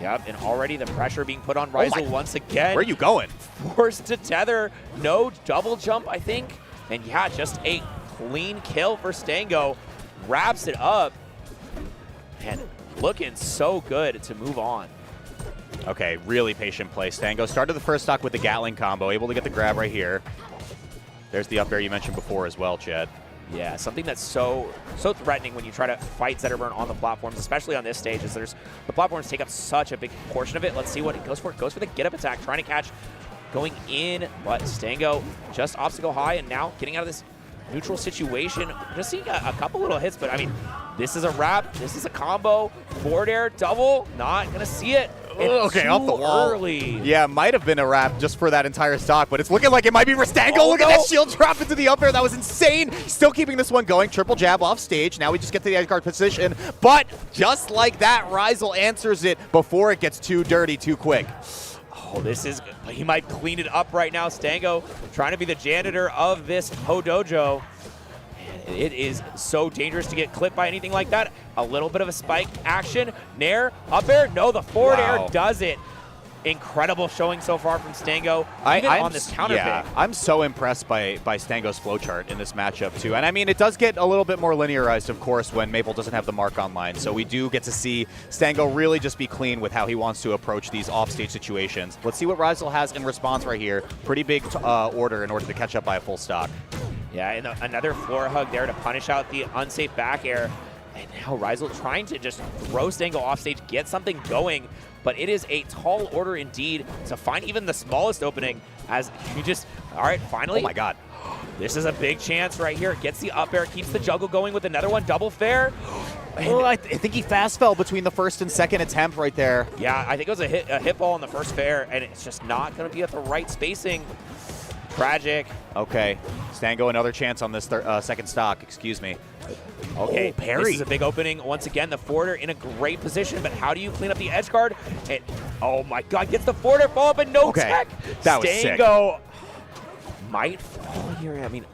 Yep, and already the pressure being put on Ryzel once again. Where are you going? Forced to tether. No double jump, I think. And yeah, just a clean kill for Stango. Wraps it up. And looking so good to move on. Okay, really patient play. Stango started the first stock with the Gatling combo, able to get the grab right here. There's the up air you mentioned before as well, Chad. Yeah, something that's so threatening when you try to fight Zetterburn on the platforms, especially on this stage, is the platforms take up such a big portion of it. Let's see what it goes for. It goes for the get-up attack, trying to catch, going in, but Stango just obstacle high, and now getting out of this neutral situation. Just seeing a couple little hits, but I mean, this is a wrap. This is a combo. Forward air, double. Not going to see it. Okay, off the wall. Early. Yeah, might have been a wrap just for that entire stock, but it's looking like it might be for Stango. Look at that shield drop into the up air. That was insane. Still keeping this one going. Triple jab off stage. Now we just get to the edge guard position. But just like that, Ryzel answers it before it gets too dirty too quick. Oh, this is, he might clean it up right now. Stango trying to be the janitor of this Ho Dojo. It is so dangerous to get clipped by anything like that. A little bit of a spike action. Nair, up air. No, the forward air does it. Incredible showing so far from Stango, even on this counter pick. I'm so impressed by Stango's flowchart in this matchup, too. And I mean, it does get a little bit more linearized, of course, when Maple doesn't have the mark online. So we do get to see Stango really just be clean with how he wants to approach these offstage situations. Let's see what Rizal has in response right here. Pretty big order in order to catch up by a full stock. Yeah, and another floor hug there to punish out the unsafe back air. And now Rizal trying to just throw Stango offstage, get something going. But it is a tall order indeed to find even the smallest opening as you just, all right, finally. Oh my God. This is a big chance right here. Gets the up air, keeps the juggle going with another one, double fair. Oh, I think he fast fell between the first and second attempt right there. Yeah, I think it was a hit ball on the first fair, and it's just not going to be at the right spacing. Tragic. Okay, Stango another chance on this second stock, excuse me. Okay, parry. This is a big opening. Once again, the forwarder in a great position, but how do you clean up the edge guard? And, oh my God, gets the forwarder fall up and no tech. That was sick. Stango might fall here. I mean,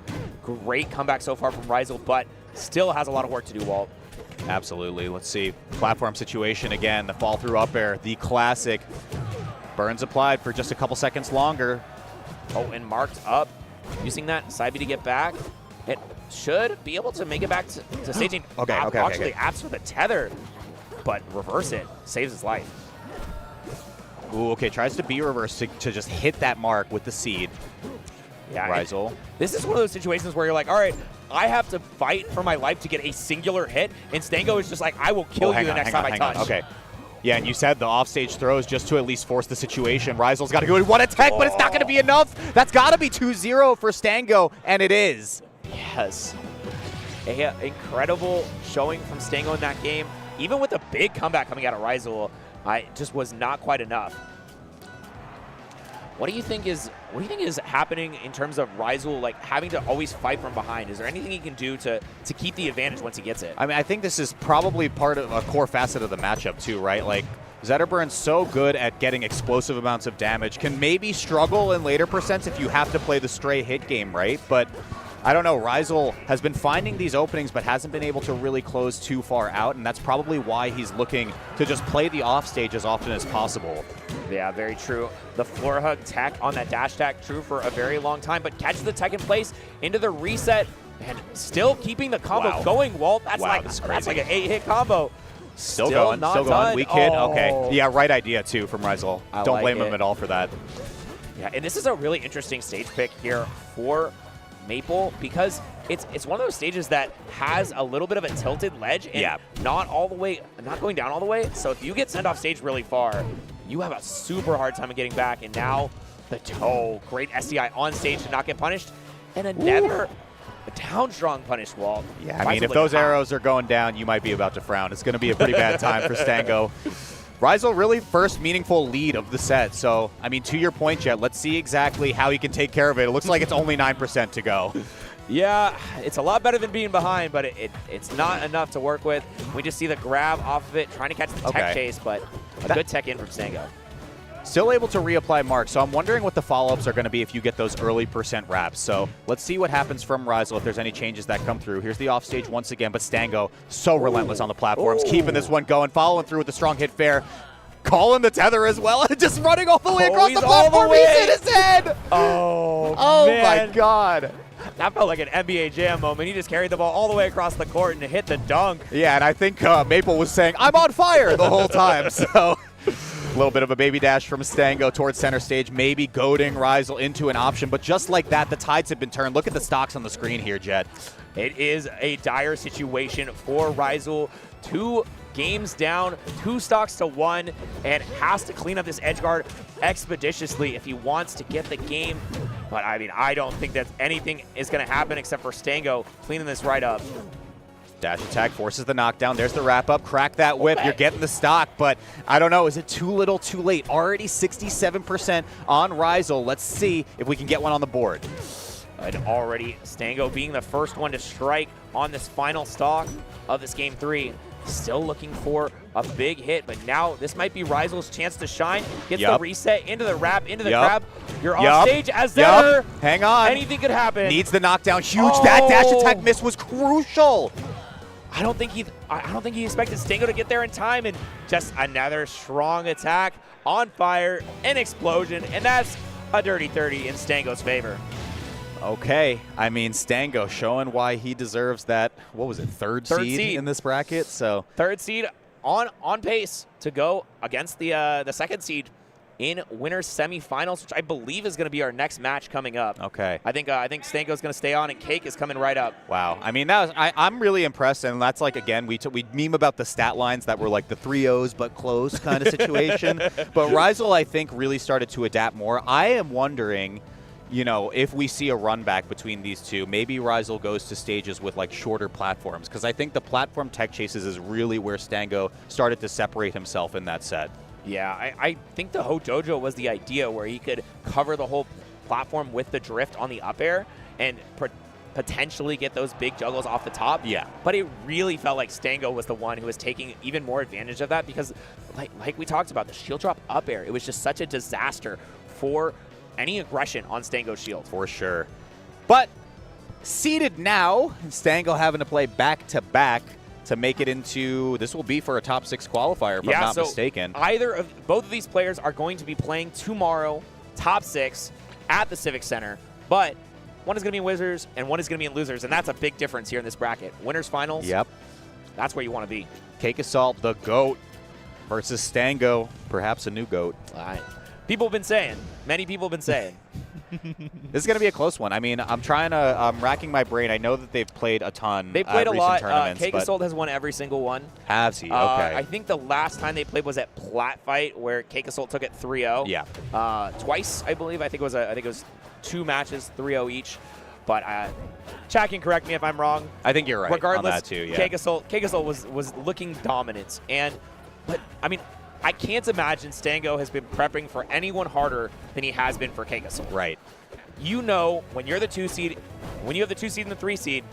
great comeback so far from Rizal, but still has a lot of work to do, Walt. Absolutely. Let's see. Platform situation again. The fall through up air. The classic. Burns applied for just a couple seconds longer. Oh, and marked up. Using that side B to get back. It should be able to make it back to staging. Okay. Actually, apps for the tether, but reverse it. Saves his life. Ooh, okay. Tries to be reverse to just hit that mark with the seed. Yeah, Rizal. This is one of those situations where you're like, all right, I have to fight for my life to get a singular hit, and Stango is just like, I will kill you the next time I touch. Okay. Yeah, and you said the offstage throws just to at least force the situation. Rizal's got to go in one attack, but it's not going to be enough. That's got to be 2-0 for Stango, and it is. Yes. A incredible showing from Stango in that game. Even with a big comeback coming out of Rizal, just was not quite enough. What do you think is happening in terms of Rizal like having to always fight from behind? Is there anything he can do to keep the advantage once he gets it? I mean, I think this is probably part of a core facet of the matchup too, right? Like Zetterburn's so good at getting explosive amounts of damage, can maybe struggle in later percents if you have to play the stray hit game, right? But I don't know, Rizal has been finding these openings but hasn't been able to really close too far out, and that's probably why he's looking to just play the offstage as often as possible. Yeah, very true. The floor hug tech on that dash attack, true for a very long time, but catches the tech in place into the reset and still keeping the combo going, Walt. That's like an 8-hit combo. Still going. Weak hit. Okay. Yeah, right idea too from Rizal. Don't blame him at all for that. Yeah, and this is a really interesting stage pick here for Maple because it's one of those stages that has a little bit of a tilted ledge and not going down all the way. So if you get sent off stage really far, you have a super hard time of getting back. And now great SDI on stage to not get punished, and another down strong punish, Walt. Yeah, I mean, if those arrows are going down, you might be about to frown. It's going to be a pretty bad time for Stango. Rizal really first meaningful lead of the set. So, I mean, to your point, Jet, let's see exactly how he can take care of it. It looks like it's only 9% to go. Yeah, it's a lot better than being behind, but it's not enough to work with. We just see the grab off of it, trying to catch the tech chase, but a good tech in from Stango. Still able to reapply mark, so I'm wondering what the follow-ups are going to be if you get those early percent wraps. So let's see what happens from Rizal if there's any changes that come through. Here's the offstage once again, but Stango so relentless on the platforms, keeping this one going, following through with the strong hit fair. Calling the tether as well, just running all the way across the platform. He's in his head. Oh my God. That felt like an NBA Jam moment. He just carried the ball all the way across the court and hit the dunk. Yeah, and I think Maple was saying, I'm on fire the whole time. So a little bit of a baby dash from Stango towards center stage, maybe goading Rizal into an option. But just like that, the tides have been turned. Look at the stocks on the screen here, Jet. It is a dire situation for Rizal. 2 games down, 2 stocks to 1, and has to clean up this edge guard expeditiously if he wants to get the game. But I mean, I don't think that anything is going to happen except for Stango cleaning this right up. Dash attack forces the knockdown. There's the wrap up. Crack that whip. You're getting the stock, but I don't know. Is it too little, too late? Already 67% on Rizal. Let's see if we can get one on the board. And already Stango being the first one to strike on this final stock of this game 3. still looking for a big hit, but now this might be Ryzel's chance to shine. Gets the Yup. reset into the wrap, into the Yup. grab. You're on Yup. stage as Yup. Zetter. Hang on. Anything could happen. Needs the knockdown. Huge. That dash Oh. attack miss was crucial. I don't think he expected Stango to get there in time, and just another strong attack on fire, an explosion, and that's a dirty 30 in Stango's favor. Okay, I mean, Stango showing why he deserves that, what was it, third seed in this bracket? So third seed on pace to go against the second seed in winners semifinals, which I believe is going to be our next match coming up. Okay. I think Stango's going to stay on, and Cake is coming right up. Wow. I mean, that was, I'm really impressed, and that's like, again, we meme about the stat lines that were like the 3-0s but close kind of situation. But Ryzel, I think, really started to adapt more. I am wondering, you know, if we see a run back between these two, maybe Ryzel goes to stages with like shorter platforms, because I think the platform tech chases is really where Stango started to separate himself in that set. Yeah, I think the Ho Dojo was the idea where he could cover the whole platform with the drift on the up air and potentially get those big juggles off the top. Yeah. But it really felt like Stango was the one who was taking even more advantage of that, because like we talked about, the shield drop up air, it was just such a disaster for any aggression on Stango's shield. For sure. But seeded now, Stango having to play back-to-back to make it into, this will be for a top 6 qualifier, if I'm not mistaken. Both of these players are going to be playing tomorrow, top 6, at the Civic Center, but one is going to be in Wizards and one is going to be in Losers, and that's a big difference here in this bracket. Winners finals, yep, that's where you want to be. Cake Assault, the GOAT, versus Stango, perhaps a new GOAT. People have been saying, many people have been saying. This is going to be a close one. I mean, I'm racking my brain. I know that they've played a ton. They played a lot. Cake but Assault has won every single one. Has he? Okay. I think the last time they played was at Plat Fight, where Cake Assault took it 3-0. Yeah. Twice, I believe. I think it was 2 matches, 3-0 each. But chat can correct me if I'm wrong. I think you're right. Regardless, on that too, yeah. Cake Assault was looking dominant, but I mean, I can't imagine Stango has been prepping for anyone harder than he has been for Cake Assault. Right. You know, when you're the 2 seed, when you have the 2 seed and the 3 seed,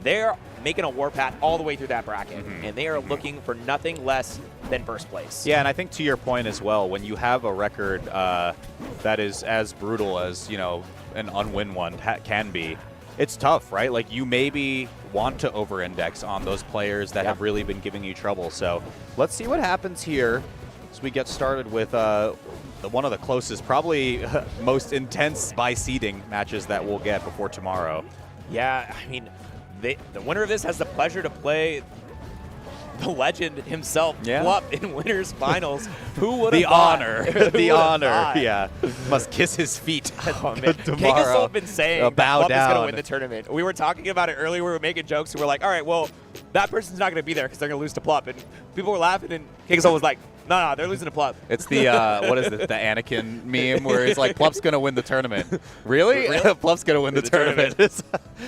they're making a warpath all the way through that bracket, and they are looking for nothing less than first place. Yeah, and I think to your point as well, when you have a record that is as brutal as, you know, an unwin one can be, it's tough, right? Like, you maybe want to over-index on those players that have really been giving you trouble. So let's see what happens here as we get started with one of the closest, probably most intense by seeding matches that we'll get before tomorrow. Yeah, I mean, the winner of this has the pleasure to play the legend himself, Plup, in winners finals. Who would have the honor, the honor, yeah, must kiss his feet. Oh, man. Tomorrow. Cake Assault been saying bow that Plup is down. going to win the tournament. We were talking about it earlier. We were making jokes. And we were like, all right, well, that person's not going to be there because they're going to lose to Plup. And people were laughing, and Cake Assault was like, no, they're losing to Plup. It's the, what is it, the Anakin meme where it's like, Plup's going to win the tournament. Really? Plup's going to win the tournament.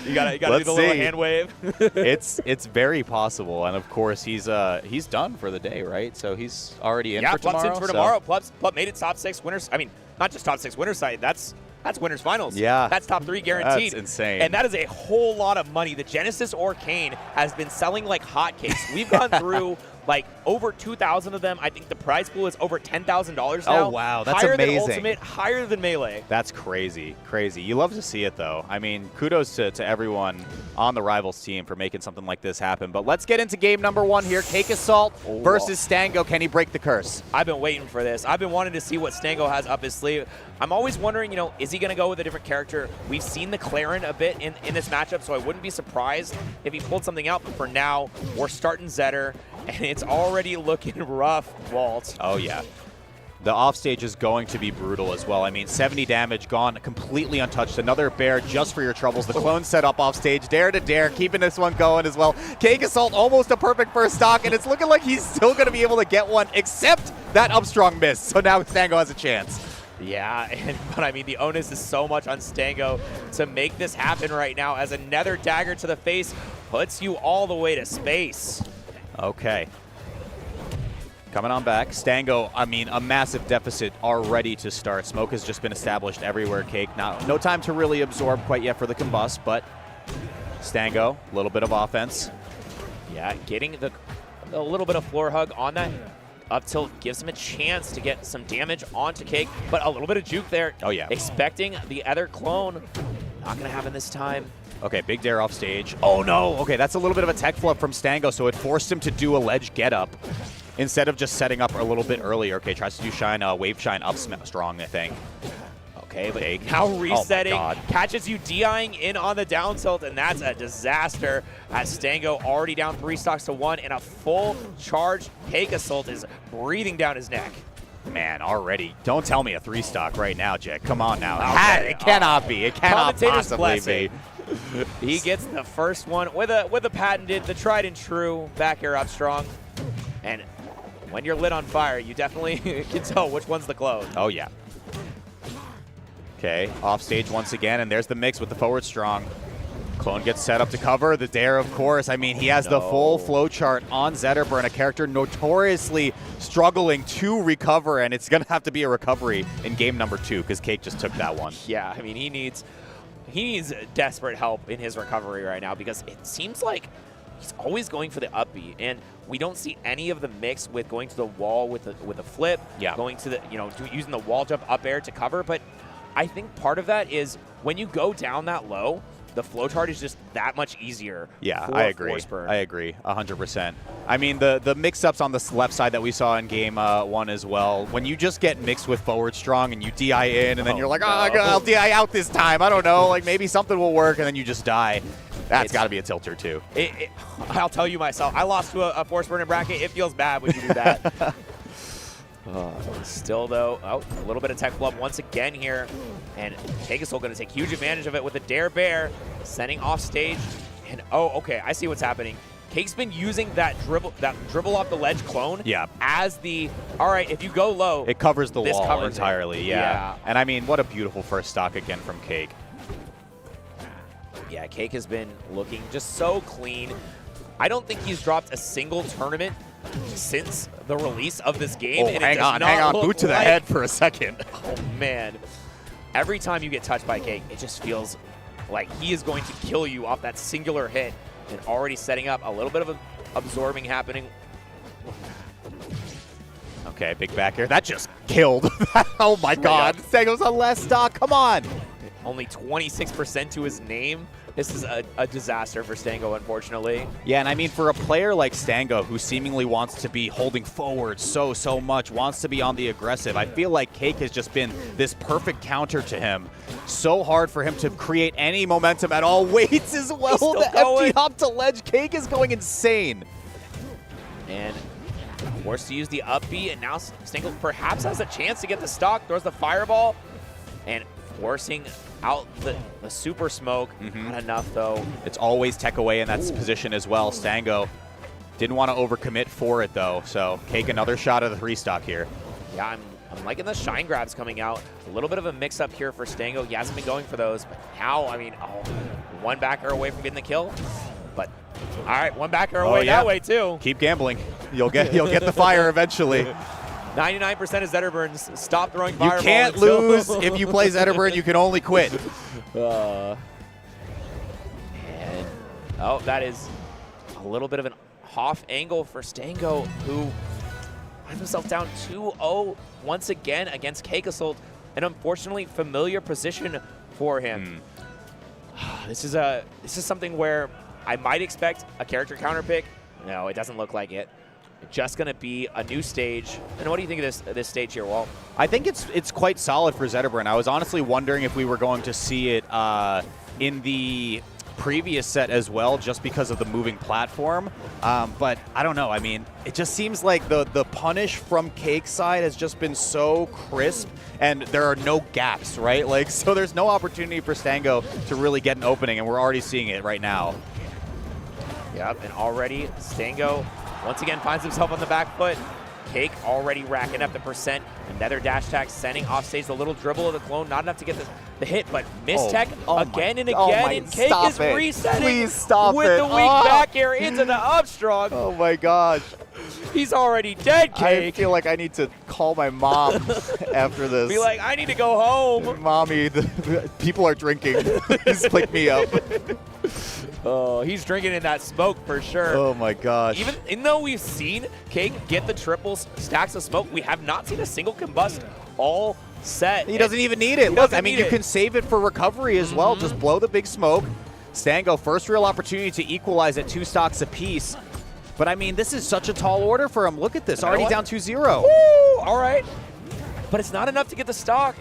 You got to do the little hand wave. it's very possible. And, of course, he's done for the day, right? So he's already in for tomorrow. Yeah, Plup's in for tomorrow. Plup made it top 6 winners. I mean, not just top 6 winners side. That's winners finals. Yeah. That's top 3 guaranteed. That's insane. And that is a whole lot of money. The Genesis Arcane has been selling like hotcakes. We've gone through like over 2,000 of them. I think the prize pool is over $10,000 now. Oh, wow. That's higher amazing. Higher than Ultimate, higher than Melee. That's crazy. Crazy. You love to see it, though. I mean, kudos to everyone on the Rivals team for making something like this happen. But let's get into game number 1 here. Cake Assault versus Stango. Can he break the curse? I've been waiting for this. I've been wanting to see what Stango has up his sleeve. I'm always wondering, you know, is he going to go with a different character? We've seen the Claren a bit in this matchup, so I wouldn't be surprised if he pulled something out. But for now, we're starting Zetter, and it's already looking rough, Walt. Oh, yeah. The offstage is going to be brutal as well. I mean, 70 damage gone completely untouched. Another bear just for your troubles. The clone set up offstage. Dare to dare, keeping this one going as well. Cake Assault almost a perfect first stock, and it's looking like he's still going to be able to get one, except that upstrong miss. So now Stango has a chance. Yeah, but I mean, the onus is so much on Stango to make this happen right now, as another dagger to the face puts you all the way to space. Okay. Coming on back. Stango, I mean, a massive deficit already to start. Smoke has just been established everywhere, Cake. Now, no time to really absorb quite yet for the combust, but Stango, a little bit of offense. Yeah, getting the a little bit of floor hug on that up tilt gives him a chance to get some damage onto Cake, but a little bit of juke there. Oh, yeah. Expecting the Aether clone. Not going to happen this time. Okay, big dare off stage. Oh, no. Okay, that's a little bit of a tech flub from Stango, so it forced him to do a ledge get up instead of just setting up a little bit earlier. Okay, tries to do shine, wave shine up strong, I think. Okay, but now resetting, catches you DIing in on the down tilt, and that's a disaster as Stango already down 3 stocks to 1, and a full charge Cake Assault is breathing down his neck. Man, already. Don't tell me a 3-stock right now, Jack. Come on now. Okay. It cannot be. It cannot possibly be. He gets the first one with a patented, the tried and true back air up strong. And when you're lit on fire, you definitely can tell which one's the clone. Oh, yeah. Okay, off stage once again, and there's the mix with the forward strong. Clone gets set up to cover. The dare, of course. I mean, he has the full flow chart on Zetterburn, a character notoriously struggling to recover, and it's going to have to be a recovery in game number 2 because Cake just took that one. Yeah, I mean, he needs desperate help in his recovery right now because it seems like he's always going for the upbeat, and we don't see any of the mix with going to the wall with a flip, going to the, using the wall jump up air to cover, but I think part of that is when you go down that low, the flow chart is just that much easier. Yeah, I agree. I agree, 100%. I mean, the mix-ups on the left side that we saw in game 1 as well, when you just get mixed with forward strong and you DI in, and then you're like, oh, I'll DI out this time. I don't know, like maybe something will work, and then you just die. That's got to be a tilter, too. I'll tell you myself, I lost to a force burner bracket. It feels bad when you do that. Still, though, a little bit of tech flub once again here. And Cake Assault going to take huge advantage of it with a Dare Bear, sending off stage. And, okay, I see what's happening. Cake's been using that dribble off the ledge clone as the, all right, if you go low. It covers the wall entirely, yeah. And, I mean, what a beautiful first stock again from Cake. Yeah, Cake has been looking just so clean. I don't think he's dropped a single tournament since the release of this game. Oh, and hang on. Boot to the head for a second. Oh, man. Every time you get touched by Cake, it just feels like he is going to kill you off that singular hit and already setting up a little bit of absorbing happening. Okay, big back air. That just killed. Oh, my God. Stango's on last stock. Come on. Only 26% to his name. This is a disaster for Stango, unfortunately. Yeah, and I mean, for a player like Stango, who seemingly wants to be holding forward so much, wants to be on the aggressive, I feel like Cake has just been this perfect counter to him. So hard for him to create any momentum at all. Waits as well. The empty hop to ledge. Cake is going insane. And forced to use the upbeat, and now Stango perhaps has a chance to get the stock. Throws the fireball, and forcing out the super smoke. Not enough, though. It's always tech away in that position as well. Stango didn't want to overcommit for it, though. So Cake another shot of the 3-stock here. Yeah, I'm liking the shine grabs coming out. A little bit of a mix-up here for Stango. He hasn't been going for those, but now, I mean, one backer away from getting the kill. But, all right, one backer away that way, too. Keep gambling. You'll get the fire eventually. 99% of Zetterburns stop throwing fireball. You can't lose if you play Zetterburn. You can only quit. And, that is a little bit of an off angle for Stango, who finds himself down 2-0 once again against Cake Assault. An unfortunately familiar position for him. This is something where I might expect a character counter pick. No, it doesn't look like it. Just going to be a new stage. And what do you think of this stage here, Walt? I think it's quite solid for Zetterburn. I was honestly wondering if we were going to see it in the previous set as well, just because of the moving platform. But I don't know. I mean, it just seems like the punish from Cake's side has just been so crisp, and there are no gaps, right? Like, so there's no opportunity for Stango to really get an opening, and we're already seeing it right now. Yep, and already Stango once again finds himself on the back foot. Cake already racking up the percent. Another dash tag sending off stage the little dribble of the clone. Not enough to get the hit, but miss tech again and again. And Cake is resetting with the weak back air into the up strong. Oh my gosh. He's already dead, Cake. I feel like I need to call my mom after this. Be like, I need to go home. Mommy, the people are drinking. Please pick me up. Oh, he's drinking in that smoke for sure. Oh my gosh. Even though we've seen Cake get the triples, stacks of smoke, we have not seen a single combust all set. He doesn't even need it. Look, I mean, you can save it for recovery as well. Just blow the big smoke. Stango, first real opportunity to equalize at 2 stocks apiece. But I mean, this is such a tall order for him. Look at this, already down 2-0. Woo! All right. But it's not enough to get the stock.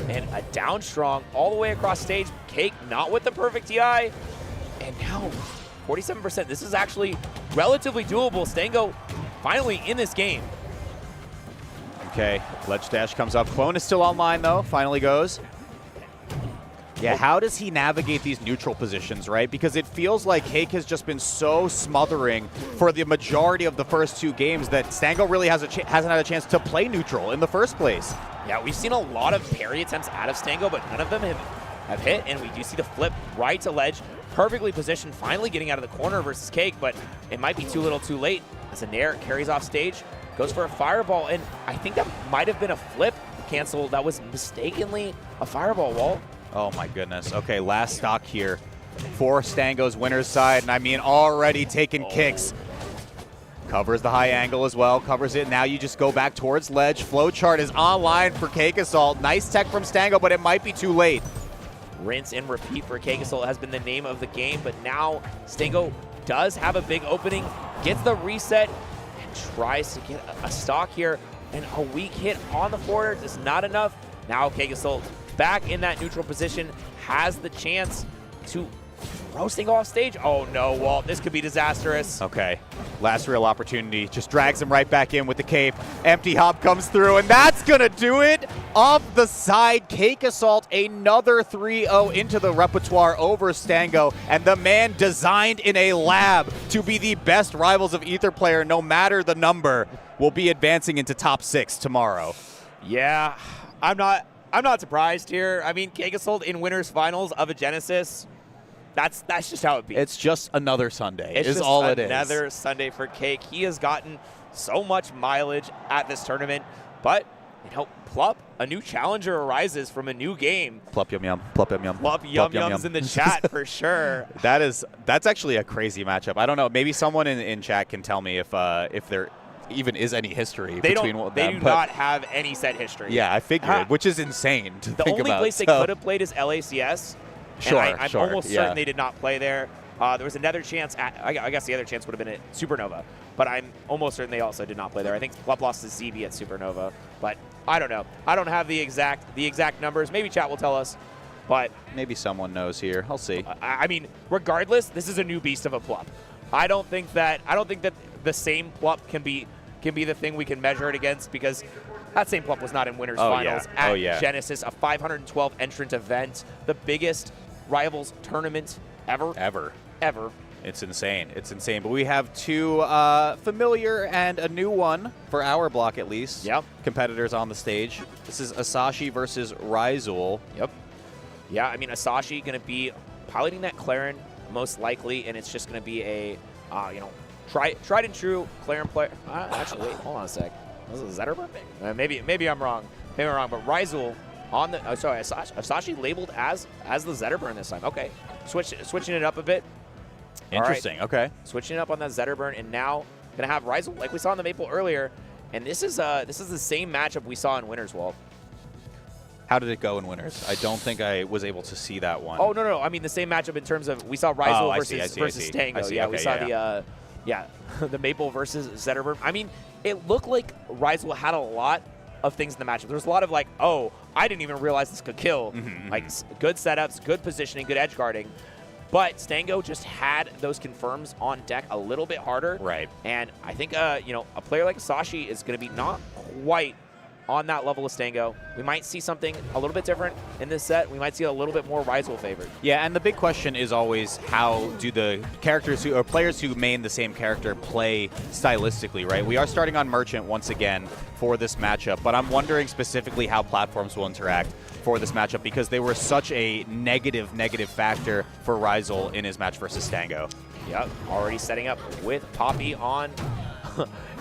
And a down strong all the way across stage. Cake not with the perfect TI. And now 47%. This is actually relatively doable. Stango finally in this game. Okay, ledge dash comes up. Clone is still online though, finally goes. Yeah, how does he navigate these neutral positions, right? Because it feels like Cake has just been so smothering for the majority of the first 2 games that Stango really hasn't had a chance to play neutral in the first place. Yeah, we've seen a lot of parry attempts out of Stango, but none of them have hit, and we do see the flip right to ledge. Perfectly positioned, finally getting out of the corner versus Cake, but it might be too little too late as a Nair carries off stage, goes for a fireball, and I think that might have been a flip cancel that was mistakenly a fireball wall. Oh my goodness. Okay, last stock here for Stango's winner's side, and I mean already taking kicks. Covers the high angle as well, covers it. Now you just go back towards ledge. Flowchart is online for Cake Assault. Nice tech from Stango, but it might be too late. Rinse and repeat for Cake Assault has been the name of the game, but now Stango does have a big opening, gets the reset, and tries to get a stock here, and a weak hit on the forward is not enough. Now Cake Assault back in that neutral position, has the chance to roasting off stage. Oh no, Walt, this could be disastrous. Okay, last real opportunity. Just drags him right back in with the cape. Empty hop comes through, and that's gonna do it. Off the side, Cake Assault, another 3-0 into the repertoire over Stango, and the man designed in a lab to be the best Rivals of Aether player, no matter the number, will be advancing into top 6 tomorrow. Yeah, I'm not surprised here. I mean, Cake Assault in winners finals of a Genesis. That's just how it be. It's just another Sunday. It's is just all it is. Another Sunday for Cake. He has gotten so much mileage at this tournament, but you know, Plup, a new challenger arises from a new game. Plup yum yum. Plup yum yum. Plup yum yums in the chat for sure. That's actually a crazy matchup. I don't know. Maybe someone in chat can tell me if there even is any history between them. They do not have any set history. Yeah, I figured, which is insane to think about. The only place they could have played is LACS. Sure, I'm almost certain they did not play there. There was another chance I guess the other chance would have been at Supernova, but I'm almost certain they also did not play there. I think Plup lost to ZB at Supernova, but I don't know. I don't have the exact numbers. Maybe chat will tell us, but maybe someone knows here. I'll see. I mean, regardless, this is a new beast of a Plup. I don't think that the same Plup can be the thing we can measure it against, because that same Plup was not in winners finals at Genesis, a 512 entrant event, the biggest Rivals tournament ever. It's insane. It's insane. But we have 2 familiar and a new one for our block, at least. Yep. Competitors on the stage. This is Asashi versus Rizul. Yep. Yeah, I mean, Asashi going to be piloting that Claren most likely, and it's just going to be a tried and true Claren player. Actually, wait, hold on a sec. Was it Zetterberg? Maybe I'm wrong. Maybe I'm wrong. But Rizul on the Asashi labeled as the Zetterburn this time. Okay, switching it up a bit. Interesting. Right. Okay. Switching it up on that Zetterburn, and now gonna have Rizul like we saw in the Maple earlier. And this is the same matchup we saw in Winners, Walt. How did it go in Winners? I don't think I was able to see that one. Oh no! I mean the same matchup in terms of we saw Rizul versus Stango. Yeah, we saw the Maple versus Zetterburn. I mean, it looked like Rizul had a lot of things in the matchup. There was a lot of like, oh, I didn't even realize this could kill. Like good setups, good positioning, good edge guarding. But Stango just had those confirms on deck a little bit harder. Right. And I think a player like Asashi is going to be not quite on that level of Stango. We might see something a little bit different in this set. We might see a little bit more Rizul favored. Yeah, and the big question is always, how do the players who main the same character play stylistically, right? We are starting on Merchant once again for this matchup, but I'm wondering specifically how platforms will interact for this matchup, because they were such a negative factor for Rizul in his match versus Stango. Yep, already setting up with Poppy on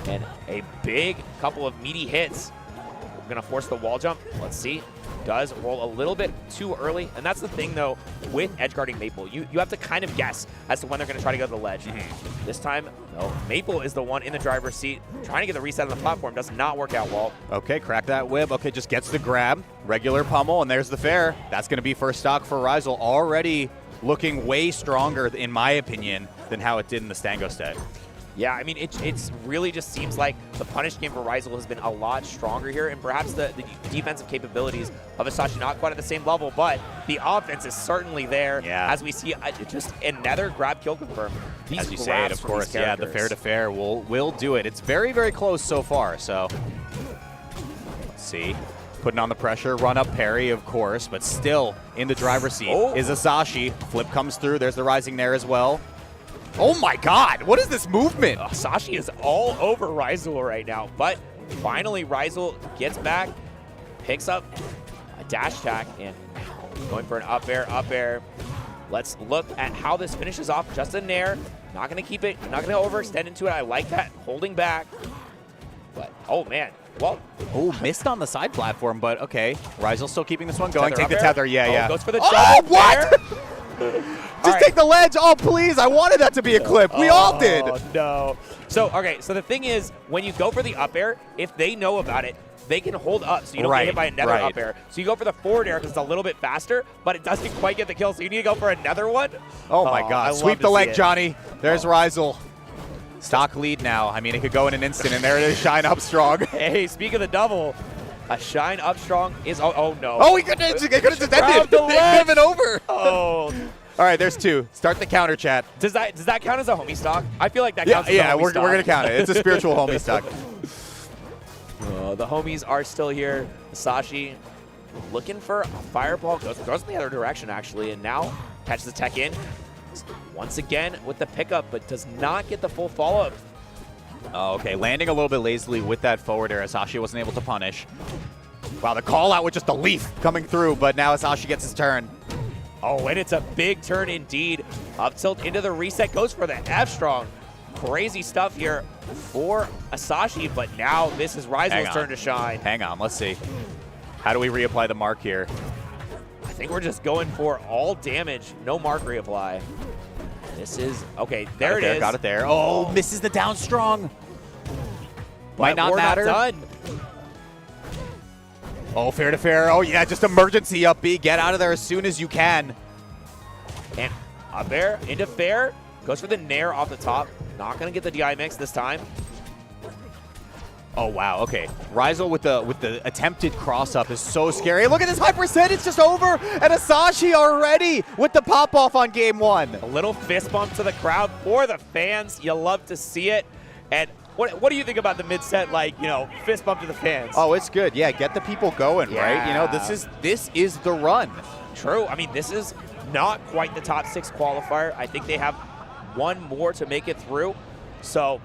and a big couple of meaty hits. We're going to force the wall jump. Let's see. does roll a little bit too early, and that's the thing, though, with edgeguarding Maple. You have to kind of guess as to when they're going to try to go to the ledge. This time, no, Maple is the one in the driver's seat. Trying to get the reset on the platform does not work out well. Okay, crack that whip. Okay, just gets the grab. Regular pummel, and there's the fair. That's going to be first stock for Rizal. Already looking way stronger, in my opinion, than how it did in the Stango set. Yeah, I mean, it's really just seems like the punish game for Rizal has been a lot stronger here, and perhaps the defensive capabilities of Asashi not quite at the same level, but the offense is certainly there. Yeah. As we see just another grab kill confirm. These As you say it, of course, yeah, the fair to fair will do it. It's very, very close so far, so let's see. Putting on the pressure, run up parry, of course, but still in the driver's seat is Asashi. Flip comes through. There's the rising there as well. Oh my god, what is this movement? Asashi is all over Rizal right now, but finally Rizal gets back, picks up a dash attack, and going for an up air. Let's look at how this finishes off. Just a nair. Not going to keep it, not going to overextend into it. I like that, holding back. But, oh man, well. Oh, missed on the side platform, but okay. Rizal still keeping this one going. Tether Take the up air. tether, yeah. Goes for the jump. what? Just take the ledge. Oh, please. I wanted that to be a clip. We all did. Oh, no. So, okay, so the thing is, when you go for the up air, if they know about it, they can hold up so you don't get hit by another up air. So you go for the forward air because it's a little bit faster, but it doesn't quite get the kill, so you need to go for another one. Oh, my God. Sweep the leg, Johnny. There's Rizal. Stock lead now. I mean, it could go in an instant, and there it is, Shine up strong. Hey, speak of the double, a Shine up strong is, oh no. Oh, he could have just ended. It could have been over. Oh. All right, there's two. Start the counter, chat. Does that count as a homie stock? I feel like that counts as a homie stock. stock. We're going to count it. It's a spiritual homie stock. The homies are still here. Asashi looking for a fireball. Goes in the other direction, actually, and now catches the tech in. Once again with the pickup, but does not get the full follow-up. Oh, okay, landing a little bit lazily with that forward air. Asashi wasn't able to punish. Wow, the call out with just a leaf coming through, but now Asashi gets his turn. Oh, and it's a big turn indeed. Up tilt into the reset, goes for the F-strong. Crazy stuff here for Asashi, but now this is Rizal's turn to shine. Hang on, let's see. How do we reapply the mark here? I think we're just going for all damage, no mark reapply. This is, okay, there it is. Got it there. Oh, misses the down strong. Might not we're matter. Not done. Oh, fair to fair. Oh, yeah, just emergency up B. Get out of there as soon as you can. And up air into fair. Goes for the nair off the top. Not going to get the DI mix this time. Oh, wow. Okay. Rizal with the attempted cross-up is so scary. Look at this high percent. It's just over. And Asashi already with the pop-off on game one. A little fist bump to the crowd for the fans. You love to see it. And what do you think about the mid-set, like, you know, fist bump to the fans? Oh, it's good. Yeah, get the people going, right? You know, this is the run. True. I mean, this is not quite the top 6 qualifier. I think they have one more to make it through. So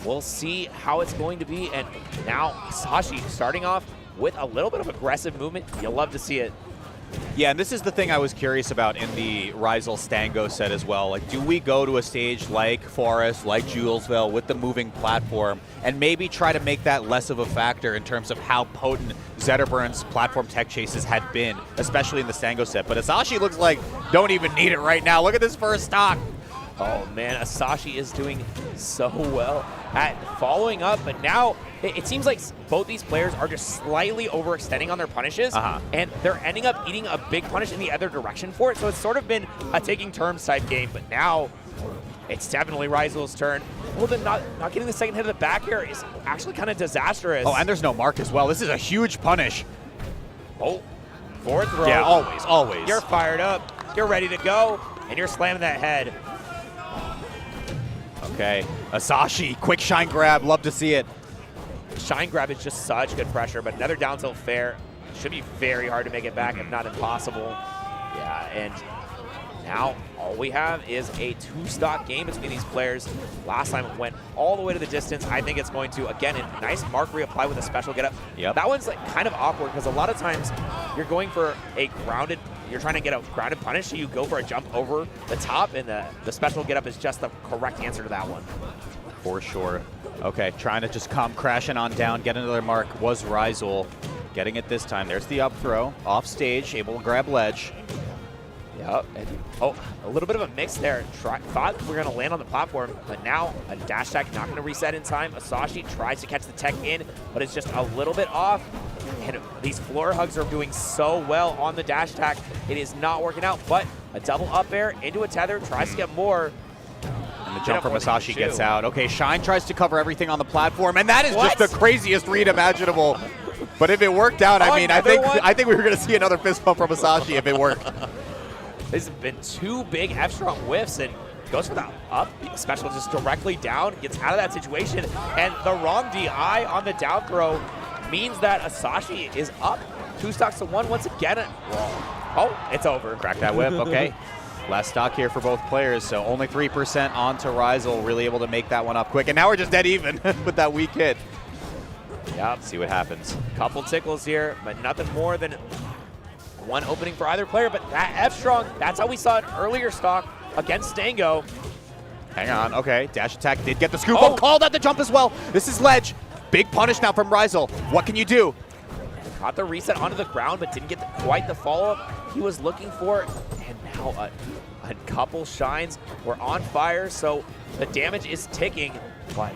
we'll see how it's going to be. And now Asashi starting off with a little bit of aggressive movement. You'll love to see it. Yeah, and this is the thing I was curious about in the Rizal Stango set as well. Like, do we go to a stage like Forest, like Julesville with the moving platform, and maybe try to make that less of a factor in terms of how potent Zetterburn's platform tech chases had been, especially in the Stango set. But Asashi looks like don't even need it right now. Look at this first stock. Oh man, Asashi is doing so well at following up, but now it seems like both these players are just slightly overextending on their punishes, and they're ending up eating a big punish in the other direction for it, so it's sort of been a taking turns type game, but now it's definitely Rizal's turn. Well, then not getting the second hit of the back air is actually kind of disastrous. Oh, and there's no mark as well. This is a huge punish. Oh, forward throw. Yeah, always. You're fired up, you're ready to go, and you're slamming that head. Okay, Asashi, quick shine grab, love to see it. Shine grab is just such good pressure, but another down tilt fair should be very hard to make it back, if not impossible. Yeah, and now all we have is a 2-stock game between these players. Last time it went all the way to the distance. I think it's going to, again, a nice mark reapply with a special get up. Yep. That one's like kind of awkward because a lot of times you're going for a grounded, you're trying to get a grounded punish, so you go for a jump over the top, and the special get up is just the correct answer to that one. For sure. Okay, trying to just come crashing on down, get another mark was Rizal. Getting it this time. There's the up throw. Off stage, able to grab ledge. Yep. And, oh, a little bit of a mix there. Thought we were going to land on the platform, but now a dash attack not going to reset in time. Asashi tries to catch the tech in, but it's just a little bit off. And these floor hugs are doing so well on the dash attack. It is not working out, but a double up air into a tether, tries to get more. And the jump from Asashi gets out. Okay, Shine tries to cover everything on the platform, and that is just the craziest read imaginable. But if it worked out, I mean, I think we were going to see another fist bump from Asashi if it worked. This has been two big F-strong whiffs, and goes for the up special just directly down, gets out of that situation, and the wrong DI on the down throw means that Asashi is up 2 stocks to 1 once again. Oh, it's over. Crack that whip, okay. Last stock here for both players, so only 3% onto Rizel, really able to make that one up quick. And now we're just dead even with that weak hit. Yep. See what happens. Couple tickles here, but nothing more than one opening for either player. But that F-strong, that's how we saw it earlier stock against Stango. Hang on, okay. Dash attack did get the scoop. Oh, called out the jump as well. This is ledge. Big punish now from Rizel. What can you do? Caught the reset onto the ground, but didn't get quite the follow-up he was looking for. And now a couple shines were on fire, so the damage is ticking. But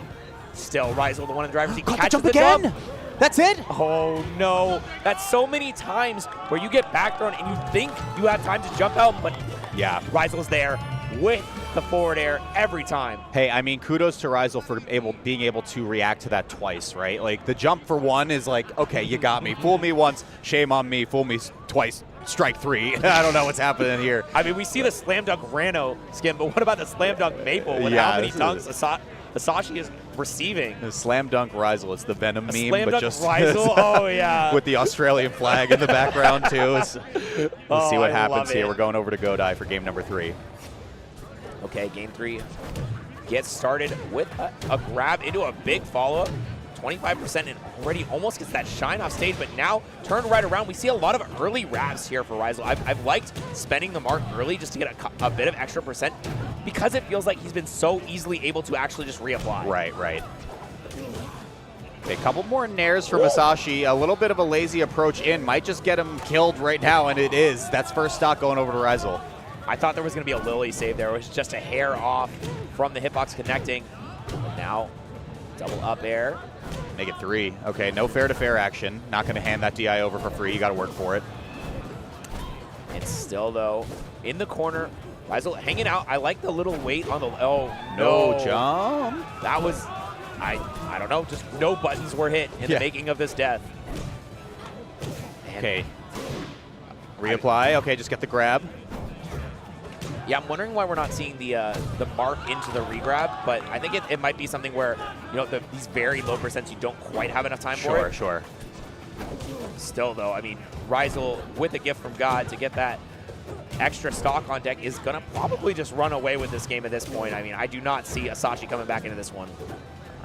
still, Rizel, the one in the driver's seat, catches the jump. That's it? Oh, no. That's so many times where you get back thrown and you think you have time to jump out, but yeah, Rizel's there with the forward air every time. Hey, I mean, kudos to Rizel for being able to react to that twice, right? Like, the jump for one is like, okay, you got me. Fool me once, shame on me. Fool me twice, strike 3. I don't know what's happening here. I mean, we see the slam dunk Rano skin, but what about the slam dunk Maple? With how many dunks Asashi is receiving? The slam dunk Rizel, it's the Venom meme, slam but dunk just Rizel, oh yeah, with the Australian flag in the background too. Let's see what happens here. We're going over to Godai for game number 3. Okay, game 3 gets started with a grab into a big follow-up. 25% and already almost gets that shine off stage, but now turned right around. We see a lot of early grabs here for Rizel. I've liked spending the mark early just to get a bit of extra percent because it feels like he's been so easily able to actually just reapply. Right, right. Okay, a couple more nairs from Asashi. A little bit of a lazy approach in. Might just get him killed right now, and it is. That's first stock going over to Rizel. I thought there was going to be a Lily save there. It was just a hair off from the hitbox connecting. Now, double up air. Make it 3. Okay, no fair-to-fair action. Not going to hand that DI over for free. You got to work for it. And still, though, in the corner, Rizel hanging out. I like the little weight on the... Oh, no jump. That was... I don't know. Just no buttons were hit in the making of this death. Man. Okay. Reapply. Okay, just get the grab. Yeah, I'm wondering why we're not seeing the mark into the regrab, but I think it might be something where, you know, these very low percents, you don't quite have enough time for it. Sure. Still, though, I mean, Rizel with a gift from God to get that extra stock on deck is going to probably just run away with this game at this point. I mean, I do not see Asashi coming back into this one.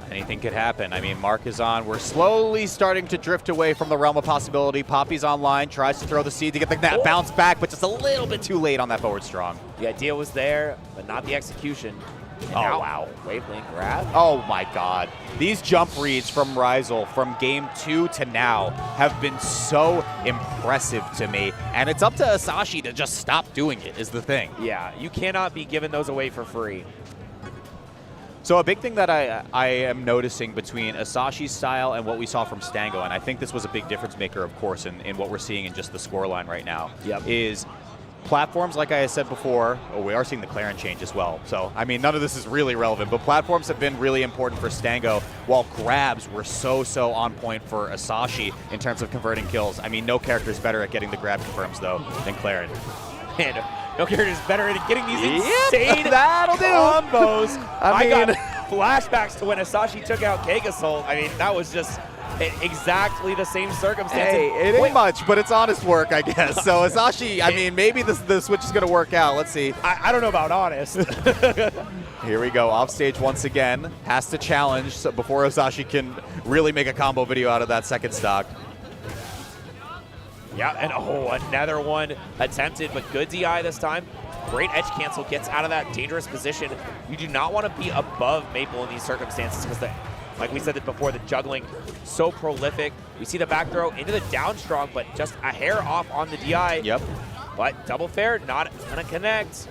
Anything could happen. I mean, Mark is on. We're slowly starting to drift away from the realm of possibility. Poppy's online, tries to throw the seed to get that bounce back, but just a little bit too late on that forward strong. The idea was there, but not the execution. And oh, now, wow. Wavelength grab. Oh, my God. These jump reads from Rizel from game 2 to now have been so impressive to me. And it's up to Asashi to just stop doing it, is the thing. Yeah, you cannot be giving those away for free. So a big thing that I am noticing between Asashi's style and what we saw from Stango, and I think this was a big difference maker, of course, in what we're seeing in just the scoreline right now, is platforms, like I said before, we are seeing the Claren change as well. So, I mean, none of this is really relevant, but platforms have been really important for Stango, while grabs were so on point for Asashi in terms of converting kills. I mean, no character is better at getting the grab confirms, though, than Claren. And no character is better at getting these insane that'll do. combos. I got flashbacks to when Asashi took out Gigasol. I mean, that was just exactly the same circumstance. Hey, it ain't much, but it's honest work, I guess. So Asashi, I mean, maybe the switch is going to work out. Let's see. I don't know about honest. Here we go, off stage once again. Has to challenge before Asashi can really make a combo video out of that second stock. Yeah, and another one attempted, but good DI this time. Great edge cancel, gets out of that dangerous position. You do not want to be above Maple in these circumstances because the Like we said that before, the juggling so prolific. We see the back throw into the down strong, but just a hair off on the DI. Yep. But double fair, not gonna connect.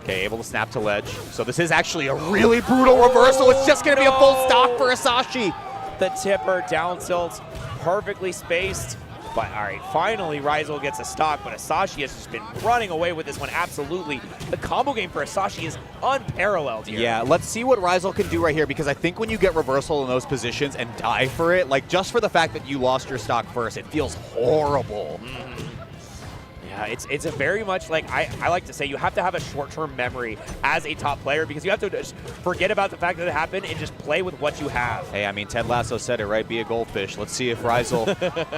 Okay, able to snap to ledge. So this is actually a really brutal reversal. It's just going to be a full stock for Asashi. The tipper down tilts, perfectly spaced. But all right, finally Ryzel gets a stock, but Asashi has just been running away with this one, absolutely. The combo game for Asashi is unparalleled here. Yeah, let's see what Ryzel can do right here, because I think when you get reversal in those positions and die for it, like just for the fact that you lost your stock first, it feels horrible. Yeah, it's a very much like, I like to say, you have to have a short-term memory as a top player, because you have to just forget about the fact that it happened and just play with what you have. Hey, I mean, Ted Lasso said it, right? Be a goldfish. Let's see if Ryzel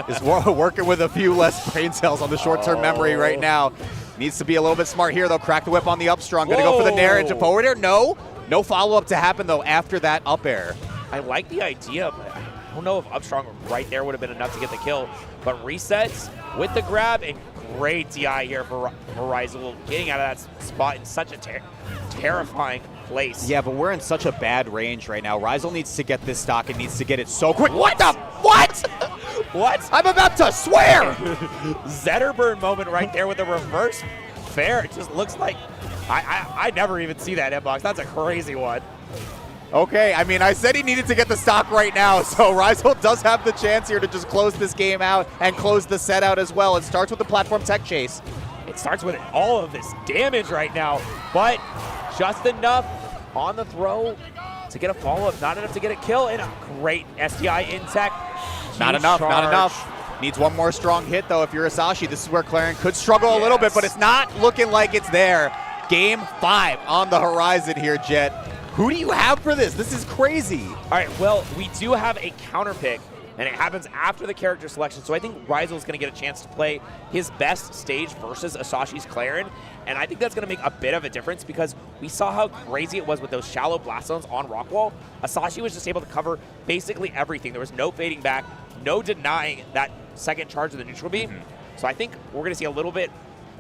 is working with a few less brain cells on the short-term memory right now. Needs to be a little bit smart here, though. Crack the whip on the up strong. Gonna go for the nair into forward air. No follow-up to happen, though, after that up air. I like the idea, but I don't know if up strong right there would have been enough to get the kill. But resets with the grab, and great DI here for Ryzel, getting out of that spot in such a terrifying place. Yeah, but we're in such a bad range right now. Ryzel needs to get this stock and needs to get it so quick. What the? What? What? I'm about to swear! Zetterburn moment right there with a reverse fair. It just looks like, I never even see that inbox. That's a crazy one. Okay, I mean, I said he needed to get the stock right now, so Ryzel does have the chance here to just close this game out and close the set out as well. It starts with the platform tech chase. It starts with all of this damage right now, but just enough on the throw to get a follow-up, not enough to get a kill, and a great SDI in tech. Not enough. Needs one more strong hit, though, if you're Asashi. This is where Clarion could struggle a little bit, but it's not looking like it's there. Game 5 on the horizon here, Jet. Who do you have for this? This is crazy. All right, well, we do have a counter pick, and it happens after the character selection, so I think Ryzel is going to get a chance to play his best stage versus Asashi's Clarion, and I think that's going to make a bit of a difference, because we saw how crazy it was with those shallow blast zones on Rockwall. Asashi was just able to cover basically everything. There was no fading back, no denying that second charge of the neutral beam. So I think we're going to see a little bit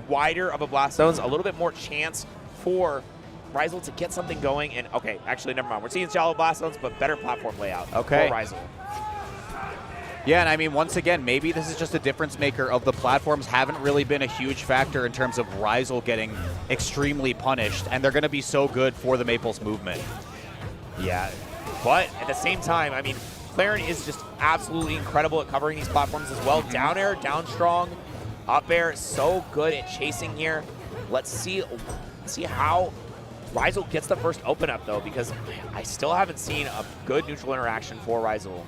wider of a blast zones, a little bit more chance for Ryzel to get something going. And okay, actually, never mind. We're seeing shallow blast zones, but better platform layout for Ryzel. Yeah, and I mean, once again, maybe this is just a difference maker of the platforms haven't really been a huge factor in terms of Ryzel getting extremely punished, and they're going to be so good for the Maples movement. Yeah, but at the same time, I mean, Clarion is just absolutely incredible at covering these platforms as well. Down air, down strong, up air, so good at chasing here. Let's see how Ryzel gets the first open up, though, because I still haven't seen a good neutral interaction for Ryzel.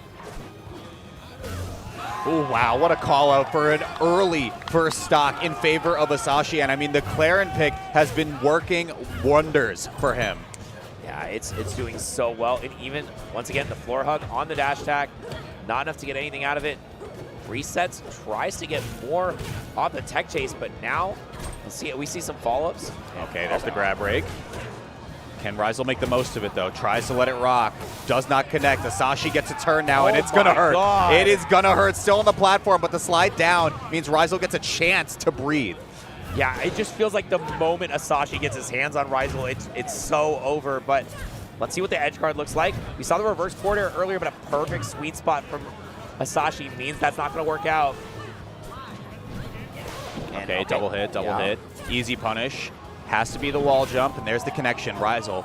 Oh, wow, what a call out for an early first stock in favor of Asashi. And I mean, the Clarion pick has been working wonders for him. Yeah, it's doing so well. And even, once again, the floor hug on the dash attack, not enough to get anything out of it. Resets, tries to get more off the tech chase, but now we see some follow-ups. Okay, there's the grab rake. Can Ryzel make the most of it, though? Tries to let it rock. Does not connect. Asashi gets a turn now, and it's going to hurt. God. It is going to hurt. Still on the platform, but the slide down means Ryzel gets a chance to breathe. Yeah, it just feels like the moment Asashi gets his hands on Ryzel, it's so over. But let's see what the edge guard looks like. We saw the reverse forward air earlier, but a perfect sweet spot from Asashi means that's not going to work out. Okay, double hit. Easy punish. Has to be the wall jump, and there's the connection. Ryzel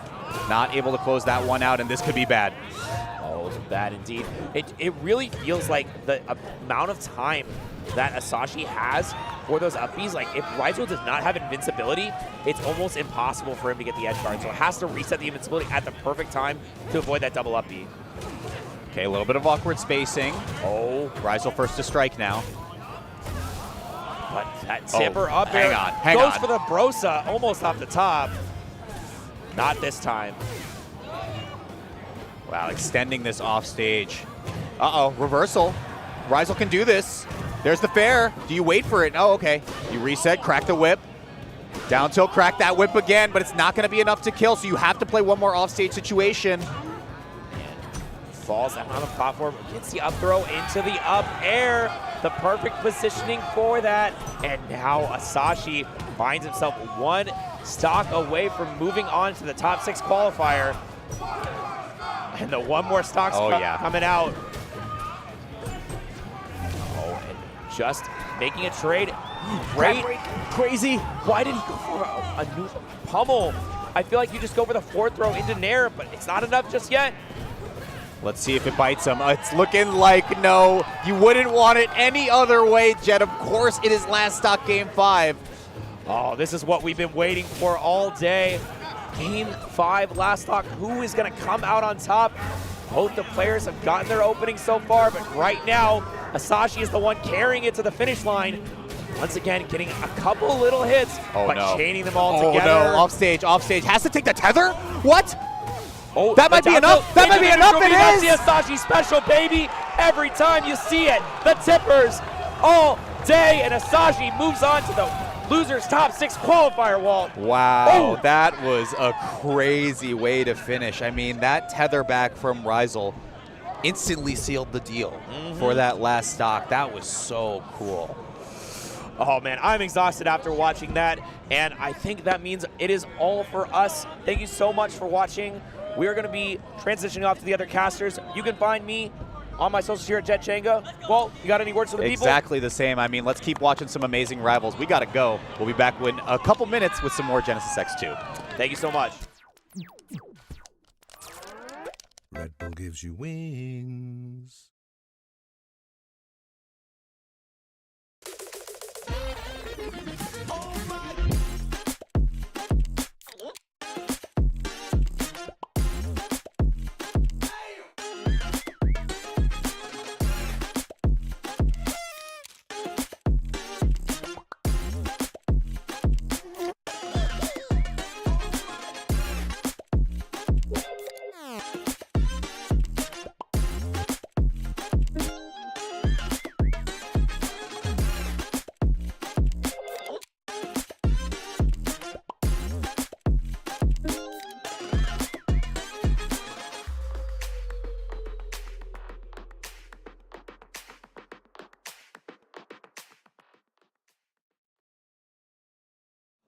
not able to close that one out, and this could be bad. Oh, it's bad indeed. It really feels like the amount of time that Asashi has for those up Bs, like if Ryzel does not have invincibility, it's almost impossible for him to get the edge guard. So it has to reset the invincibility at the perfect time to avoid that double up B. Okay, a little bit of awkward spacing. Oh, Ryzel first to strike now. But that tipper up there goes for the Brosa, almost off the top. Not this time. Wow, extending this off stage. Uh-oh, reversal. Ryzel can do this. There's the fair. Do you wait for it? Oh, okay. You reset, crack the whip. Down tilt, crack that whip again, but it's not going to be enough to kill, so you have to play one more off-stage situation. Falls down on the platform, gets the up throw into the up air. The perfect positioning for that. And now Asashi finds himself one stock away from moving on to the top 6 qualifier. And the one more stock's coming out. Oh, and just making a trade. Great. Crazy. Why did he go for a new pummel? I feel like you just go for the fourth throw into Nair, but it's not enough just yet. Let's see if it bites him. It's looking like no. You wouldn't want it any other way, Jet. Of course, it is last stock game 5. Oh, this is what we've been waiting for all day. Game 5, last stock. Who is going to come out on top? Both the players have gotten their opening so far, but right now, Asashi is the one carrying it to the finish line. Once again, getting a couple little hits, but chaining them all together. Oh no, offstage. Has to take the tether? What? Oh, that might be enough. That might be enough. It That's is. the Asashi special, baby. Every time you see it, the tippers all day, and Asashi moves on to the loser's top 6 qualifier wall. Wow, that was a crazy way to finish. I mean, that tether back from Rizel instantly sealed the deal for that last stock. That was so cool. Oh man, I'm exhausted after watching that, and I think that means it is all for us. Thank you so much for watching. We are going to be transitioning off to the other casters. You can find me on my socials here at JetChenga. Well, you got any words for the people? Exactly the same. I mean, let's keep watching some amazing rivals. We got to go. We'll be back in a couple minutes with some more Genesis X2. Thank you so much. Red Bull gives you wings.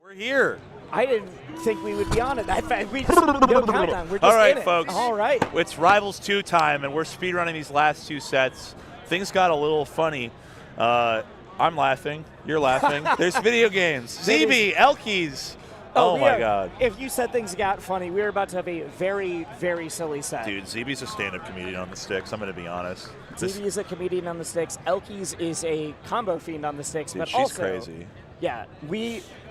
We're here. I didn't think we would be on it. We just no countdown. We're just All right, in it. folks. All right. It's Rivals 2 time, and we're speedrunning these last 2 sets. Things got a little funny. I'm laughing. You're laughing. There's video games. ZB, Elkies. Oh my God. If you said things got funny, we were about to have a very, very silly set. Dude, ZB's a stand-up comedian on the sticks. I'm going to be honest. ZB is a comedian on the sticks. Elkies is a combo fiend on the sticks. Dude, but she's also, crazy. Yeah,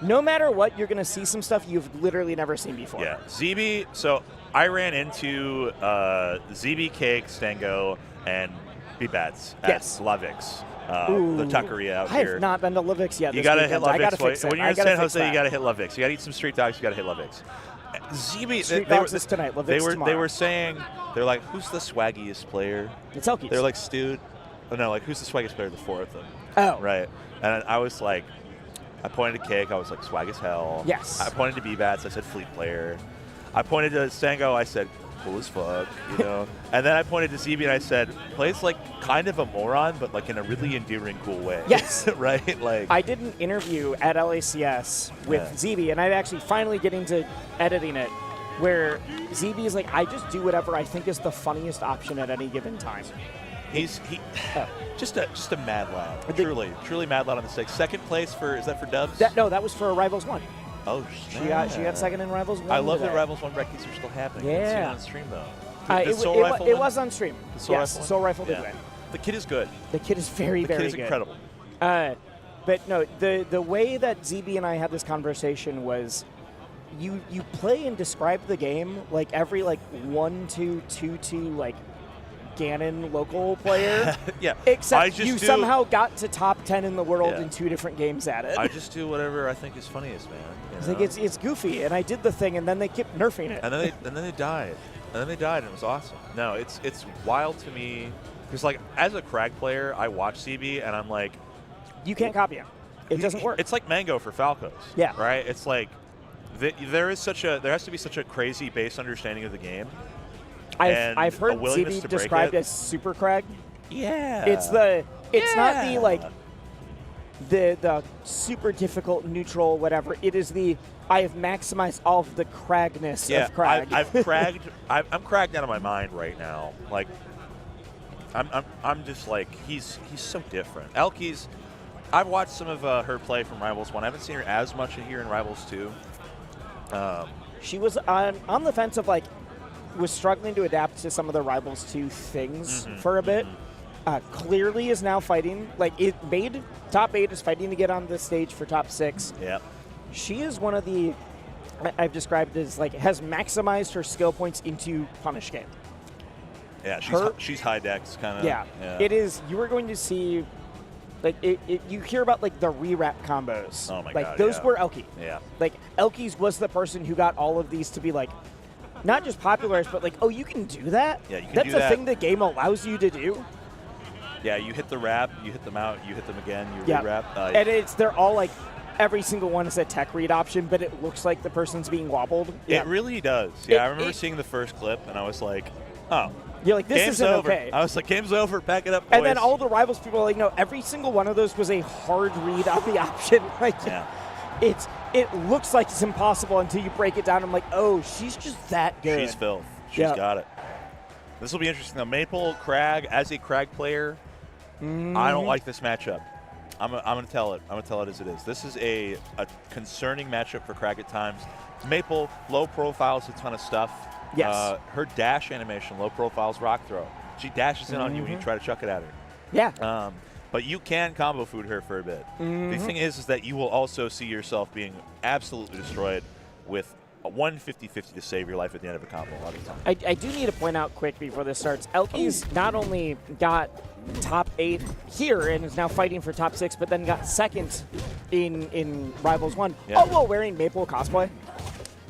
no matter what, you're going to see some stuff you've literally never seen before. Yeah, ZB, so I ran into ZB Cake, Stango, and B-Bats at Lavix, the Tuckeria out I here. have not been to Lavix yet. You got to hit I gotta Lavix. fix it. When you're in San Jose, you got to hit Lavix. You got to eat some street dogs, you got to hit Lavix. ZB, Street dogs is tonight, Lavix tomorrow. They were saying, they're like, who's the swaggiest player? It's Elkies. They're like, Stu. Oh, no, like, who's the swaggiest player? The 4 of them. Oh. Right. And I was like, I pointed to Cake, I was like, swag as hell. Yes. I pointed to B-Bats, I said, fleet player. I pointed to Stango, I said, cool as fuck, you know? And then I pointed to ZB and I said, plays like kind of a moron, but like in a really endearing, cool way. Yes. Right? Like, I did an interview at LACS with ZB, and I'm actually finally getting to editing it, where ZB is like, I just do whatever I think is the funniest option at any given time. He's just a mad lad. Truly mad lad on the stakes. Second place is that for Dubs? No, that was for Rivals 1. Oh, She got second in Rivals 1. I love today. that Rivals 1 brackets are still happening. I didn't see it on stream though. It was on stream. Yes, Soul Rifle did win. The kid is good. The kid is very good. The kid is incredible. But no, the way that ZB and I had this conversation was, you play and describe the game like every 1-2-2-2 like Ganon local player. Yeah. Except you somehow got to top 10 in the world in 2 different games at it. I just do whatever I think is funniest, man. It's like it's goofy, and I did the thing, and then they kept nerfing it. And then they died. And then they died, and it was awesome. No, it's wild to me. Because, like, as a Crag player, I watch CB, and I'm like... You can't copy him. It doesn't work. It's like Mango for Falcos. Yeah. Right? It's like... There has to be such a crazy base understanding of the game. I've heard ZB described as Super Crag. Yeah. It's not the the super difficult neutral whatever. It is the I have maximized all of the cragness Yeah, of crag. I've cragged. I'm cragged out of my mind right now. Like, I'm just like he's so different. Elkies, I've watched some of her play from Rivals 1. I haven't seen her as much here in Rivals 2. She was on the fence of like was struggling to adapt to some of the Rivals 2 things for a bit. Clearly is now fighting. Like top 8 is fighting to get on the stage for top 6. Yeah. She is one of the I've described as like has maximized her skill points into punish game. Yeah, she's high dex kind of. Yeah, it is. You are going to see, like, you hear about like the re-wrap combos. Oh my like, god, those yeah. were Elkie. Yeah. Like Elkie's was the person who got all of these to be like, not just popularized, but like, oh, you can do that. Yeah, you can That's do a that. thing the game allows you to do. Yeah, you hit the wrap, you hit them out, you hit them again, you Yeah, re-wrap. and they're all like. Every single one is a tech read option, but it looks like the person's being wobbled. Yeah. It really does. Yeah, I remember seeing the first clip, and I was like, oh. You're like, this game's isn't over. okay. I was like, game's over. Pack it up, boys. And then all the Rivals people are like, no, every single one of those was a hard read on the option. Like, yeah. It looks like it's impossible until you break it down. I'm like, oh, she's just that good. She's filth. She's got it. This will be interesting. Now, Maple, Crag, as a Crag player, I don't like this matchup. I'm going to tell it. I'm going to tell it as it is. This is a concerning matchup for Crag at times. Maple, low profiles, a ton of stuff. Yes. Her dash animation, low profiles, rock throw. She dashes in on you when you try to chuck it at her. Yeah. But you can combo food her for a bit. The thing is that you will also see yourself being absolutely destroyed with a 150-50 to save your life at the end of a combo a lot of the time. I do need to point out quick before this starts, Elkie's not only got top 8 here and is now fighting for top 6, but then got second in Rivals 1, all while wearing Maple cosplay.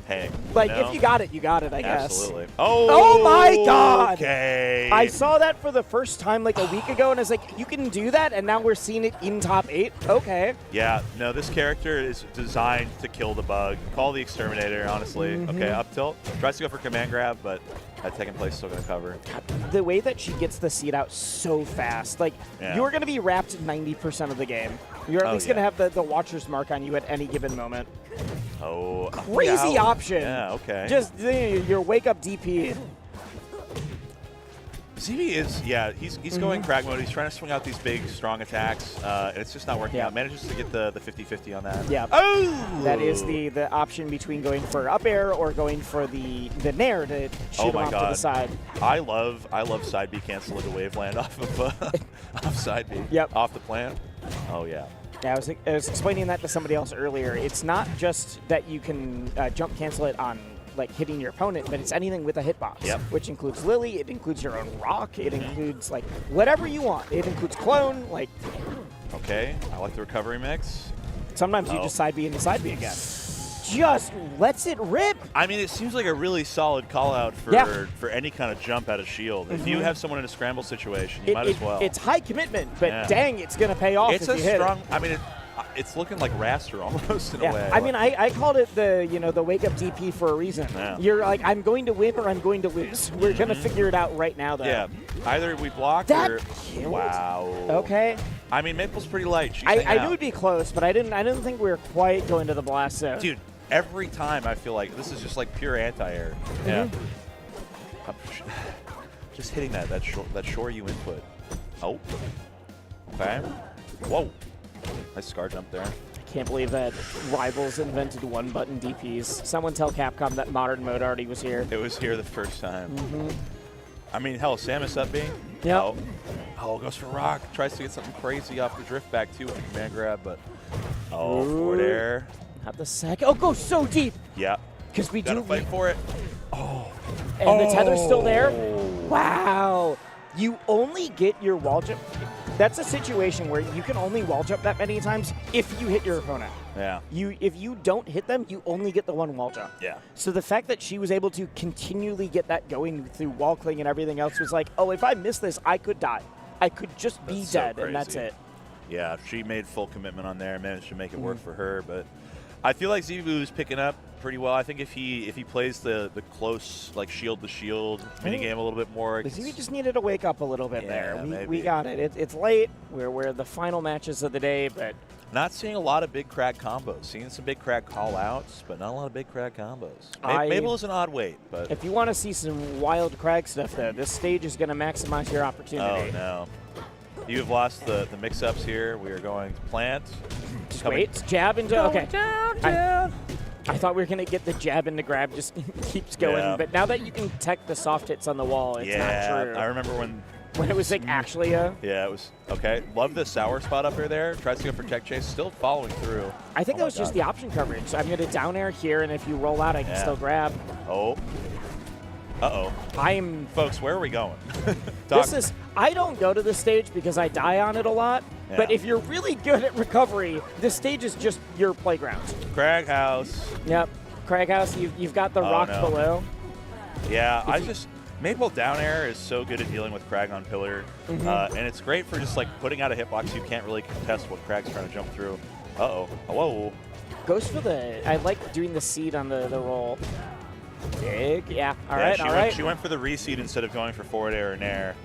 Hey. Like, if you got it, I guess. Absolutely. Oh my god! Okay. I saw that for the first time like a week ago, and I was like, you can do that? And now we're seeing it in top 8? Okay. Yeah, no, this character is designed to kill the bug. Call the Exterminator, honestly. Okay, up tilt. Tries to go for command grab, but that second place is still going to cover. God, the way that she gets the seed out so fast. Like, you're going to be wrapped 90% of the game. You're at least going to have the watcher's mark on you at any given moment. Oh, crazy option. Yeah, okay. Just your wake up DP. ZB is, he's going Crag mode. He's trying to swing out these big, strong attacks, and it's just not working out. Manages to get the 50-50 on that. Yeah. Oh! That is the option between going for up air or going for the nair to shoot him off to the side. I love side B cancel into Waveland off of off side B. Yep. Off the plan. Oh yeah. Yeah, I was explaining that to somebody else earlier. It's not just that you can jump cancel it on like hitting your opponent, but it's anything with a hitbox, which includes Lily, it includes your own rock, it includes like whatever you want. It includes clone, like. Okay, I like the recovery mix. Sometimes you just side B into side B again. Just lets it rip. I mean, it seems like a really solid call out for any kind of jump out of shield. If you have someone in a scramble situation, you might as well. It's high commitment, but dang, it's going to pay off it's if you hit strong, it. I mean, it's looking like Raster almost in a way. I mean, I called it the wake up DP for a reason. Yeah. You're like, I'm going to win or I'm going to lose. We're going to figure it out right now, though. Yeah, either we block or killed. Wow. Okay. I mean, Maple's pretty light. She's I knew it'd be close, but I didn't think we were quite going to the blast zone. Dude, every time I feel like this is just like pure anti-air. Yeah. Just hitting that shore you input. Oh. Okay. Whoa. Nice scar jump there. I can't believe that Rivals invented one-button DPs. Someone tell Capcom that modern mode already was here. It was here the first time. I mean, hell, Samus up B. Yeah. Oh, goes for rock. Tries to get something crazy off the drift back too with the command grab, but forward air. Not the second. Oh, go so deep. Yeah. Because we gotta do fight for it. Oh. And the tether's still there. Wow. You only get your wall jump. That's a situation where you can only wall jump that many times if you hit your opponent. Yeah. If you don't hit them, you only get the one wall jump. Yeah. So the fact that she was able to continually get that going through wall cling and everything else was like, oh, if I miss this, I could die. I could just be dead, and that's it. Yeah, she made full commitment on there, managed to make it work for her, but I feel like Zivu is picking up pretty well. I think if he plays the close, like shield to shield minigame a little bit more. Zivu just needed to wake up a little bit there. We maybe. got it. It's late. We're the final matches of the day, but Not seeing a lot of big crag combos. Seeing some big crag call-outs, but not a lot of big crag combos. Mabel is an odd weight, but... If you want to see some wild crag stuff, though, this stage is going to maximize your opportunity. Oh, no. You have lost the mix-ups here. We are going to plant. Just wait. Jab into... Okay. I thought we were going to get the jab into grab. Just keeps going. Yeah. But now that you can tech the soft hits on the wall, it's not true. I remember when it was like actually a... Yeah, it was. Okay. Love the sour spot up here there. Tries to go for tech chase. Still following through. I think that was just the option coverage. I'm going to down air here, and if you roll out, I can still grab. Oh. Uh-oh. Folks, where are we going? I don't go to this stage because I die on it a lot. Yeah. But if you're really good at recovery, this stage is just your playground. Crag House. Yep. Crag House, you've got the rock below. Yeah, Maple down air is so good at dealing with Crag on pillar. And it's great for just like putting out a hitbox you can't really contest what Crag's trying to jump through. Uh-oh. Whoa. Goes for I like doing the seed on the roll. Big, yeah. All right. She went for the reseed instead of going for forward air and air.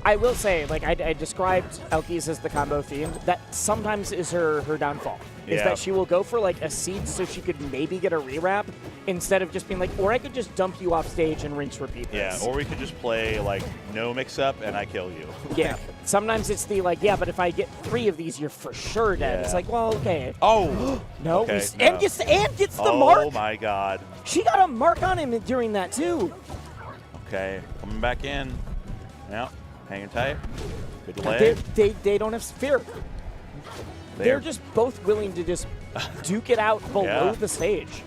I will say, like I described Elkies as the combo fiend. That sometimes is her downfall. Is that she will go for like a seed so she could maybe get a rewrap instead of just being like, or I could just dump you off stage and rinse repeat this. Yeah, or we could just play like no mix up and I kill you. Yeah. Sometimes it's the like, yeah, but if I get 3 of these, you're for sure dead. Yeah. It's like, well, okay. Oh. No. Okay, And gets the mark. Oh my God. She got a mark on him during that too. Okay, coming back in. Yeah, hanging tight. Good delay. They don't have fear. They're just both willing to just duke it out below the stage.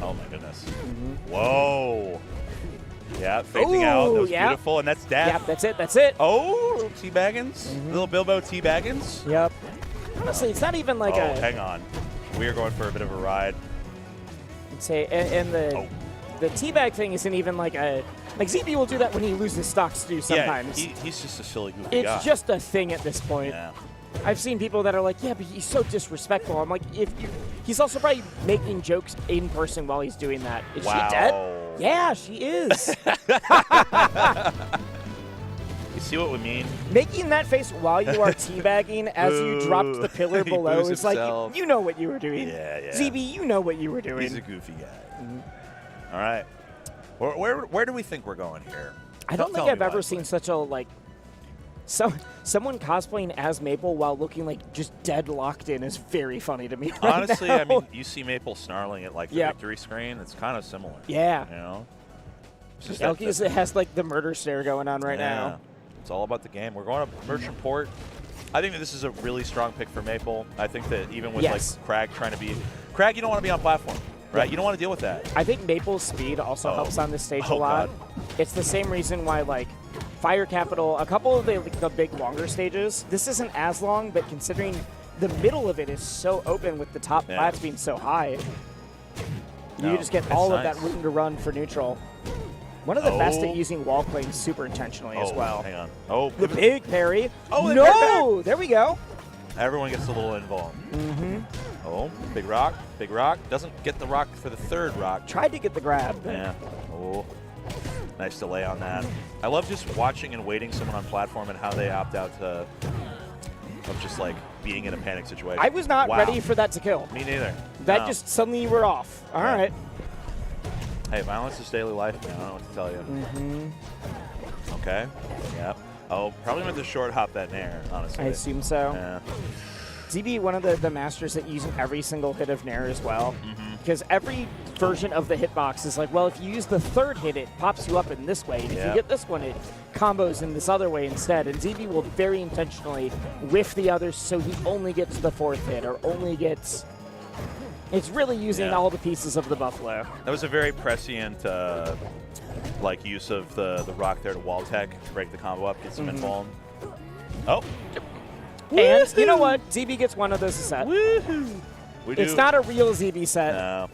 Oh my goodness. Whoa. Yeah, phasing out. That was beautiful, and that's death. Yep, that's it. Oh, little T-Baggins. Little Bilbo T-Baggins. Yep. Honestly, it's not even like a... hang on. We are going for a bit of a ride. And the teabag thing isn't even like a... Like, ZB will do that when he loses stocks too sometimes. Yeah, he's just a silly goofy guy. It's just a thing at this point. Yeah. I've seen people that are like, yeah, but he's so disrespectful. I'm like, he's also probably making jokes in person while he's doing that. Is she dead? Yeah, she is. You see what we mean? Making that face while you are teabagging as you dropped the pillar below is like, you know what you were doing. Yeah. ZB, you know what you were doing. He's a goofy guy. All right. Where do we think we're going here? I don't think I've ever seen such a, like, someone cosplaying as Maple while looking like just dead locked in is very funny to me. Honestly, right now. I mean, you see Maple snarling at like the victory screen. It's kind of similar. Yeah. You know? Elkies has like the murder stare going on right now. It's all about the game. We're going to Merchant Port. I think that this is a really strong pick for Maple. I think that even with like Crag trying to be... Crag, you don't want to be on platform, right? You don't want to deal with that. I think Maple's speed also helps on this stage a lot. It's the same reason why like Fire Capital, a couple of the big longer stages, this isn't as long, but considering the middle of it is so open with the top flats being so high, you just get all of that room to run for neutral. One of the best at using wall playing super intentionally as well. Hang on. Oh, the big parry. Oh, no! There we go. Everyone gets a little involved. Oh, big rock. Big rock. Doesn't get the rock for the third rock. Tried to get the grab. Yeah. Oh, nice delay on that. I love just watching and waiting someone on platform and how they opt out of just like being in a panic situation. I was not ready for that to kill. Me neither. That just suddenly you were off. All right. Hey, violence is daily life, man. I don't know what to tell you. Okay. Yep. Oh, probably meant to short hop that nair, honestly. I assume so. Yeah. ZB, one of the masters at using every single hit of nair as well. Because every version of the hitbox is like, well, if you use the third hit, it pops you up in this way. And if you get this one, it combos in this other way instead. And ZB will very intentionally whiff the others so he only gets the fourth hit or only gets... It's really using all the pieces of the Buffalo. That was a very prescient like use of the rock there to wall tech to break the combo up, get some involved. Oh. And you know what? ZB gets one of those a set. It's not a real ZB set. No.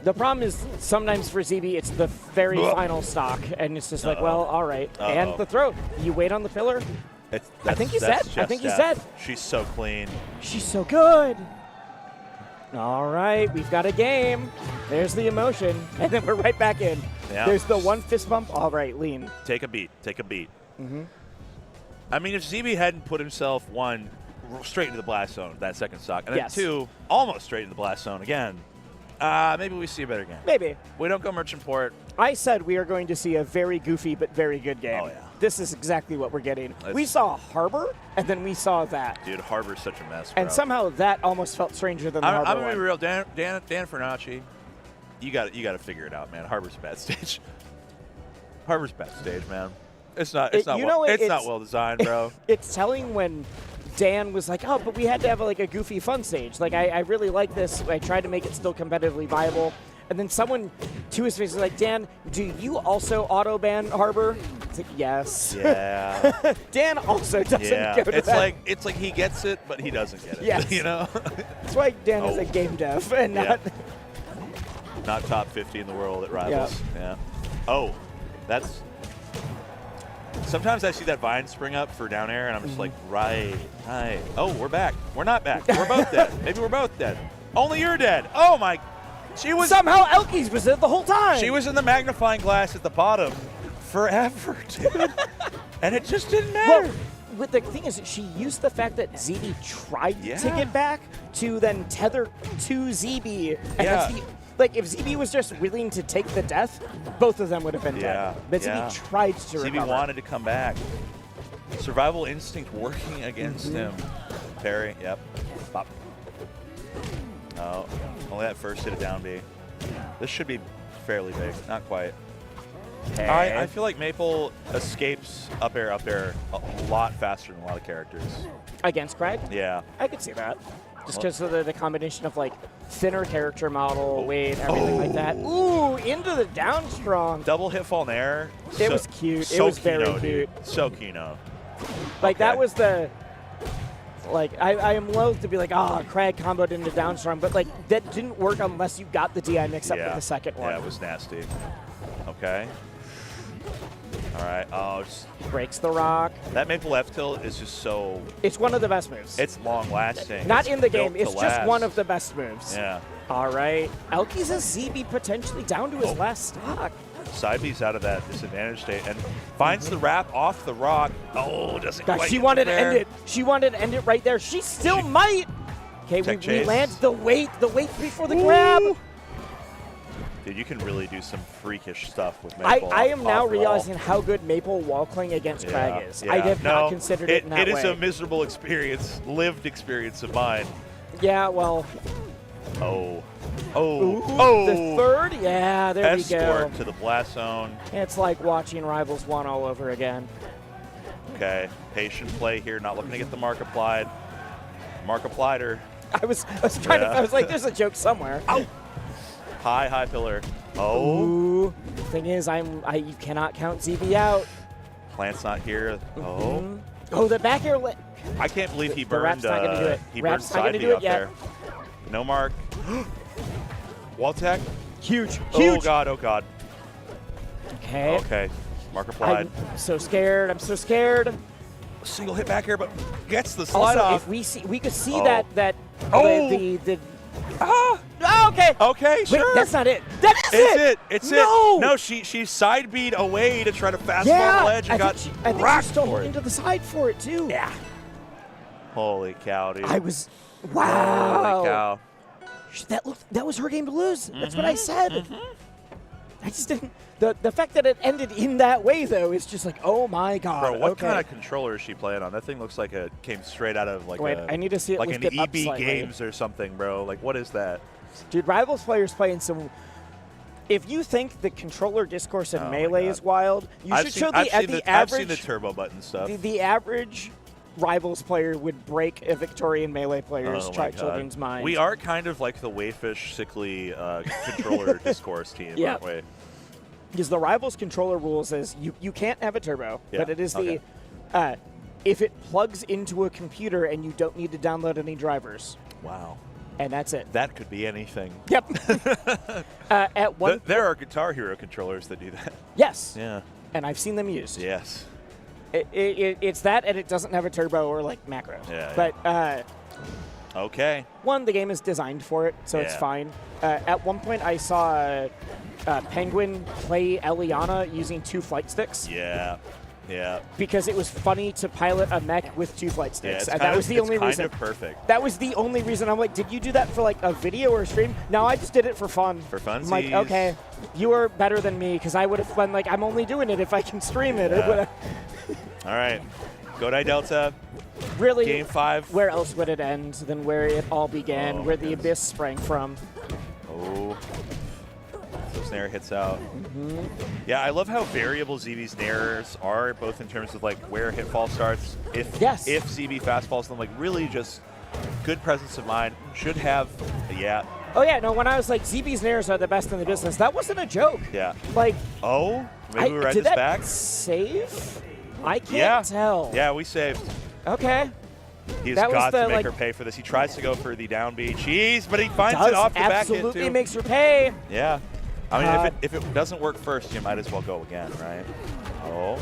The problem is sometimes for ZB, it's the very final stock, and it's just like, well, all right. And the throat. You wait on the pillar. I think he's dead. I think he's dead. She's so clean. She's so good. All right, we've got a game. There's the emotion, and then we're right back in. Yeah. There's the one fist bump. All right, lean. Take a beat. Take a beat. I mean, if ZB hadn't put himself, one, straight into the blast zone, that second stock, and then Yes. two, almost straight into the blast zone again, maybe we see a better game. Maybe. We don't go merchant port. I said we are going to see a very goofy but very good game. Oh, yeah. This is exactly what we're getting. We It's- saw Harbor, and then we saw that. Dude, Harbor's such a mess, bro. And somehow that almost felt stranger than the I'm Harbor going to one. be real. Dan Fernacci, you got to figure it out, man. Harbor's a bad stage. Harbor's a bad stage, man. It's not well designed, bro. It's telling when Dan was like, oh, but we had to have like a goofy fun stage. Like, I really like this. I tried to make it still competitively viable. And then someone to his face was like, Dan, do you also auto-ban Harbor? It's like, yes. Yeah. Dan also doesn't go to it's that. It's like he gets it, but he doesn't get it. Yes. You know? That's why Dan is a game dev and not... Not top 50 in the world at Rivals. Yeah. Oh, that's... Sometimes I see that vine spring up for down air, and I'm just like, right. Oh, we're back. We're not back. We're both dead. Maybe we're both dead. Only you're dead. Oh, my... She was... Somehow Elkies was there the whole time. She was in the magnifying glass at the bottom forever, dude. And it just didn't matter. Well, but the thing is, she used the fact that ZB tried Yeah. to get back to then tether to ZB. And Yeah. that's the, like, if ZB was just willing to take the death, both of them would have been Yeah, dead. But yeah. ZB tried to ZB recover. wanted to come back. Survival instinct working against him. Parry, yep. Bop. Oh, only that first hit of down B. This should be fairly big. Not quite. I feel like Maple escapes up air a lot faster than a lot of characters. Against Craig? Yeah. I could see that. Just because of the combination of, like, thinner character model, weight, everything like that. Ooh, into the down strong. Double hit fall in air. It was cute. So It was very Kino, cute. Dude. So Kino. Like, Okay. that was the... Like, I am loath to be like, Craig comboed into down strong, but, like, that didn't work unless you got the DI mix up with the second one. Yeah, it was nasty. Okay. All right. Oh, just breaks the rock. That Maple F tilt is just so... It's one of the best moves. It's long lasting. Not It's in the built game. to It's just last. one of the best moves. Yeah. All right. Elkies has ZB potentially down to his Oh. last stock. Side B's out of that disadvantage state and finds the wrap off the rock. Oh, doesn't Gosh, quite she get wanted to there. end it. She wanted to end it right there. She still might. Okay, Tech we chase. land the weight before the grab. Dude, you can really do some freakish stuff with Maple. I am off now the wall. realizing how good Maple wall cling against Crag is. I yeah. have No, not considered it in that It way. is a miserable experience, lived experience of mine. Yeah, well. Oh. Ooh, Oh. The third? Yeah, there we go. Escort to the blast zone. It's like watching Rivals 1 all over again. Okay. Patient play here, not looking to get the mark applied. Mark applied her. I was trying Yeah. to, I was like, there's a joke somewhere. Oh. High pillar. Oh. Ooh. Thing is, you cannot count ZB out. Plant's not here. Oh. Oh, the back air. I can't believe he The burned. Rap's not gonna do it. He Rap's burned not gonna side B do it up yet. there. No mark. Wall tech. Huge. Oh god. Oh god. Okay. Okay. Mark applied. I'm so scared. I'm so scared. Single hit back here, but gets the slide Also, off. if we could see Oh. that Oh. the okay. Okay, sure. Wait, that's not it. That's It's no. it. No, she side beat away to try to fastball Yeah. the ledge and I got think she racked stole for it. into the side for it too. Yeah. Holy cow, dude. I was wow. Holy cow. That was her game to lose. That's what I Mhm, said. I just didn't. The fact that it ended in that way though is just like, oh my god. Bro, what okay. kind of controller is she playing on? That thing looks like it came straight out of like Wait, a, I need to see it like an lifted up EB slightly. Games or something, bro. Like, what is that? Dude, Rivals players playing some. If you think the controller discourse in Oh my Melee God. is wild, you I've should seen- show I've seen the I've average. seen the turbo button stuff. The average Rivals player would break a Victorian Melee player's Oh my God. children's mind. We are kind of like the wayfish, sickly controller discourse team, Yeah. aren't we? Because the Rivals controller rules is you can't have a turbo, Yeah, but it is okay. if it plugs into a computer and you don't need to download any drivers. Wow. And that's it. That could be anything. Yep. At one There are Guitar Hero controllers that do that. Yes. Yeah. And I've seen them used. Yes. It's that, and it doesn't have a turbo or like macro. Yeah, But Okay. one, the game is designed for it, so it's Yeah. fine. At one point, I saw Penguin play Eliana using 2 flight sticks. Yeah. Yeah. Because it was funny to pilot a mech with 2 flight sticks. Yeah, and that was the only reason. It's kind of perfect. That was the only reason. I'm like, did you do that for like a video or a stream? No, I just did it for fun. For funsies. I'm like, okay, you are better than me because I would have been like, I'm only doing it if I can stream it. Or whatever. All right. Godai Delta. Really, Game 5. Where else would it end than where it all began, where the abyss sprang from? Oh. So snare hits out. Yeah, I love how variable ZB's snares are, both in terms of like where hitfall starts. If ZB fastfalls them, like really just good presence of mind. Should have, yeah. Oh yeah, no. When I was like, ZB snares are the best in the business, that wasn't a joke. Yeah. Like. Oh, maybe we ride did this that back. Save? I can't tell. Yeah, we saved. Okay. He's That was got the, to make like- her pay for this. He tries to go for the down B cheese, but he finds Does it off the back hit absolutely too. makes her pay. Yeah. I mean, if it doesn't work first, you might as well go again, right? Oh.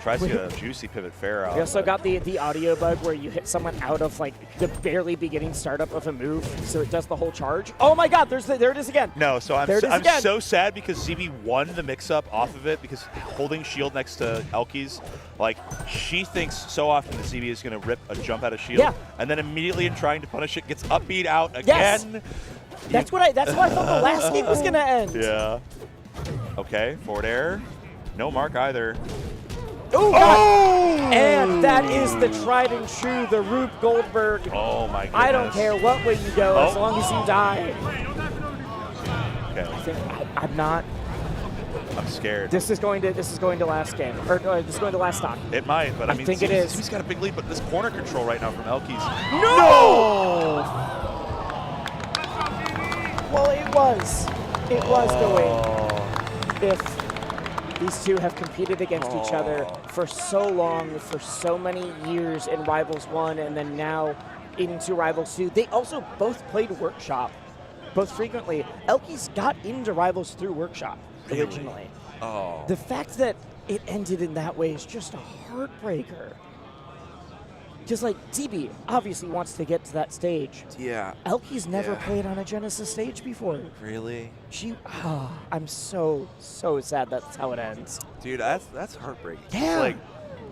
Tries to get a juicy pivot fair out. We also got the audio bug where you hit someone out of like the barely beginning startup of a move, so it does the whole charge. Oh my God! There it is again. No, so I'm There it is again. so sad because CB won the mix-up off of it because holding shield next to Elkies, like she thinks so often that CB is going to rip a jump out of shield, Yeah. and then immediately in trying to punish it gets upbeat out Yes. again. That's what I thought the last game was gonna end. Yeah. Okay, forward air. No mark either. Oh, God. And that is the tried and true, the Rube Goldberg. Oh my goodness. I don't care what way you go, as long as you die. Okay. I think I'm not. I'm scared. This is going to last game, or this is going to last stock. It might, but I mean, think it is. He's got a big lead, but this corner control right now from Elkies. No! Well, it was going. If these two have competed against each other for so long, for so many years in Rivals 1 and then now into Rivals 2. They also both played Workshop, both frequently. Elkies got into Rivals through Workshop originally. Oh. The fact that it ended in that way is just a heartbreaker. Just like ZB obviously wants to get to that stage. Yeah. Elkies never played on a Genesis stage before. Really? I'm so sad that's how it ends. Dude, that's heartbreaking. Yeah. Like,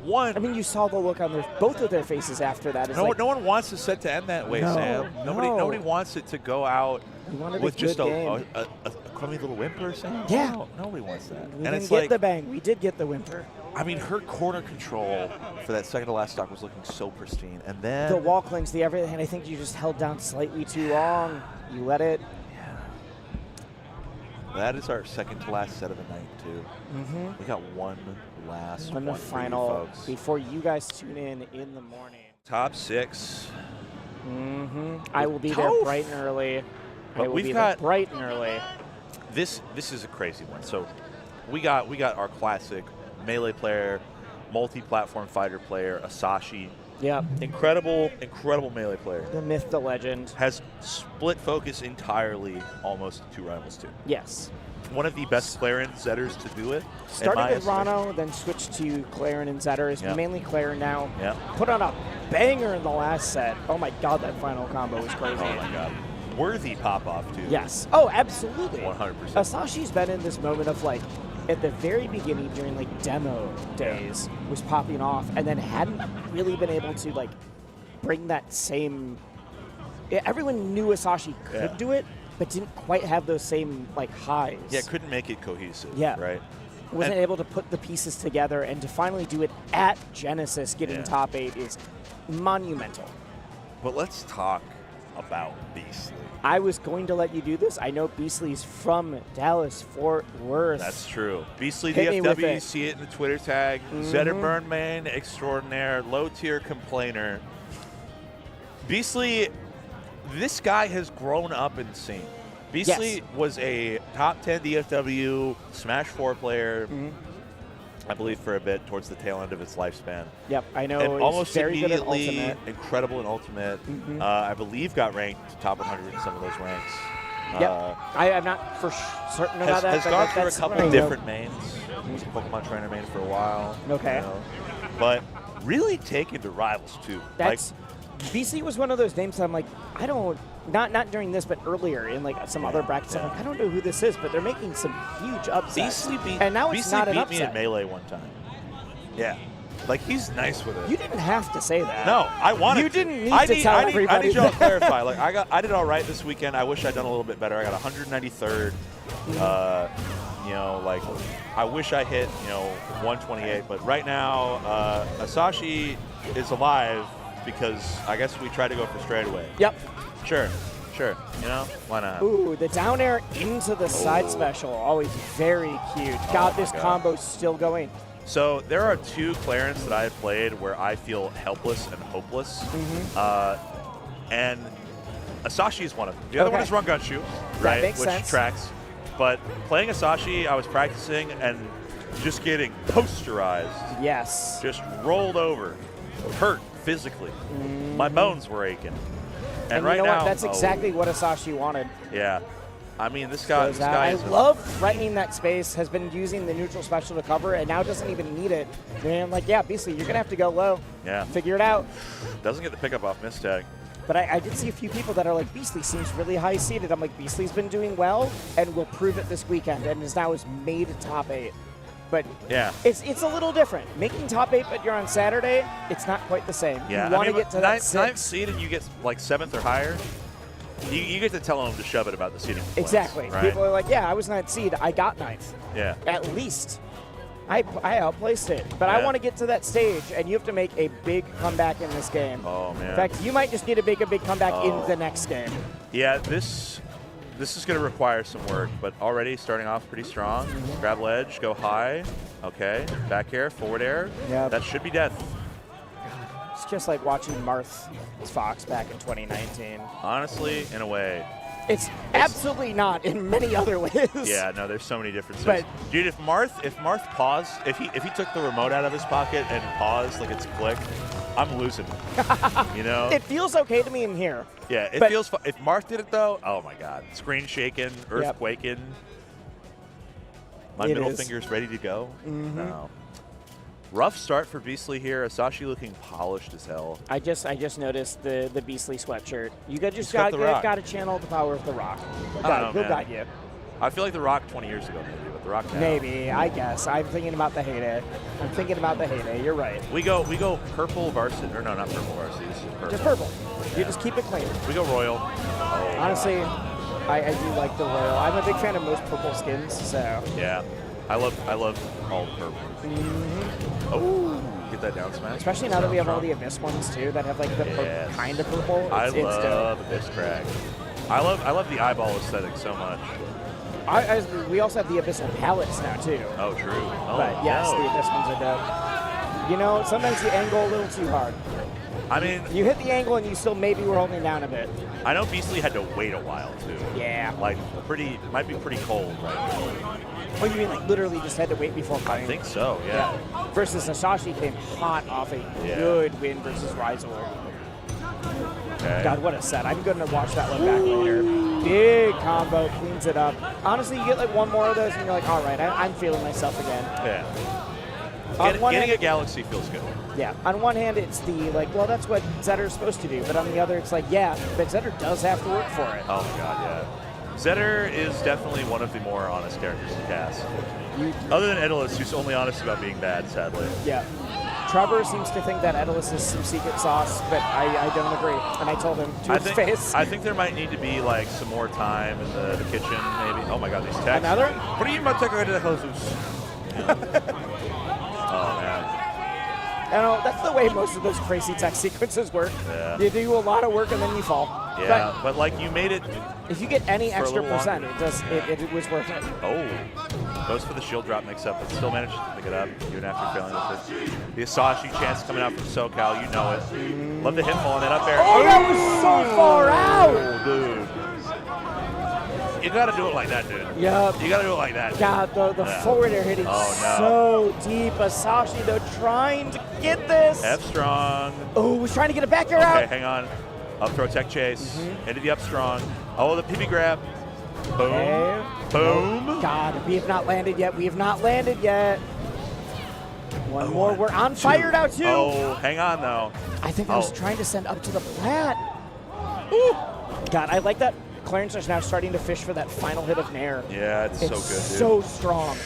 one. I mean, you saw the look on both of their faces after that. It's No, like, no one wants the set to end that way, No, Sam. Nobody wants it to go out wanted with a just good a game. crummy little whimper, Sam. Yeah. No, nobody wants that. We and didn't it's get like, the bang. We did get the whimper. I mean, her corner control for that second to last stock was looking so pristine, and then The wall clings, the everything, and I think you just held down slightly too long. You let it. that is our second to last set of the night too. Mhm. We got one last On the one for you final, folks. before you guys tune in the morning. Top 6. I will be there bright and early. But I will we've be got there bright and early. This is a crazy one. So we got our classic melee player, multi-platform fighter player, Asashi. Yeah. Incredible melee player. The myth, the legend. Has split focus entirely almost to Rivals 2. Yes. One of the best Claren setters to do it. Started with Rano, then switched to Claren and Zetters. Yeah. Mainly Claren now. Yeah. Put on a banger in the last set. Oh my God, that final combo was crazy. Oh my God. Worthy pop-off too. Yes. Oh, absolutely. 100%. Asashi's been in this moment of like, at the very beginning during like demo days, was popping off, and then hadn't really been able to like bring that same. Everyone knew Asashi could do it, but didn't quite have those same like highs. Yeah, couldn't make it cohesive. Yeah. Right. Wasn't And- able to put the pieces together, and to finally do it at Genesis, getting top 8 is monumental. But let's talk about Beastly. I was going to let you do this. I know Beastly's from Dallas, Fort Worth. That's true. Beastly Hit me with DFW, you it. see it in the Twitter tag. Zetterburn main extraordinaire, low tier complainer. Beastly, this guy has grown up insane. Beastly was a top 10 DFW Smash 4 player, I believe, for a bit towards the tail end of its lifespan. Yep, I know. And he's almost very good at immediately Ultimate. incredible in Ultimate. I believe got ranked top 100 in some of those ranks. Yep. I'm not for certain about that. Has but gone through a that's couple what I know. different mains. He was a Pokemon trainer main for a while. Okay. You know. But really taken to Rivals too. That's BC was one of those names that I'm like, I don't, not during this, but earlier in like some other brackets. I'm like, I don't know who this is, but they're making some huge upsets. Beastly and now it's Beastly not an beat me in upset. Melee one time. Yeah. Like, he's nice with it. You didn't have to say that. No, I wanted You to. didn't need to tell I everybody need y'all to that. clarify. Like, I did all right this weekend. I wish I'd done a little bit better. I got 193rd. You know, like, I wish I hit, 128. But right now, Asashi is alive because I guess we tried to go for straightaway. Yep. Sure. Why not? Ooh, the down air into the side special. Always very cute. God, this combo's still going. So there are 2 Clarence that I have played where I feel helpless and hopeless. And Asashi is one of them. The other one is Run Gun Shoot, right? makes Which sense. tracks. But playing Asashi, I was practicing and just getting posterized. Yes. Just rolled over. Hurt physically. My bones were aching. And right you know now, what? That's exactly what Asashi wanted. Yeah. I mean, this guy I is love threatening that space, has been using the neutral special to cover, and now doesn't even need it. And I'm like, yeah, Beastly, you're going to have to go low. Yeah. Figure it out. Doesn't get the pickup off mistag. But I did see a few people that are like, Beastly seems really high-seeded. I'm like, Beastly's been doing well and will prove it this weekend, and is now made top 8. But yeah, it's a little different. Making top 8, but you're on Saturday, it's not quite the same. Yeah, You want to get to that 9th seed and you get like 7th or higher. You get to tell them to shove it about the seeding. Points, exactly. right? People are like, yeah, I was 9th seed. I got 9th. Yeah. At least. I outplaced it. But I want to get to that stage, and you have to make a big comeback in this game. Oh, man. In fact, you might just need to make a big comeback in the next game. Yeah, this is going to require some work, but already starting off pretty strong. Grab ledge, go high. Okay, back air, forward air. Yeah. That should be death. It's just like watching Marth Fox back in 2019. Honestly, in a way. It's absolutely not in many other ways. Yeah, no, there's so many differences. But dude, if Marth paused, if he took the remote out of his pocket and paused like it's click, I'm losing. You know? It feels okay to me in here. Yeah, it feels if Marth did it though, oh my god. Screen shaking, earthquaking. My middle finger's ready to go. No. Rough start for Beastly here. Asashi looking polished as hell. I just noticed the Beastly sweatshirt. You got to channel the power of the Rock. He'll guide you. I feel like the Rock 20 years ago maybe, but the Rock now. Maybe, I guess. I'm thinking about the heyday. You're right. We go purple varsity, or no, not purple varsity. This is purple. Just purple. Yeah. You just keep it clean. We go royal. Honestly, I do like the royal. I'm a big fan of most purple skins, so. Yeah, I love all the purple. Oh, get that down smash. Especially now that we have all the Abyss ones too, that have like the kind of purple. I It's love Abyss Crack. I love the eyeball aesthetic so much. We also have the Abyssal palettes now too. Oh, true. Oh, but yes, the Abyss ones are dope. You know, sometimes you angle a little too hard. I mean, you hit the angle and you still maybe were holding down a bit. I know Beastly had to wait a while too. Yeah. Like might be pretty cold right. Oh, you mean like literally just had to wait before playing? I think so, yeah. Versus Asashi came hot off a good win versus Rizor. Okay. God, what a set. I'm going to watch that one back later. Big combo, cleans it up. Honestly, you get like one more of those and you're like, all right, I'm feeling myself again. Yeah. Getting a Galaxy feels good. Yeah. On one hand, it's the like, well, that's what Zetter's supposed to do. But on the other, it's like, yeah, but Zetter does have to work for it. Oh my god, yeah. Zetter is definitely one of the more honest characters to cast. Other than Edalus, who's only honest about being bad, sadly. Yeah. Trevor seems to think that Edalus is some secret sauce, but I don't agree. And I told him to his face. I think there might need to be like some more time in the kitchen, maybe. Oh my god, these texts. Another? What do you mean take de Jesus? Oh man. You know, that's the way most of those crazy tech sequences work. Yeah. You do a lot of work and then you fall. Yeah, but like you made it. If you get any extra percent, it was worth it. Oh. Goes for the shield drop mix-up, but still manages to pick it up, even after failing with it. The Asashi chance coming out from SoCal, you know it. Love the hit ball and then up there. Oh, that was so far out! Oh, dude. You gotta do it like that, dude. Yep. You gotta do it like that. God, the forward air hitting so deep. Asashi, though, trying to get this. F strong. Oh, was trying to get a back air out. Okay, hang on. Up throw tech chase. Into the up strong. Oh, the PB grab. Boom. Okay. Boom. God, we have not landed yet. One more. We're on fire now, too. Oh, hang on, though. I think I was trying to send up to the plat. Ooh. God, I like that Clarence is now starting to fish for that final hit of Nair. Yeah, it's so good, dude. So strong.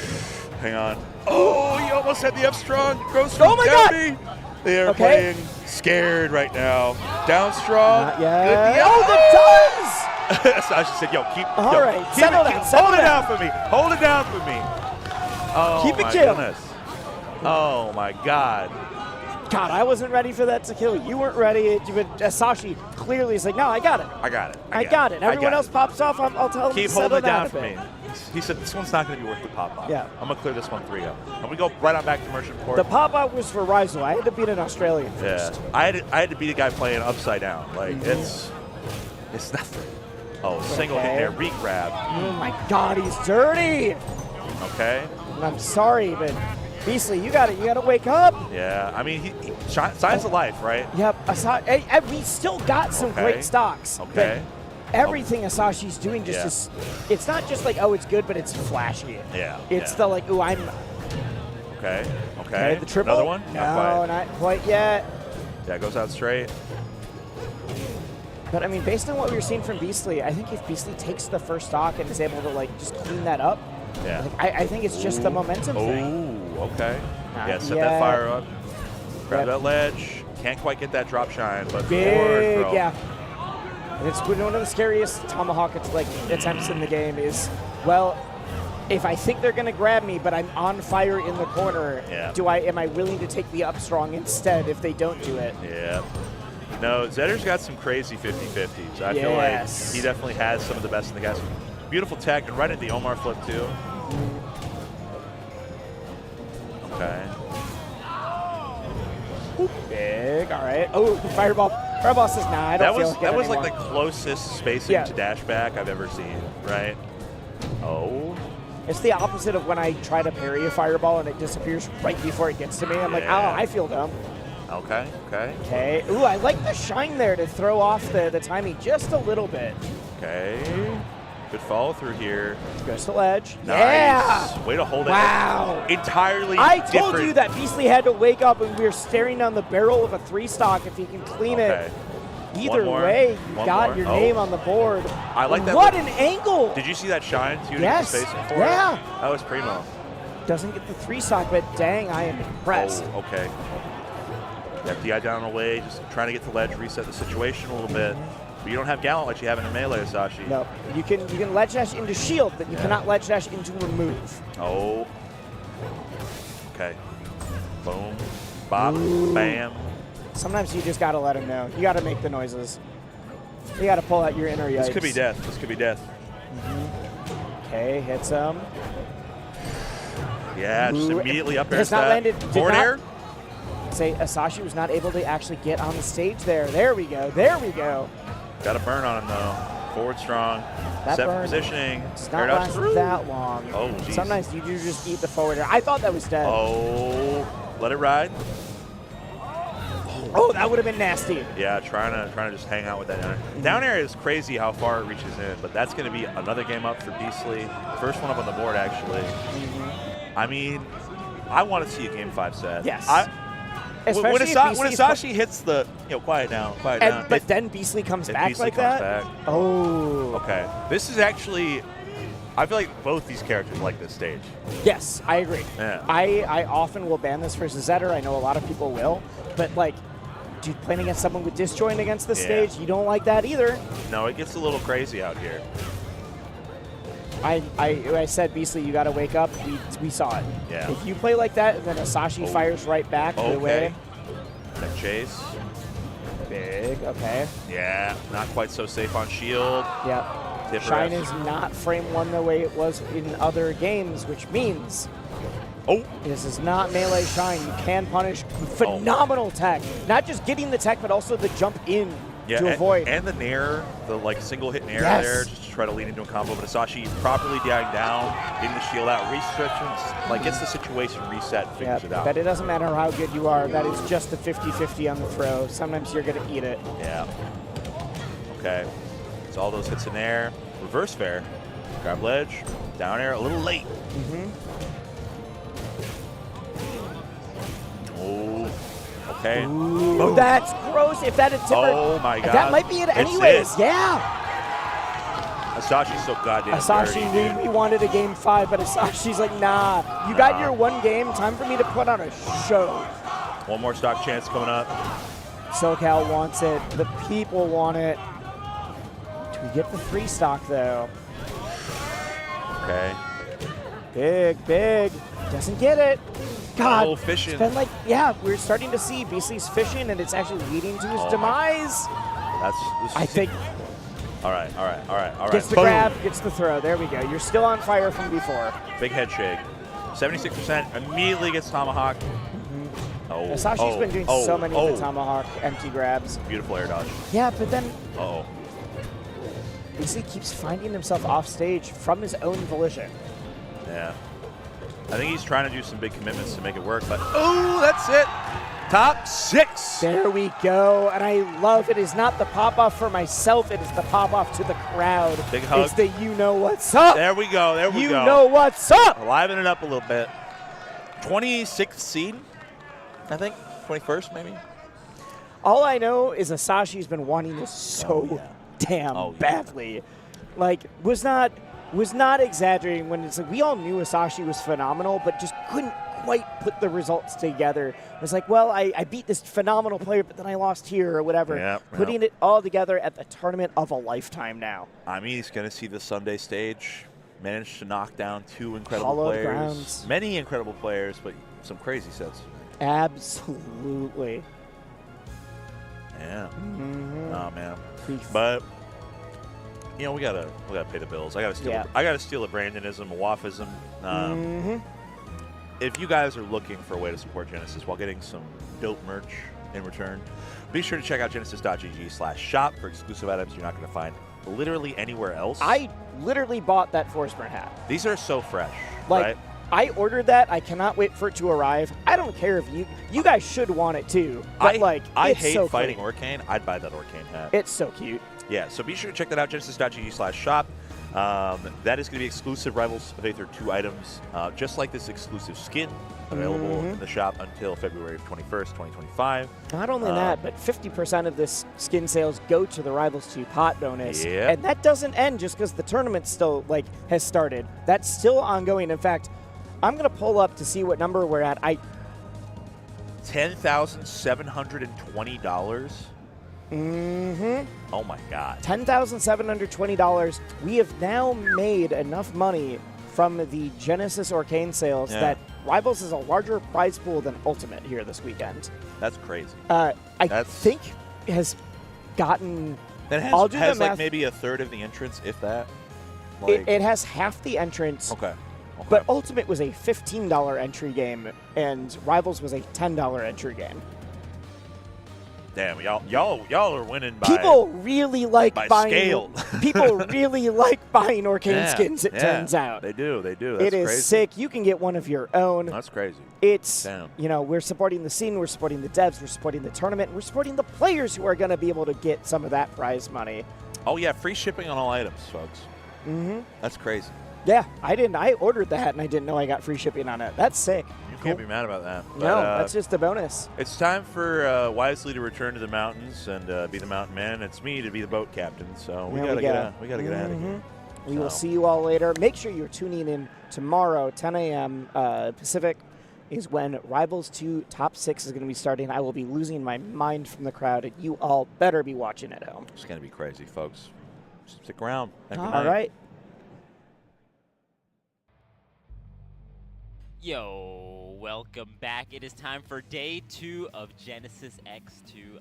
Hang on. Oh, he almost had the F strong. Gross. Oh my God! They are Okay. playing scared right now. Down strong. Not yet. Good deal. Oh, the does! Sasha said, yo, keep All right, keep settle it, down, keep- settle hold it down. down for me. Hold it down for me. Oh, Keep it my chill. goodness. Oh, my God. God, I wasn't ready for that to kill. You weren't ready. But Asashi clearly is like, no, I got it. I got it. I got it. Everyone else pops off. I'll tell them Keep to settle holding it down a for bit. me. He said, this one's not going to be worth the pop-up. Yeah. I'm going to clear this one 3-0. I'm going to go right on back to Merchant Port. The pop-out was for Rizal. I had to beat an Australian Yeah. first. I had to beat a guy playing upside down. Like, it's nothing. Oh, single hit there, re-grab. Oh my God, he's dirty. Okay. And I'm sorry, but Beastly, you gotta wake up. Yeah, I mean, he signs of life, right? Yep. We still got some Okay. great stocks. Okay. But everything Asashi's doing just Yeah. is, it's not just like, oh, it's good, but it's flashy. Yeah. It's yeah. the like, ooh, I'm. Okay. Okay. The triple. Another one? No, not quite yet. Yeah, it goes out straight. But I mean, based on what we were seeing from Beastly, I think if Beastly takes the first stock and is able to like just clean that up, Yeah. like, I think it's just the momentum thing. Ooh, okay. Not Yeah, set yet. that fire up. Grab Yep. that ledge. Can't quite get that drop shine, but forward Big, throw. yeah. And it's one of the scariest tomahawk attempts in the game is, well, if I think they're gonna grab me, but I'm on fire in the corner, Yeah. am I willing to take the up strong instead if they don't do it? Yeah. No, Zetter's got some crazy 50-50s. I feel like Yes. he definitely has some of the best in the guys. Beautiful tech, and right at the Omar flip, too. Okay. Big, all right. Oh, Fireball. Fireball says, nah, I don't feel like it That was like anymore. the closest spacing Yeah. to dash back I've ever seen, right? Oh. It's the opposite of when I try to parry a Fireball and it disappears right before it gets to me. I'm like, Yeah. oh, I feel dumb. Okay, okay. Okay. Ooh, I like the shine there to throw off the timing just a little bit. Okay. Good follow through here. Goes to ledge. Nice. Yeah! Way to hold Wow. it. Entirely I told different. you that Beastly had to wake up and we were staring down the barrel of a 3-stock if he can clean Okay. it. Either One more. way, you One got more. your Oh. name on the board. I like that. What an angle! Did you see that shine too? Yes. Spacing for Yeah. it? That was primo. Doesn't get the 3-stock, but dang, I am impressed. Oh, okay. Got the eye down away, just trying to get the ledge, reset the situation a little bit. But you don't have Gallant like you have in a melee, Asashi. No, you can ledge dash into shield, but you cannot ledge dash into remove. Oh. Okay. Boom. Bop. Ooh. Bam. Sometimes you just gotta let him know. You gotta make the noises. You gotta pull out your inner yikes. This could be death. This could be death. Okay, hits him. Yeah, just Ooh, immediately up has air not that. landed. Did Forward not- air. Say Asashi was not able to actually get on the stage there. There we go. There we go. Got a burn on him though. Forward strong. That Set burn positioning. does Air not dodge last through. that long. Oh, geez. Sometimes you do just eat the forward air. I thought that was dead. Oh, let it ride. Oh, that would have been nasty. Yeah, trying to just hang out with that down air. Down air is crazy how far it reaches in, but that's going to be another game up for Beastly. First one up on the board, actually. I mean, I want to see a Game 5 set. Yes. When Especially if Beastly's Asashi hits the, quiet down, quiet down. But then Beastly comes If back Beastly like comes that. back. Oh. Okay. This is actually, I feel like both these characters like this stage. Yes, I agree. Yeah. I often will ban this versus Zetter. I know a lot of people will. But, like, dude, playing against someone with disjoint against the Yeah. stage, you don't like that either. No, it gets a little crazy out here. I said, Beastly, you got to wake up. We saw it. Yeah. If you play like that, then Asashi fires right back the way. Okay. That chase. Big, okay. Yeah, not quite so safe on shield. Yep. Tipper Shine F. is not frame one the way it was in other games, which means this is not melee Shine. You can punish phenomenal tech. Not just getting the tech, but also the jump in to avoid. And the nair, the single hit nair Yes. there, just to try to lead into a combo. But Asashi properly dying down, getting the shield out, restretching, gets the situation reset, figures it out. But it doesn't matter how good you are. That is just a 50-50 on the throw. Sometimes you're going to eat it. Yeah. Okay. So all those hits in air. Reverse fair. Grab ledge. Down air. A little late. Oh. Okay. Ooh, that's gross. If that had tipper, Oh my god. that might be it It's anyways. it. Yeah. Asashi's so goddamn Asashi, dirty, we wanted a game 5, but Asashi's like, nah, you got your one game. Time for me to put on a show. One more stock chance coming up. SoCal wants it. The people want it. Do we get the 3 stock, though? Okay. Big, big. Doesn't get it. God, Oh, fishing. it's been like, yeah, we're starting to see BC's fishing, and it's actually leading to his demise. I think. All right. Gets the grab, gets the throw. There we go. You're still on fire from before. Big head shake. 76% immediately gets tomahawk. Oh, Asashi's been doing so many of the tomahawk empty grabs. Beautiful air dodge. Yeah, but then Uh-oh. BC keeps finding himself off stage from his own volition. Yeah. I think he's trying to do some big commitments to make it work, but oh, that's it. Top 6. There we go, and I love it. Is not the pop-off for myself, it is the pop-off to the crowd. Big hug. It's the you know what's up. There we go, there we go. You know what's up. Liven it up a little bit. 26th seed, I think. 21st, maybe. All I know is Asashi's been wanting this so damn badly. Like, was not exaggerating when it's like we all knew Asashi was phenomenal, but just couldn't quite put the results together. It was like, well, I beat this phenomenal player, but then I lost here or whatever. Yep, Putting it all together at the tournament of a lifetime now. I mean, he's going to see the Sunday stage. Managed to knock down 2 incredible Hollowed players. grounds. Many incredible players, but some crazy sets. Absolutely. Yeah. Mm-hmm. Oh man. But you know, we gotta pay the bills. I gotta steal a Brandonism, a Waffism. If you guys are looking for a way to support Genesis while getting some dope merch in return, be sure to check out genesis.gg/shop for exclusive items you're not going to find literally anywhere else. I literally bought that Forsburn hat. These are so fresh, Like, right? I ordered that. I cannot wait for it to arrive. I don't care if you guys should want it too. But I it's hate so fighting clean. Orcane. I'd buy that Orcane hat. It's so cute. Yeah, so be sure to check that out, genesis.gg/shop. That is going to be exclusive Rivals of Aether 2 items, just like this exclusive skin available in the shop until February 21st, 2025. Not only that, but 50% of this skin sales go to the Rivals 2 pot bonus. Yep. And that doesn't end just because the tournament still has started. That's still ongoing. In fact, I'm going to pull up to see what number we're at. $10,720. Oh my God. $10,720. We have now made enough money from the Genesis Arcane sales that Rivals is a larger prize pool than Ultimate here this weekend. That's crazy. I think has gotten. That has, I'll do the like math. maybe a third of the entrance, if that. It has half the entrance. Okay. But Ultimate was a $15 entry game, and Rivals was a $10 entry game. Damn, y'all are winning by people really like by buying scale. People really like buying Arcane skins, it turns out. They do. That's it is crazy. sick. You can get one of your own. That's crazy. It's, Damn. we're supporting the scene, we're supporting the devs, we're supporting the tournament, we're supporting the players who are going to be able to get some of that prize money. Oh yeah, free shipping on all items, folks. That's crazy. Yeah, I ordered the hat and I didn't know I got free shipping on it. That's sick. You can't be mad about that. No, that's just a bonus. It's time for Wisely to return to the mountains and be the mountain man. It's me to be the boat captain. So we gotta get out of here. We will see you all later. Make sure you're tuning in tomorrow, 10 a.m. Pacific, is when Rivals 2 Top 6 is going to be starting. I will be losing my mind from the crowd, and you all better be watching at home. It's going to be crazy, folks. Stick around. All right. Yo, welcome back. It is time for day 2 of Genesis X2.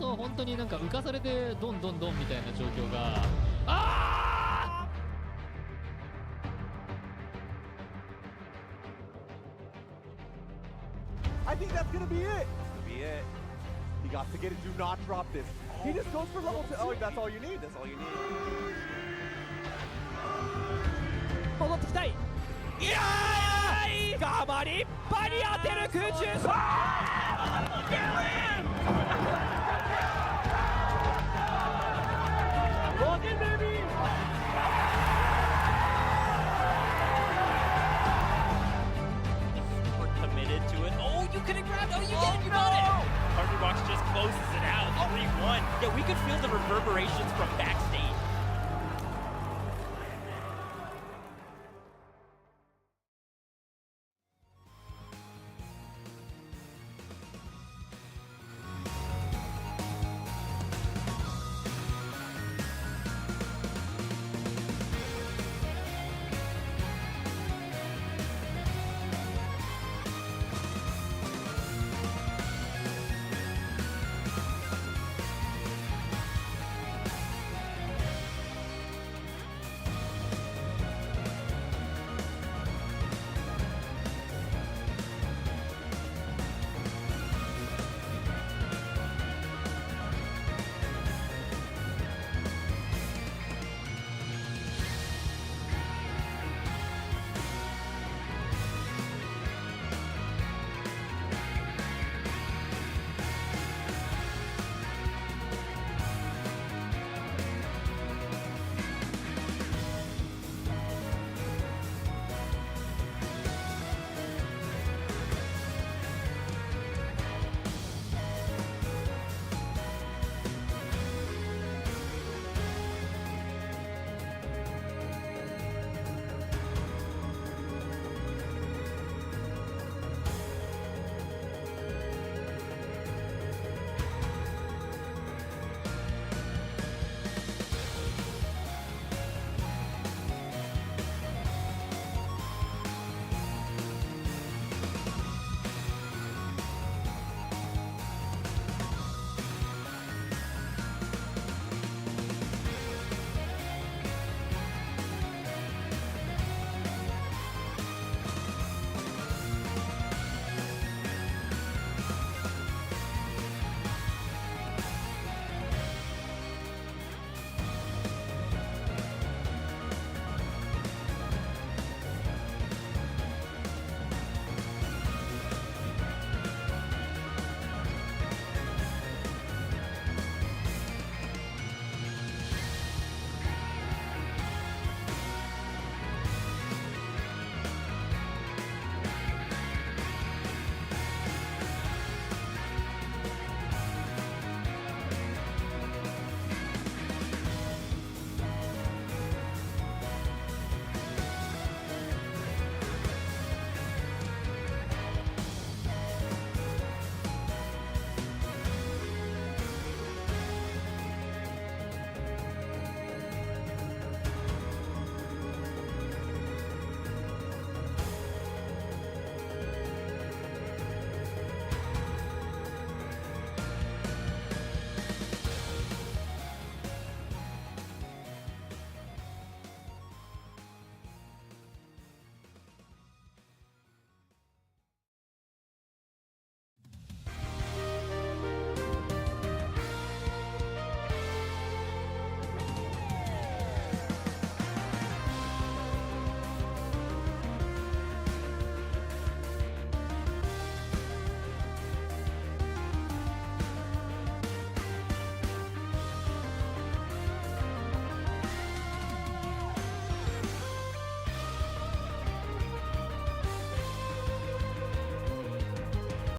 本当になんか浮かされてドンドンドンみたいな状況がI think that's gonna be it. Be it. He You got to get it. Do not drop this. He just goes for level 2. Oh, that's all you need. That's all you need. 戻ってきたい。いやー、ガマリいっぱいに当てる空中。Committed to it. Oh, you could have grabbed. Oh, you did. You got it. Hungrybox just closes it out. 3-1. Yeah, we could feel the reverberations from backstage.